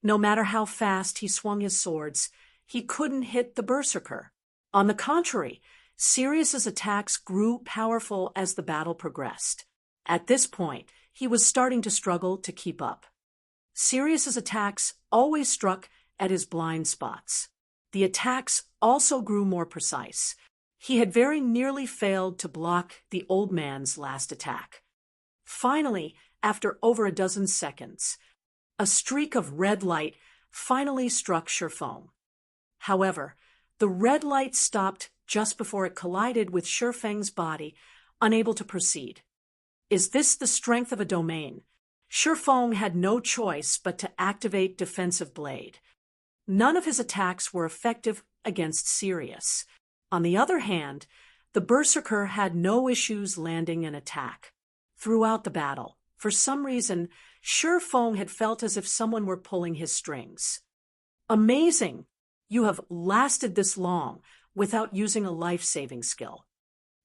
A: No matter how fast he swung his swords, he couldn't hit the berserker. On the contrary, Sirius's attacks grew powerful as the battle progressed. At this point, he was starting to struggle to keep up. Sirius's attacks always struck at his blind spots. The attacks also grew more precise. He had very nearly failed to block the old man's last attack. Finally, after over a dozen seconds, a streak of red light finally struck Shifeng. However, the red light stopped just before it collided with Shifeng's body, unable to proceed. Is this the strength of a domain? Shifeng had no choice but to activate Defensive Blade. None of his attacks were effective against Sirius. On the other hand, the Berserker had no issues landing an attack. Throughout the battle, for some reason, Shifeng had felt as if someone were pulling his strings. Amazing! You have lasted this long without using a life-saving skill.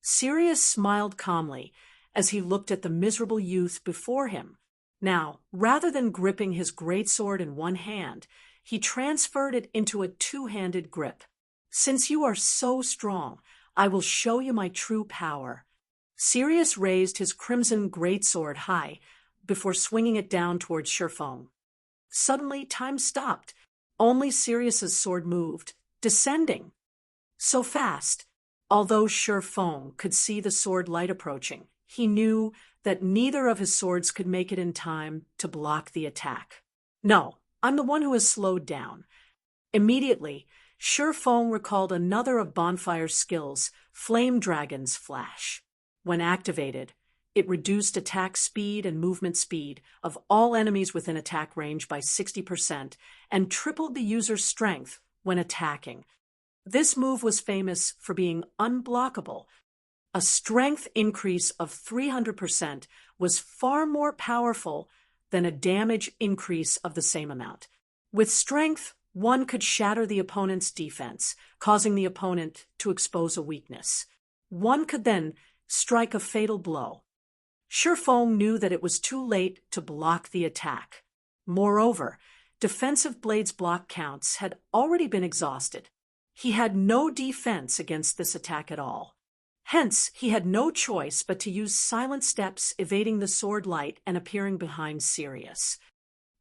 A: Sirius smiled calmly as he looked at the miserable youth before him. Now, rather than gripping his greatsword in one hand, he transferred it into a two-handed grip. Since you are so strong, I will show you my true power. Sirius raised his crimson greatsword high before swinging it down towards Shifeng. Suddenly, time stopped. Only Sirius's sword moved, descending. So fast, although Shifeng could see the sword light approaching, he knew that neither of his swords could make it in time to block the attack. No, I'm the one who has slowed down. Immediately, Shifeng recalled another of Bonfire's skills, Flame Dragon's Flash. When activated, it reduced attack speed and movement speed of all enemies within attack range by 60% and tripled the user's strength when attacking. This move was famous for being unblockable. A strength increase of 300% was far more powerful than a damage increase of the same amount. With strength, one could shatter the opponent's defense, causing the opponent to expose a weakness. One could then strike a fatal blow. Shifeng knew that it was too late to block the attack. Moreover, Defensive Blade's block counts had already been exhausted. He had no defense against this attack at all. Hence, he had no choice but to use silent steps, evading the sword light and appearing behind Sirius.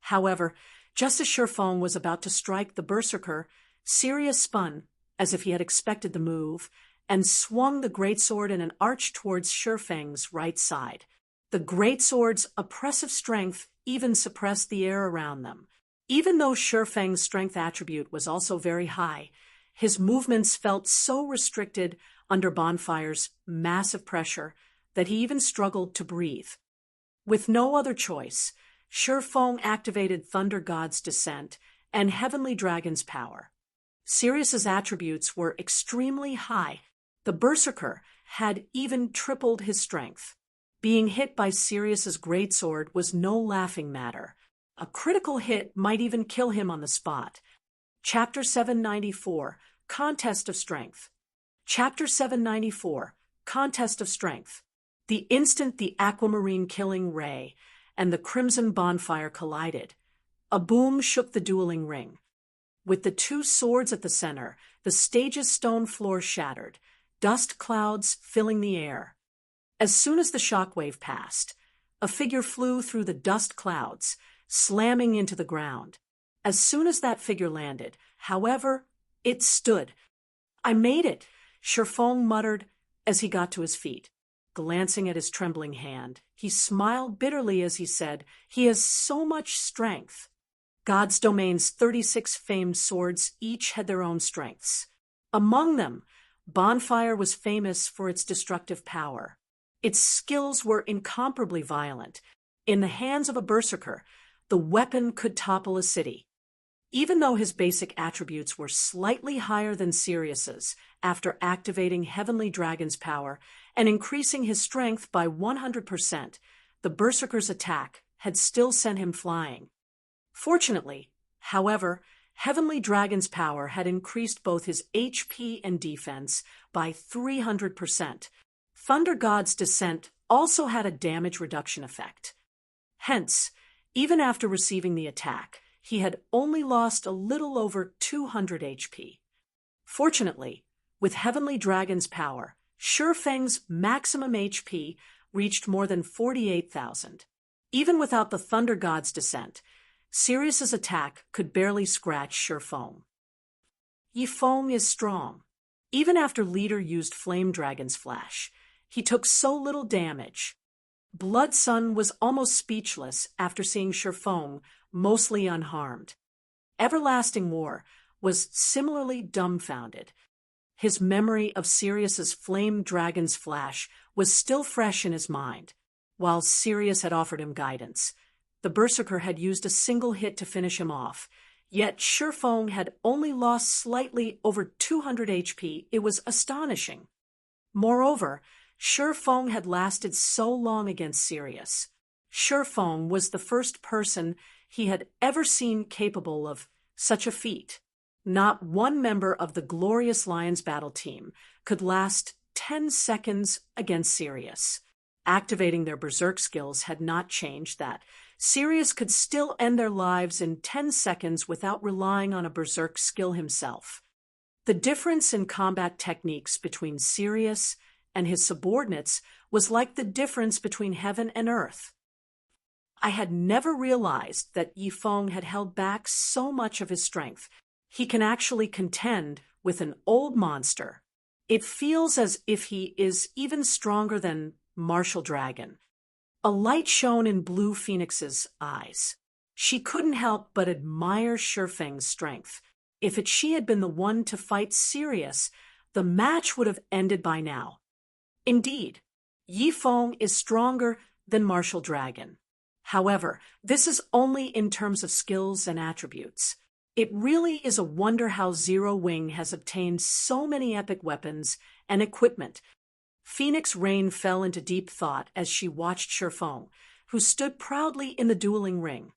A: However, just as Shifeng was about to strike the Berserker, Sirius spun, as if he had expected the move, and swung the greatsword in an arch towards Shifeng's right side. The greatsword's oppressive strength even suppressed the air around them. Even though Shifeng's strength attribute was also very high, his movements felt so restricted under Bonfire's massive pressure that he even struggled to breathe. With no other choice, Shifeng activated Thunder God's Descent and Heavenly Dragon's Power. Sirius's attributes were extremely high. The Berserker had even tripled his strength. Being hit by Sirius's greatsword was no laughing matter. A critical hit might even kill him on the spot. Chapter 794, Contest of Strength. Chapter 794, Contest of Strength. The instant the aquamarine killing ray and the crimson bonfire collided, a boom shook the dueling ring. With the two swords at the center, the stage's stone floor shattered, dust clouds filling the air. As soon as the shockwave passed, a figure flew through the dust clouds, slamming into the ground. As soon as that figure landed, however, it stood. I made it, Shifeng muttered as he got to his feet. Glancing at his trembling hand, he smiled bitterly as he said, "He has so much strength." God's Domain's 36 famed swords each had their own strengths. Among them, Bonfire was famous for its destructive power. Its skills were incomparably violent. In the hands of a berserker, the weapon could topple a city. Even though his basic attributes were slightly higher than Sirius's, after activating Heavenly Dragon's power and increasing his strength by 100%, the berserker's attack had still sent him flying. Fortunately, however, Heavenly Dragon's power had increased both his HP and defense by 300%. Thunder God's Descent also had a damage reduction effect. Hence, even after receiving the attack, he had only lost a little over 200 HP. Fortunately, with Heavenly Dragon's power, Shifeng's maximum HP reached more than 48,000. Even without the Thunder God's Descent, Sirius's attack could barely scratch Shifeng. Yifeng is strong. Even after Leader used Flame Dragon's flash, he took so little damage. Blood Sun was almost speechless after seeing Shifeng mostly unharmed. Everlasting War was similarly dumbfounded. His memory of Sirius's Flame Dragon's flash was still fresh in his mind, while Sirius had offered him guidance. The Berserker had used a single hit to finish him off, yet Shifeng had only lost slightly over 200 HP. It was astonishing. Moreover, Shifeng had lasted so long against Sirius. Shifeng was the first person he had ever seen capable of such a feat. Not one member of the Glorious Lions battle team could last 10 seconds against Sirius. Activating their berserk skills had not changed that. Sirius could still end their lives in 10 seconds without relying on a berserk skill himself. The difference in combat techniques between Sirius and his subordinates was like the difference between heaven and earth. I had never realized that Yifeng had held back so much of his strength. He can actually contend with an old monster. It feels as if he is even stronger than Martial Dragon. A light shone in Blue Phoenix's eyes. She couldn't help but admire Shifeng's strength. If she had been the one to fight Sirius, the match would have ended by now. Indeed, Yifeng is stronger than Martial Dragon. However, this is only in terms of skills and attributes. It really is a wonder how Zero Wing has obtained so many epic weapons and equipment. Phoenix Rain fell into deep thought as she watched Shifeng, who stood proudly in the dueling ring.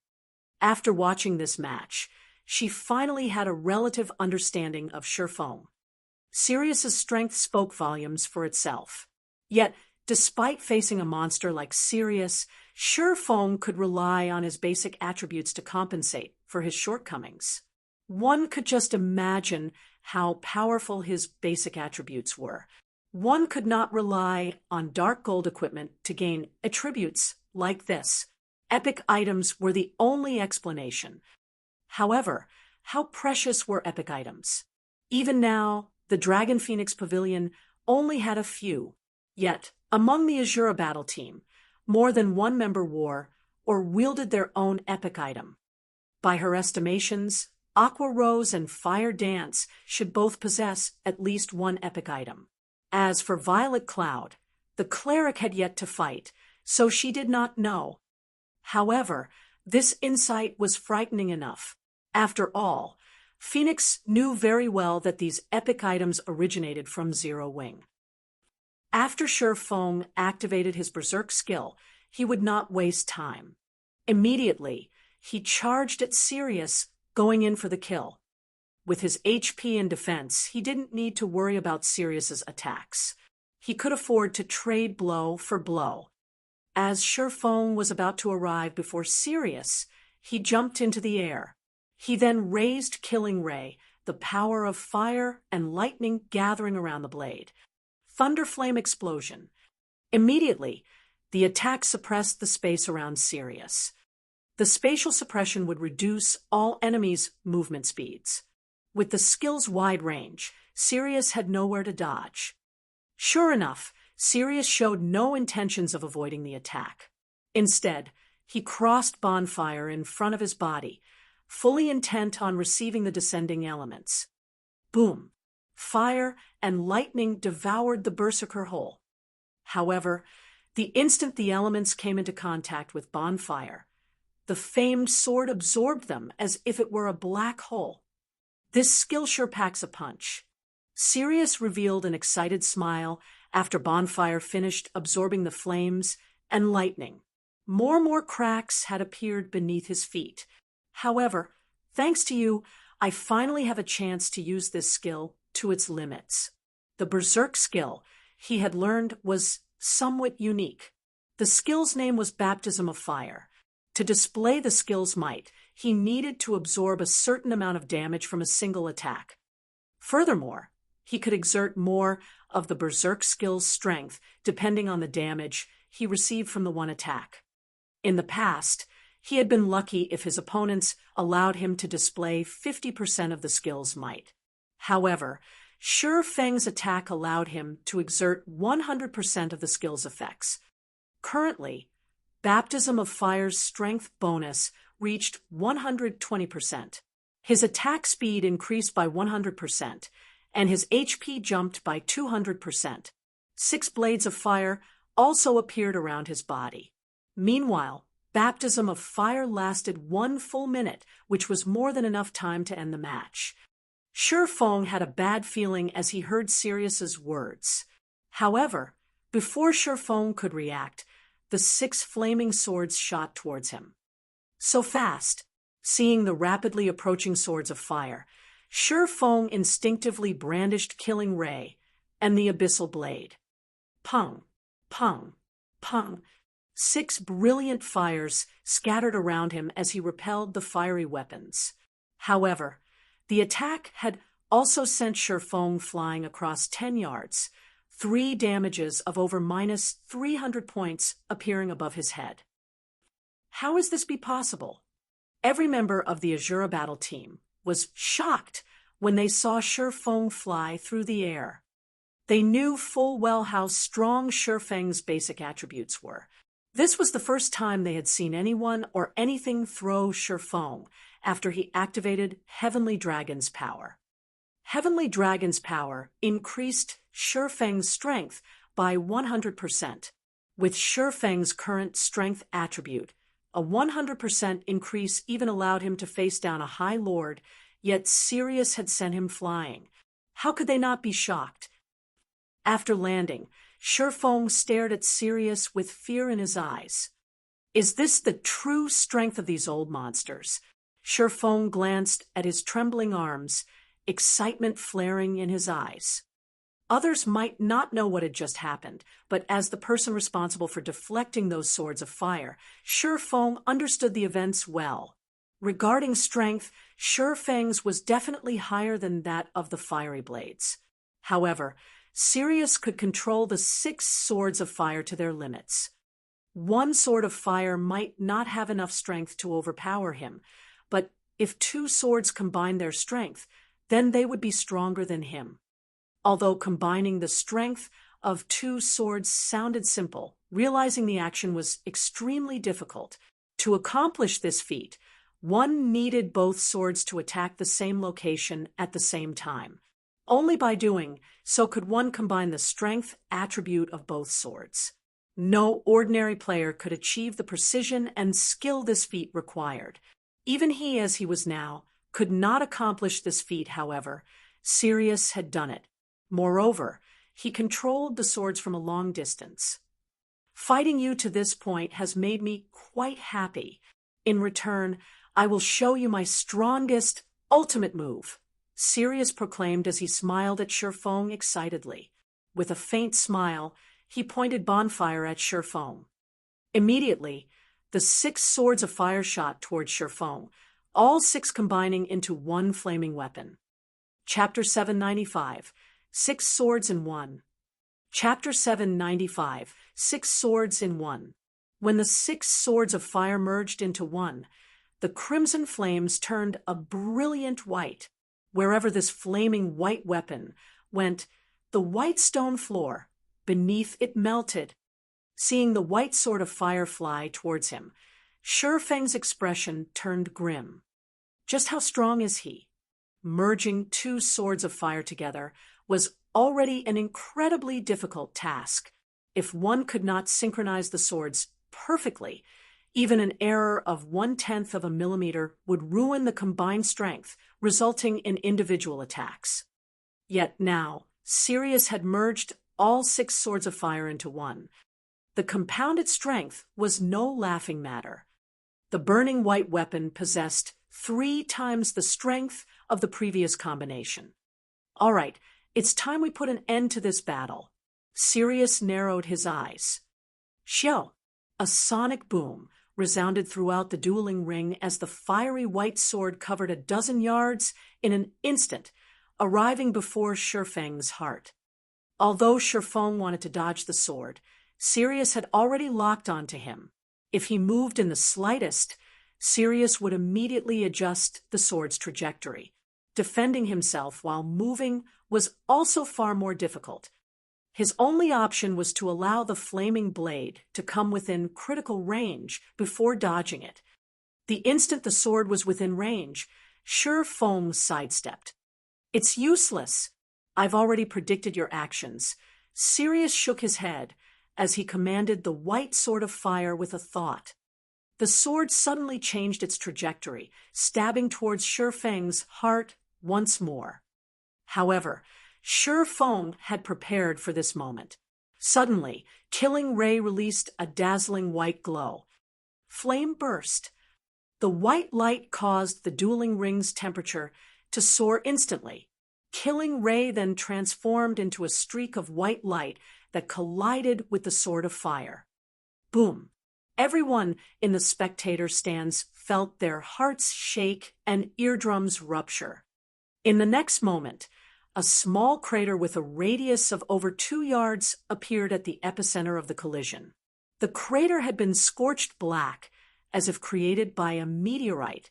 A: After watching this match, she finally had a relative understanding of Shifeng. Sirius's strength spoke volumes for itself. Yet, despite facing a monster like Sirius, Shifeng could rely on his basic attributes to compensate for his shortcomings. One could just imagine how powerful his basic attributes were. One could not rely on dark gold equipment to gain attributes like this. Epic items were the only explanation. However, how precious were epic items? Even now, the Dragon Phoenix Pavilion only had a few. Yet, among the Azura battle team, more than one member wore or wielded their own epic item. By her estimations, Aqua Rose and Fire Dance should both possess at least one epic item. As for Violet Cloud, the cleric had yet to fight, so she did not know. However, this insight was frightening enough. After all, Phoenix knew very well that these epic items originated from Zero Wing. After Shifeng activated his berserk skill, he would not waste time. Immediately, he charged at Sirius, going in for the kill. With his HP and defense, he didn't need to worry about Sirius's attacks. He could afford to trade blow for blow. As Shifeng was about to arrive before Sirius, he jumped into the air. He then raised Killing Ray, the power of fire and lightning gathering around the blade. Thunder Flame Explosion. Immediately, the attack suppressed the space around Sirius. The spatial suppression would reduce all enemies' movement speeds. With the skill's wide range, Sirius had nowhere to dodge. Sure enough, Sirius showed no intentions of avoiding the attack. Instead, he crossed Bonfire in front of his body, fully intent on receiving the descending elements. Boom! Fire and lightning devoured the Berserker whole. However, the instant the elements came into contact with Bonfire, the famed sword absorbed them as if it were a black hole. This skill sure packs a punch. Sirius revealed an excited smile after Bonfire finished absorbing the flames and lightning. More cracks had appeared beneath his feet. However, thanks to you, I finally have a chance to use this skill to its limits. The Berserk skill he had learned was somewhat unique. The skill's name was Baptism of Fire. To display the skill's might, he needed to absorb a certain amount of damage from a single attack. Furthermore, he could exert more of the Berserk skill's strength depending on the damage he received from the one attack. In the past, he had been lucky if his opponents allowed him to display 50% of the skill's might. However, Shi Feng's attack allowed him to exert 100% of the skill's effects. Currently, Baptism of Fire's strength bonus reached 120%. His attack speed increased by 100%, and his HP jumped by 200%. 6 blades of fire also appeared around his body. Meanwhile, Baptism of Fire lasted 1 full minute, which was more than enough time to end the match. Shi Feng had a bad feeling as he heard Sirius's words. However, before Shi Feng could react, the 6 flaming swords shot towards him. So fast, seeing the rapidly approaching swords of fire, Shi Feng instinctively brandished Killing Ray and the Abyssal Blade. Pung, pung, pung. 6 brilliant fires scattered around him as he repelled the fiery weapons. However, the attack had also sent Shi Feng flying across 10 yards, 3 damages of over -300 points appearing above his head. How is this be possible? Every member of the Azura battle team was shocked when they saw Shi Feng fly through the air. They knew full well how strong Shi Feng's basic attributes were. This was the first time they had seen anyone or anything throw Shi Feng after he activated Heavenly Dragon's power. Heavenly Dragon's power increased Shi Feng's strength by 100%. With Shi Feng's current strength attribute, a 100% increase even allowed him to face down a High Lord, yet Sirius had sent him flying. How could they not be shocked? After landing, Shi Feng stared at Sirius with fear in his eyes. Is this the true strength of these old monsters? Shi Feng glanced at his trembling arms, excitement flaring in his eyes. Others might not know what had just happened, but as the person responsible for deflecting those swords of fire, Shi Feng understood the events well. Regarding strength, Shi Feng's was definitely higher than that of the fiery blades. However, Sirius could control the 6 swords of fire to their limits. 1 sword of fire might not have enough strength to overpower him, but if 2 swords combined their strength, then they would be stronger than him. Although combining the strength of 2 swords sounded simple, realizing the action was extremely difficult. To accomplish this feat, one needed both swords to attack the same location at the same time. Only by doing so could one combine the strength attribute of both swords. No ordinary player could achieve the precision and skill this feat required. Even he, as he was now, could not accomplish this feat, however. Sirius had done it. Moreover, he controlled the swords from a long distance. Fighting you to this point has made me quite happy. In return, I will show you my strongest, ultimate move, Sirius proclaimed as he smiled at Shi Feng excitedly. With a faint smile, he pointed Bonfire at Shi Feng. Immediately, the 6 swords of fire shot toward Shi Feng, all 6 combining into one flaming weapon. Chapter 795, 6 Swords in 1. Chapter 795, 6 Swords in 1. When the 6 swords of fire merged into one, the crimson flames turned a brilliant white. Wherever this flaming white weapon went, the white stone floor beneath it melted. Seeing the white sword of fire fly towards him, Shi Feng's expression turned grim. Just how strong is he? Merging 2 swords of fire together was already an incredibly difficult task. If one could not synchronize the swords perfectly, even an error of 1/10 of a millimeter would ruin the combined strength, resulting in individual attacks. Yet now, Sirius had merged all 6 swords of fire into one. The compounded strength was no laughing matter. The burning white weapon possessed 3 times the strength of the previous combination. All right, it's time we put an end to this battle. Sirius narrowed his eyes. Xiao! A sonic boom resounded throughout the dueling ring as the fiery white sword covered a dozen yards in an instant, arriving before Shi Feng's heart. Although Shi Feng wanted to dodge the sword, Sirius had already locked onto him. If he moved in the slightest, Sirius would immediately adjust the sword's trajectory. defending himself while moving was also far more difficult. His only option was to allow the flaming blade to come within critical range before dodging it. The instant the sword was within range, Shi Feng sidestepped. "It's useless. I've already predicted your actions." Sirius shook his head as he commanded the white sword of fire with a thought. The sword suddenly changed its trajectory, stabbing towards Shi Feng's heart once more. However, Shi Feng had prepared for this moment. Suddenly, Killing Ray released a dazzling white glow. Flame burst. The white light caused the dueling ring's temperature to soar instantly. Killing Ray then transformed into a streak of white light that collided with the sword of fire. Boom! Everyone in the spectator stands felt their hearts shake and eardrums rupture. In the next moment, a small crater with a radius of over 2 yards appeared at the epicenter of the collision. The crater had been scorched black, as if created by a meteorite.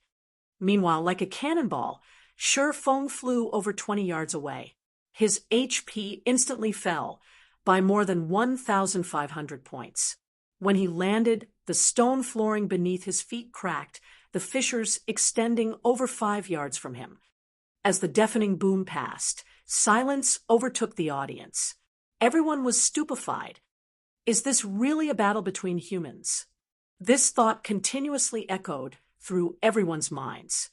A: Meanwhile, like a cannonball, Shi Feng flew over 20 yards away. His HP instantly fell by more than 1,500 points. When he landed, the stone flooring beneath his feet cracked, the fissures extending over 5 yards from him. As the deafening boom passed, silence overtook the audience. Everyone was stupefied. Is this really a battle between humans? This thought continuously echoed through everyone's minds.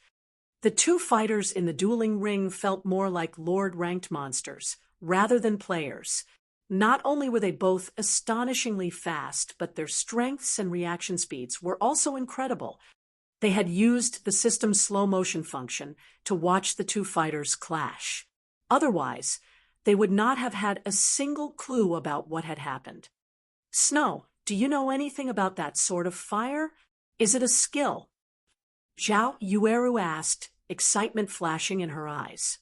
A: The two fighters in the dueling ring felt more like Lord-ranked monsters, rather than players. Not only were they both astonishingly fast, but their strengths and reaction speeds were also incredible. They had used the system's slow-motion function to watch the two fighters clash. Otherwise, they would not have had a single clue about what had happened. "Snow, do you know anything about that sword of fire? Is it a skill?" Zhao Yueru asked, excitement flashing in her eyes.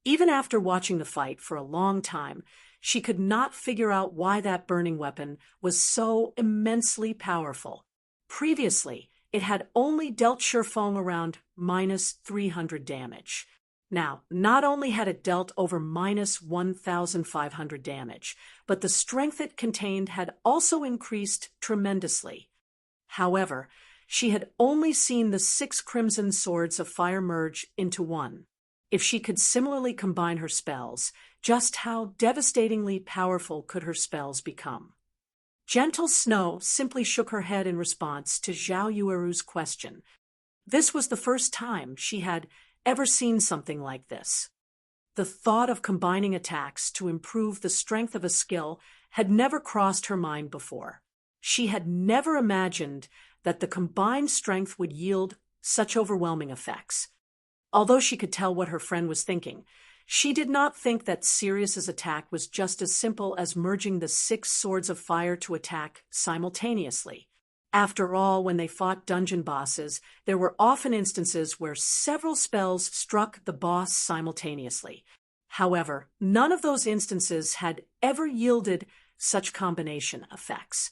A: Even after watching the fight for a long time, she could not figure out why that burning weapon was so immensely powerful. Previously, it had only dealt Shi Feng around minus 300 damage. Now, not only had it dealt over minus 1,500 damage, but the strength it contained had also increased tremendously. However, she had only seen the 6 crimson swords of fire merge into one. If she could similarly combine her spells, just how devastatingly powerful could her spells become? Gentle Snow simply shook her head in response to Zhao Yueru's question. This was the first time she had ever seen something like this. The thought of combining attacks to improve the strength of a skill had never crossed her mind before. She had never imagined that the combined strength would yield such overwhelming effects. Although she could tell what her friend was thinking, she did not think that Sirius's attack was just as simple as merging the 6 swords of fire to attack simultaneously. After all, when they fought dungeon bosses, there were often instances where several spells struck the boss simultaneously. However, none of those instances had ever yielded such combination effects.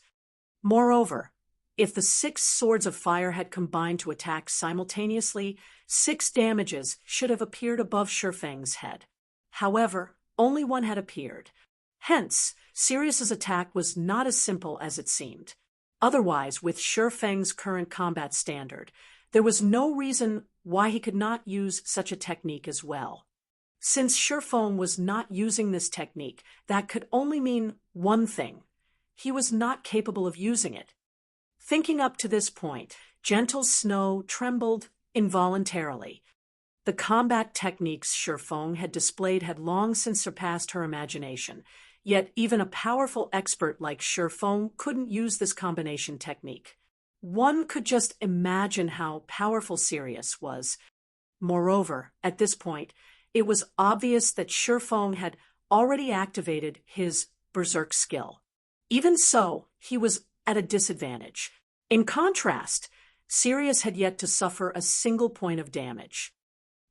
A: Moreover, if the 6 swords of fire had combined to attack simultaneously, 6 damages should have appeared above Shi Feng's head. However, only one had appeared. Hence, Sirius's attack was not as simple as it seemed. Otherwise, with Shi Feng's current combat standard, there was no reason why he could not use such a technique as well. Since Shi Feng was not using this technique, that could only mean one thing. He was not capable of using it. Thinking up to this point, Gentle Snow trembled involuntarily. The combat techniques Shi Feng had displayed had long since surpassed her imagination. Yet even a powerful expert like Shi Feng couldn't use this combination technique. One could just imagine how powerful Sirius was. Moreover, at this point, it was obvious that Shi Feng had already activated his berserk skill. Even so, he was at a disadvantage. In contrast, Sirius had yet to suffer a single point of damage.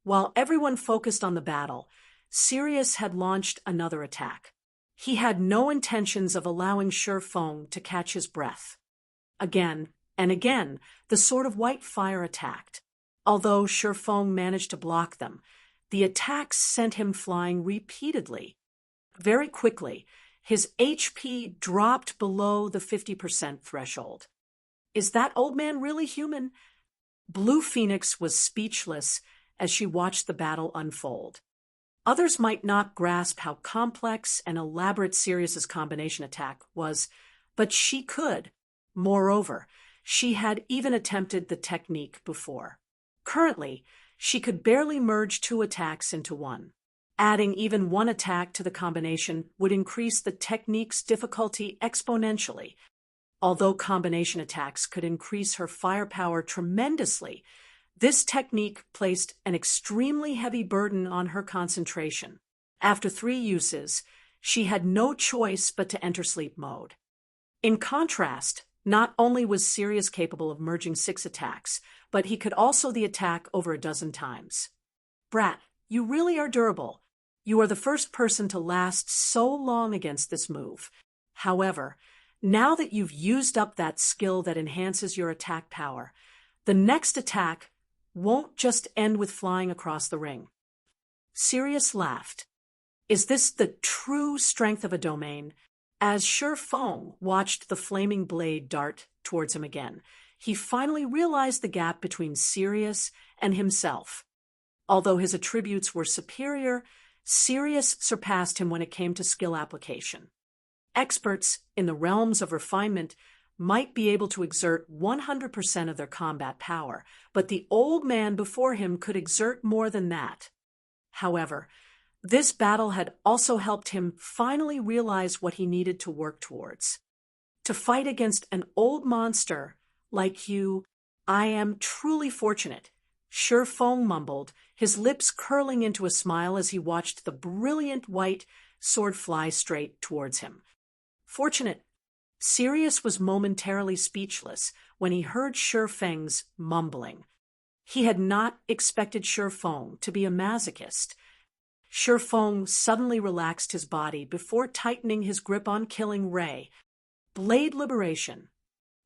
A: While everyone focused on the battle, Sirius had launched another attack. He had no intentions of allowing Shi Feng to catch his breath. Again and again, the sword of white fire attacked. Although Shi Feng managed to block them, The attacks sent him flying repeatedly. Very quickly, his HP dropped below the 50% threshold. Is that old man really human? Blue Phoenix was speechless as she watched the battle unfold. Others might not grasp how complex and elaborate Sirius's combination attack was, but she could. Moreover, she had even attempted the technique before. Currently, she could barely merge two attacks into one. Adding even one attack to the combination would increase the technique's difficulty exponentially. Although combination attacks could increase her firepower tremendously, this technique placed an extremely heavy burden on her concentration. After 3 uses, she had no choice but to enter sleep mode. In contrast, not only was Sirius capable of merging 6 attacks, but he could also the attack over a dozen times. Brat, you really are durable. You are the first person to last so long against this move. However, now that you've used up that skill that enhances your attack power, the next attack won't just end with flying across the ring. Sirius laughed. Is this the true strength of a domain? As Shi Feng watched the flaming blade dart towards him again, he finally realized the gap between Sirius and himself. Although his attributes were superior, Sirius surpassed him when it came to skill application. Experts in the realms of refinement might be able to exert 100% of their combat power, but the old man before him could exert more than that. However, this battle had also helped him finally realize what he needed to work towards. To fight against an old monster like you, I am truly fortunate, Shi Feng mumbled, his lips curling into a smile as he watched the brilliant white sword fly straight towards him. Fortunate. Sirius was momentarily speechless when he heard Shi Feng's mumbling. He had not expected Shi Feng to be a masochist. Shi Feng suddenly relaxed his body before tightening his grip on Killing Ray. Blade Liberation.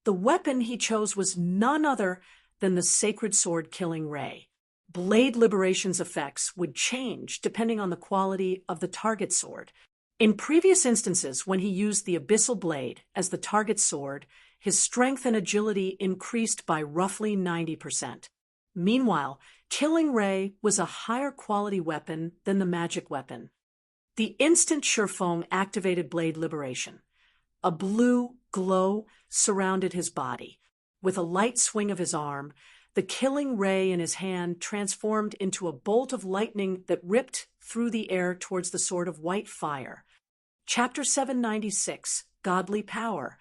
A: The weapon he chose was none other than the sacred sword Killing Ray. Blade Liberation's effects would change depending on the quality of the target sword. In previous instances, when he used the Abyssal Blade as the target sword, his strength and agility increased by roughly 90%. Meanwhile, Killing Ray was a higher quality weapon than the magic weapon. The instant Shi Feng activated Blade Liberation, a blue glow surrounded his body. With a light swing of his arm, the Killing Ray in his hand transformed into a bolt of lightning that ripped through the air towards the sword of white fire. Chapter 796, Godly Power.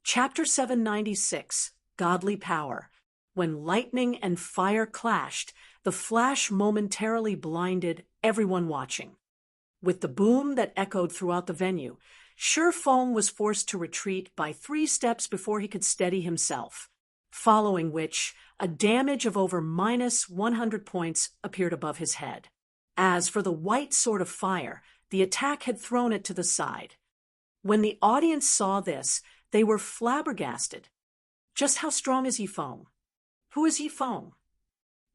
A: Chapter 796, Godly Power. When lightning and fire clashed, the flash momentarily blinded everyone watching. With the boom that echoed throughout the venue, Shi Feng was forced to retreat by 3 steps before he could steady himself, following which a damage of over -100 points appeared above his head. As for the white sword of fire, the attack had thrown it to the side. When the audience saw this, they were flabbergasted. Just how strong is Yi Feng? Who is Yi Feng?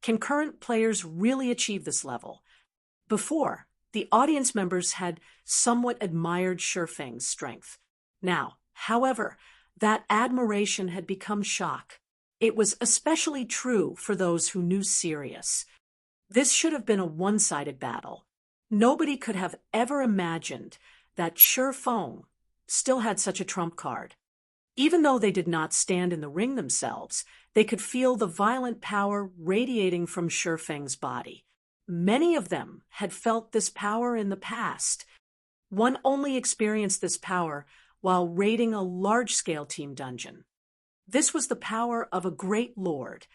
A: Can current players really achieve this level? Before, the audience members had somewhat admired Shi Feng's strength. Now, however, that admiration had become shock. It was especially true for those who knew Sirius. This should have been a one-sided battle. Nobody could have ever imagined that Shi Feng still had such a trump card. Even though they did not stand in the ring themselves, they could feel the violent power radiating from Shi Feng's body. Many of them had felt this power in the past. One only experienced this power while raiding a large-scale team dungeon. This was the power of a great lord.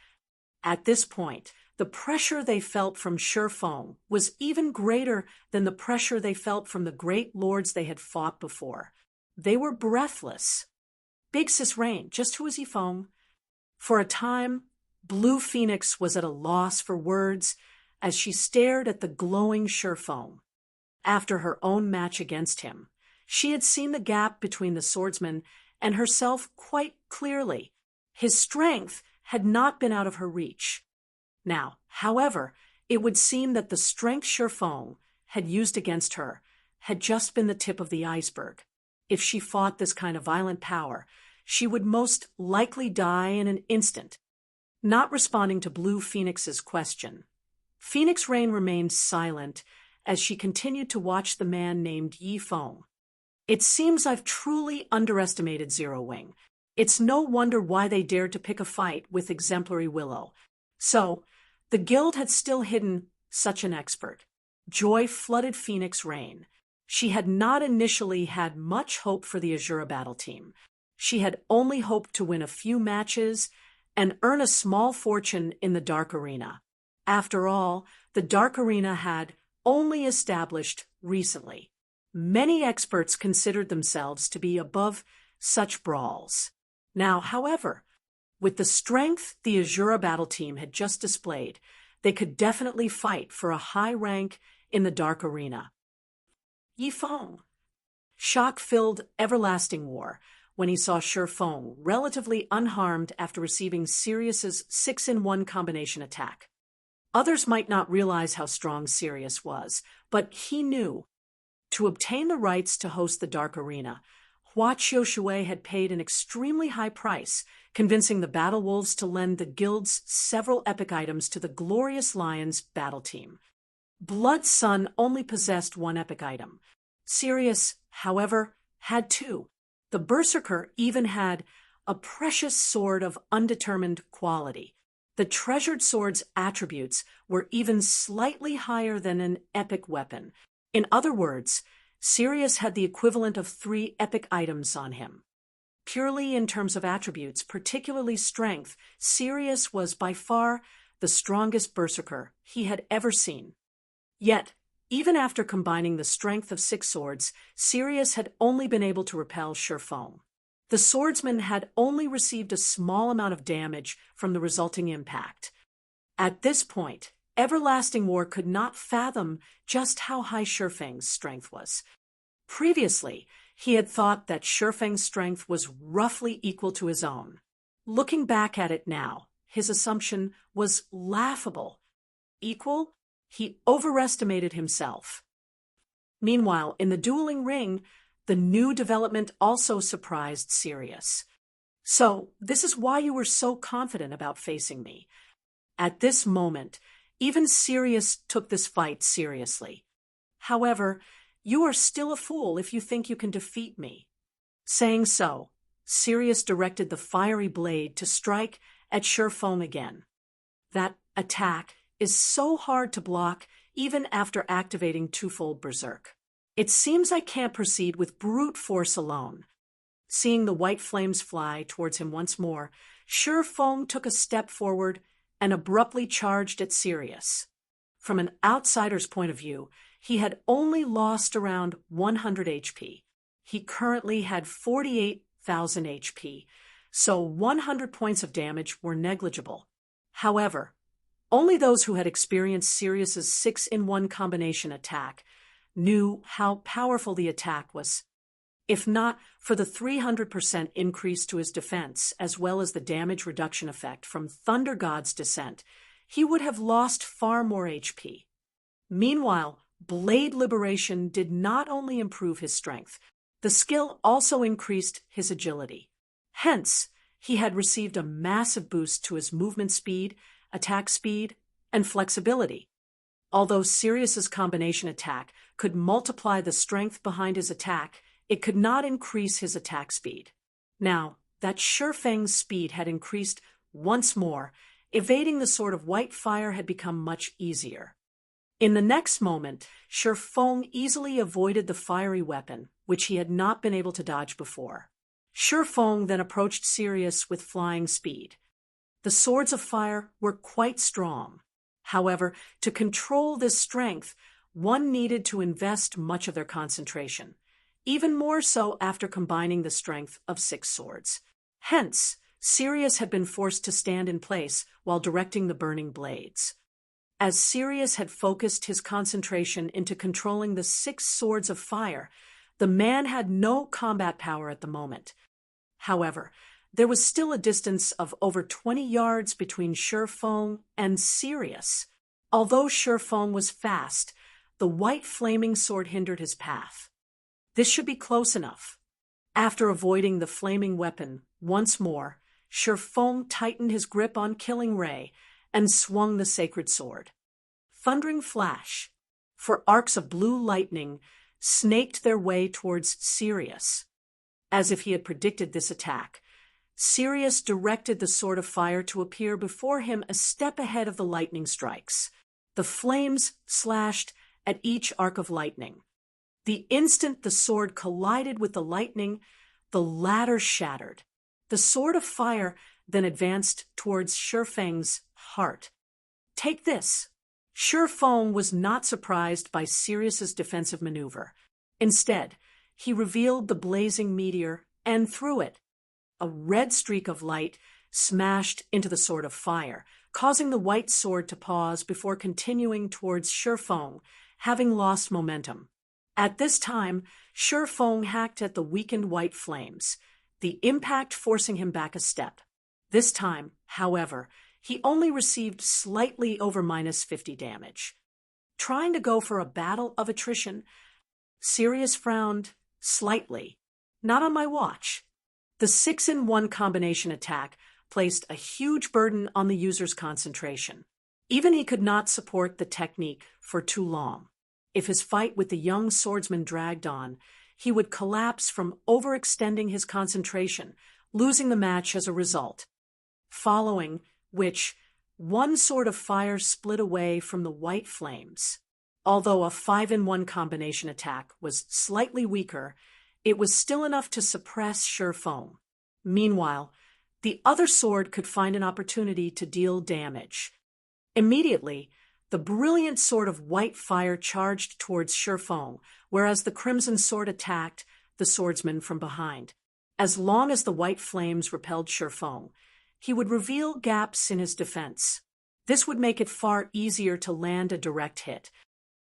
A: At this point, the pressure they felt from Shi Feng was even greater than the pressure they felt from the great lords they had fought before. They were breathless. Big Sis Rain, just who is Yi Feng? For a time, Blue Phoenix was at a loss for words as she stared at the glowing Shi Feng. After her own match against him, she had seen the gap between the swordsman and herself quite clearly. His strength had not been out of her reach. Now, however, It would seem that the strength Shifeng had used against her had just been the tip of the iceberg. If she fought this kind of violent power, she would most likely die in an instant. Not responding to Blue Phoenix's question, Phoenix Rain remained silent as she continued to watch the man named Yi Feng. It seems I've truly underestimated Zero Wing. It's no wonder why they dared to pick a fight with exemplary Willow. So, the guild had still hidden such an expert. Joy flooded Phoenix Rain. She had not initially had much hope for the Azura battle team. She had only hoped to win a few matches and earn a small fortune in the Dark Arena. After all, the Dark Arena had only established recently. Many experts considered themselves to be above such brawls. Now, however, with the strength the Azura battle team had just displayed, they could definitely fight for a high rank in the Dark Arena. Yi Feng. Shock filled Everlasting War when he saw Shifeng relatively unharmed after receiving Sirius's 6-in-1 combination attack. Others might not realize how strong Sirius was, but he knew. To obtain the rights to host the Dark Arena, Hua Qiushui had paid an extremely high price, convincing the Battle Wolves to lend the guild's several epic items to the Glorious Lions battle team. Blood Sun only possessed one epic item. Sirius, however, had two. The Berserker even had a precious sword of undetermined quality. The treasured sword's attributes were even slightly higher than an epic weapon. In other words, Sirius had the equivalent of 3 epic items on him. Purely in terms of attributes, particularly strength, Sirius was by far the strongest Berserker he had ever seen. Yet, even after combining the strength of 6 swords, Sirius had only been able to repel Shifeng. The swordsman had only received a small amount of damage from the resulting impact. At this point, Everlasting War could not fathom just how high Shifeng's strength was. Previously, he had thought that Shifeng's strength was roughly equal to his own. Looking back at it now, his assumption was laughable. Equal? He overestimated himself. Meanwhile, in the dueling ring, the new development also surprised Sirius. So, this is why you were so confident about facing me. At this moment, even Sirius took this fight seriously. However, you are still a fool if you think you can defeat me. Saying so, Sirius directed the fiery blade to strike at Shifeng again. That attack is so hard to block even after activating twofold Berserk. It seems I can't proceed with brute force alone. Seeing the white flames fly towards him once more, Shifeng took a step forward and abruptly charged at Sirius. From an outsider's point of view, he had only lost around 100 HP. He currently had 48,000 HP, so 100 points of damage were negligible. However, only those who had experienced Sirius's 6-in-1 combination attack knew how powerful the attack was. If not for the 300% increase to his defense, as well as the damage reduction effect from Thunder God's descent, he would have lost far more HP. Meanwhile, Blade Liberation did not only improve his strength, the skill also increased his agility. Hence, he had received a massive boost to his movement speed, attack speed, and flexibility. Although Sirius's combination attack could multiply the strength behind his attack, it could not increase his attack speed. Now, that Shifeng's speed had increased once more. Evading the sword of white fire had become much easier. In the next moment, Shifeng easily avoided the fiery weapon, which he had not been able to dodge before. Shifeng then approached Sirius with flying speed. The swords of fire were quite strong. However, to control this strength, one needed to invest much of their concentration, even more so after combining the strength of 6 swords. Hence, Sirius had been forced to stand in place while directing the burning blades. As Sirius had focused his concentration into controlling the 6 swords of fire, the man had no combat power at the moment. However, there was still a distance of over 20 yards between Shifeng and Sirius. Although Shurfeng was fast, the white flaming sword hindered his path. This should be close enough. After avoiding the flaming weapon once more, Shurfeng tightened his grip on Killing Ray and swung the sacred sword. Thundering flash, for arcs of blue lightning snaked their way towards Sirius. As if he had predicted this attack, Sirius directed the sword of fire to appear before him a step ahead of the lightning strikes. The flames slashed at each arc of lightning. The instant the sword collided with the lightning, the latter shattered. The sword of fire then advanced towards Shurfeng's heart. Take this. Shurfeng was not surprised by Sirius's defensive maneuver. Instead, he revealed the blazing meteor, and through it, a red streak of light smashed into the sword of fire, causing the white sword to pause before continuing towards Shurfeng, having lost momentum. At this time, Shurfeng hacked at the weakened white flames, the impact forcing him back a step. This time, however, he only received slightly over -50 damage. Trying to go for a battle of attrition, Sirius frowned slightly. Not on my watch. The 6-in-1 combination attack placed a huge burden on the user's concentration. Even he could not support the technique for too long. If his fight with the young swordsman dragged on, he would collapse from overextending his concentration, losing the match as a result. Following which, one sword of fire split away from the white flames. Although a 5-in-1 combination attack was slightly weaker, it was still enough to suppress Shurfeng. Meanwhile, the other sword could find an opportunity to deal damage. Immediately, the brilliant sword of white fire charged towards Shurfeng, whereas the crimson sword attacked the swordsman from behind. As long as the white flames repelled Shurfeng, he would reveal gaps in his defense. This would make it far easier to land a direct hit.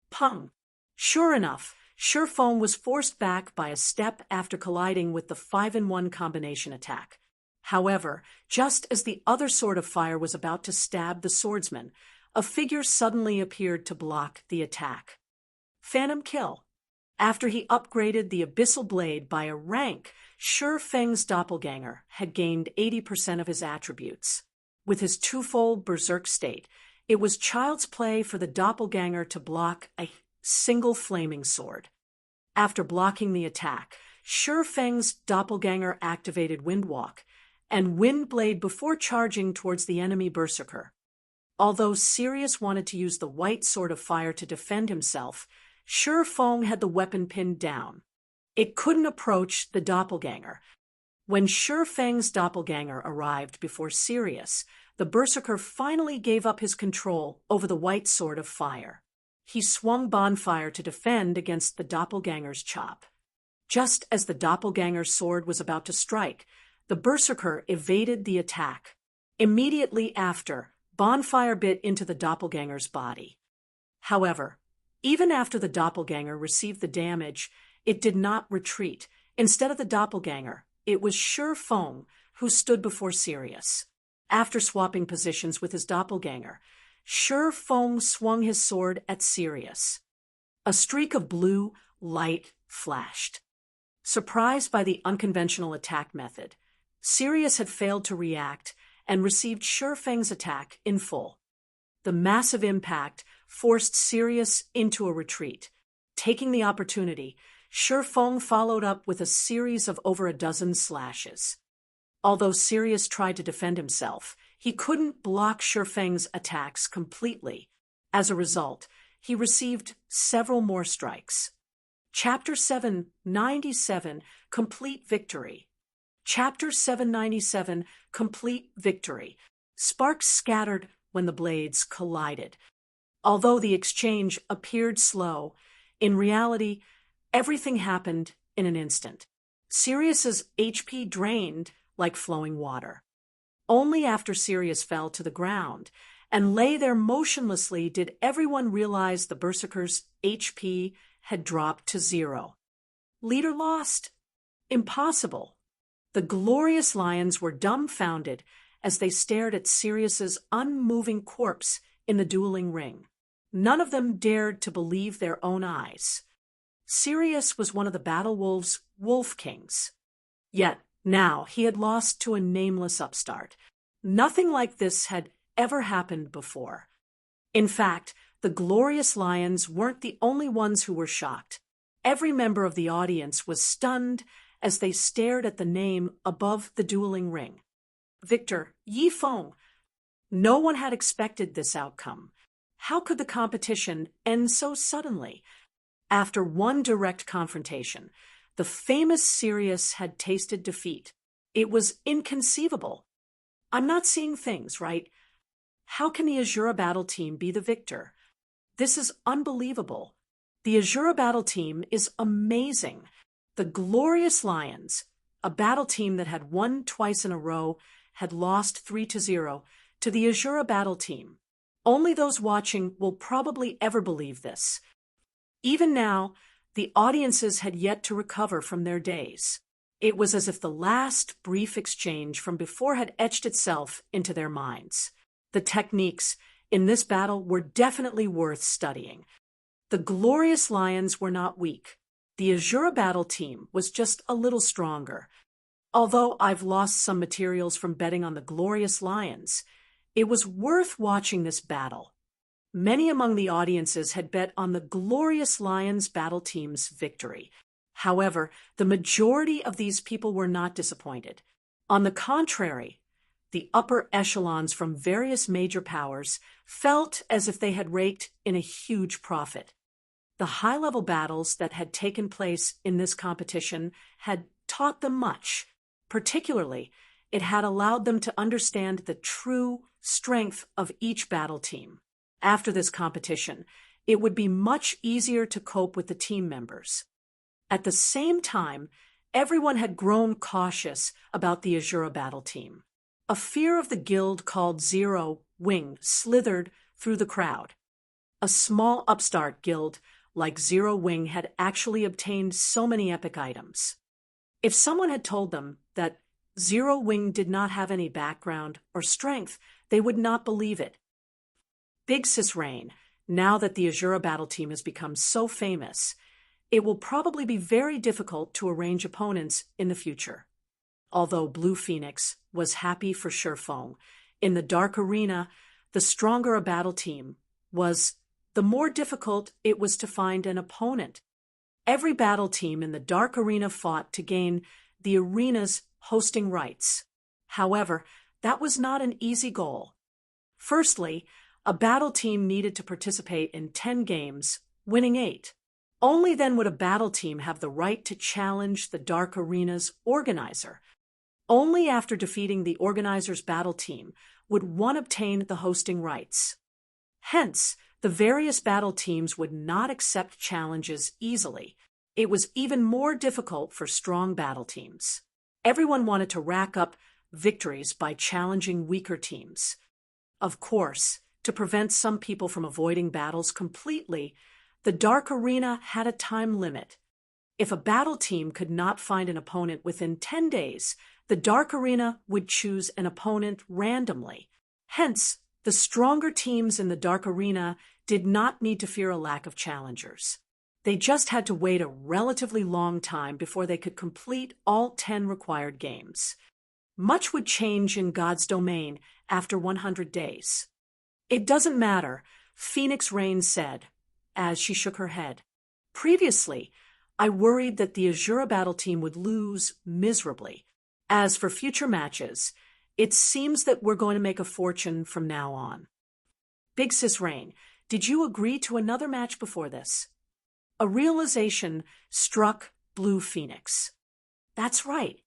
A: Pung! Sure enough, Shurfeng was forced back by a step after colliding with the 5-in-1 combination attack. However, just as the other sword of fire was about to stab the swordsman, a figure suddenly appeared to block the attack. Phantom Kill. After he upgraded the Abyssal Blade by a rank, Shurfeng's doppelganger had gained 80% of his attributes. With his twofold berserk state, it was child's play for the doppelganger to block a single flaming sword. After blocking the attack, Shurfeng's doppelganger activated Windwalk and Windblade before charging towards the enemy berserker. Although Sirius wanted to use the white sword of fire to defend himself, Shurfeng had the weapon pinned down. It couldn't approach the doppelganger. When Shurfeng's doppelganger arrived before Sirius, the berserker finally gave up his control over the white sword of fire. He swung Bonfire to defend against the doppelganger's chop. Just as the doppelganger's sword was about to strike, the berserker evaded the attack. Immediately after, Bonfire bit into the doppelganger's body. However, even after the doppelganger received the damage, it did not retreat. Instead of the doppelganger, it was Shurfeng who stood before Sirius. After swapping positions with his doppelganger, Shurfeng swung his sword at Sirius. A streak of blue light flashed. Surprised by the unconventional attack method, Sirius had failed to react and received Shurfeng's attack in full. The massive impact forced Sirius into a retreat. Taking the opportunity, Shurfeng followed up with a series of over a dozen slashes. Although Sirius tried to defend himself, he couldn't block Shurfeng's attacks completely. As a result, he received several more strikes. Chapter 797, Complete Victory. Chapter 797, Complete Victory. Sparks scattered when the blades collided. Although the exchange appeared slow, in reality, everything happened in an instant. Sirius's HP drained like flowing water. Only after Sirius fell to the ground and lay there motionlessly did everyone realize the berserker's HP had dropped to 0. Leader lost? Impossible. The glorious lions were dumbfounded as they stared at Sirius's unmoving corpse in the dueling ring. None of them dared to believe their own eyes. Sirius was one of the Battle Wolves' Wolf Kings. Yet now he had lost to a nameless upstart. Nothing like this had ever happened before. In fact, the glorious lions weren't the only ones who were shocked. Every member of the audience was stunned as they stared at the name above the dueling ring. Victor Yi Feng. No one had expected this outcome. How could the competition end so suddenly? After one direct confrontation, the famous Sirius had tasted defeat. It was inconceivable. I'm not seeing things, right? How can the Azura Battle Team be the victor? This is unbelievable. The Azura Battle Team is amazing. The Glorious Lions, a battle team that had won twice in a row, had lost 3-0 to the Azura Battle Team. Only those watching will probably ever believe this. Even now, the audiences had yet to recover from their daze. It was as if the last brief exchange from before had etched itself into their minds. The techniques in this battle were definitely worth studying. The Glorious Lions were not weak. The Azura Battle Team was just a little stronger. Although I've lost some materials from betting on the Glorious Lions, it was worth watching this battle. Many among the audiences had bet on the Glorious Lions Battle Team's victory. However, the majority of these people were not disappointed. On the contrary, the upper echelons from various major powers felt as if they had raked in a huge profit. The high-level battles that had taken place in this competition had taught them much. Particularly, it had allowed them to understand the true strength of each battle team. After this competition, it would be much easier to cope with the team members. At the same time, everyone had grown cautious about the Azura Battle Team. A fear of the guild called Zero Wing slithered through the crowd. A small upstart guild like Zero Wing had actually obtained so many epic items. If someone had told them that Zero Wing did not have any background or strength, they would not believe it. Big Sis Rain, now that the Azura Battle Team has become so famous, it will probably be very difficult to arrange opponents in the future. Although Blue Phoenix was happy for Shifeng, in the Dark Arena, the stronger a battle team was, the more difficult it was to find an opponent. Every battle team in the Dark Arena fought to gain the arena's hosting rights. However, that was not an easy goal. Firstly, a battle team needed to participate in 10 games, winning 8. Only then would a battle team have the right to challenge the Dark Arena's organizer. Only after defeating the organizer's battle team would one obtain the hosting rights. Hence, the various battle teams would not accept challenges easily. It was even more difficult for strong battle teams. Everyone wanted to rack up victories by challenging weaker teams. Of course, to prevent some people from avoiding battles completely, the Dark Arena had a time limit. If a battle team could not find an opponent within 10 days, the Dark Arena would choose an opponent randomly. Hence, the stronger teams in the Dark Arena did not need to fear a lack of challengers. They just had to wait a relatively long time before they could complete all 10 required games. Much would change in God's domain after 100 days. It doesn't matter, Phoenix Rain said, as she shook her head. Previously, I worried that the Azura Battle Team would lose miserably. As for future matches, it seems that we're going to make a fortune from now on. Big Sis Rain, did you agree to another match before this? A realization struck Blue Phoenix. That's right.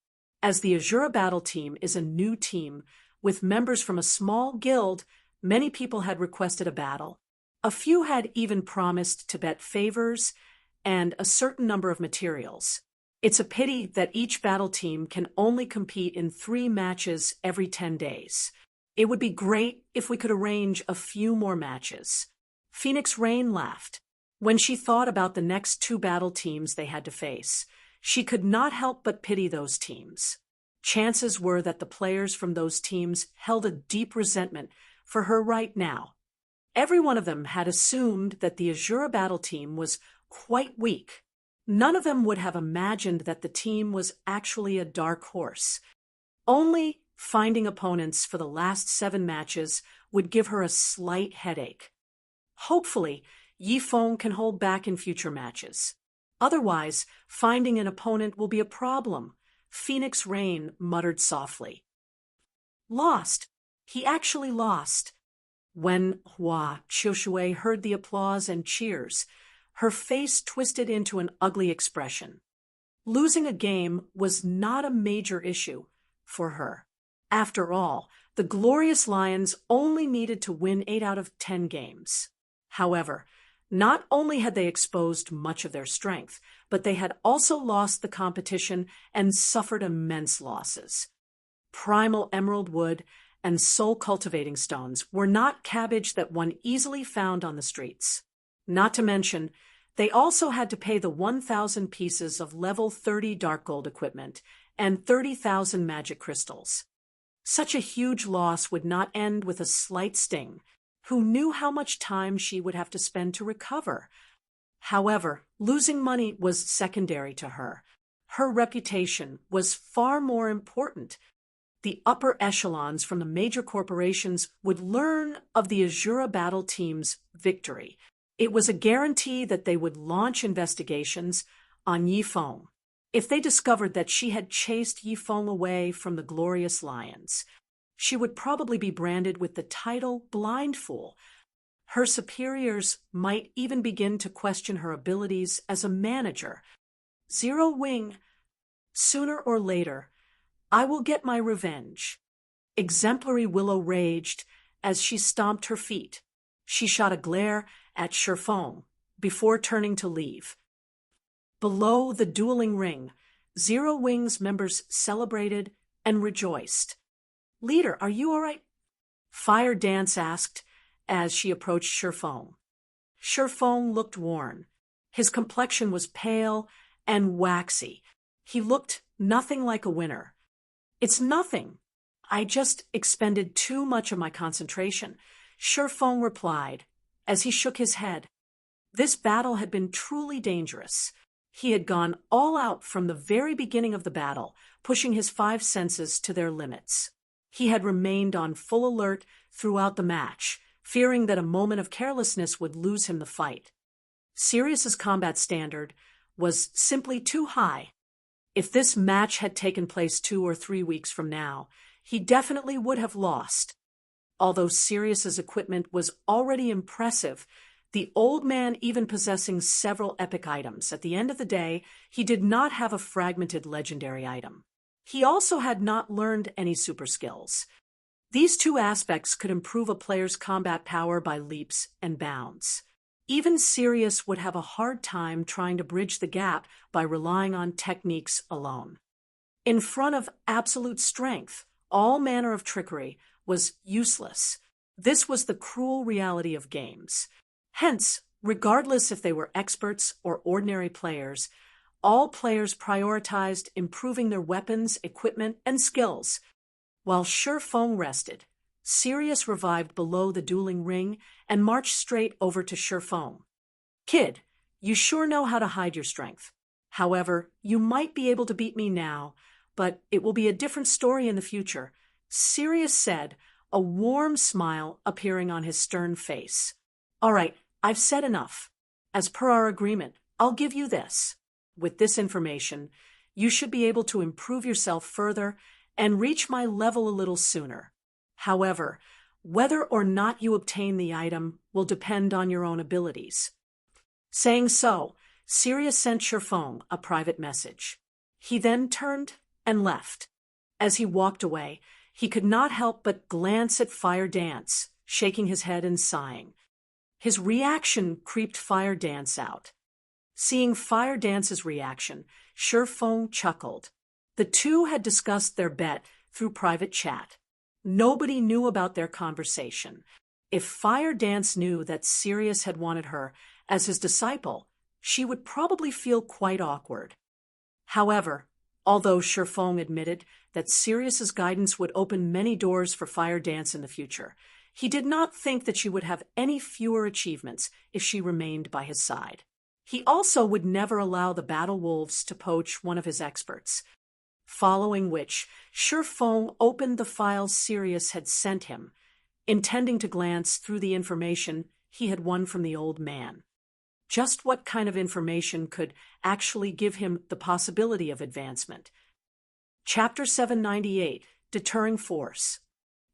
A: As the Azura Battle Team is a new team with members from a small guild, many people had requested a battle. A few had even promised to bet favors and a certain number of materials. It's a pity that each battle team can only compete in 3 matches every 10 days. It would be great if we could arrange a few more matches. Phoenix Rain laughed. When she thought about the next 2 battle teams they had to face, she could not help but pity those teams. Chances were that the players from those teams held a deep resentment for her right now. Every one of them had assumed that the Azura battle team was quite weak. None of them would have imagined that the team was actually a dark horse. Only finding opponents for the last 7 matches would give her a slight headache. Hopefully, Yifeng can hold back in future matches. Otherwise, finding an opponent will be a problem, Phoenix Rain muttered softly. Lost. He actually lost. When Hua Qiushui heard the applause and cheers, her face twisted into an ugly expression. Losing a game was not a major issue for her. After all, the Glorious Lions only needed to win 8 out of 10 games. However, not only had they exposed much of their strength, but they had also lost the competition and suffered immense losses. Primal emerald wood and soul cultivating stones were not cabbage that one easily found on the streets. Not to mention, they also had to pay the 1,000 pieces of level 30 dark gold equipment and 30,000 magic crystals. Such a huge loss would not end with a slight sting. Who knew how much time she would have to spend to recover? However, losing money was secondary to her. Her reputation was far more important. The upper echelons from the major corporations would learn of the Azura battle team's victory. It was a guarantee that they would launch investigations on Yifeng. If they discovered that she had chased Yifeng away from the Glorious Lions, she would probably be branded with the title Blind Fool. Her superiors might even begin to question her abilities as a manager. Zero Wing, sooner or later, I will get my revenge. Exemplary Willow raged as she stomped her feet. She shot a glare at Shifeng before turning to leave. Below the dueling ring, Zero Wing's members celebrated and rejoiced. Leader, are you all right? Fire Dance asked as she approached Shifeng. Shifeng looked worn. His complexion was pale and waxy. He looked nothing like a winner. It's nothing. I just expended too much of my concentration, Shifeng replied as he shook his head. This battle had been truly dangerous. He had gone all out from the very beginning of the battle, pushing his 5 senses to their limits. He had remained on full alert throughout the match, fearing that a moment of carelessness would lose him the fight. Sirius's combat standard was simply too high. If this match had taken place 2 or 3 weeks from now, he definitely would have lost. Although Sirius's equipment was already impressive, the old man even possessing several epic items, at the end of the day, he did not have a fragmented legendary item. He also had not learned any super skills. These 2 aspects could improve a player's combat power by leaps and bounds. Even Sirius would have a hard time trying to bridge the gap by relying on techniques alone. In front of absolute strength, all manner of trickery was useless. This was the cruel reality of games. Hence, regardless if they were experts or ordinary players, all players prioritized improving their weapons, equipment, and skills. While Shifeng rested, Sirius revived below the dueling ring and marched straight over to Shifeng. Kid, you sure know how to hide your strength. However, you might be able to beat me now, but it will be a different story in the future, Sirius said, a warm smile appearing on his stern face. All right, I've said enough. As per our agreement, I'll give you this. With this information, you should be able to improve yourself further and reach my level a little sooner. However, whether or not you obtain the item will depend on your own abilities. Saying so, Sirius sent Shifeng a private message. He then turned and left. As he walked away, he could not help but glance at Fire Dance, shaking his head and sighing. His reaction creeped Fire Dance out. Seeing Fire Dance's reaction, Shifeng chuckled. The 2 had discussed their bet through private chat. Nobody knew about their conversation. If Fire Dance knew that Sirius had wanted her as his disciple, she would probably feel quite awkward. However, although Shifeng admitted that Sirius's guidance would open many doors for Fire Dance in the future, He did not think that she would have any fewer achievements if she remained by his side. He also would never allow the battle wolves to poach one of his experts, following which Shi Feng opened the files Sirius had sent him, intending to glance through the information he had won from the old man. Just what kind of information could actually give him the possibility of advancement? Chapter 798, Deterring Force.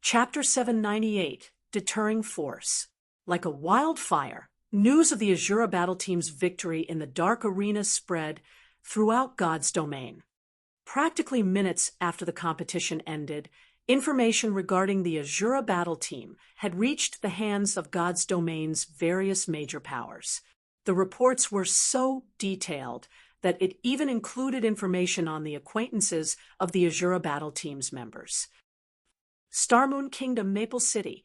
A: Chapter 798, Deterring Force. Like a wildfire, news of the Azura battle team's victory in the Dark Arena spread throughout God's domain. Practically minutes after the competition ended, information regarding the Azura battle team had reached the hands of God's domain's various major powers. The reports were so detailed that it even included information on the acquaintances of the Azura battle team's members. Starmoon Kingdom, Maple City.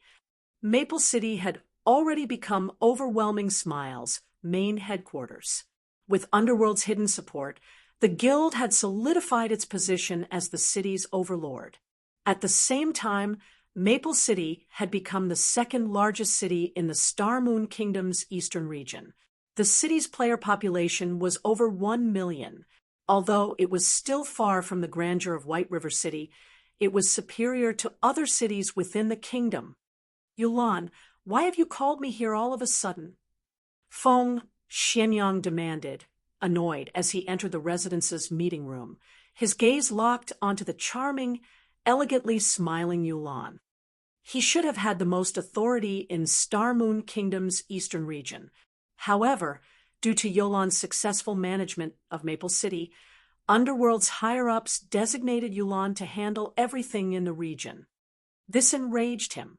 A: Maple City had already become Overwhelming Smile's main headquarters. With Underworld's hidden support, the Guild had solidified its position as the city's overlord. At the same time, Maple City had become the second largest city in the Starmoon Kingdom's eastern region. The city's player population was over 1 million. Although it was still far from the grandeur of White River City, it was superior to other cities within the kingdom. Yulan, why have you called me here all of a sudden? Feng Xianyang demanded, annoyed as he entered the residence's meeting room, his gaze locked onto the charming, elegantly smiling Yulan. He should have had the most authority in Starmoon Kingdom's eastern region. However, due to Yulan's successful management of Maple City, Underworld's higher-ups designated Yulan to handle everything in the region. This enraged him.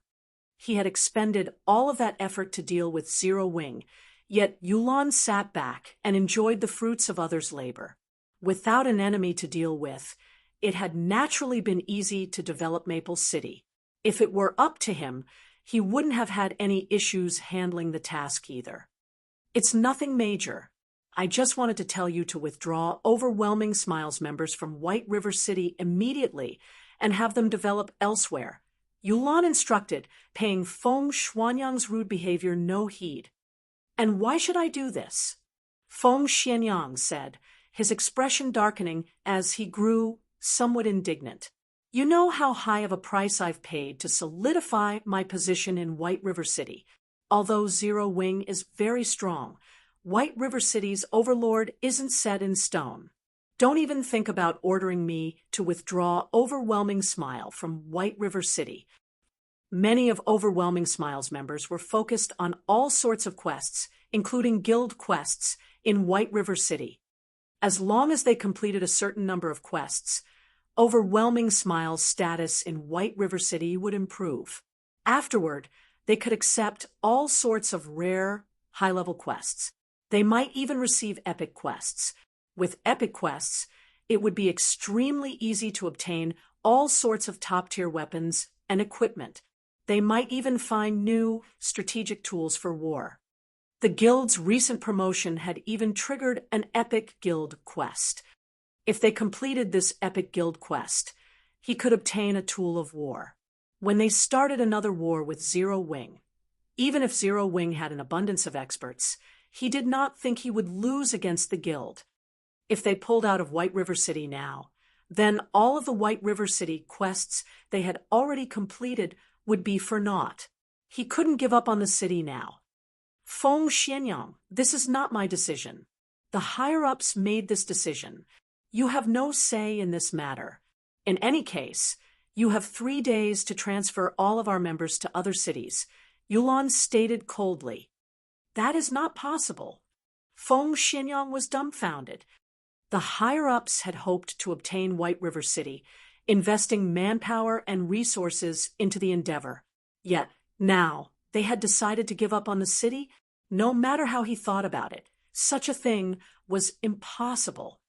A: He had expended all of that effort to deal with Zero Wing, yet Yulan sat back and enjoyed the fruits of others' labor. Without an enemy to deal with, it had naturally been easy to develop Maple City. If it were up to him, he wouldn't have had any issues handling the task either. It's nothing major. I just wanted to tell you to withdraw Overwhelming Smiles members from White River City immediately and have them develop elsewhere. Yulan instructed, paying Feng Xuanyang's rude behavior no heed. And why should I do this? Feng Xianyang said, his expression darkening as he grew somewhat indignant. You know how high of a price I've paid to solidify my position in White River City. Although Zero Wing is very strong, White River City's overlord isn't set in stone. Don't even think about ordering me to withdraw Overwhelming Smile from White River City. Many of Overwhelming Smile's members were focused on all sorts of quests, including guild quests, in White River City. As long as they completed a certain number of quests, Overwhelming Smile's status in White River City would improve. Afterward, they could accept all sorts of rare, high-level quests. They might even receive epic quests. With epic quests, it would be extremely easy to obtain all sorts of top-tier weapons and equipment. They might even find new, strategic tools for war. The guild's recent promotion had even triggered an epic guild quest. If they completed this epic guild quest, he could obtain a tool of war. When they started another war with Zero Wing, even if Zero Wing had an abundance of experts, he did not think he would lose against the guild. If they pulled out of White River City now, then all of the White River City quests they had already completed would be for naught. He couldn't give up on the city now. Feng Xianyang, this is not my decision. The higher-ups made this decision. You have no say in this matter. In any case, you have 3 days to transfer all of our members to other cities, Yulan stated coldly. That is not possible. Feng Xianyang was dumbfounded. The higher-ups had hoped to obtain White River City, investing manpower and resources into the endeavor. Yet, now, they had decided to give up on the city, no matter how he thought about it. Such a thing was impossible.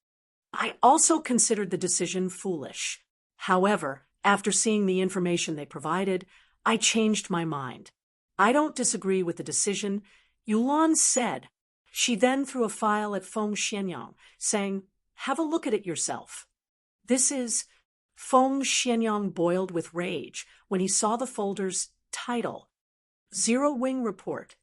A: I also considered the decision foolish. However, after seeing the information they provided, I changed my mind. I don't disagree with the decision, Yulan said. She then threw a file at Feng Xianyang, saying, have a look at it yourself. This is... Feng Xianyang boiled with rage when he saw the folder's title, Zero Wing Report.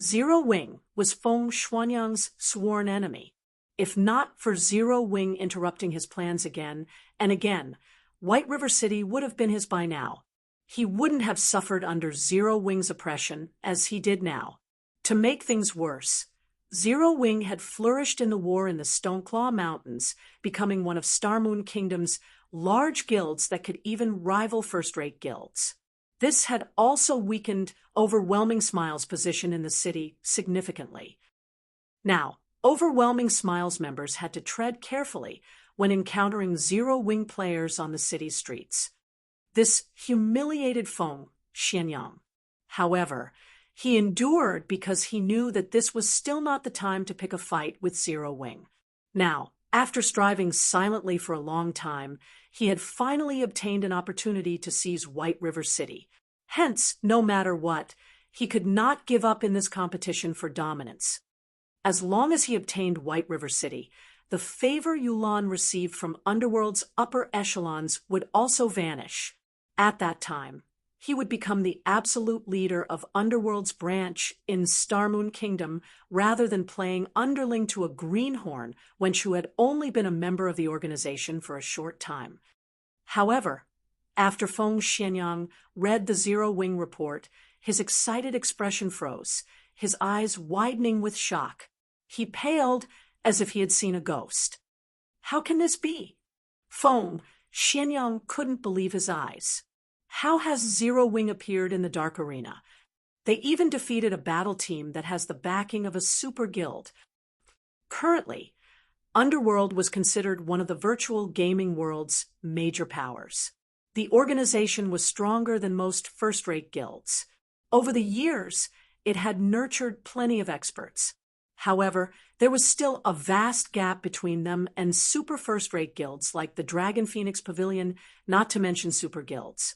A: Zero Wing was Feng Xuanyang's sworn enemy. If not for Zero Wing interrupting his plans again and again, White River City would have been his by now. He wouldn't have suffered under Zero Wing's oppression as he did now. To make things worse, Zero Wing had flourished in the war in the Stoneclaw Mountains, becoming one of Star Moon Kingdom's large guilds that could even rival first-rate guilds. This had also weakened Overwhelming Smile's position in the city significantly. Now, Overwhelming Smile's members had to tread carefully when encountering Zero Wing players on the city streets. This humiliated Feng Xianyang. However, he endured because he knew that this was still not the time to pick a fight with Zero Wing. Now, after striving silently for a long time, he had finally obtained an opportunity to seize White River City. Hence, no matter what, he could not give up in this competition for dominance. As long as he obtained White River City, the favor Yulan received from Underworld's upper echelons would also vanish. At that time, he would become the absolute leader of Underworld's branch in Star Moon Kingdom rather than playing underling to a greenhorn wench who had only been a member of the organization for a short time. However, after Feng Xianyang read the Zero Wing report, his excited expression froze, his eyes widening with shock. He paled as if he had seen a ghost. How can this be? Feng Xianyang couldn't believe his eyes. How has Zero Wing appeared in the Dark Arena? They even defeated a battle team that has the backing of a super guild. Currently, Underworld was considered one of the virtual gaming world's major powers. The organization was stronger than most first-rate guilds. Over the years, it had nurtured plenty of experts. However, there was still a vast gap between them and super first-rate guilds like the Dragon Phoenix Pavilion, not to mention super guilds.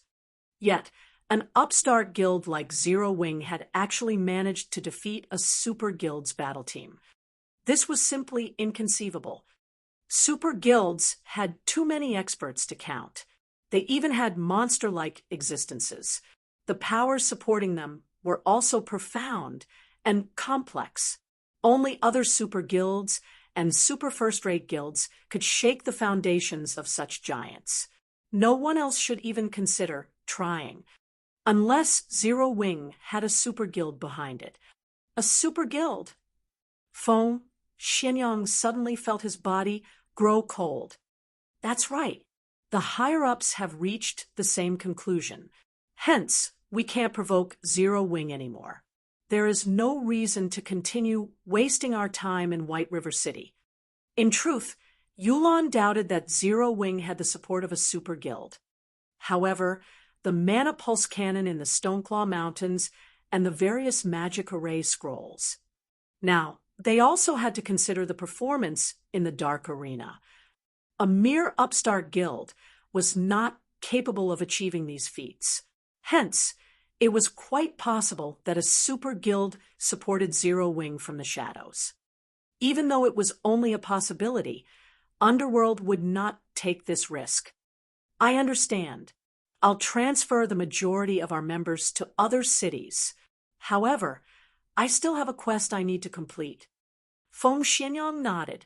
A: Yet, an upstart guild like Zero Wing had actually managed to defeat a super guild's battle team. This was simply inconceivable. Super guilds had too many experts to count. They even had monster-like existences. The powers supporting them were also profound and complex. Only other super guilds and super first-rate guilds could shake the foundations of such giants. No one else should even consider trying, unless Zero Wing had a super guild behind it. A super guild? Feng Xianyang suddenly felt his body grow cold. That's right. The higher-ups have reached the same conclusion. Hence, we can't provoke Zero Wing anymore. There is no reason to continue wasting our time in White River City. In truth, Yulan doubted that Zero Wing had the support of a super guild. However, the Mana Pulse Cannon in the Stoneclaw Mountains and the various magic array scrolls. Now, they also had to consider the performance in the Dark Arena. A mere upstart guild was not capable of achieving these feats. Hence, it was quite possible that a super guild supported Zero Wing from the shadows. Even though it was only a possibility, Underworld would not take this risk. I understand. I'll transfer the majority of our members to other cities. However, I still have a quest I need to complete. Feng Xianyang nodded.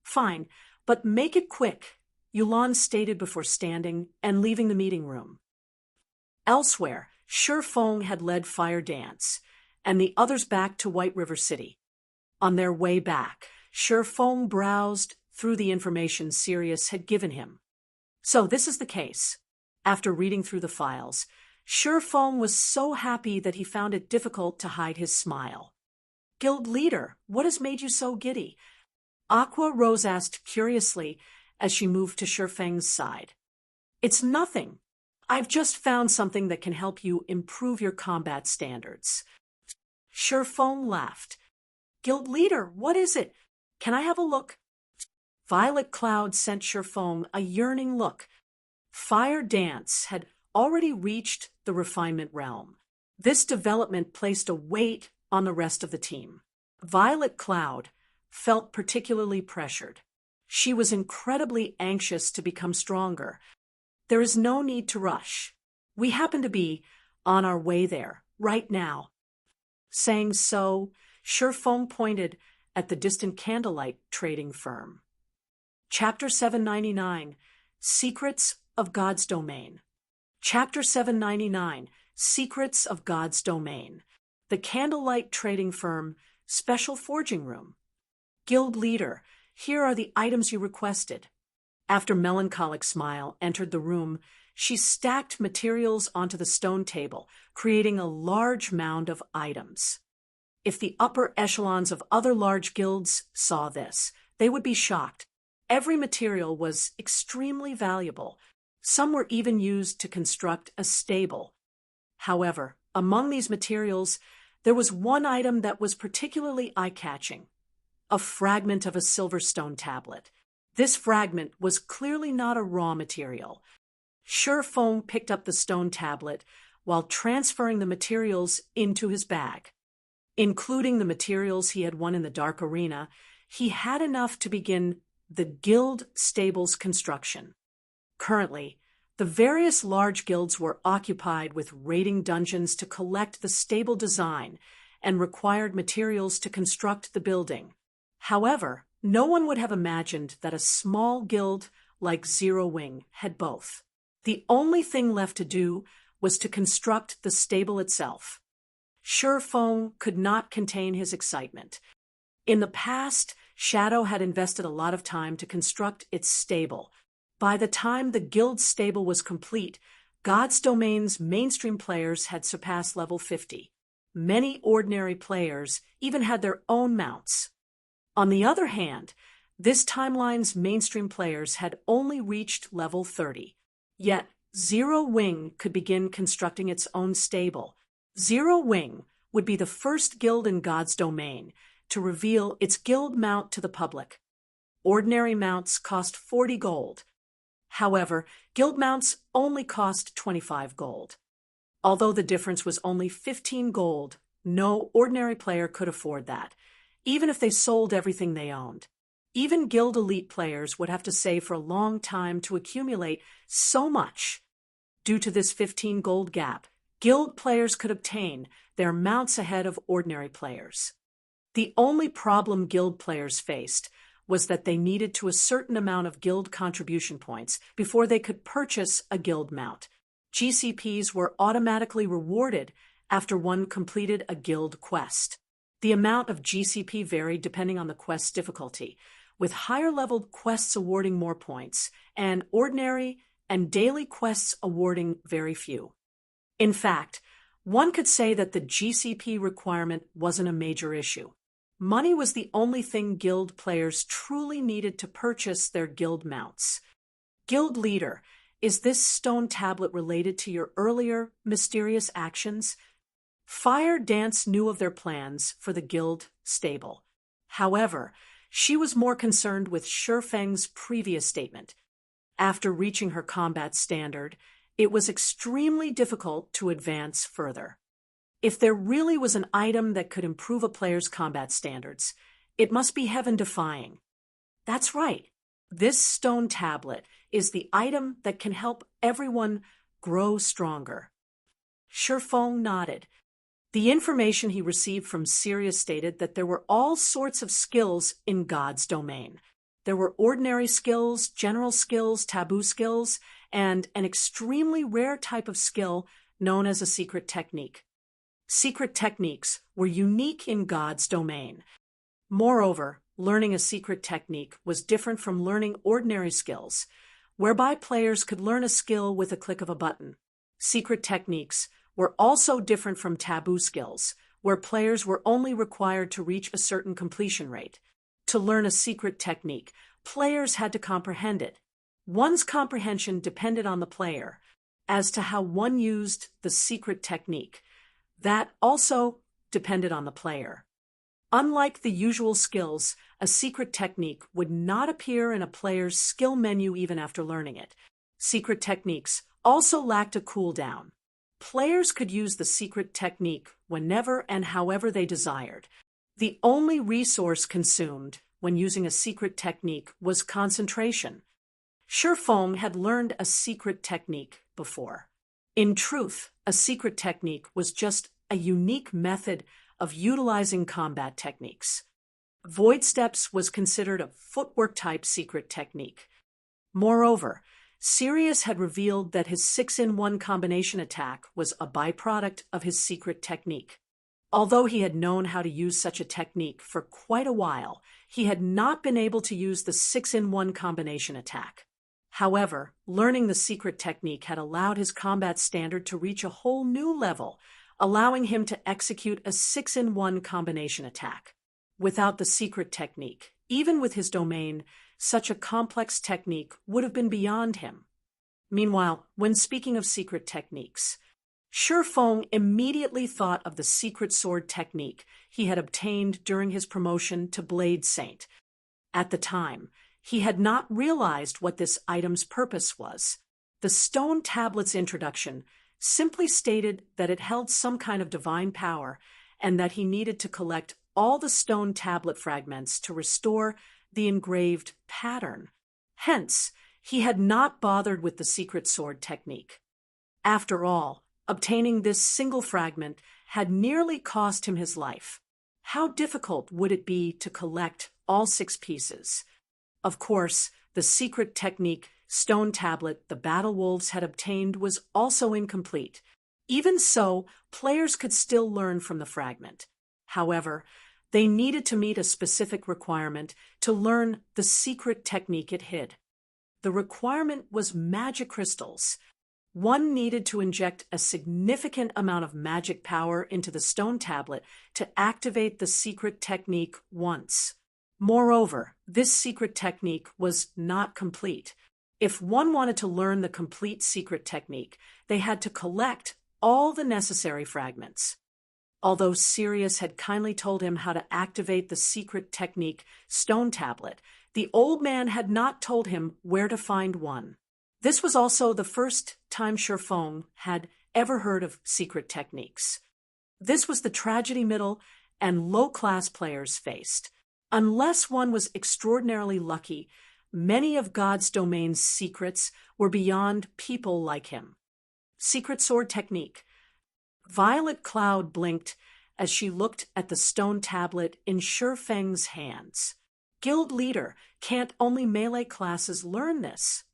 A: Fine, but make it quick, Yulan stated before standing and leaving the meeting room. Elsewhere, Shi Feng had led Fire Dance, and the others back to White River City. On their way back, Shi Feng browsed through the information Sirius had given him. So this is the case. After reading through the files, Shi Feng was so happy that he found it difficult to hide his smile. Guild leader, what has made you so giddy? Aqua Rose asked curiously as she moved to Shi Feng's side. It's nothing. I've just found something that can help you improve your combat standards. Shi Feng laughed. Guild leader, what is it? Can I have a look? Violet Cloud sent Shi Feng a yearning look. Fire Dance had already reached the refinement realm. This development placed a weight on the rest of the team. Violet Cloud felt particularly pressured. She was incredibly anxious to become stronger. There is no need to rush. We happen to be on our way there, right now." Saying so, Shifeng pointed at the distant candlelight trading firm. Chapter 799, Secrets of God's Domain. Chapter 799, Secrets of God's Domain. The candlelight trading firm, special forging room. Guild leader, here are the items you requested. After Melancholic Smile entered the room, she stacked materials onto the stone table, creating a large mound of items. If the upper echelons of other large guilds saw this, they would be shocked. Every material was extremely valuable. Some were even used to construct a stable. However, among these materials, there was one item that was particularly eye-catching: a fragment of a silverstone tablet. This fragment was clearly not a raw material. Shifeng picked up the stone tablet while transferring the materials into his bag. Including the materials he had won in the Dark Arena, he had enough to begin the guild stable's construction. Currently, the various large guilds were occupied with raiding dungeons to collect the stable design and required materials to construct the building. However, no one would have imagined that a small guild like Zero Wing had both. The only thing left to do was to construct the stable itself. Shifeng could not contain his excitement. In the past, Shadow had invested a lot of time to construct its stable. By the time the guild stable was complete, God's Domain's mainstream players had surpassed level 50. Many ordinary players even had their own mounts. On the other hand, this timeline's mainstream players had only reached level 30. Yet, Zero Wing could begin constructing its own stable. Zero Wing would be the first guild in God's Domain to reveal its guild mount to the public. Ordinary mounts cost 40 gold. However, guild mounts only cost 25 gold. Although the difference was only 15 gold, no ordinary player could afford that, even if they sold everything they owned. Even guild elite players would have to save for a long time to accumulate so much. Due to this 15 gold gap, guild players could obtain their mounts ahead of ordinary players. The only problem guild players faced was that they needed to a certain amount of guild contribution points before they could purchase a guild mount. GCPs were automatically rewarded after one completed a guild quest. The amount of GCP varied depending on the quest's difficulty, with higher-leveled quests awarding more points, and ordinary and daily quests awarding very few. In fact, one could say that the GCP requirement wasn't a major issue. Money was the only thing guild players truly needed to purchase their guild mounts. Guild leader, is this stone tablet related to your earlier mysterious actions? Fire Dance knew of their plans for the guild stable. However, she was more concerned with Shifeng's previous statement. After reaching her combat standard, it was extremely difficult to advance further. If there really was an item that could improve a player's combat standards, it must be heaven-defying. That's right. This stone tablet is the item that can help everyone grow stronger. Shifeng nodded. The information he received from Sirius stated that there were all sorts of skills in God's Domain. There were ordinary skills, general skills, taboo skills, and an extremely rare type of skill known as a secret technique. Secret techniques were unique in God's Domain. Moreover, learning a secret technique was different from learning ordinary skills, whereby players could learn a skill with a click of a button. Secret techniques were also different from taboo skills, where players were only required to reach a certain completion rate. To learn a secret technique, players had to comprehend it. One's comprehension depended on the player as to how one used the secret technique. That also depended on the player. Unlike the usual skills, a secret technique would not appear in a player's skill menu even after learning it. Secret techniques also lacked a cooldown. Players could use the secret technique whenever and however they desired. The only resource consumed when using a secret technique was concentration. Shifeng had learned a secret technique before. In truth, a secret technique was just a unique method of utilizing combat techniques. Void steps was considered a footwork-type secret technique. Moreover, Sirius had revealed that his 6-in-1 combination attack was a byproduct of his secret technique. Although he had known how to use such a technique for quite a while, he had not been able to use the 6-in-1 combination attack. However, learning the secret technique had allowed his combat standard to reach a whole new level, allowing him to execute a 6-in-1 combination attack. Without the secret technique, even with his domain, such a complex technique would have been beyond him. Meanwhile, when speaking of secret techniques, Shifeng immediately thought of the secret sword technique he had obtained during his promotion to Blade Saint. At the time, he had not realized what this item's purpose was. The stone tablet's introduction simply stated that it held some kind of divine power and that he needed to collect all the stone tablet fragments to restore the engraved pattern. Hence, he had not bothered with the secret sword technique. After all, obtaining this single fragment had nearly cost him his life. How difficult would it be to collect all 6 pieces? Of course, the secret technique stone tablet the Battle Wolves had obtained was also incomplete. Even so, players could still learn from the fragment. However, they needed to meet a specific requirement to learn the secret technique it hid. The requirement was magic crystals. One needed to inject a significant amount of magic power into the stone tablet to activate the secret technique once. Moreover, this secret technique was not complete. If one wanted to learn the complete secret technique, they had to collect all the necessary fragments. Although Sirius had kindly told him how to activate the secret technique stone tablet, the old man had not told him where to find one. This was also the first time Shifeng had ever heard of secret techniques. This was the tragedy middle and low-class players faced. Unless one was extraordinarily lucky, many of God's domain's secrets were beyond people like him. Secret sword technique. Violet cloud blinked as she looked at the stone tablet in Shifeng's hands. Guild leader, can't only melee classes learn this?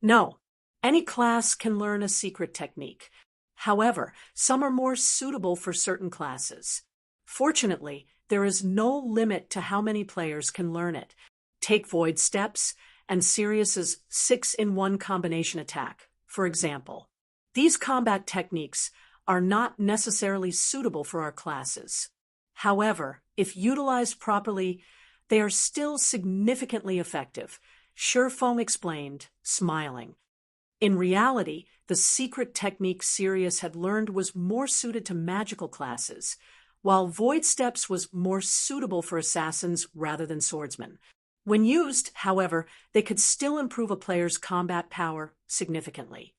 A: No, any class can learn a secret technique. However, some are more suitable for certain classes. Fortunately, there is no limit to how many players can learn it. Take Void Steps and Sirius's 6-in-1 combination attack, for example. These combat techniques are not necessarily suitable for our classes. However, if utilized properly, they are still significantly effective, Shifeng explained, smiling. In reality, the secret technique Sirius had learned was more suited to magical classes, while Void Steps was more suitable for assassins rather than swordsmen. When used, however, they could still improve a player's combat power significantly.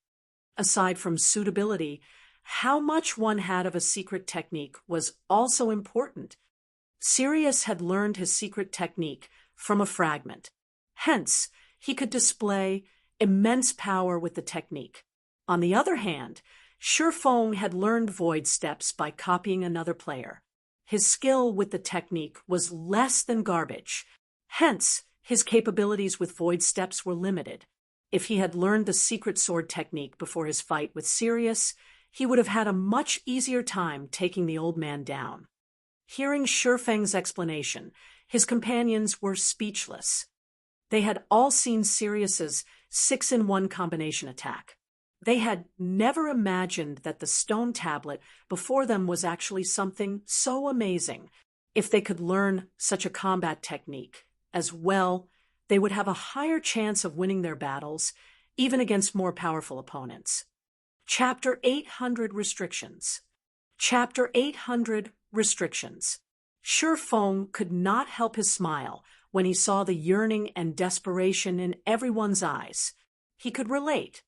A: Aside from suitability, how much one had of a secret technique was also important. Sirius had learned his secret technique from a fragment. Hence, he could display immense power with the technique. On the other hand, Shifeng had learned Void Steps by copying another player. His skill with the technique was less than garbage. Hence, his capabilities with Void Steps were limited. If he had learned the secret sword technique before his fight with Sirius, he would have had a much easier time taking the old man down. Hearing Shifeng's explanation, his companions were speechless. They had all seen Sirius's 6-in-1 combination attack. They had never imagined that the stone tablet before them was actually something so amazing. If they could learn such a combat technique as well, they would have a higher chance of winning their battles, even against more powerful opponents. Chapter 800 Restrictions. Chapter 800 Restrictions. Shifeng could not help his smile when he saw the yearning and desperation in everyone's eyes. He could relate.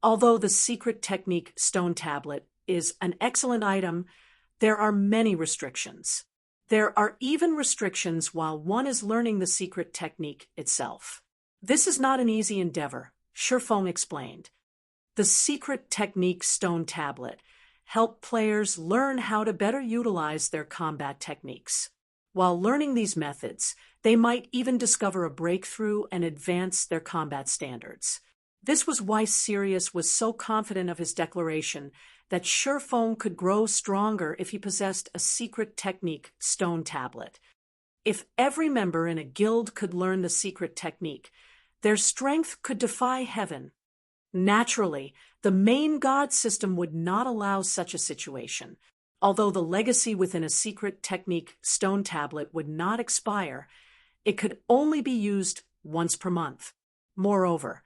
A: Although the secret technique stone tablet is an excellent item, there are many restrictions. There are even restrictions while one is learning the secret technique itself. This is not an easy endeavor, Shifeng explained. The secret technique stone tablet help players learn how to better utilize their combat techniques. While learning these methods, they might even discover a breakthrough and advance their combat standards. This was why Sirius was so confident of his declaration that Shurfeng could grow stronger if he possessed a secret technique stone tablet. If every member in a guild could learn the secret technique, their strength could defy heaven. Naturally, the main god system would not allow such a situation. Although the legacy within a secret technique stone tablet would not expire, it could only be used once per month. Moreover,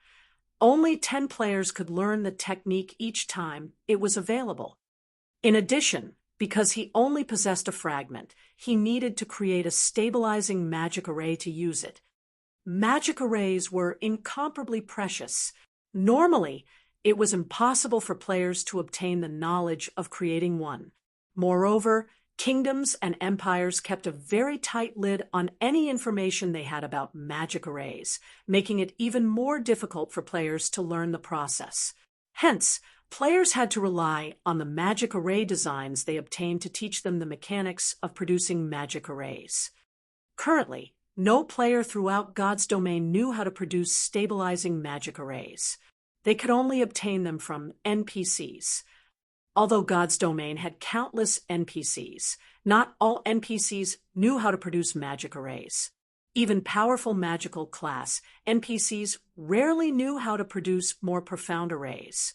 A: only 10 players could learn the technique each time it was available. In addition, because he only possessed a fragment, he needed to create a stabilizing magic array to use it. Magic arrays were incomparably precious. Normally, it was impossible for players to obtain the knowledge of creating one. Moreover, kingdoms and empires kept a very tight lid on any information they had about magic arrays, making it even more difficult for players to learn the process. Hence, players had to rely on the magic array designs they obtained to teach them the mechanics of producing magic arrays. Currently, no player throughout God's domain knew how to produce stabilizing magic arrays. They could only obtain them from NPCs. Although God's domain had countless NPCs, not all NPCs knew how to produce magic arrays. Even powerful magical class NPCs rarely knew how to produce more profound arrays.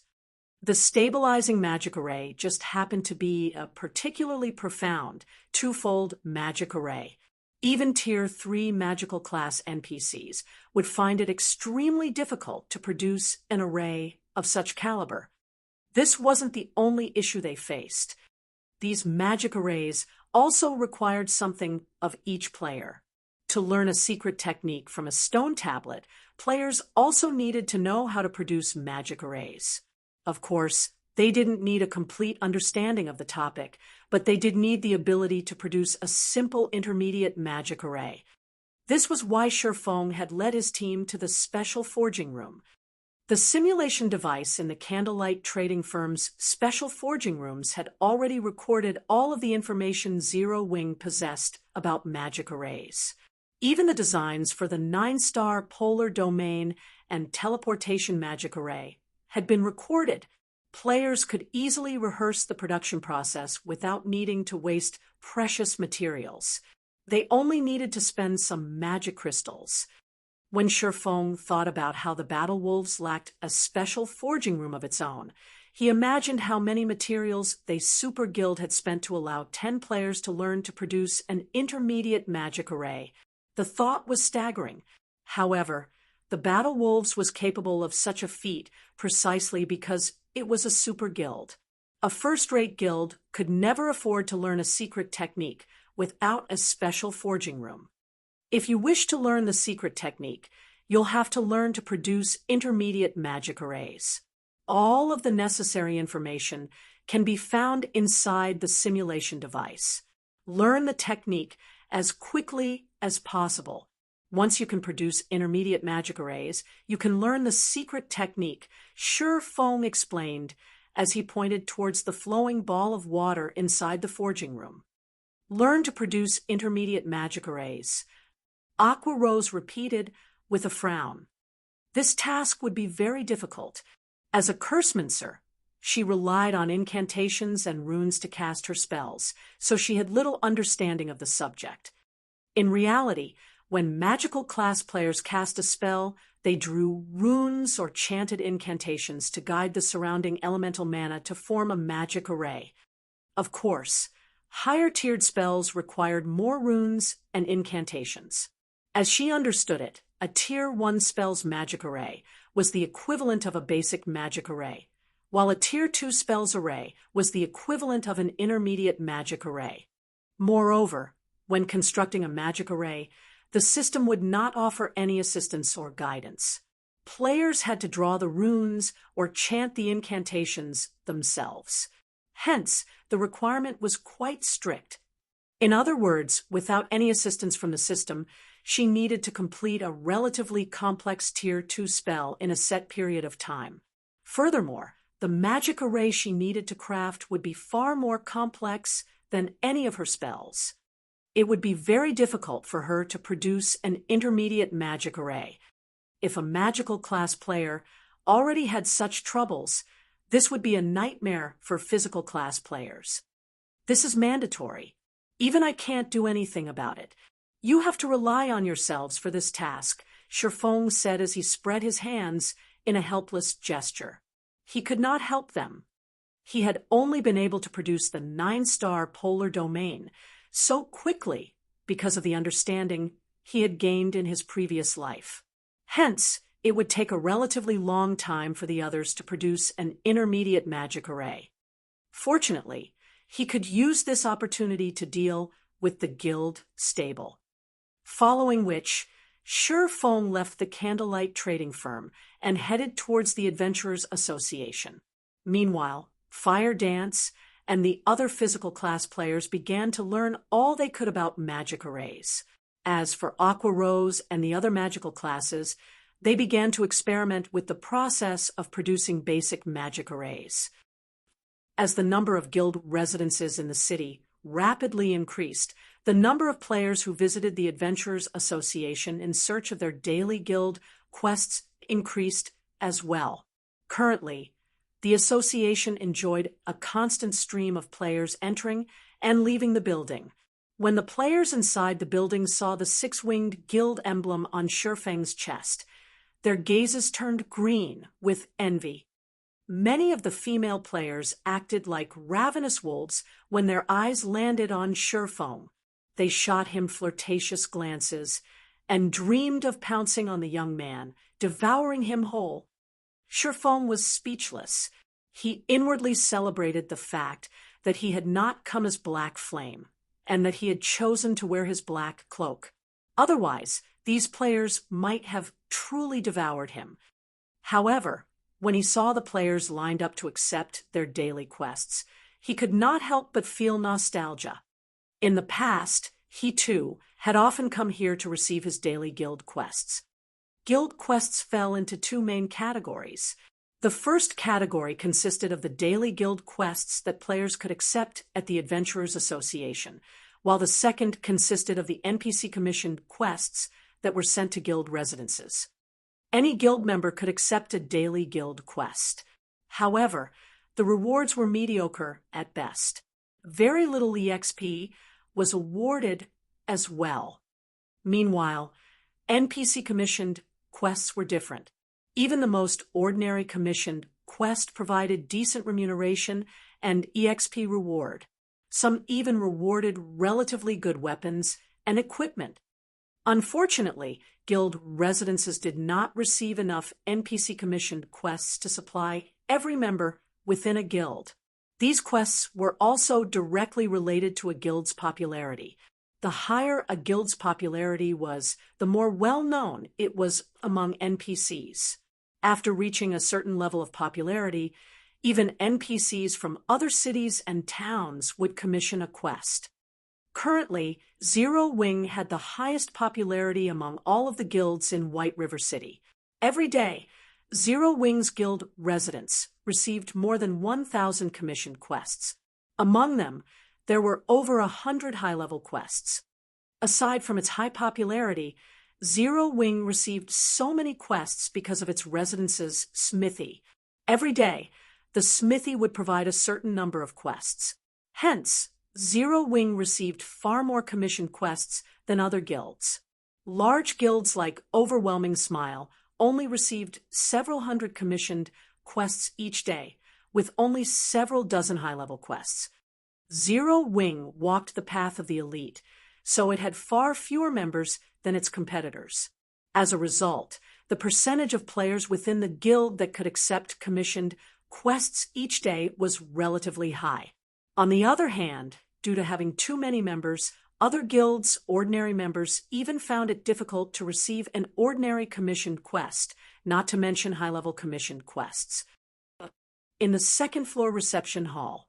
A: The stabilizing magic array just happened to be a particularly profound, twofold magic array. Even Tier 3 magical class NPCs would find it extremely difficult to produce an array of such caliber. This wasn't the only issue they faced. These magic arrays also required something of each player. To learn a secret technique from a stone tablet, players also needed to know how to produce magic arrays. Of course, they didn't need a complete understanding of the topic, but they did need the ability to produce a simple intermediate magic array. This was why Shurfeng had led his team to the special forging room. The simulation device in the Candlelight trading firm's special forging rooms had already recorded all of the information Zero Wing possessed about magic arrays. Even the designs for the 9-star polar domain and teleportation magic array had been recorded. Players could easily rehearse the production process without needing to waste precious materials. They only needed to spend some magic crystals. When Shurfeng thought about how the Battle Wolves lacked a special forging room of its own, he imagined how many materials they Super Guild had spent to allow 10 players to learn to produce an intermediate magic array. The thought was staggering. However, the Battle Wolves was capable of such a feat precisely because it was a super guild. A first-rate guild could never afford to learn a secret technique without a special forging room. If you wish to learn the secret technique, you'll have to learn to produce intermediate magic arrays. All of the necessary information can be found inside the simulation device. Learn the technique as quickly as possible. Once you can produce intermediate magic arrays, you can learn the secret technique, Shurfeng explained as he pointed towards the flowing ball of water inside the forging room. Learn to produce intermediate magic arrays. Aqua Rose repeated with a frown. This task would be very difficult. As a cursemancer, she relied on incantations and runes to cast her spells, so she had little understanding of the subject. In reality, when magical class players cast a spell, they drew runes or chanted incantations to guide the surrounding elemental mana to form a magic array. Of course, higher-tiered spells required more runes and incantations. As she understood it, a Tier 1 spell's magic array was the equivalent of a basic magic array, while a Tier 2 spell's array was the equivalent of an intermediate magic array. Moreover, when constructing a magic array, the system would not offer any assistance or guidance. Players had to draw the runes or chant the incantations themselves. Hence, the requirement was quite strict. In other words, without any assistance from the system, she needed to complete a relatively complex Tier 2 spell in a set period of time. Furthermore, The magic array she needed to craft would be far more complex than any of her spells. It would be very difficult for her to produce an intermediate magic array. If a magical class player already had such troubles, this would be a nightmare for physical class players. This is mandatory. Even I can't do anything about it. You have to rely on yourselves for this task, Shifeng said as he spread his hands in a helpless gesture. He could not help them. He had only been able to produce the 9-star polar domain so quickly because of the understanding he had gained in his previous life. Hence, it would take a relatively long time for the others to produce an intermediate magic array. Fortunately, he could use this opportunity to deal with the guild stable. Following which, Shifeng left the candlelight trading firm and headed towards the Adventurers Association. Meanwhile, Fire Dance and the other physical class players began to learn all they could about magic arrays. As for Aqua Rose and the other magical classes, they began to experiment with the process of producing basic magic arrays. As the number of guild residences in the city rapidly increased, the number of players who visited the Adventurers Association in search of their daily guild quests increased as well. Currently, the association enjoyed a constant stream of players entering and leaving the building. When the players inside the building saw the 6-winged guild emblem on Shifeng's chest, their gazes turned green with envy. Many of the female players acted like ravenous wolves when their eyes landed on Shifeng. They shot him flirtatious glances and dreamed of pouncing on the young man, devouring him whole. Shifeng was speechless. He inwardly celebrated the fact that he had not come as Black Flame, and that he had chosen to wear his black cloak. Otherwise, these players might have truly devoured him. However, when he saw the players lined up to accept their daily quests, he could not help but feel nostalgia. In the past, he too had often come here to receive his daily guild quests. Guild quests fell into 2 main categories. The first category consisted of the daily guild quests that players could accept at the Adventurers Association, while the second consisted of the NPC-commissioned quests that were sent to guild residences. Any guild member could accept a daily guild quest. However, the rewards were mediocre at best. Very little EXP was awarded as well. Meanwhile, NPC-commissioned quests were different. Even the most ordinary commissioned quest provided decent remuneration and EXP reward. Some even rewarded relatively good weapons and equipment. Unfortunately, guild residences did not receive enough NPC-commissioned quests to supply every member within a guild. These quests were also directly related to a guild's popularity. The higher a guild's popularity was, the more well-known it was among NPCs. After reaching a certain level of popularity, even NPCs from other cities and towns would commission a quest. Currently, Zero Wing had the highest popularity among all of the guilds in White River City. Every day, Zero Wing's guild residents received more than 1,000 commissioned quests. Among them, there were over 100 high-level quests. Aside from its high popularity, Zero Wing received so many quests because of its residence's smithy. Every day, the smithy would provide a certain number of quests. Hence, Zero Wing received far more commissioned quests than other guilds. Large guilds like Overwhelming Smile only received several hundred commissioned quests each day, with only several dozen high-level quests. Zero Wing walked the path of the elite, so it had far fewer members than its competitors. As a result, the percentage of players within the guild that could accept commissioned quests each day was relatively high. On the other hand, due to having too many members, other guilds' ordinary members even found it difficult to receive an ordinary commissioned quest, not to mention high-level commissioned quests. In the second-floor reception hall,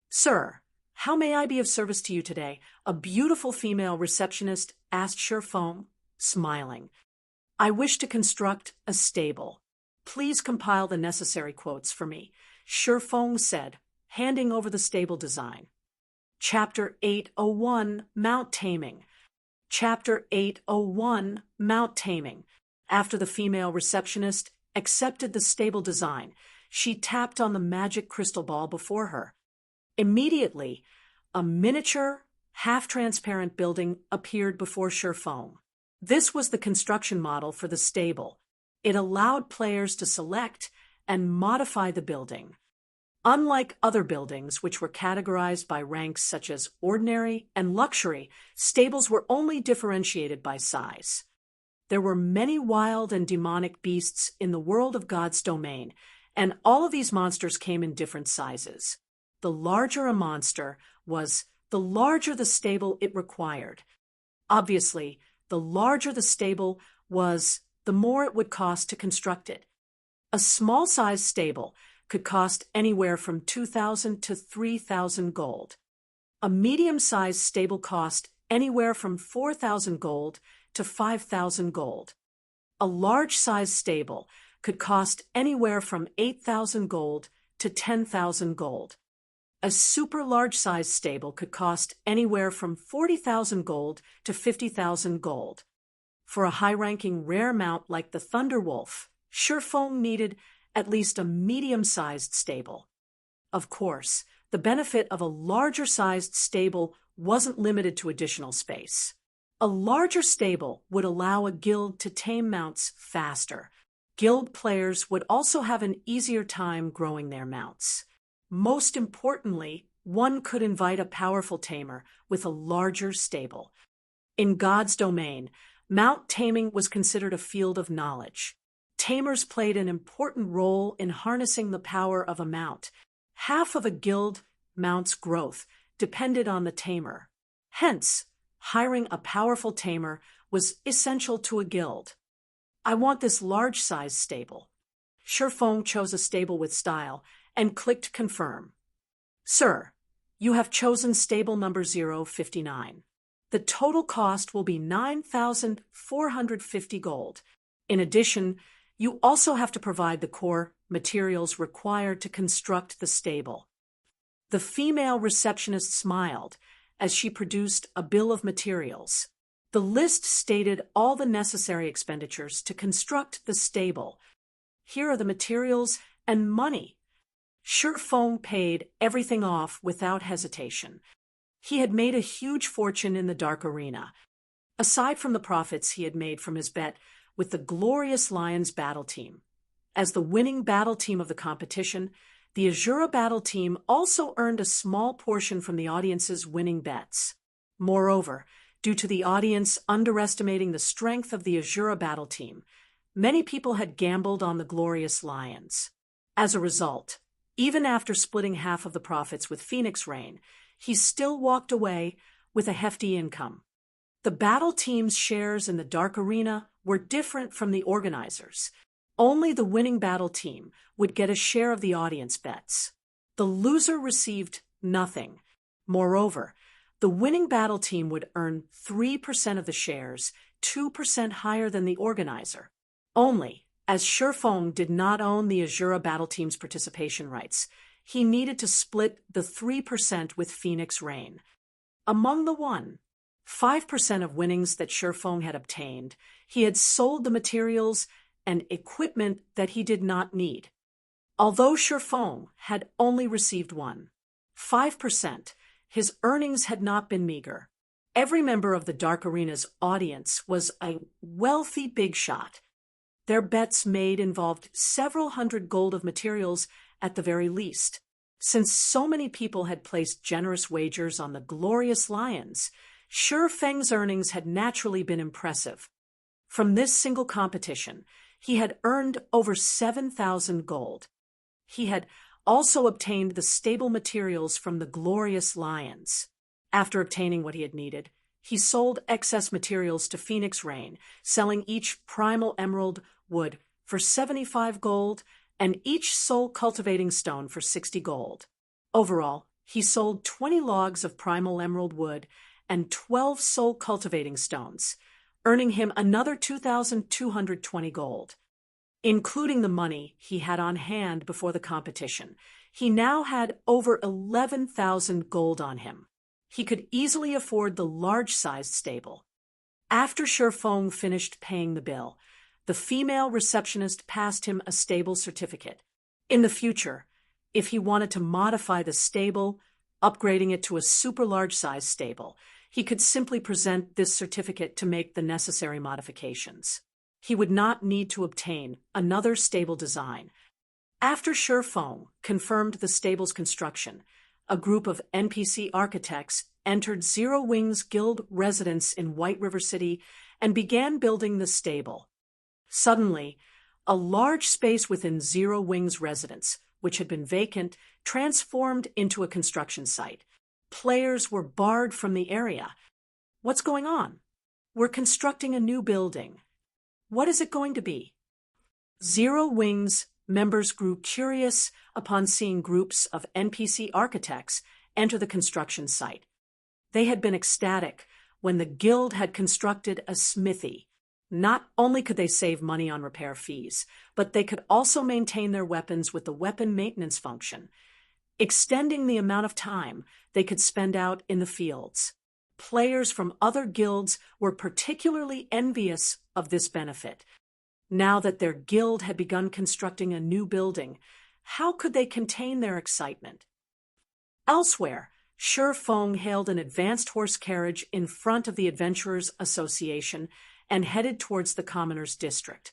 A: "Sir, how may I be of service to you today?" a beautiful female receptionist asked Shifeng, smiling. "I wish to construct a stable. Please compile the necessary quotes for me." Feng said, handing over the stable design. Chapter 801, Mount Taming. Chapter 801, Mount Taming. After the female receptionist accepted the stable design, she tapped on the magic crystal ball before her. Immediately, a miniature, half-transparent building appeared before Feng. This was the construction model for the stable. It allowed players to select and modify the building. Unlike other buildings, which were categorized by ranks such as ordinary and luxury, stables were only differentiated by size. There were many wild and demonic beasts in the world of God's domain, and all of these monsters came in different sizes. The larger a monster was, the larger the stable it required. Obviously, the larger the stable was, the more it would cost to construct it. A small-sized stable could cost anywhere from 2,000 to 3,000 gold. A medium-sized stable cost anywhere from 4,000 gold to 5,000 gold. A large-sized stable could cost anywhere from 8,000 gold to 10,000 gold. A super large-sized stable could cost anywhere from 40,000 gold to 50,000 gold. For a high-ranking rare mount like the Thunderwolf, Feng needed at least a medium-sized stable. Of course, the benefit of a larger-sized stable wasn't limited to additional space. A larger stable would allow a guild to tame mounts faster. Guild players would also have an easier time growing their mounts. Most importantly, one could invite a powerful tamer with a larger stable. In God's domain, mount taming was considered a field of knowledge. Tamers played an important role in harnessing the power of a mount. Half of a guild mount's growth depended on the tamer. Hence, hiring a powerful tamer was essential to a guild. I want this large-sized stable. Feng chose a stable with style and clicked confirm. Sir, you have chosen stable number 059. The total cost will be 9,450 gold. In addition, you also have to provide the core materials required to construct the stable. The female receptionist smiled as she produced a bill of materials. The list stated all the necessary expenditures to construct the stable. Here are the materials and money. Feng paid everything off without hesitation. He had made a huge fortune in the Dark Arena. Aside from the profits he had made from his bet with the Glorious Lions battle team. As the winning battle team of the competition, the Azura battle team also earned a small portion from the audience's winning bets. Moreover, due to the audience underestimating the strength of the Azura battle team, many people had gambled on the Glorious Lions. As a result, even after splitting half of the profits with Phoenix Rain, he still walked away with a hefty income. The battle team's shares in the Dark Arena were different from the organizers. Only the winning battle team would get a share of the audience bets. The loser received nothing. Moreover, the winning battle team would earn 3% of the shares, 2% higher than the organizer. Only, as Feng did not own the Azura battle team's participation rights, he needed to split the 3% with Phoenix Rain. Among the 5% of winnings that Feng had obtained, he had sold the materials and equipment that he did not need. Although Feng had only received 5%, his earnings had not been meager. Every member of the Dark Arena's audience was a wealthy big shot. Their bets made involved several hundred gold of materials at the very least. Since so many people had placed generous wagers on the Glorious Lions, Feng's earnings had naturally been impressive. From this single competition, he had earned over 7,000 gold. He had also obtained the stable materials from the Glorious Lions. After obtaining what he had needed, he sold excess materials to Phoenix Rain, selling each primal emerald wood for 75 gold and each soul cultivating stone for 60 gold. Overall, he sold 20 logs of primal emerald wood and 12 soul cultivating stones, earning him another 2,220 gold. including the money he had on hand before the competition. He now had over 11,000 gold on him. He could easily afford the large-sized stable. After Shifeng finished paying the bill, the female receptionist passed him a stable certificate. In the future, if he wanted to modify the stable, upgrading it to a super large-size stable, he could simply present this certificate to make the necessary modifications. He would not need to obtain another stable design. After Shifeng confirmed the stable's construction, a group of NPC architects entered Zero Wings Guild residence in White River City and began building the stable. Suddenly, a large space within Zero Wings residence, which had been vacant, transformed into a construction site. Players were barred from the area. What's going on? We're constructing a new building. What is it going to be? Zero Wings members grew curious upon seeing groups of NPC architects enter the construction site. They had been ecstatic when the guild had constructed a smithy. Not only could they save money on repair fees, but they could also maintain their weapons with the weapon maintenance function, extending the amount of time they could spend out in the fields. Players from other guilds were particularly envious of this benefit. Now that their guild had begun constructing a new building, how could they contain their excitement? Elsewhere, Shifeng hailed an advanced horse carriage in front of the Adventurers Association and headed towards the Commoners District.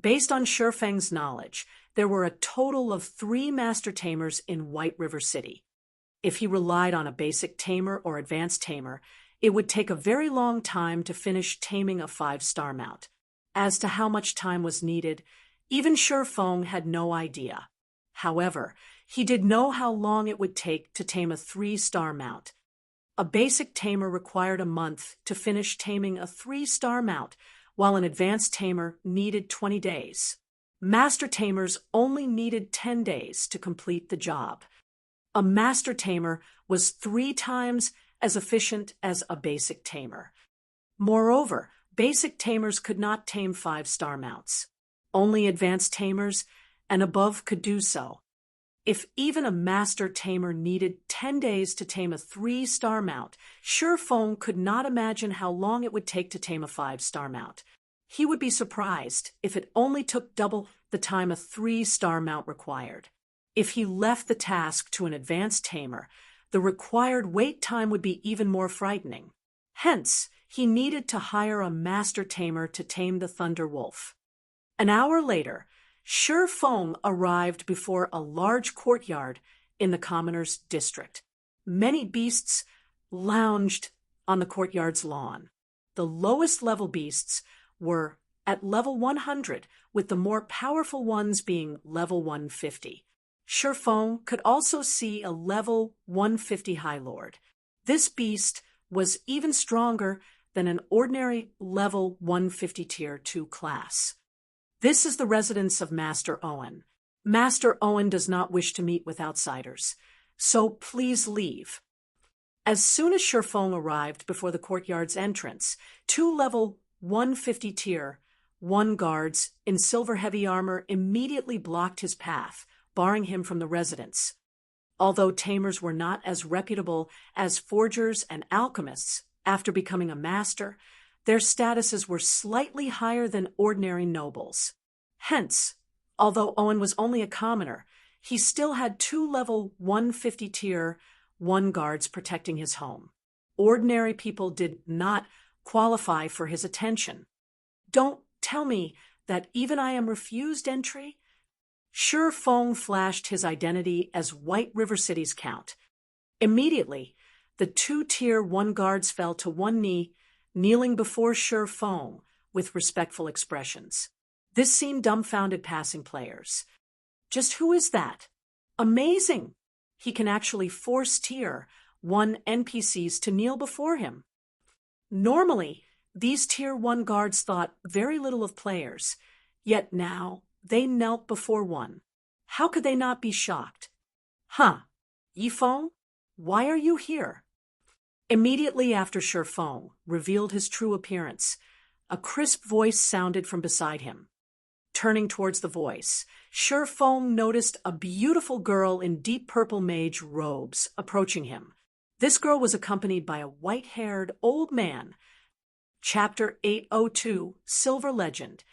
A: Based on Shifeng's knowledge, there were a total of 3 master tamers in White River City. If he relied on a basic tamer or advanced tamer, it would take a very long time to finish taming a 5-star mount. As to how much time was needed, even Shifeng had no idea. However, he did know how long it would take to tame a 3-star mount. A basic tamer required a month to finish taming a 3-star mount, while an advanced tamer needed 20 days. Master tamers only needed 10 days to complete the job. A master tamer was 3 times as efficient as a basic tamer. Moreover, basic tamers could not tame 5-star mounts. Only advanced tamers and above could do so. If even a master tamer needed 10 days to tame a 3-star mount, Shifeng could not imagine how long it would take to tame a 5-star mount. He would be surprised if it only took double the time a 3-star mount required. If he left the task to an advanced tamer, the required wait time would be even more frightening. Hence, he needed to hire a master tamer to tame the Thunder Wolf. An hour later, Shifeng arrived before a large courtyard in the Commoners' District. Many beasts lounged on the courtyard's lawn. The lowest level beasts were at level 100, with the more powerful ones being level 150. Shifeng could also see a level 150 High Lord. This beast was even stronger than an ordinary level 150 Tier 2 class. This is the residence of Master Owen. Master Owen does not wish to meet with outsiders, so please leave. As soon as Shifeng arrived before the courtyard's entrance, 2 level 150 Tier 1 guards in silver heavy armor immediately blocked his path, barring him from the residence. Although tamers were not as reputable as forgers and alchemists after becoming a master, their statuses were slightly higher than ordinary nobles. Hence, although Owen was only a commoner, he still had 2 level 150 Tier 1 guards protecting his home. Ordinary people did not qualify for his attention. Don't tell me that even I am refused entry? Shifeng flashed his identity as White River City's count. Immediately, the 2 Tier 1 guards fell to one knee, kneeling before Shifeng with respectful expressions. This scene dumbfounded passing players. Just who is that? Amazing! He can actually force Tier 1 NPCs to kneel before him. Normally, these Tier 1 guards thought very little of players, yet now they knelt before one. How could they not be shocked? Huh, Yifeng, why are you here? Immediately after Shifeng revealed his true appearance, a crisp voice sounded from beside him. turning towards the voice. Feng noticed a beautiful girl in deep purple mage robes approaching him. This girl was accompanied by a white-haired old man. Chapter 802, Silver Legend.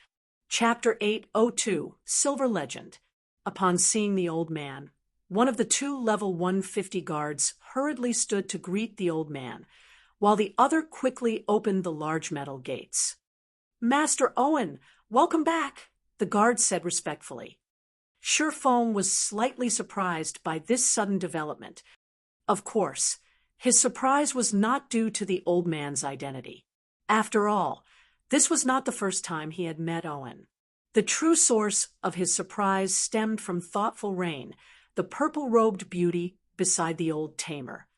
A: Chapter 802, Silver Legend. Upon seeing the old man, one of the two level 150 guards hurriedly stood to greet the old man, while the other quickly opened the large metal gates. "Master Owen, welcome back," the guard said respectfully. Feng was slightly surprised by this sudden development. Of course, his surprise was not due to the old man's identity. After all, this was not the first time he had met Owen. The true source of his surprise stemmed from Thoughtful Rain, the purple-robed beauty beside the old tamer.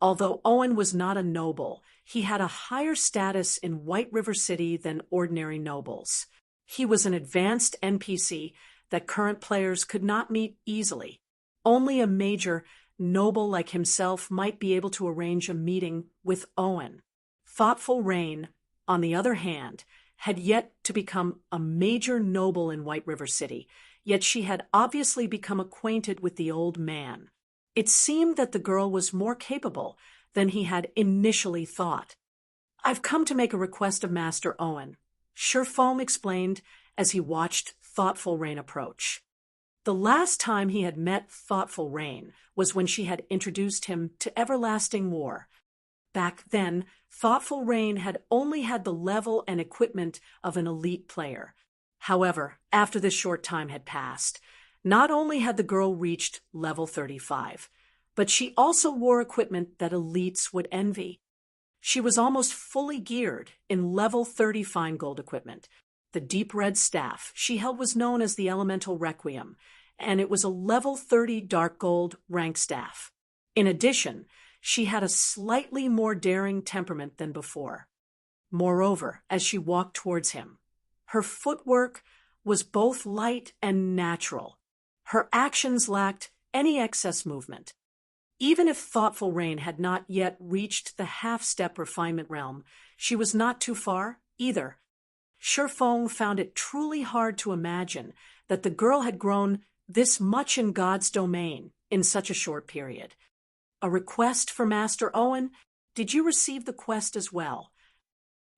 A: Although Owen was not a noble, he had a higher status in White River City than ordinary nobles. He was an advanced NPC that current players could not meet easily. Only a major noble like himself might be able to arrange a meeting with Owen. Thoughtful Rain, on the other hand, had yet to become a major noble in White River City, yet she had obviously become acquainted with the old man. It seemed that the girl was more capable than he had initially thought. "I've come to make a request of Master Owen," Feng explained as he watched Thoughtful Rain approach. The last time he had met Thoughtful Rain was when she had introduced him to Everlasting War. Back then, Thoughtful Rain had only had the level and equipment of an elite player. However, after this short time had passed, not only had the girl reached level 35, but she also wore equipment that elites would envy. She was almost fully geared in level 30 fine gold equipment. The deep red staff she held was known as the Elemental Requiem, and it was a level 30 dark gold rank staff. In addition, she had a slightly more daring temperament than before. Moreover, as she walked towards him, her footwork was both light and natural. Her actions lacked any excess movement. Even if Thoughtful Rain had not yet reached the half-step refinement realm, she was not too far either. Feng found it truly hard to imagine that the girl had grown this much in God's domain in such a short period. "A request for Master Owen? Did you receive the quest as well?"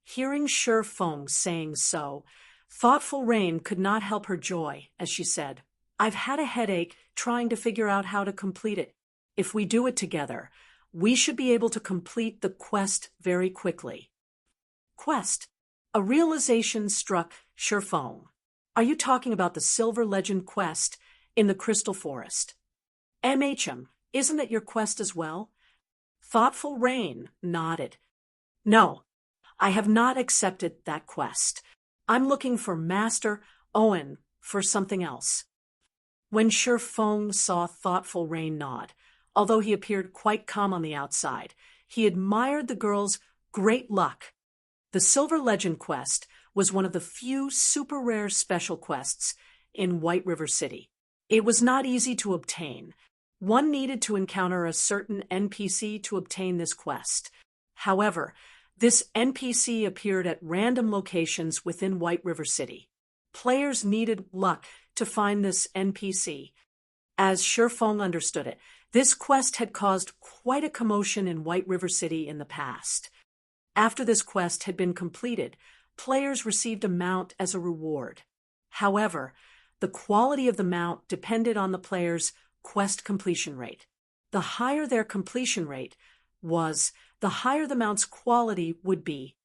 A: Hearing Feng saying so, Thoughtful Rain could not help her joy as she said, "I've had a headache trying to figure out how to complete it. If we do it together, we should be able to complete the quest very quickly." Quest. A realization struck Feng. "Are you talking about the Silver Legend quest in the Crystal Forest?" "MHM, isn't it your quest as well?" Thoughtful Rain nodded. "No, I have not accepted that quest. I'm looking for Master Owen for something else." When Feng saw Thoughtful Rain nod, although he appeared quite calm on the outside, he admired the girl's great luck. The Silver Legend quest was one of the few super rare special quests in White River City. It was not easy to obtain. One needed to encounter a certain NPC to obtain this quest. However, this NPC appeared at random locations within White River City. Players needed luck to find this NPC. As Feng understood it, this quest had caused quite a commotion in White River City in the past. After this quest had been completed, players received a mount as a reward. However, the quality of the mount depended on the player's quest completion rate. The higher their completion rate was, the higher the mount's quality would be.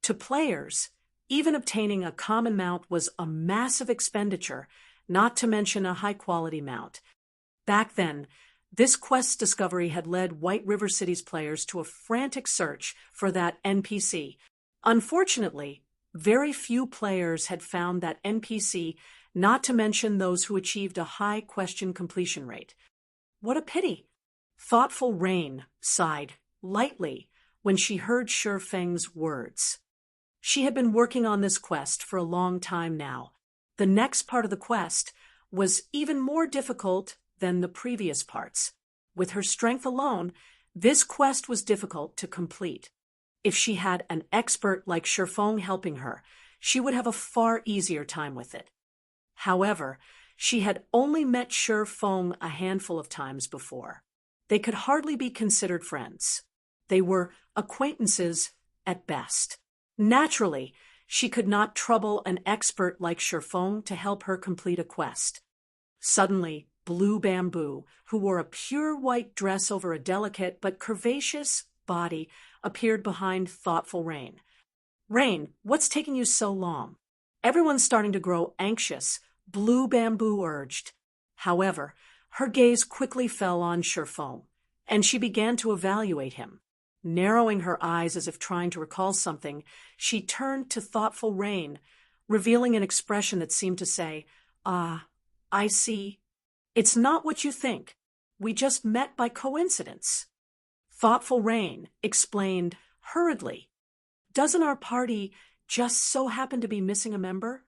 A: To players, even obtaining a common mount was a massive expenditure, not to mention a high-quality mount. Back then, this quest's discovery had led White River City's players to a frantic search for that NPC. Unfortunately, very few players had found that NPC, not to mention those who achieved a high question completion rate. What a pity! Thoughtful Rain sighed lightly when she heard Feng's words. She had been working on this quest for a long time now. The next part of the quest was even more difficult than the previous parts. With her strength alone, this quest was difficult to complete. If she had an expert like Feng helping her, she would have a far easier time with it. However, she had only met Shi Feng a handful of times before. They could hardly be considered friends. They were acquaintances at best. Naturally, she could not trouble an expert like Shi Feng to help her complete a quest. Suddenly, Blue Bamboo, who wore a pure white dress over a delicate but curvaceous body, appeared behind Thoughtful Rain. "Rain, what's taking you so long?" "Everyone's starting to grow anxious," Blue Bamboo urged. However, her gaze quickly fell on Shi Feng, and she began to evaluate him. Narrowing her eyes as if trying to recall something, she turned to Thoughtful Rain, revealing an expression that seemed to say, "Ah, I see. It's not what you think. We just met by coincidence." Thoughtful Rain explained hurriedly, "Doesn't our party just so happen to be missing a member?"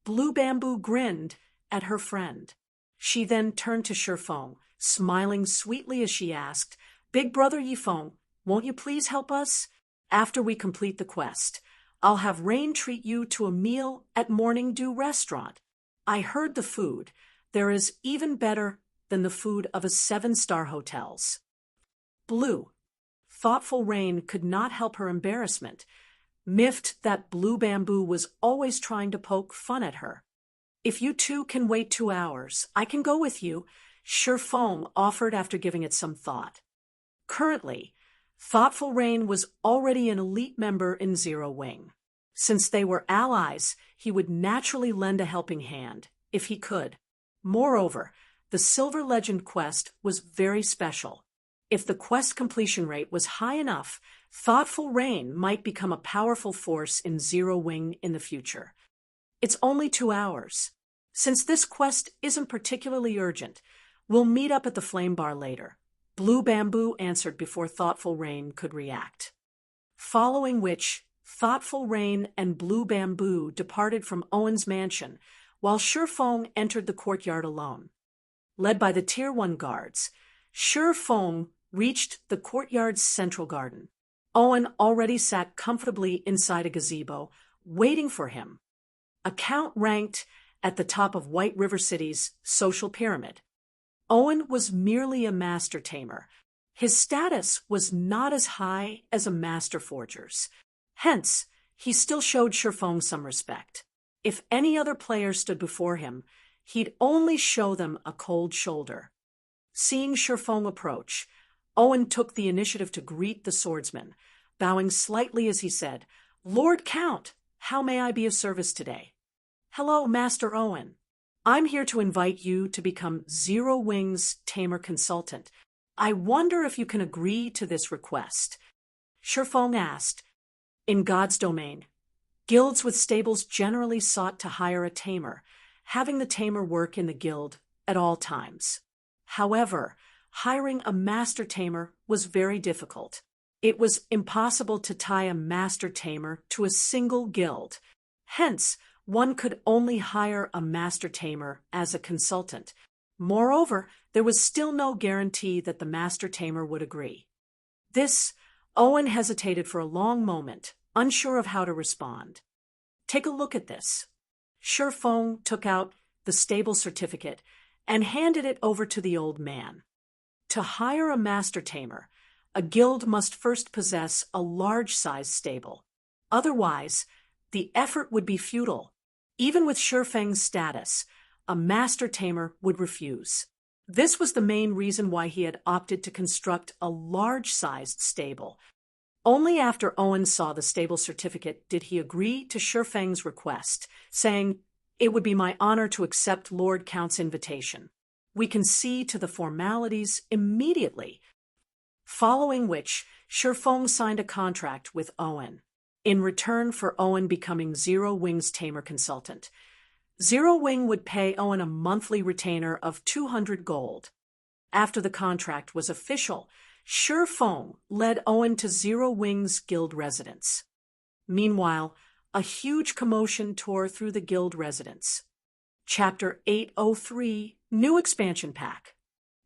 A: Blue Bamboo grinned at her friend. She then turned to Shi Feng, smiling sweetly as she asked, "Big brother Yifeng, won't you please help us? After we complete the quest, I'll have Rain treat you to a meal at Morning Dew Restaurant. I heard the food there is even better than the food of a 7-star hotels." Blue. Thoughtful Rain could not help her embarrassment, miffed that Blue Bamboo was always trying to poke fun at her. "If you two can wait 2 hours, I can go with you," Shi Feng offered after giving it some thought. Currently, Thoughtful Rain was already an elite member in Zero Wing. Since they were allies, he would naturally lend a helping hand, if he could. Moreover, the Silver Legend quest was very special. If the quest completion rate was high enough, Thoughtful Rain might become a powerful force in Zero Wing in the future. "It's only 2 hours. Since this quest isn't particularly urgent, we'll meet up at the Flame Bar later," Blue Bamboo answered before Thoughtful Rain could react. Following which, Thoughtful Rain and Blue Bamboo departed from Owen's mansion, while Shi Feng entered the courtyard alone. Led by the Tier 1 guards, Shi Feng reached the courtyard's central garden. Owen already sat comfortably inside a gazebo, waiting for him. A count ranked at the top of White River City's social pyramid. Owen was merely a master tamer. His status was not as high as a master forger's. Hence, he still showed Shi Feng some respect. If any other player stood before him, he'd only show them a cold shoulder. Seeing Shi Feng approach, Owen took the initiative to greet the swordsman, bowing slightly as he said, "Lord Count, how may I be of service today?" "Hello, Master Owen. I'm here to invite you to become Zero Wing's Tamer Consultant. I wonder if you can agree to this request." Shi Feng asked, "In God's domain, guilds with stables generally sought to hire a tamer, having the tamer work in the guild at all times. However, hiring a master tamer was very difficult. It was impossible to tie a master tamer to a single guild. Hence, one could only hire a master tamer as a consultant. Moreover, there was still no guarantee that the master tamer would agree." This, Owen hesitated for a long moment, unsure of how to respond. "Take a look at this." Shi Feng took out the stable certificate and handed it over to the old man. To hire a master tamer, a guild must first possess a large-sized stable. Otherwise, the effort would be futile. Even with Shi Feng's status, a master tamer would refuse. This was the main reason why he had opted to construct a large-sized stable. Only after Owen saw the stable certificate did he agree to Shi Feng's request, saying, "It would be my honor to accept Lord Count's invitation. We can see to the formalities immediately." Following which, Shi Feng signed a contract with Owen, in return for Owen becoming Zero Wing's Tamer Consultant. Zero Wing would pay Owen a monthly retainer of 200 gold. After the contract was official, Shi Feng led Owen to Zero Wing's guild residence. Meanwhile, a huge commotion tore through the guild residence. Chapter 803, New Expansion Pack.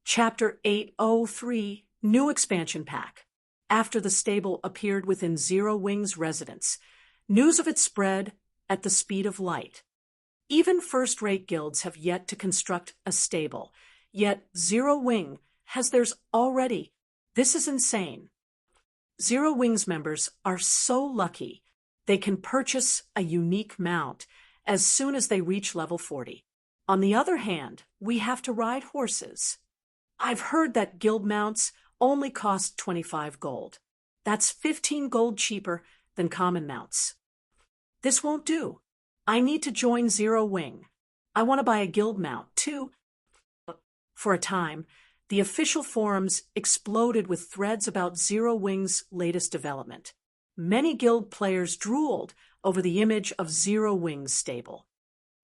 A: Chapter 803, New Expansion Pack. After the stable appeared within Zero Wing's residence, news of it spread at the speed of light. Even first-rate guilds have yet to construct a stable, yet Zero Wing has theirs already. This is insane. Zero Wing's members are so lucky they can purchase a unique mount as soon as they reach level 40. On the other hand, we have to ride horses. I've heard that guild mounts only cost 25 gold. That's 15 gold cheaper than common mounts. This won't do. I need to join Zero Wing. I want to buy a guild mount, too. For a time, the official forums exploded with threads about Zero Wing's latest development. Many guild players drooled over the image of Zero Wing's stable.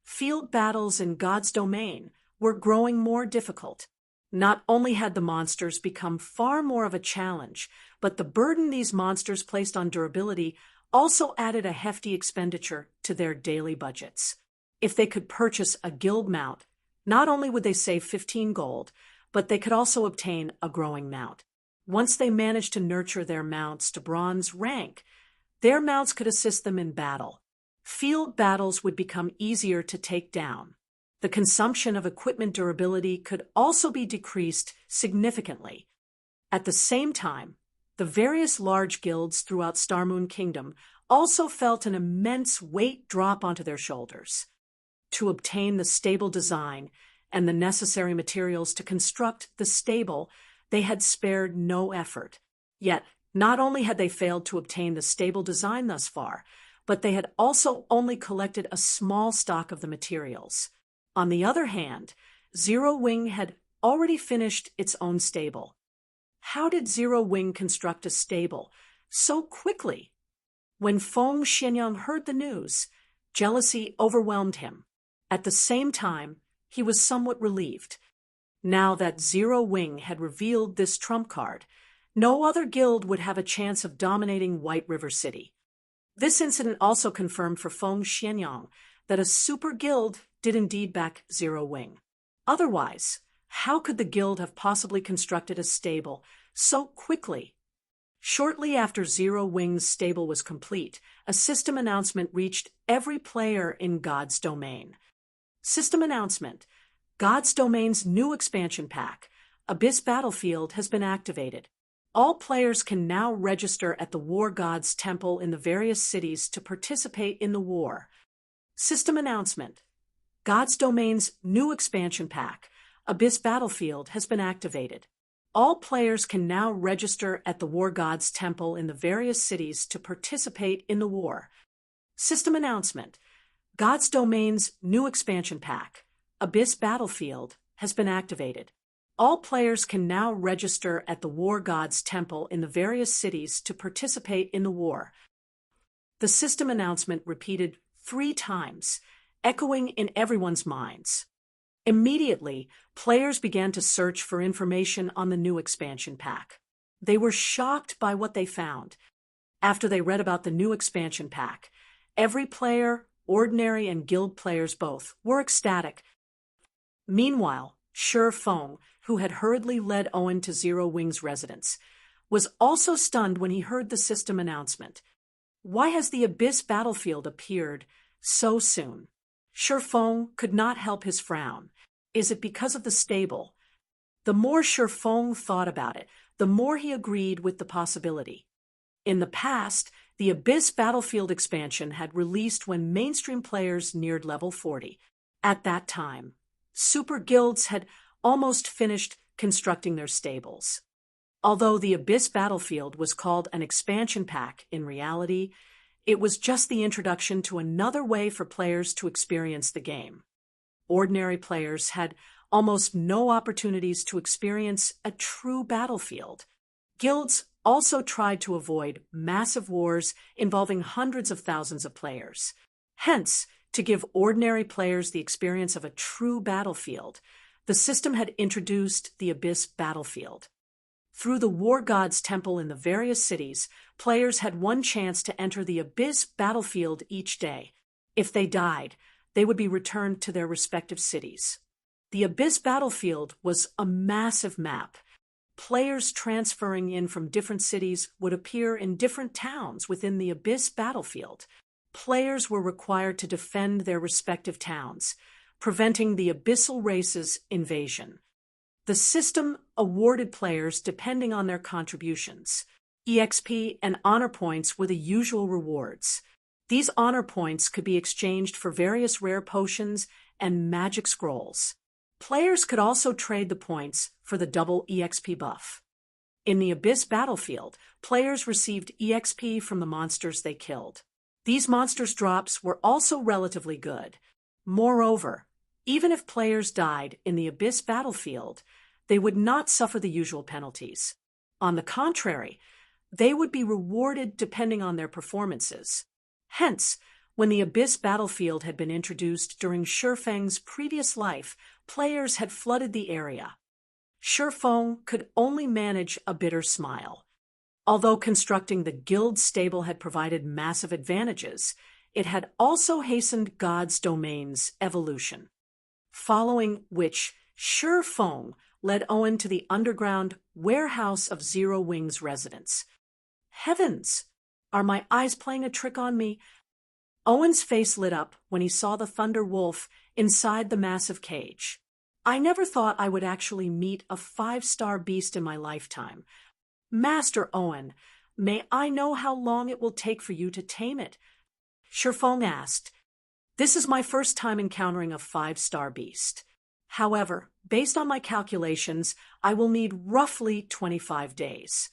A: Field battles in God's domain were growing more difficult. Not only had the monsters become far more of a challenge, but the burden these monsters placed on durability also added a hefty expenditure to their daily budgets. If they could purchase a guild mount, not only would they save 15 gold, but they could also obtain a growing mount. Once they managed to nurture their mounts to bronze rank, their mounts could assist them in battle. Field battles would become easier to take down. The consumption of equipment durability could also be decreased significantly. At the same time, the various large guilds throughout Starmoon Kingdom also felt an immense weight drop onto their shoulders. To obtain the stable design and the necessary materials to construct the stable, they had spared no effort. Yet, not only had they failed to obtain the stable design thus far, but they had also only collected a small stock of the materials. On the other hand, Zero Wing had already finished its own stable. How did Zero Wing construct a stable so quickly? When Feng Xianyang heard the news, jealousy overwhelmed him. At the same time, he was somewhat relieved. Now that Zero Wing had revealed this trump card, no other guild would have a chance of dominating White River City. This incident also confirmed for Feng Xianyang that a super guild did indeed back Zero Wing. Otherwise, how could the guild have possibly constructed a stable so quickly? Shortly after Zero Wing's stable was complete, a system announcement reached every player in God's Domain. System announcement: God's Domain's new expansion pack, Abyss Battlefield, has been activated. All players can now register at the War God's Temple in the various cities to participate in the war. System announcement: God's Domain's new expansion pack, Abyss Battlefield, has been activated. All players can now register at the War God's Temple in the various cities to participate in the war. System announcement: God's Domain's new expansion pack, Abyss Battlefield, has been activated. All players can now register at the War God's Temple in the various cities to participate in the war. The system announcement repeated 3 times, echoing in everyone's minds. Immediately, players began to search for information on the new expansion pack. They were shocked by what they found. After they read about the new expansion pack, every player, ordinary and guild players both, were ecstatic. Meanwhile, Shi Feng, who had hurriedly led Owen to Zero Wing's residence, was also stunned when he heard the system announcement. Why has the Abyss Battlefield appeared so soon? Shi Feng could not help his frown. Is it because of the stable? The more Shi Feng thought about it, the more he agreed with the possibility. In the past, the Abyss Battlefield expansion had released when mainstream players neared level 40. At that time, super guilds had almost finished constructing their stables. Although the Abyss Battlefield was called an expansion pack, in reality, it was just the introduction to another way for players to experience the game. Ordinary players had almost no opportunities to experience a true battlefield. Guilds also tried to avoid massive wars involving hundreds of thousands of players. Hence, to give ordinary players the experience of a true battlefield, the system had introduced the Abyss Battlefield. Through the War God's Temple in the various cities, players had one chance to enter the Abyss Battlefield each day. If they died, they would be returned to their respective cities. The Abyss Battlefield was a massive map. Players transferring in from different cities would appear in different towns within the Abyss Battlefield. players were required to defend their respective towns, preventing the abyssal race's invasion. The system awarded players depending on their contributions. EXP and honor points were the usual rewards. These honor points could be exchanged for various rare potions and magic scrolls. Players could also trade the points for the double EXP buff. In the Abyss battlefield, players received EXP from the monsters they killed. These monsters' drops were also relatively good. Moreover, even if players died in the Abyss battlefield, they would not suffer the usual penalties. On the contrary, they would be rewarded depending on their performances. Hence, when the Abyss battlefield had been introduced during Shifeng's previous life, players had flooded the area. Shifeng could only manage a bitter smile. Although constructing the guild stable had provided massive advantages, it had also hastened God's domain's evolution. Following which, Shifeng led Owen to the underground warehouse of Zero Wing's residence. Heavens! Are my eyes playing a trick on me? Owen's face lit up when he saw the Thunder Wolf inside the massive cage. I never thought I would actually meet a 5-star beast in my lifetime. Master Owen, may I know how long it will take for you to tame it? Shifeng asked. This is my first time encountering a 5-star beast. However, based on my calculations, I will need roughly 25 days.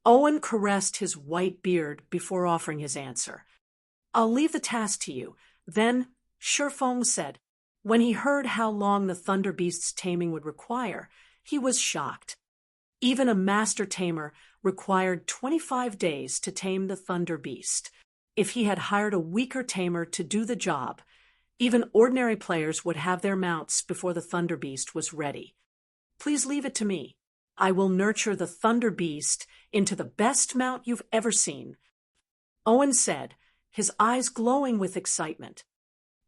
A: Owen caressed his white beard before offering his answer. I'll leave the task to you. Then, Shifeng said. When he heard how long the Thunder Beast's taming would require, he was shocked. Even a master tamer required 25 days to tame the Thunder Beast. If he had hired a weaker tamer to do the job, even ordinary players would have their mounts before the Thunder Beast was ready. Please leave it to me. I will nurture the Thunder Beast into the best mount you've ever seen. Owen said, his eyes glowing with excitement.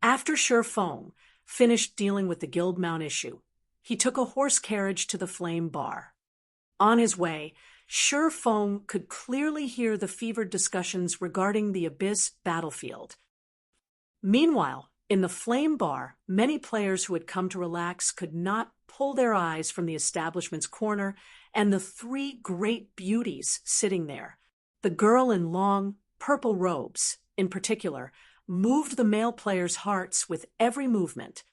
A: After Shifeng finished dealing with the guild mount issue, he took a horse carriage to the Flame Bar. On his way, Shifeng could clearly hear the fevered discussions regarding the Abyss battlefield. Meanwhile, in the Flame Bar, many players who had come to relax could not pull their eyes from the establishment's corner and the 3 great beauties sitting there. The girl in long, purple robes, in particular, moved the male players' hearts with every movement.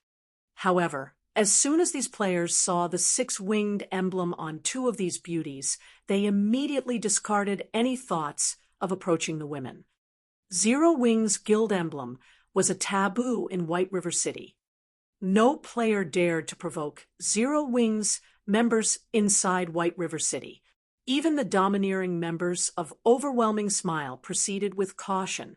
A: However, as soon as these players saw the 6-winged emblem on 2 of these beauties, they immediately discarded any thoughts of approaching the women. Zero Wing's guild emblem was a taboo in White River City. No player dared to provoke Zero Wing's members inside White River City. Even the domineering members of Overwhelming Smile proceeded with caution.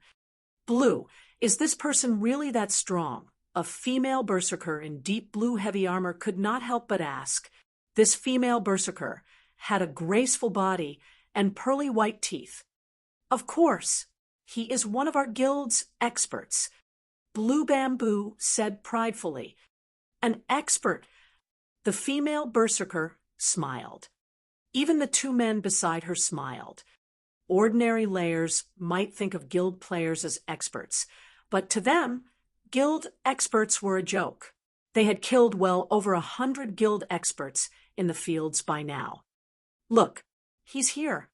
A: Blue, is this person really that strong? A female berserker in deep blue heavy armor could not help but ask. This female berserker had a graceful body and pearly white teeth. Of course, he is one of our guild's experts. Blue Bamboo said pridefully. An expert. The female berserker smiled. Even the 2 men beside her smiled. Ordinary layers might think of guild players as experts, but to them, guild experts were a joke. They had killed well over 100 guild experts in the fields by now. Look, he's here,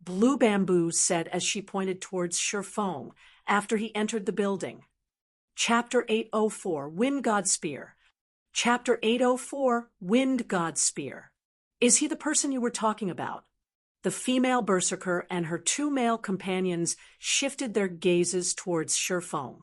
A: Blue Bamboo said as she pointed towards Shifeng after he entered the building. Chapter 804, Wind God Spear. Chapter 804, Wind God Spear. Is he the person you were talking about? The female berserker and her 2 male companions shifted their gazes towards Shifeng.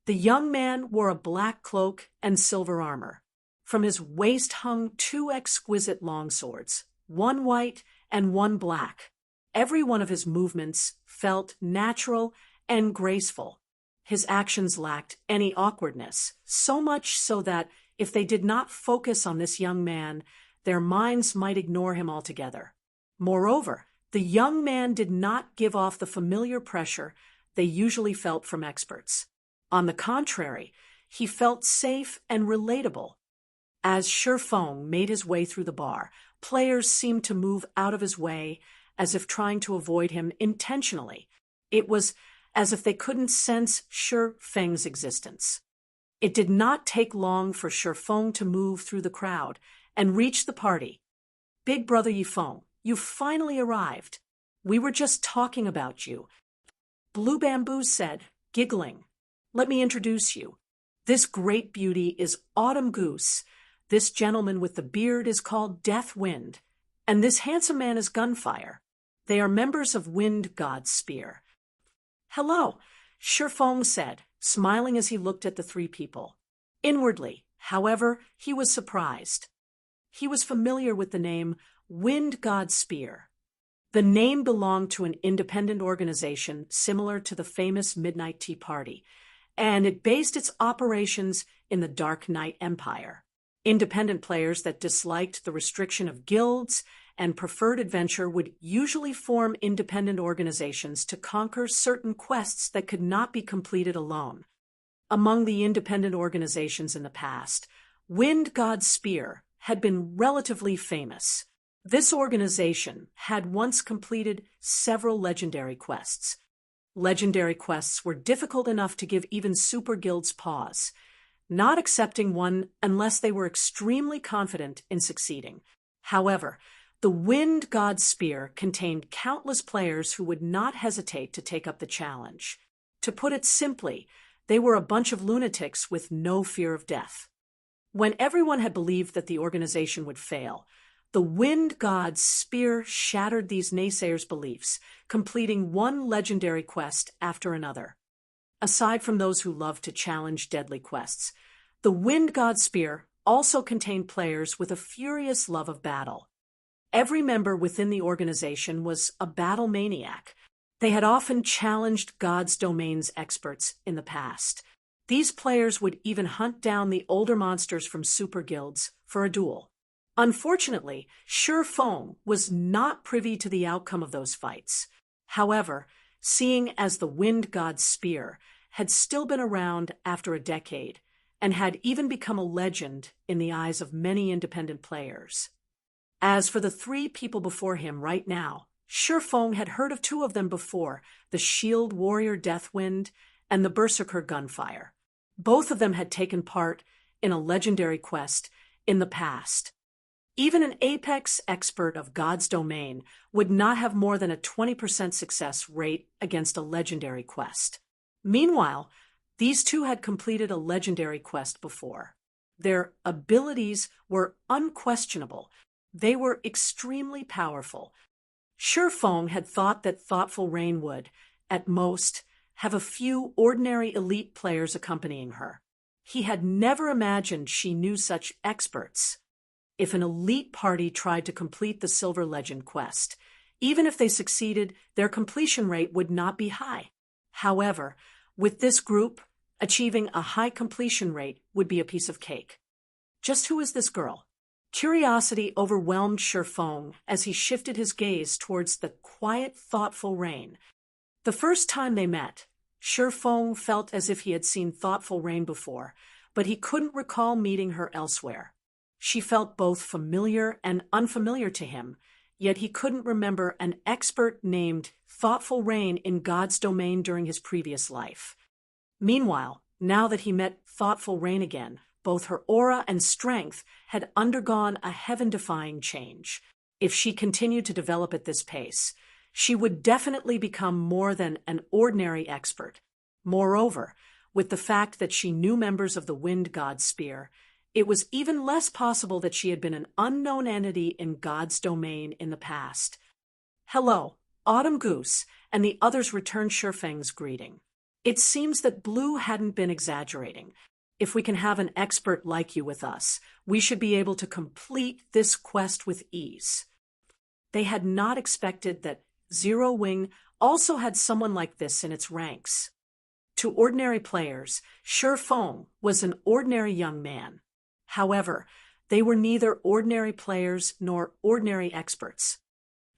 A: The young man wore a black cloak and silver armor. From his waist hung 2 exquisite longswords, 1 white and 1 black. Every one of his movements felt natural and graceful. His actions lacked any awkwardness, so much so that if they did not focus on this young man, their minds might ignore him altogether. Moreover, the young man did not give off the familiar pressure they usually felt from experts. On the contrary, he felt safe and relatable. As Shifeng made his way through the bar, players seemed to move out of his way as if trying to avoid him intentionally. It was as if they couldn't sense Shi Feng's existence. It did not take long for Shi Feng to move through the crowd and reach the party. "Big brother Yifeng, you finally arrived. We were just talking about you," Blue Bamboo said, giggling. "Let me introduce you. This great beauty is Autumn Goose. This gentleman with the beard is called Death Wind, and this handsome man is Gunfire. They are members of Wind God's Spear." "Hello," Shi Feng said, smiling as he looked at the three people. Inwardly, however, he was surprised. He was familiar with the name Wind God's Spear. The name belonged to an independent organization similar to the famous Midnight Tea Party, and it based its operations in the Dark Knight Empire. Independent players that disliked the restriction of guilds and preferred adventure would usually form independent organizations to conquer certain quests that could not be completed alone. Among the independent organizations in the past, Wind God's Spear had been relatively famous. This organization had once completed several legendary quests. Legendary quests were difficult enough to give even super guilds pause, not accepting one unless they were extremely confident in succeeding. However, the Wind God's Spear contained countless players who would not hesitate to take up the challenge. To put it simply, they were a bunch of lunatics with no fear of death. When everyone had believed that the organization would fail, the Wind God's Spear shattered these naysayers' beliefs, completing one legendary quest after another. Aside from those who loved to challenge deadly quests, the Wind God's Spear also contained players with a furious love of battle. Every member within the organization was a battle maniac. They had often challenged God's Domain's experts in the past. These players would even hunt down the older monsters from super guilds for a duel. Unfortunately, Shi Feng was not privy to the outcome of those fights. However, seeing as the Wind God's Spear had still been around after a decade and had even become a legend in the eyes of many independent players. As for the three people before him right now, Shi Feng had heard of two of them before, the Shield Warrior Deathwind and the Berserker Gunfire. Both of them had taken part in a legendary quest in the past. Even an apex expert of God's Domain would not have more than a 20% success rate against a legendary quest. Meanwhile, these two had completed a legendary quest before. Their abilities were unquestionable. They were extremely powerful. Shi Feng had thought that Thoughtful Rain would, at most, have a few ordinary elite players accompanying her. He had never imagined she knew such experts. If an elite party tried to complete the Silver Legend quest, even if they succeeded, their completion rate would not be high. However, with this group, achieving a high completion rate would be a piece of cake. Just who is this girl? Curiosity overwhelmed Shi Feng as he shifted his gaze towards the quiet, thoughtful Rain. The first time they met, Shi Feng felt as if he had seen Thoughtful Rain before, but he couldn't recall meeting her elsewhere. She felt both familiar and unfamiliar to him, yet he couldn't remember an expert named Thoughtful Rain in God's Domain during his previous life. Meanwhile, now that he met Thoughtful Rain again, both her aura and strength had undergone a heaven-defying change. If she continued to develop at this pace, she would definitely become more than an ordinary expert. Moreover, with the fact that she knew members of the Wind God's Spear, it was even less possible that she had been an unknown entity in God's Domain in the past. "Hello," Autumn Goose and the others returned Shi Feng's greeting. It seems that Blue hadn't been exaggerating. If we can have an expert like you with us, we should be able to complete this quest with ease. They had not expected that Zero Wing also had someone like this in its ranks. To ordinary players, Shi Feng was an ordinary young man. However, they were neither ordinary players nor ordinary experts.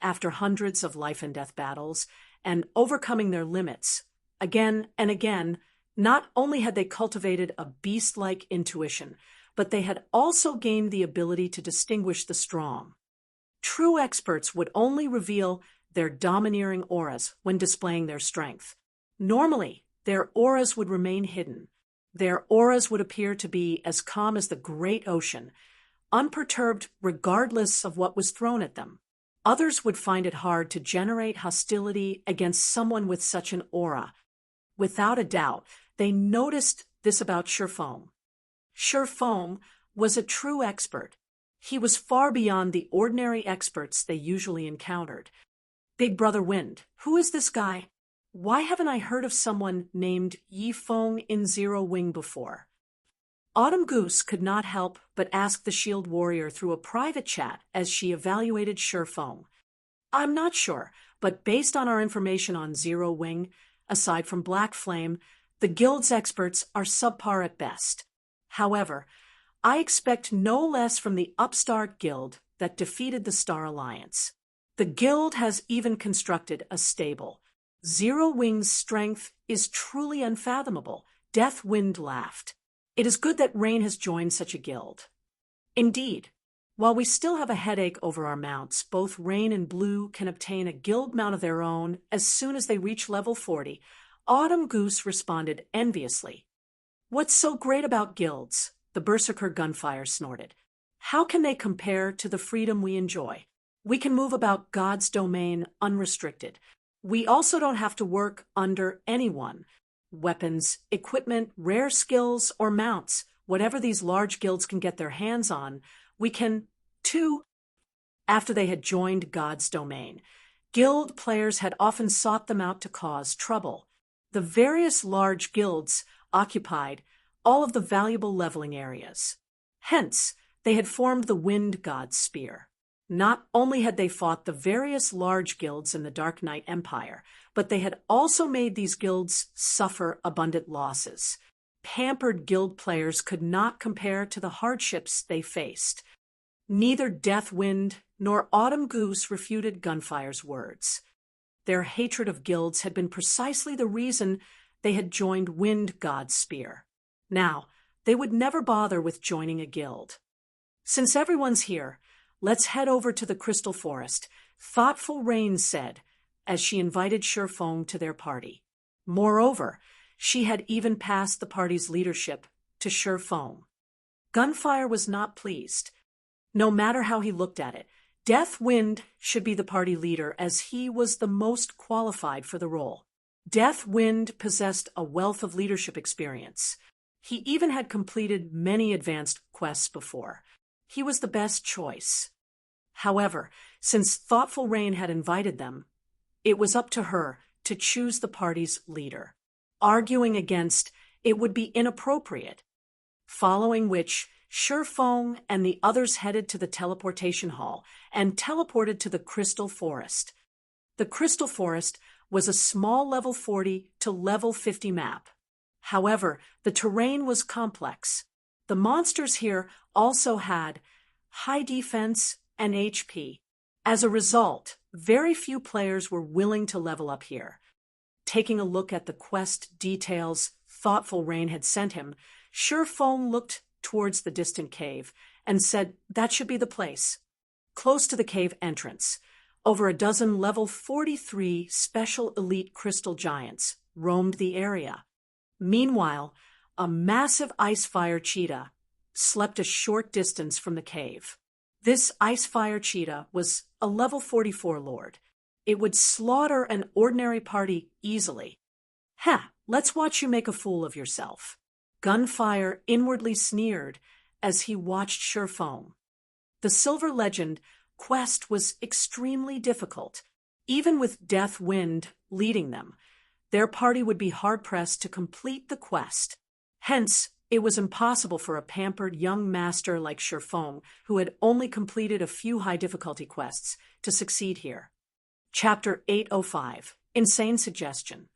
A: After hundreds of life and death battles and overcoming their limits, again and again, not only had they cultivated a beast-like intuition, but they had also gained the ability to distinguish the strong. True experts would only reveal their domineering auras when displaying their strength. Normally, their auras would remain hidden. Their auras would appear to be as calm as the great ocean, unperturbed regardless of what was thrown at them. Others would find it hard to generate hostility against someone with such an aura. Without a doubt, they noticed this about Sherfoam. Sherfoam was a true expert. He was far beyond the ordinary experts they usually encountered. Big Brother Wind, who is this guy? Why haven't I heard of someone named Yifeng in Zero Wing before? Autumn Goose could not help but ask the Shield Warrior through a private chat as she evaluated Sherfoam. I'm not sure, but based on our information on Zero Wing, aside from Black Flame, the guild's experts are subpar at best. However, I expect no less from the upstart guild that defeated the Star Alliance. The guild has even constructed a stable. Zero Wing's strength is truly unfathomable. Deathwind laughed. It is good that Rain has joined such a guild. Indeed, while we still have a headache over our mounts, both Rain and Blue can obtain a guild mount of their own as soon as they reach level 40. Autumn Goose responded enviously. What's so great about guilds? The Berserker Gunfire snorted. How can they compare to the freedom we enjoy? We can move about God's domain unrestricted. We also don't have to work under anyone. Weapons, equipment, rare skills, or mounts, whatever these large guilds can get their hands on, we can, too. After they had joined God's domain, guild players had often sought them out to cause trouble. The various large guilds occupied all of the valuable leveling areas. Hence, they had formed the Wind God's Spear. Not only had they fought the various large guilds in the Dark Knight Empire, but they had also made these guilds suffer abundant losses. Pampered guild players could not compare to the hardships they faced. Neither Deathwind nor Autumn Goose refuted Gunfire's words. Their hatred of guilds had been precisely the reason they had joined Wind God's Spear. Now, they would never bother with joining a guild. Since everyone's here, let's head over to the Crystal Forest, Thoughtful Rain said, as she invited Sherfoam to their party. Moreover, she had even passed the party's leadership to Sherfoam. Gunfire was not pleased. No matter how he looked at it, Deathwind should be the party leader as he was the most qualified for the role. Deathwind possessed a wealth of leadership experience. He even had completed many advanced quests before. He was the best choice. However, since Thoughtful Rain had invited them, it was up to her to choose the party's leader. Arguing against it would be inappropriate. Following which, Sherfoam and the others headed to the teleportation hall and teleported to the Crystal Forest. The Crystal Forest was a small level 40 to level 50 map. However, the terrain was complex. The monsters here also had high defense and HP. As a result, very few players were willing to level up here. Taking a look at the quest details Thoughtful Rain had sent him, Sherfoam looked towards the distant cave and said that should be the place. Close to the cave entrance, over a dozen level 43 special elite crystal giants roamed the area. Meanwhile, a massive ice-fire cheetah slept a short distance from the cave. This ice-fire cheetah was a level 44 lord. It would slaughter an ordinary party easily. Let's watch you make a fool of yourself. Gunfire inwardly sneered as he watched Sherfoam. The Silver Legend quest was extremely difficult. Even with Deathwind leading them, their party would be hard-pressed to complete the quest. Hence, it was impossible for a pampered young master like Sherfoam, who had only completed a few high-difficulty quests, to succeed here. Chapter 805, Insane Suggestion.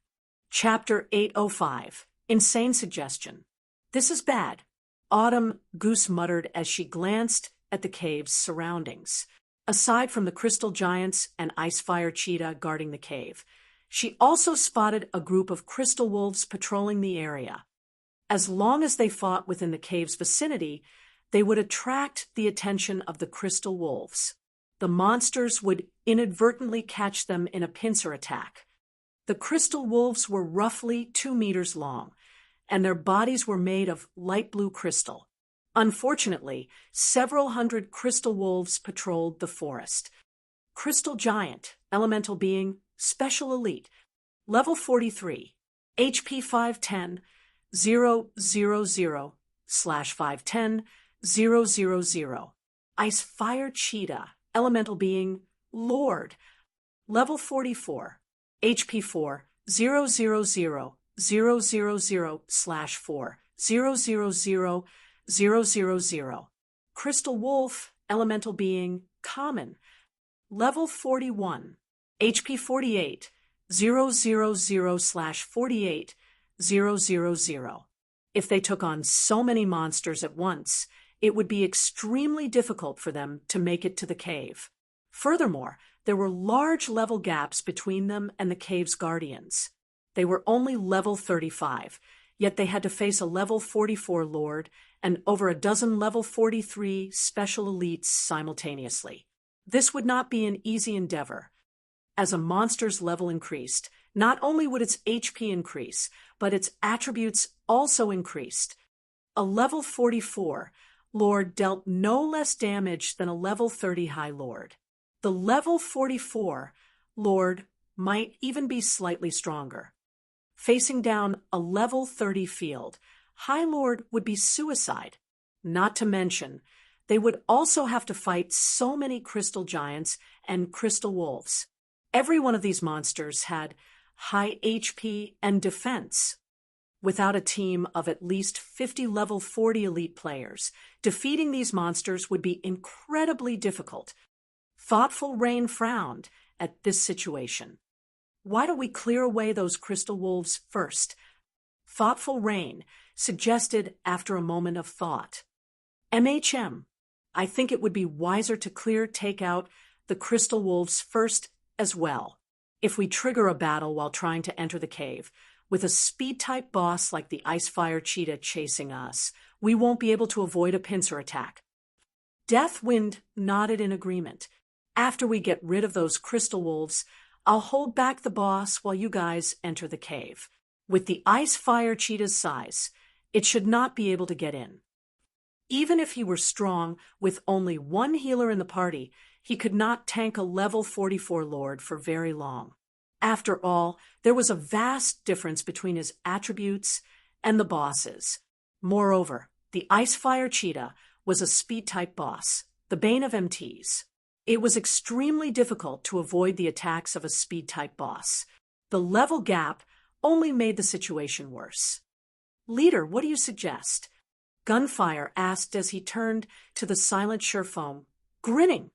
A: Chapter 805, Insane Suggestion. This is bad, Autumn Goose muttered as she glanced at the cave's surroundings. Aside from the crystal giants and ice-fire cheetah guarding the cave, she also spotted a group of crystal wolves patrolling the area. As long as they fought within the cave's vicinity, they would attract the attention of the crystal wolves. The monsters would inadvertently catch them in a pincer attack. The crystal wolves were roughly 2 meters long, and their bodies were made of light blue crystal. Unfortunately, several hundred crystal wolves patrolled the forest. Crystal Giant, Elemental Being, Special Elite, Level 43, HP 510, 000/510, 000. Ice Fire Cheetah, Elemental Being, Lord, Level 44, HP 4, 000/4, 000. Crystal Wolf, Elemental Being, Common, Level 41, HP 48, 000/48, 000. If they took on so many monsters at once, it would be extremely difficult for them to make it to the cave. Furthermore, there were large level gaps between them and the cave's guardians. They were only level 35, yet they had to face a level 44 Lord and over a dozen level 43 special elites simultaneously. This would not be an easy endeavor. As a monster's level increased, not only would its HP increase, but its attributes also increased. A level 44 Lord dealt no less damage than a level 30 High Lord. The level 44 Lord might even be slightly stronger. Facing down a level 30 field, High Lord would be suicide. Not to mention, they would also have to fight so many crystal giants and crystal wolves. Every one of these monsters had high HP and defense. Without a team of at least 50 level 40 elite players, defeating these monsters would be incredibly difficult. Thoughtful Rain frowned at this situation. Why don't we clear away those crystal wolves first? Thoughtful Rain suggested after a moment of thought. MHM, I think it would be wiser to take out the crystal wolves first as well. If we trigger a battle while trying to enter the cave, with a speed-type boss like the Ice Fire Cheetah chasing us, we won't be able to avoid a pincer attack. Deathwind nodded in agreement. After we get rid of those crystal wolves, I'll hold back the boss while you guys enter the cave. With the Ice Fire Cheetah's size, it should not be able to get in. Even if he were strong, with only one healer in the party, he could not tank a level 44 Lord for very long. After all, there was a vast difference between his attributes and the boss's. Moreover, the Ice Fire Cheetah was a speed-type boss, the bane of MTs. It was extremely difficult to avoid the attacks of a speed-type boss. The level gap only made the situation worse. Leader, what do you suggest? Gunfire asked as he turned to the silent Surefoam, grinning.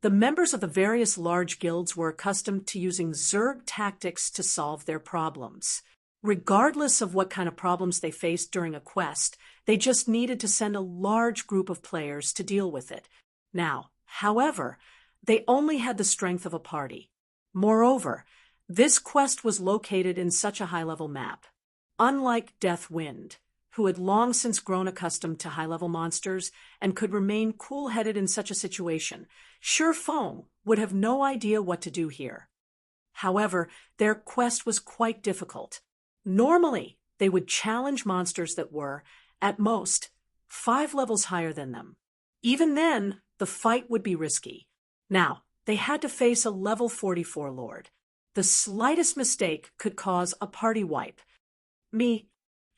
A: The members of the various large guilds were accustomed to using Zerg tactics to solve their problems. Regardless of what kind of problems they faced during a quest, they just needed to send a large group of players to deal with it. Now, however, they only had the strength of a party. Moreover, this quest was located in such a high-level map. Unlike Deathwind, who had long since grown accustomed to high-level monsters and could remain cool-headed in such a situation, Surefoam would have no idea what to do here. However, their quest was quite difficult. Normally, they would challenge monsters that were, at most, 5 levels higher than them. Even then, the fight would be risky. Now, they had to face a level 44 Lord. The slightest mistake could cause a party wipe.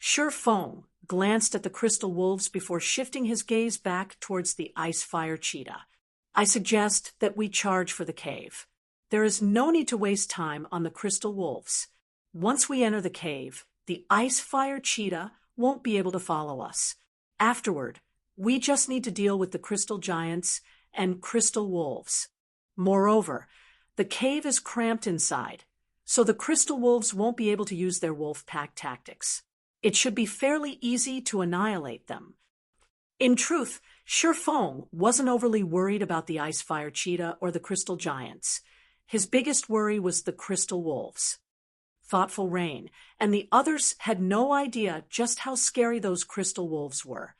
A: Surefoam glanced at the crystal wolves before shifting his gaze back towards the Ice Fire Cheetah. I suggest that we charge for the cave. There is no need to waste time on the crystal wolves. Once we enter the cave, the Ice Fire Cheetah won't be able to follow us. Afterward, we just need to deal with the crystal giants and crystal wolves. Moreover, the cave is cramped inside, so the crystal wolves won't be able to use their wolf pack tactics. It should be fairly easy to annihilate them. In truth, Surefoam wasn't overly worried about the Ice Fire Cheetah or the crystal giants. His biggest worry was the crystal wolves. Thoughtful Rain and the others had no idea just how scary those crystal wolves were.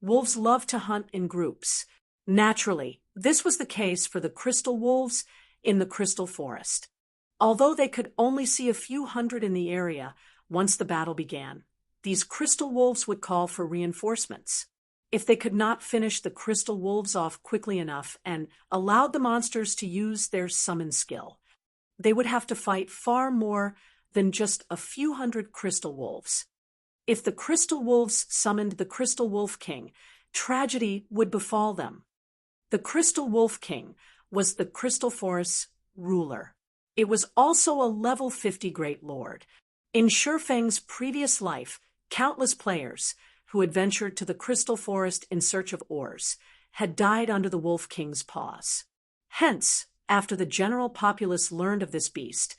A: Wolves love to hunt in groups. Naturally, this was the case for the crystal wolves in the crystal forest. Although they could only see a few hundred in the area once the battle began, these crystal wolves would call for reinforcements. If they could not finish the crystal wolves off quickly enough and allowed the monsters to use their summon skill, they would have to fight far more than just a few hundred crystal wolves. If the crystal wolves summoned the Crystal Wolf King, tragedy would befall them. The Crystal Wolf King was the Crystal Forest's ruler. It was also a level 50 Great Lord. In Shifeng's previous life, countless players who had ventured to the Crystal Forest in search of ores had died under the Wolf King's paws. Hence, after the general populace learned of this beast,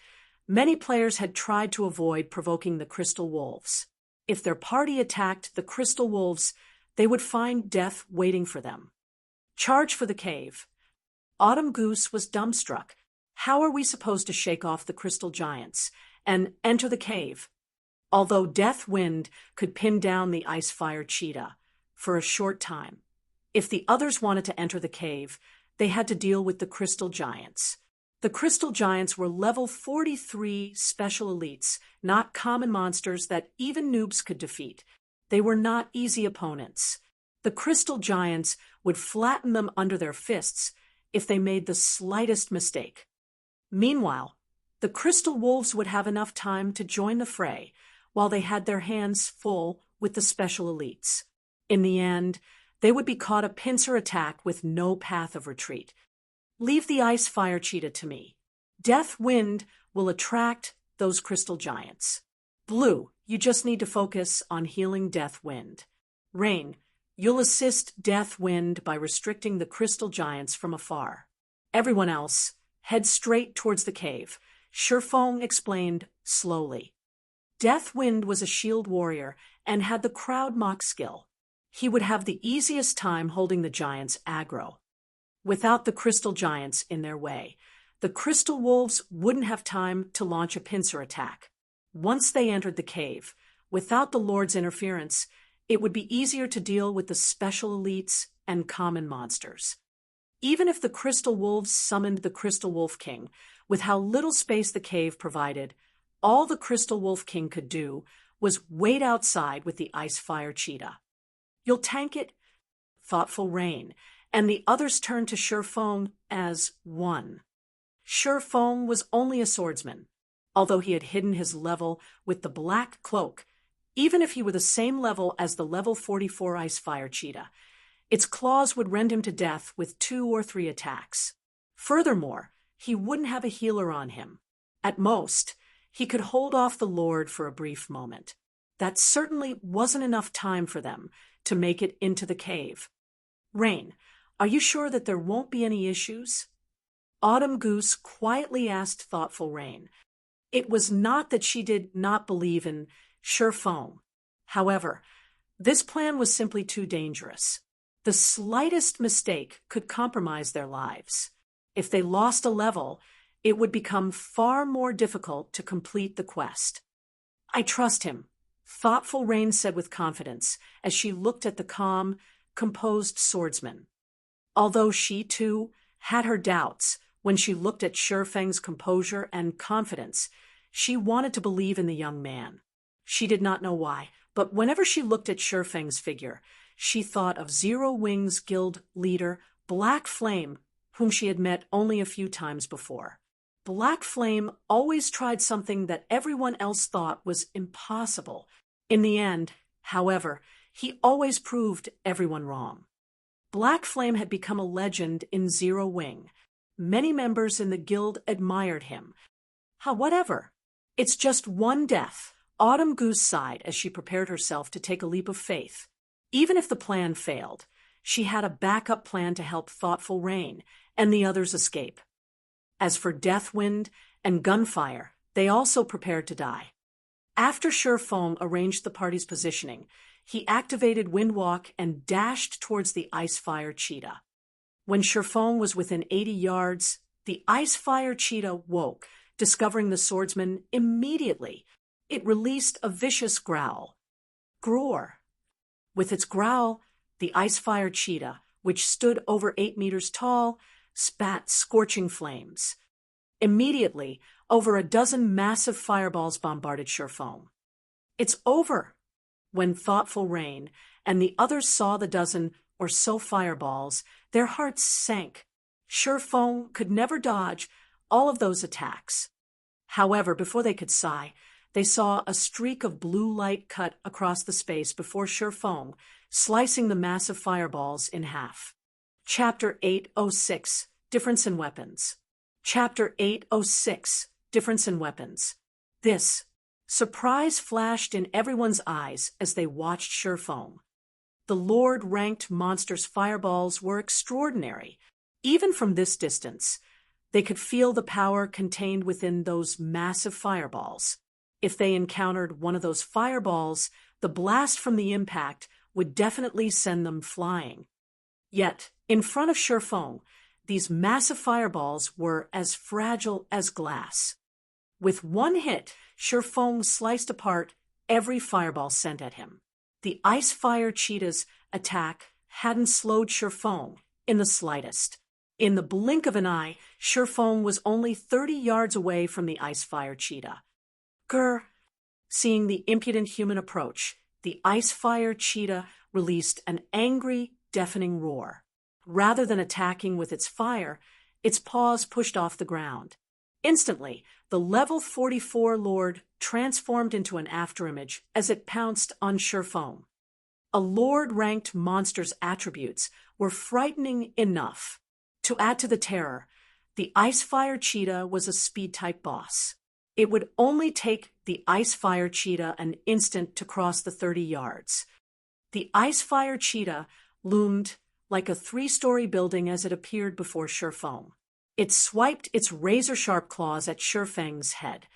A: many players had tried to avoid provoking the Crystal Wolves. If their party attacked the Crystal Wolves, they would find death waiting for them. Charge for the cave. Autumn Goose was dumbstruck. How are we supposed to shake off the crystal giants and enter the cave? Although Death Wind could pin down the Ice Fire Cheetah for a short time, if the others wanted to enter the cave, they had to deal with the crystal giants. The crystal giants were level 43 special elites, not common monsters that even noobs could defeat. They were not easy opponents. The crystal giants would flatten them under their fists if they made the slightest mistake. Meanwhile, the crystal wolves would have enough time to join the fray while they had their hands full with the special elites. In the end, they would be caught a pincer attack with no path of retreat. Leave the Ice Fire Cheetah to me. Death Wind will attract those crystal giants. Blue, you just need to focus on healing Death Wind. Rain, you'll assist Death Wind by restricting the crystal giants from afar. Everyone else, head straight towards the cave, Shifeng explained slowly. Death Wind was a shield warrior and had the crowd mock skill. He would have the easiest time holding the giants aggro. Without the crystal giants in their way, the crystal wolves wouldn't have time to launch a pincer attack. Once they entered the cave, without the Lord's interference, it would be easier to deal with the special elites and common monsters. Even if the crystal wolves summoned the Crystal Wolf King, with how little space the cave provided, all the Crystal Wolf King could do was wait outside with the Ice Fire Cheetah. You'll tank it? Thoughtful Rain, and the others turned to Shifeng as one. Shifeng was only a swordsman, although he had hidden his level with the black cloak. Even if he were the same level as the level 44 Ice Fire Cheetah, its claws would rend him to death with 2 or 3 attacks. Furthermore, he wouldn't have a healer on him. At most, he could hold off the Lord for a brief moment. That certainly wasn't enough time for them to make it into the cave. Rain, are you sure that there won't be any issues? Autumn Goose quietly asked thoughtful Rain. It was not that she did not believe in Shifeng. However, this plan was simply too dangerous. The slightest mistake could compromise their lives. If they lost a level, it would become far more difficult to complete the quest. I trust him, thoughtful Rain said with confidence as she looked at the calm, composed swordsman. Although she, too, had her doubts when she looked at Shifeng's composure and confidence, she wanted to believe in the young man. She did not know why, but whenever she looked at Shifeng's figure, she thought of Zero Wings Guild leader Black Flame, whom she had met only a few times before. Black Flame always tried something that everyone else thought was impossible. In the end, however, he always proved everyone wrong. Black Flame had become a legend in Zero Wing. Many members in the guild admired him. However, it's just one death. Autumn Goose sighed as she prepared herself to take a leap of faith. Even if the plan failed, she had a backup plan to help thoughtful Rain and the others escape. As for Deathwind and Gunfire, they also prepared to die. After Shifeng arranged the party's positioning, he activated Windwalk and dashed towards the Ice Fire Cheetah. When Shifeng was within 80 yards, the Ice Fire Cheetah woke, discovering the swordsman immediately. It released a vicious growl. Groar. With its growl, the Ice Fire Cheetah, which stood over 8 meters tall, spat scorching flames. Immediately, Over a dozen massive fireballs bombarded Sherfong. "It's over!" When Thoughtful Rain and the others saw the dozen or so fireballs, their hearts sank. Sherfong could never dodge all of those attacks. However, before they could sigh, they saw a streak of blue light cut across the space before Sherfong, slicing the massive fireballs in half. Chapter 806, Difference in Weapons. Chapter 806, Difference in Weapons. This surprise flashed in everyone's eyes as they watched Sherfong. The Lord-ranked monster's fireballs were extraordinary. Even from this distance, they could feel the power contained within those massive fireballs. If they encountered one of those fireballs, the blast from the impact would definitely send them flying. Yet, in front of Sherfong, these massive fireballs were as fragile as glass. With one hit, Sherfong sliced apart every fireball sent at him. The Ice Fire Cheetah's attack hadn't slowed Sherfong in the slightest. In the blink of an eye, Sherfong was only 30 yards away from the Ice Fire Cheetah. Grr! Seeing the impudent human approach, the Ice Fire Cheetah released an angry, deafening roar. Rather than attacking with its fire, its paws pushed off the ground. Instantly, the level 44 Lord transformed into an afterimage as it pounced on Sherfong. A Lord-ranked monster's attributes were frightening enough. To add to the terror, the Ice Fire Cheetah was a speed-type boss. It would only take the Ice Fire Cheetah an instant to cross the 30 yards. The Ice Fire Cheetah loomed like a 3-story building as it appeared before Sherfong. It swiped its razor-sharp claws at Sherfang's head.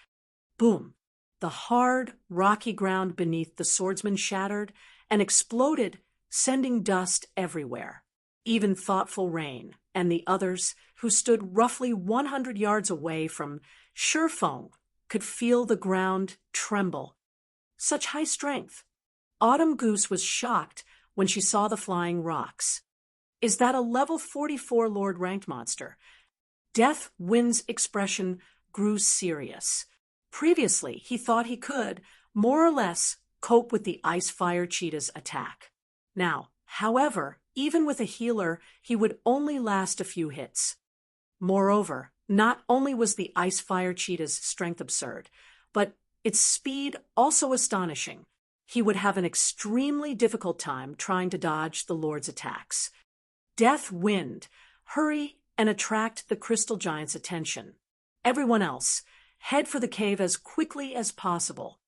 A: Boom! The hard, rocky ground beneath the swordsman shattered and exploded, sending dust everywhere. Even Thoughtful Rain and the others, who stood roughly 100 yards away from Sherfong, could feel the ground tremble. Such high strength! Autumn Goose was shocked when she saw the flying rocks. Is that a level 44 Lord-ranked monster? Death Wind's expression grew serious. Previously, he thought he could, more or less, cope with the Ice Fire Cheetah's attack. Now, however, even with a healer, he would only last a few hits. Moreover, not only was the Ice Fire Cheetah's strength absurd, but its speed also astonishing. He would have an extremely difficult time trying to dodge the Lord's attacks. Death Wind, hurry and attract the Crystal Giant's attention. Everyone else, head for the cave as quickly as possible.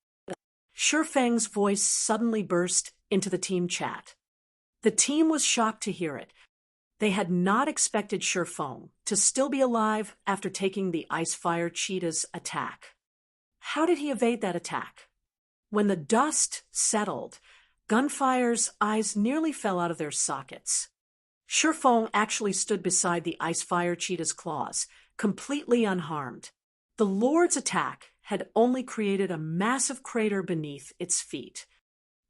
A: Sherfang's voice suddenly burst into the team chat. The team was shocked to hear it. They had not expected Sherfong to still be alive after taking the Ice Fire Cheetah's attack. How did he evade that attack? When the dust settled, Gunfire's eyes nearly fell out of their sockets. Sherfong actually stood beside the Ice Fire Cheetah's claws, completely unharmed. The Lord's attack had only created a massive crater beneath its feet.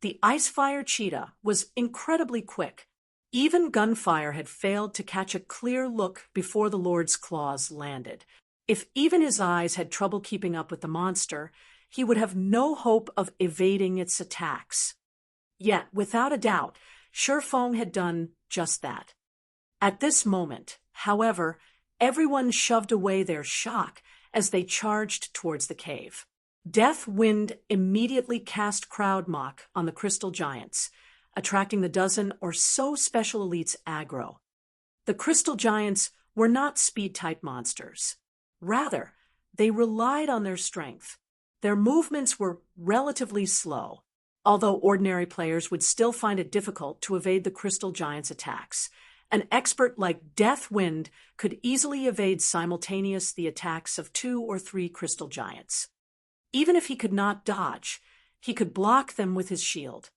A: The Ice Fire Cheetah was incredibly quick. Even Gunfire had failed to catch a clear look before the Lord's claws landed. If even his eyes had trouble keeping up with the monster, he would have no hope of evading its attacks. Yet, without a doubt, Sherfong had done just that. At this moment, however, everyone shoved away their shock as they charged towards the cave. Death Wind immediately cast Crowd Mock on the Crystal Giants, attracting the dozen or so special elites aggro. The Crystal Giants were not speed-type monsters. Rather, they relied on their strength. Their movements were relatively slow, although ordinary players would still find it difficult to evade the Crystal Giants' attacks. An expert like Death Wind could easily evade simultaneously the attacks of 2 or 3 Crystal Giants. Even if he could not dodge, he could block them with his shield.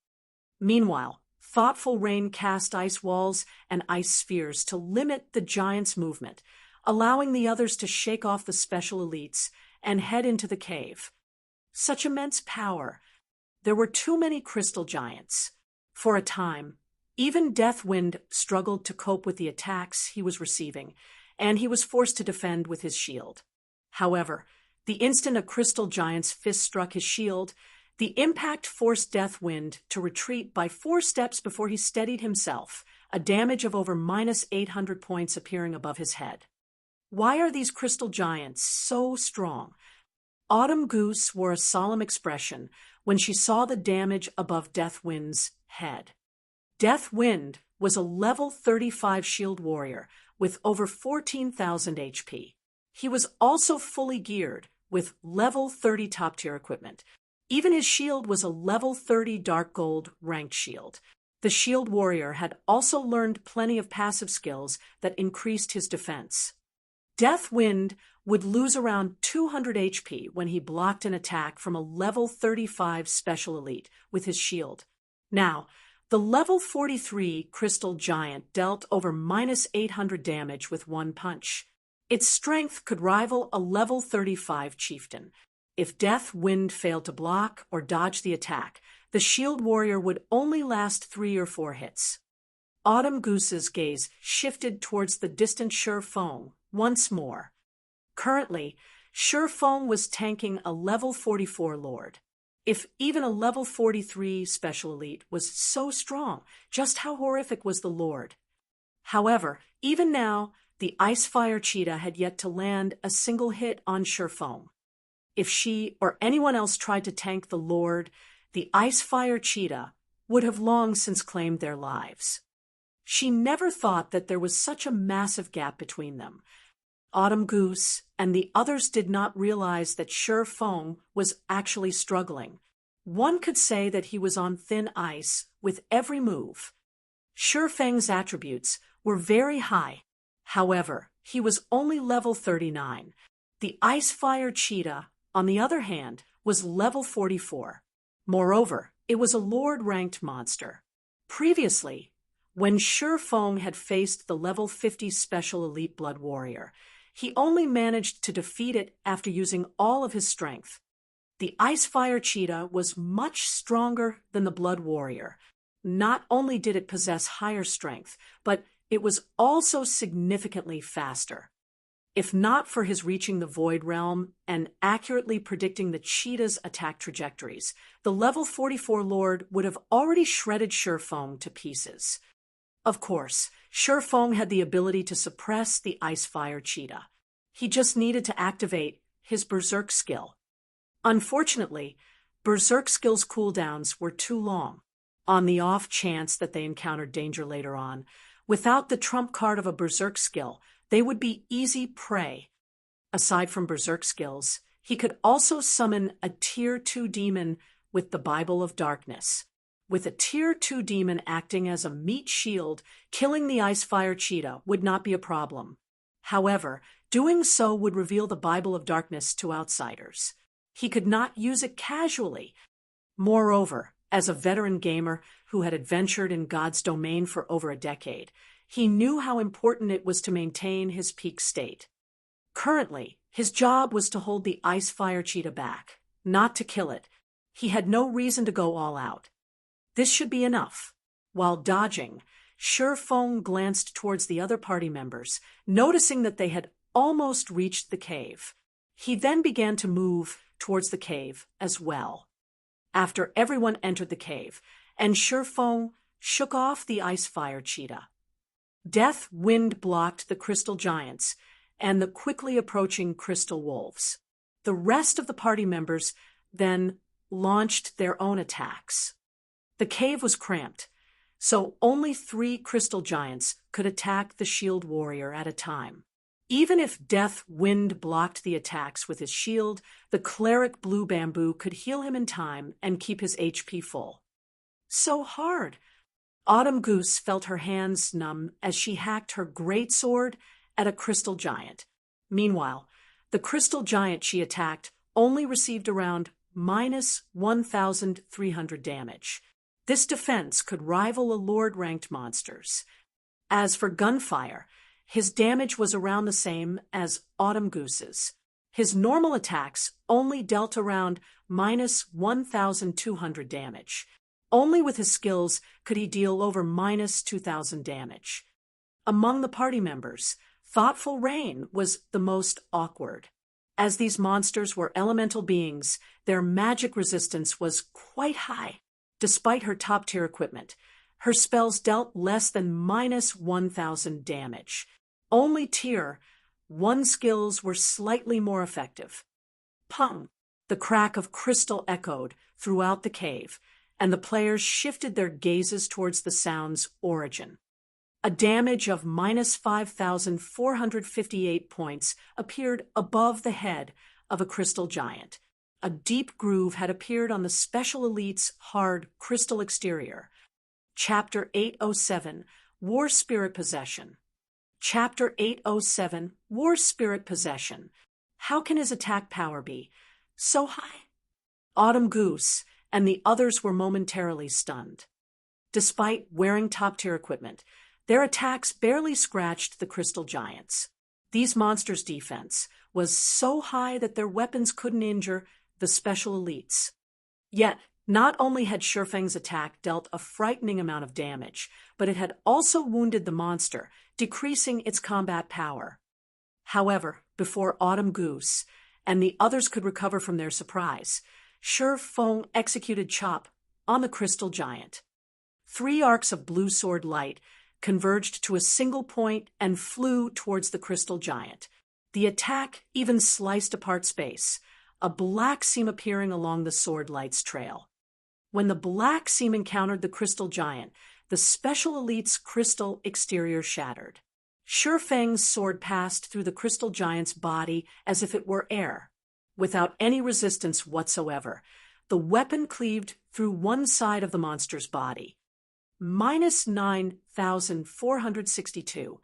A: Meanwhile, Thoughtful Rain cast ice walls and ice spheres to limit the giants' movement, allowing the others to shake off the special elites and head into the cave. Such immense power! There were too many Crystal Giants. For a time, even Death Wind struggled to cope with the attacks he was receiving, and he was forced to defend with his shield. However, The instant a crystal giant's fist struck his shield, the impact forced Deathwind to retreat by 4 steps before he steadied himself, a damage of over -800 points appearing above his head. Why are these crystal giants so strong? Autumn Goose wore a solemn expression when she saw the damage above Deathwind's head. Deathwind was a level 35 shield warrior with over 14,000 HP. He was also fully geared with level 30 top-tier equipment. Even his shield was a level 30 dark gold ranked shield. The shield warrior had also learned plenty of passive skills that increased his defense. Deathwind would lose around 200 HP when he blocked an attack from a level 35 special elite with his shield. Now, the level 43 crystal giant dealt over -800 damage with one punch. Its strength could rival a level 35 chieftain. If Deathwind failed to block or dodge the attack, the shield warrior would only last 3 or 4 hits. Autumn Goose's gaze shifted towards the distant Shurfeng once more. Currently, Shurfeng was tanking a level 44 lord. If even a level 43 special elite was so strong, just how horrific was the lord? However, even now, the Icefire Cheetah had yet to land a single hit on Shurfeng. If she or anyone else tried to tank the lord, the Icefire Cheetah would have long since claimed their lives. She never thought that there was such a massive gap between them. Autumn Goose and the others did not realize that Shurfeng was actually struggling. One could say that he was on thin ice with every move. Shurfeng's attributes were very high. However, he was only level 39. The Icefire Cheetah, on the other hand, was level 44. Moreover, it was a lord-ranked monster. Previously, when Shurfeng had faced the level 50 special elite blood warrior, he only managed to defeat it after using all of his strength. The Icefire Cheetah was much stronger than the blood warrior. Not only did it possess higher strength, but it was also significantly faster. If not for his reaching the Void Realm and accurately predicting the cheetah's attack trajectories, the level 44 lord would have already shredded Shurfeng to pieces. Of course, Shurfeng had the ability to suppress the Icefire Cheetah. He just needed to activate his Berserk skill. Unfortunately, Berserk skill's cooldowns were too long. On the off chance that they encountered danger later on, without the trump card of a Berserk skill, they would be easy prey. Aside from Berserk skills, he could also summon a Tier 2 demon with the Bible of Darkness. With a Tier 2 demon acting as a meat shield, killing the Icefire Cheetah would not be a problem. However, doing so would reveal the Bible of Darkness to outsiders. He could not use it casually. Moreover, as a veteran gamer who had adventured in God's domain for over a decade, he knew how important it was to maintain his peak state. Currently, his job was to hold the Icefire Cheetah back, not to kill it. He had no reason to go all out. This should be enough. While dodging, Shurfeng glanced towards the other party members, noticing that they had almost reached the cave. He then began to move towards the cave as well. After everyone entered the cave, and Shurfeng shook off the Icefire Cheetah, Deathwind blocked the crystal giants and the quickly approaching crystal wolves. The rest of the party members then launched their own attacks. The cave was cramped, so only 3 crystal giants could attack the shield warrior at a time. Even if Deathwind blocked the attacks with his shield, the cleric Blue Bamboo could heal him in time and keep his HP full. So hard! Autumn Goose felt her hands numb as she hacked her greatsword at a crystal giant. Meanwhile, the crystal giant she attacked only received around -1,300 damage. This defense could rival a lord-ranked monster's. As for gunfire, his damage was around the same as Autumn Goose's. His normal attacks only dealt around -1,200 damage. Only with his skills could he deal over -2,000 damage. Among the party members, Thoughtful Rain was the most awkward. As these monsters were elemental beings, their magic resistance was quite high. Despite her top-tier equipment, her spells dealt less than -1,000 damage. Only Tier 1 skills were slightly more effective. Pung! The crack of crystal echoed throughout the cave, and the players shifted their gazes towards the sound's origin. A damage of -5,458 points appeared above the head of a crystal giant. A deep groove had appeared on the Special Elite's hard crystal exterior. Chapter 807, War Spirit Possession. Chapter 807, War Spirit Possession. How can his attack power be so high? Autumn Goose and the others were momentarily stunned. Despite wearing top-tier equipment, their attacks barely scratched the crystal giants. These monsters' defense was so high that their weapons couldn't injure the Special Elites. Yet, not only had Shurfeng's attack dealt a frightening amount of damage, but it had also wounded the monster, decreasing its combat power. However, before Autumn Goose and the others could recover from their surprise, Shurfeng executed Chop on the crystal giant. 3 arcs of blue sword light converged to a single point and flew towards the crystal giant. The attack even sliced apart space, a black seam appearing along the sword light's trail. When the black seam encountered the crystal giant, the Special Elite's crystal exterior shattered. Shurfeng's sword passed through the crystal giant's body as if it were air. Without any resistance whatsoever, the weapon cleaved through one side of the monster's body. -9,462.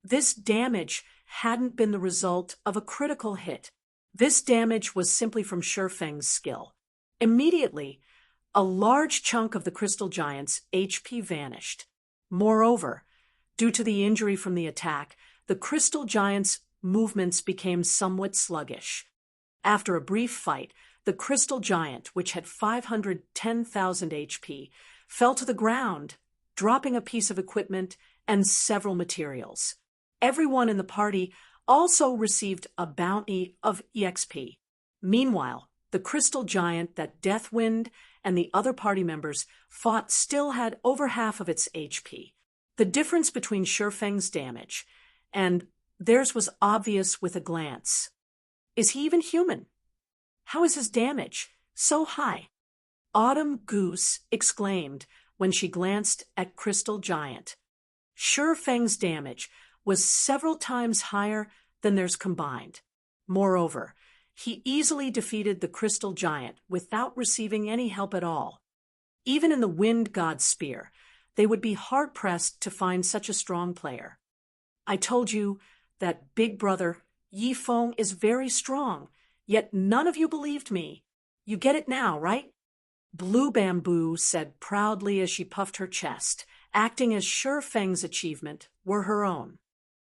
A: This damage hadn't been the result of a critical hit. This damage was simply from Shurfeng's skill. Immediately, a large chunk of the crystal giant's HP vanished. Moreover, due to the injury from the attack, the crystal giant's movements became somewhat sluggish. After a brief fight, the crystal giant, which had 510,000 HP, fell to the ground, dropping a piece of equipment and several materials. Everyone in the party also received a bounty of EXP. Meanwhile, the crystal giant that Deathwind and the other party members fought still had over half of its HP. The difference between Shurfeng's damage and theirs was obvious with a glance. Is he even human? How is his damage so high? Autumn Goose exclaimed when she glanced at Crystal Giant. Shurfeng's damage was several times higher than theirs combined. Moreover, he easily defeated the Crystal Giant without receiving any help at all. Even in the Wind God's Spear, they would be hard-pressed to find such a strong player. I told you that Big Brother Yifeng is very strong, yet none of you believed me. You get it now, right? Blue Bamboo said proudly as she puffed her chest, acting as Shurfeng's achievement were her own.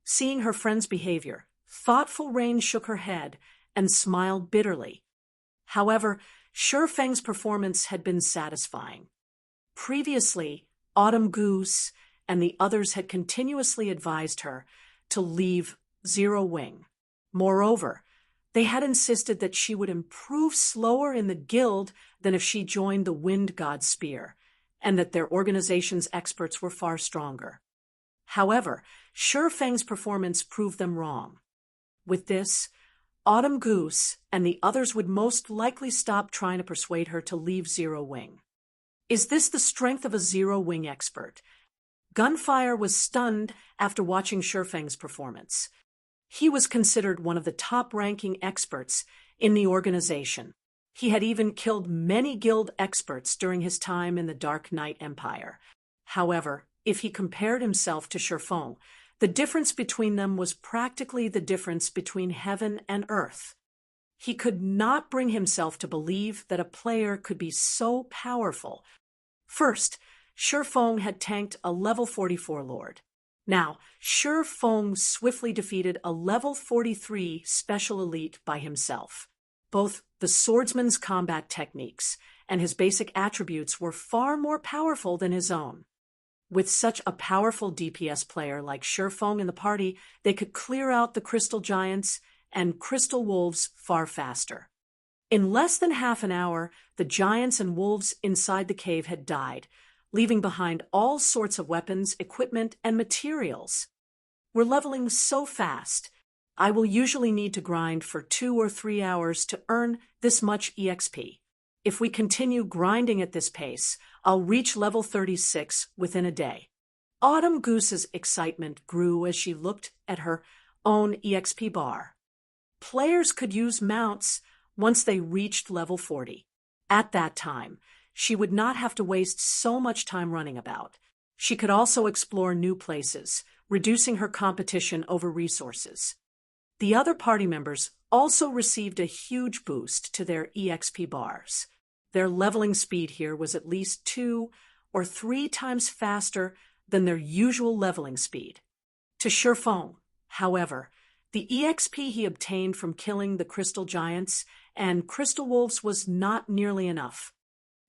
A: Seeing her friend's behavior, Thoughtful Rain shook her head and smiled bitterly. However, Shurfeng's performance had been satisfying. Previously, Autumn Goose and the others had continuously advised her to leave Zero Wing. Moreover, they had insisted that she would improve slower in the guild than if she joined the Wind God Spear, and that their organization's experts were far stronger. However, Shurfeng's performance proved them wrong. With this, Autumn Goose and the others would most likely stop trying to persuade her to leave Zero Wing. Is this the strength of a Zero Wing expert? Gunfire was stunned after watching Shurfeng's performance. He was considered one of the top-ranking experts in the organization. He had even killed many guild experts during his time in the Dark Knight Empire. However, if he compared himself to Shurfeng, the difference between them was practically the difference between heaven and earth. He could not bring himself to believe that a player could be so powerful. First, Shurfeng had tanked a level 44 lord. Now, Shurfeng swiftly defeated a level 43 special elite by himself. Both the swordsman's combat techniques and his basic attributes were far more powerful than his own. With such a powerful DPS player like Shurfeng in the party, they could clear out the crystal giants and crystal wolves far faster. In less than half an hour, the giants and wolves inside the cave had died, leaving behind all sorts of weapons, equipment, and materials. We're leveling so fast. I will usually need to grind for 2 or 3 hours to earn this much EXP. If we continue grinding at this pace, I'll reach level 36 within a day. Autumn Goose's excitement grew as she looked at her own EXP bar. Players could use mounts once they reached level 40. At that time, she would not have to waste so much time running about. She could also explore new places, reducing her competition over resources. The other party members also received a huge boost to their EXP bars. Their leveling speed here was at least 2 or 3 times faster than their usual leveling speed. To Shurfeng, however, the EXP he obtained from killing the crystal giants and crystal wolves was not nearly enough.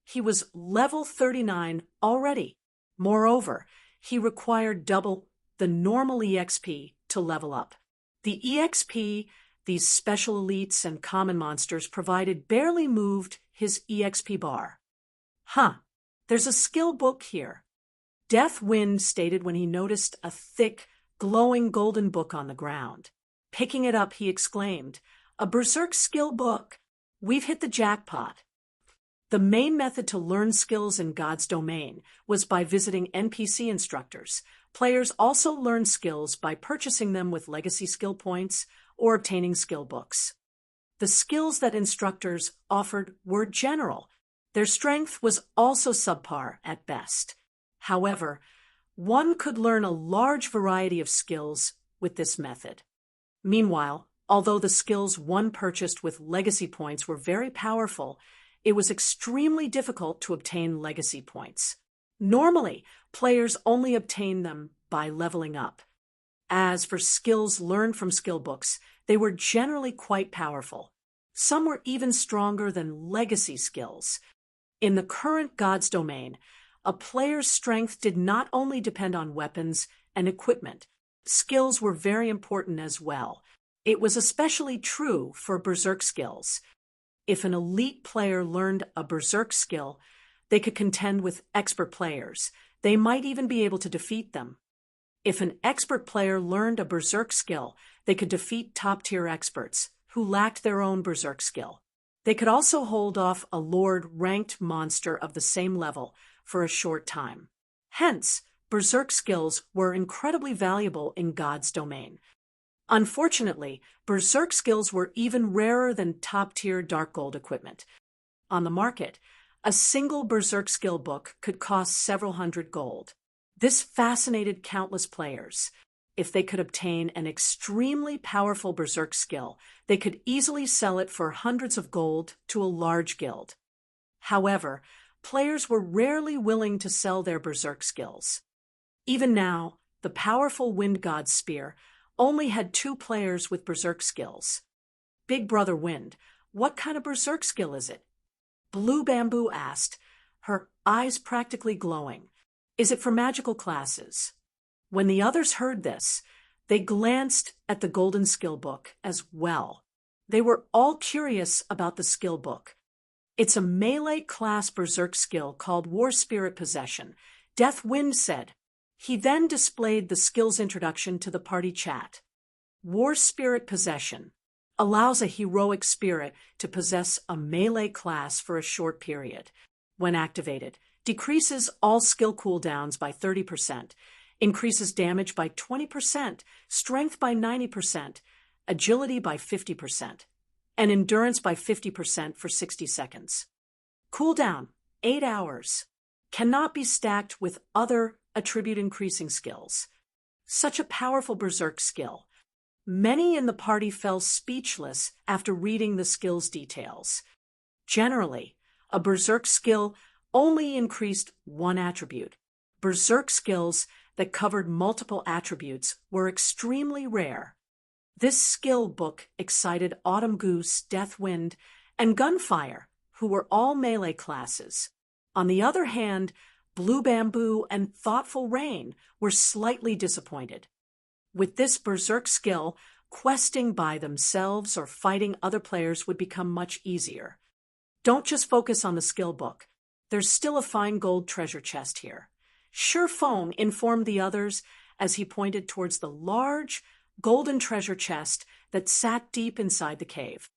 A: He was level 39 already. Moreover, he required double the normal EXP to level up. The EXP these special elites and common monsters provided barely moved his EXP bar. There's a skill book here. Deathwind stated when he noticed a thick, glowing golden book on the ground. Picking it up, he exclaimed, "A berserk skill book! We've hit the jackpot." The main method to learn skills in God's domain was by visiting NPC instructors. Players also learned skills by purchasing them with legacy skill points or obtaining skill books. The skills that instructors offered were general. Their strength was also subpar at best. However, one could learn a large variety of skills with this method. Meanwhile, although the skills one purchased with legacy points were very powerful, it was extremely difficult to obtain legacy points. Normally, players only obtain them by leveling up. As for skills learned from skill books, they were generally quite powerful. Some were even stronger than legacy skills. In the current God's domain, a player's strength did not only depend on weapons and equipment. Skills were very important as well. It was especially true for berserk skills. If an elite player learned a berserk skill, they could contend with expert players. They might even be able to defeat them. If an expert player learned a berserk skill, they could defeat top-tier experts who lacked their own berserk skill. They could also hold off a lord-ranked monster of the same level for a short time. Hence, berserk skills were incredibly valuable in God's domain. Unfortunately, berserk skills were even rarer than top-tier dark gold equipment. On the market, a single berserk skill book could cost several hundred gold. This fascinated countless players. If they could obtain an extremely powerful berserk skill, they could easily sell it for hundreds of gold to a large guild. However, players were rarely willing to sell their berserk skills. Even now, the powerful Wind God's Spear only had 2 players with berserk skills. Big Brother Wind, what kind of berserk skill is it? Blue Bamboo asked, her eyes practically glowing. Is it for magical classes? When the others heard this, they glanced at the golden skill book as well. They were all curious about the skill book. It's a melee class berserk skill called War Spirit Possession, Deathwind said. He then displayed the skill's introduction to the party chat. War Spirit Possession allows a heroic spirit to possess a melee class for a short period. When activated, decreases all skill cooldowns by 30%, increases damage by 20%, strength by 90%, agility by 50%, and endurance by 50% for 60 seconds. Cooldown, 8 hours. Cannot be stacked with other attribute-increasing skills. Such a powerful berserk skill. Many in the party fell speechless after reading the skill's details. Generally, a berserk skill only increased one attribute. Berserk skills that covered multiple attributes were extremely rare. This skill book excited Autumn Goose, Deathwind, and Gunfire, who were all melee classes. On the other hand, Blue Bamboo and Thoughtful Rain were slightly disappointed. With this berserk skill, Questing by themselves or fighting other players would become much easier. Don't just focus on the skill book. There's still a fine gold treasure chest here. Sure Phone informed the others as he pointed towards the large golden treasure chest that sat deep inside the cave.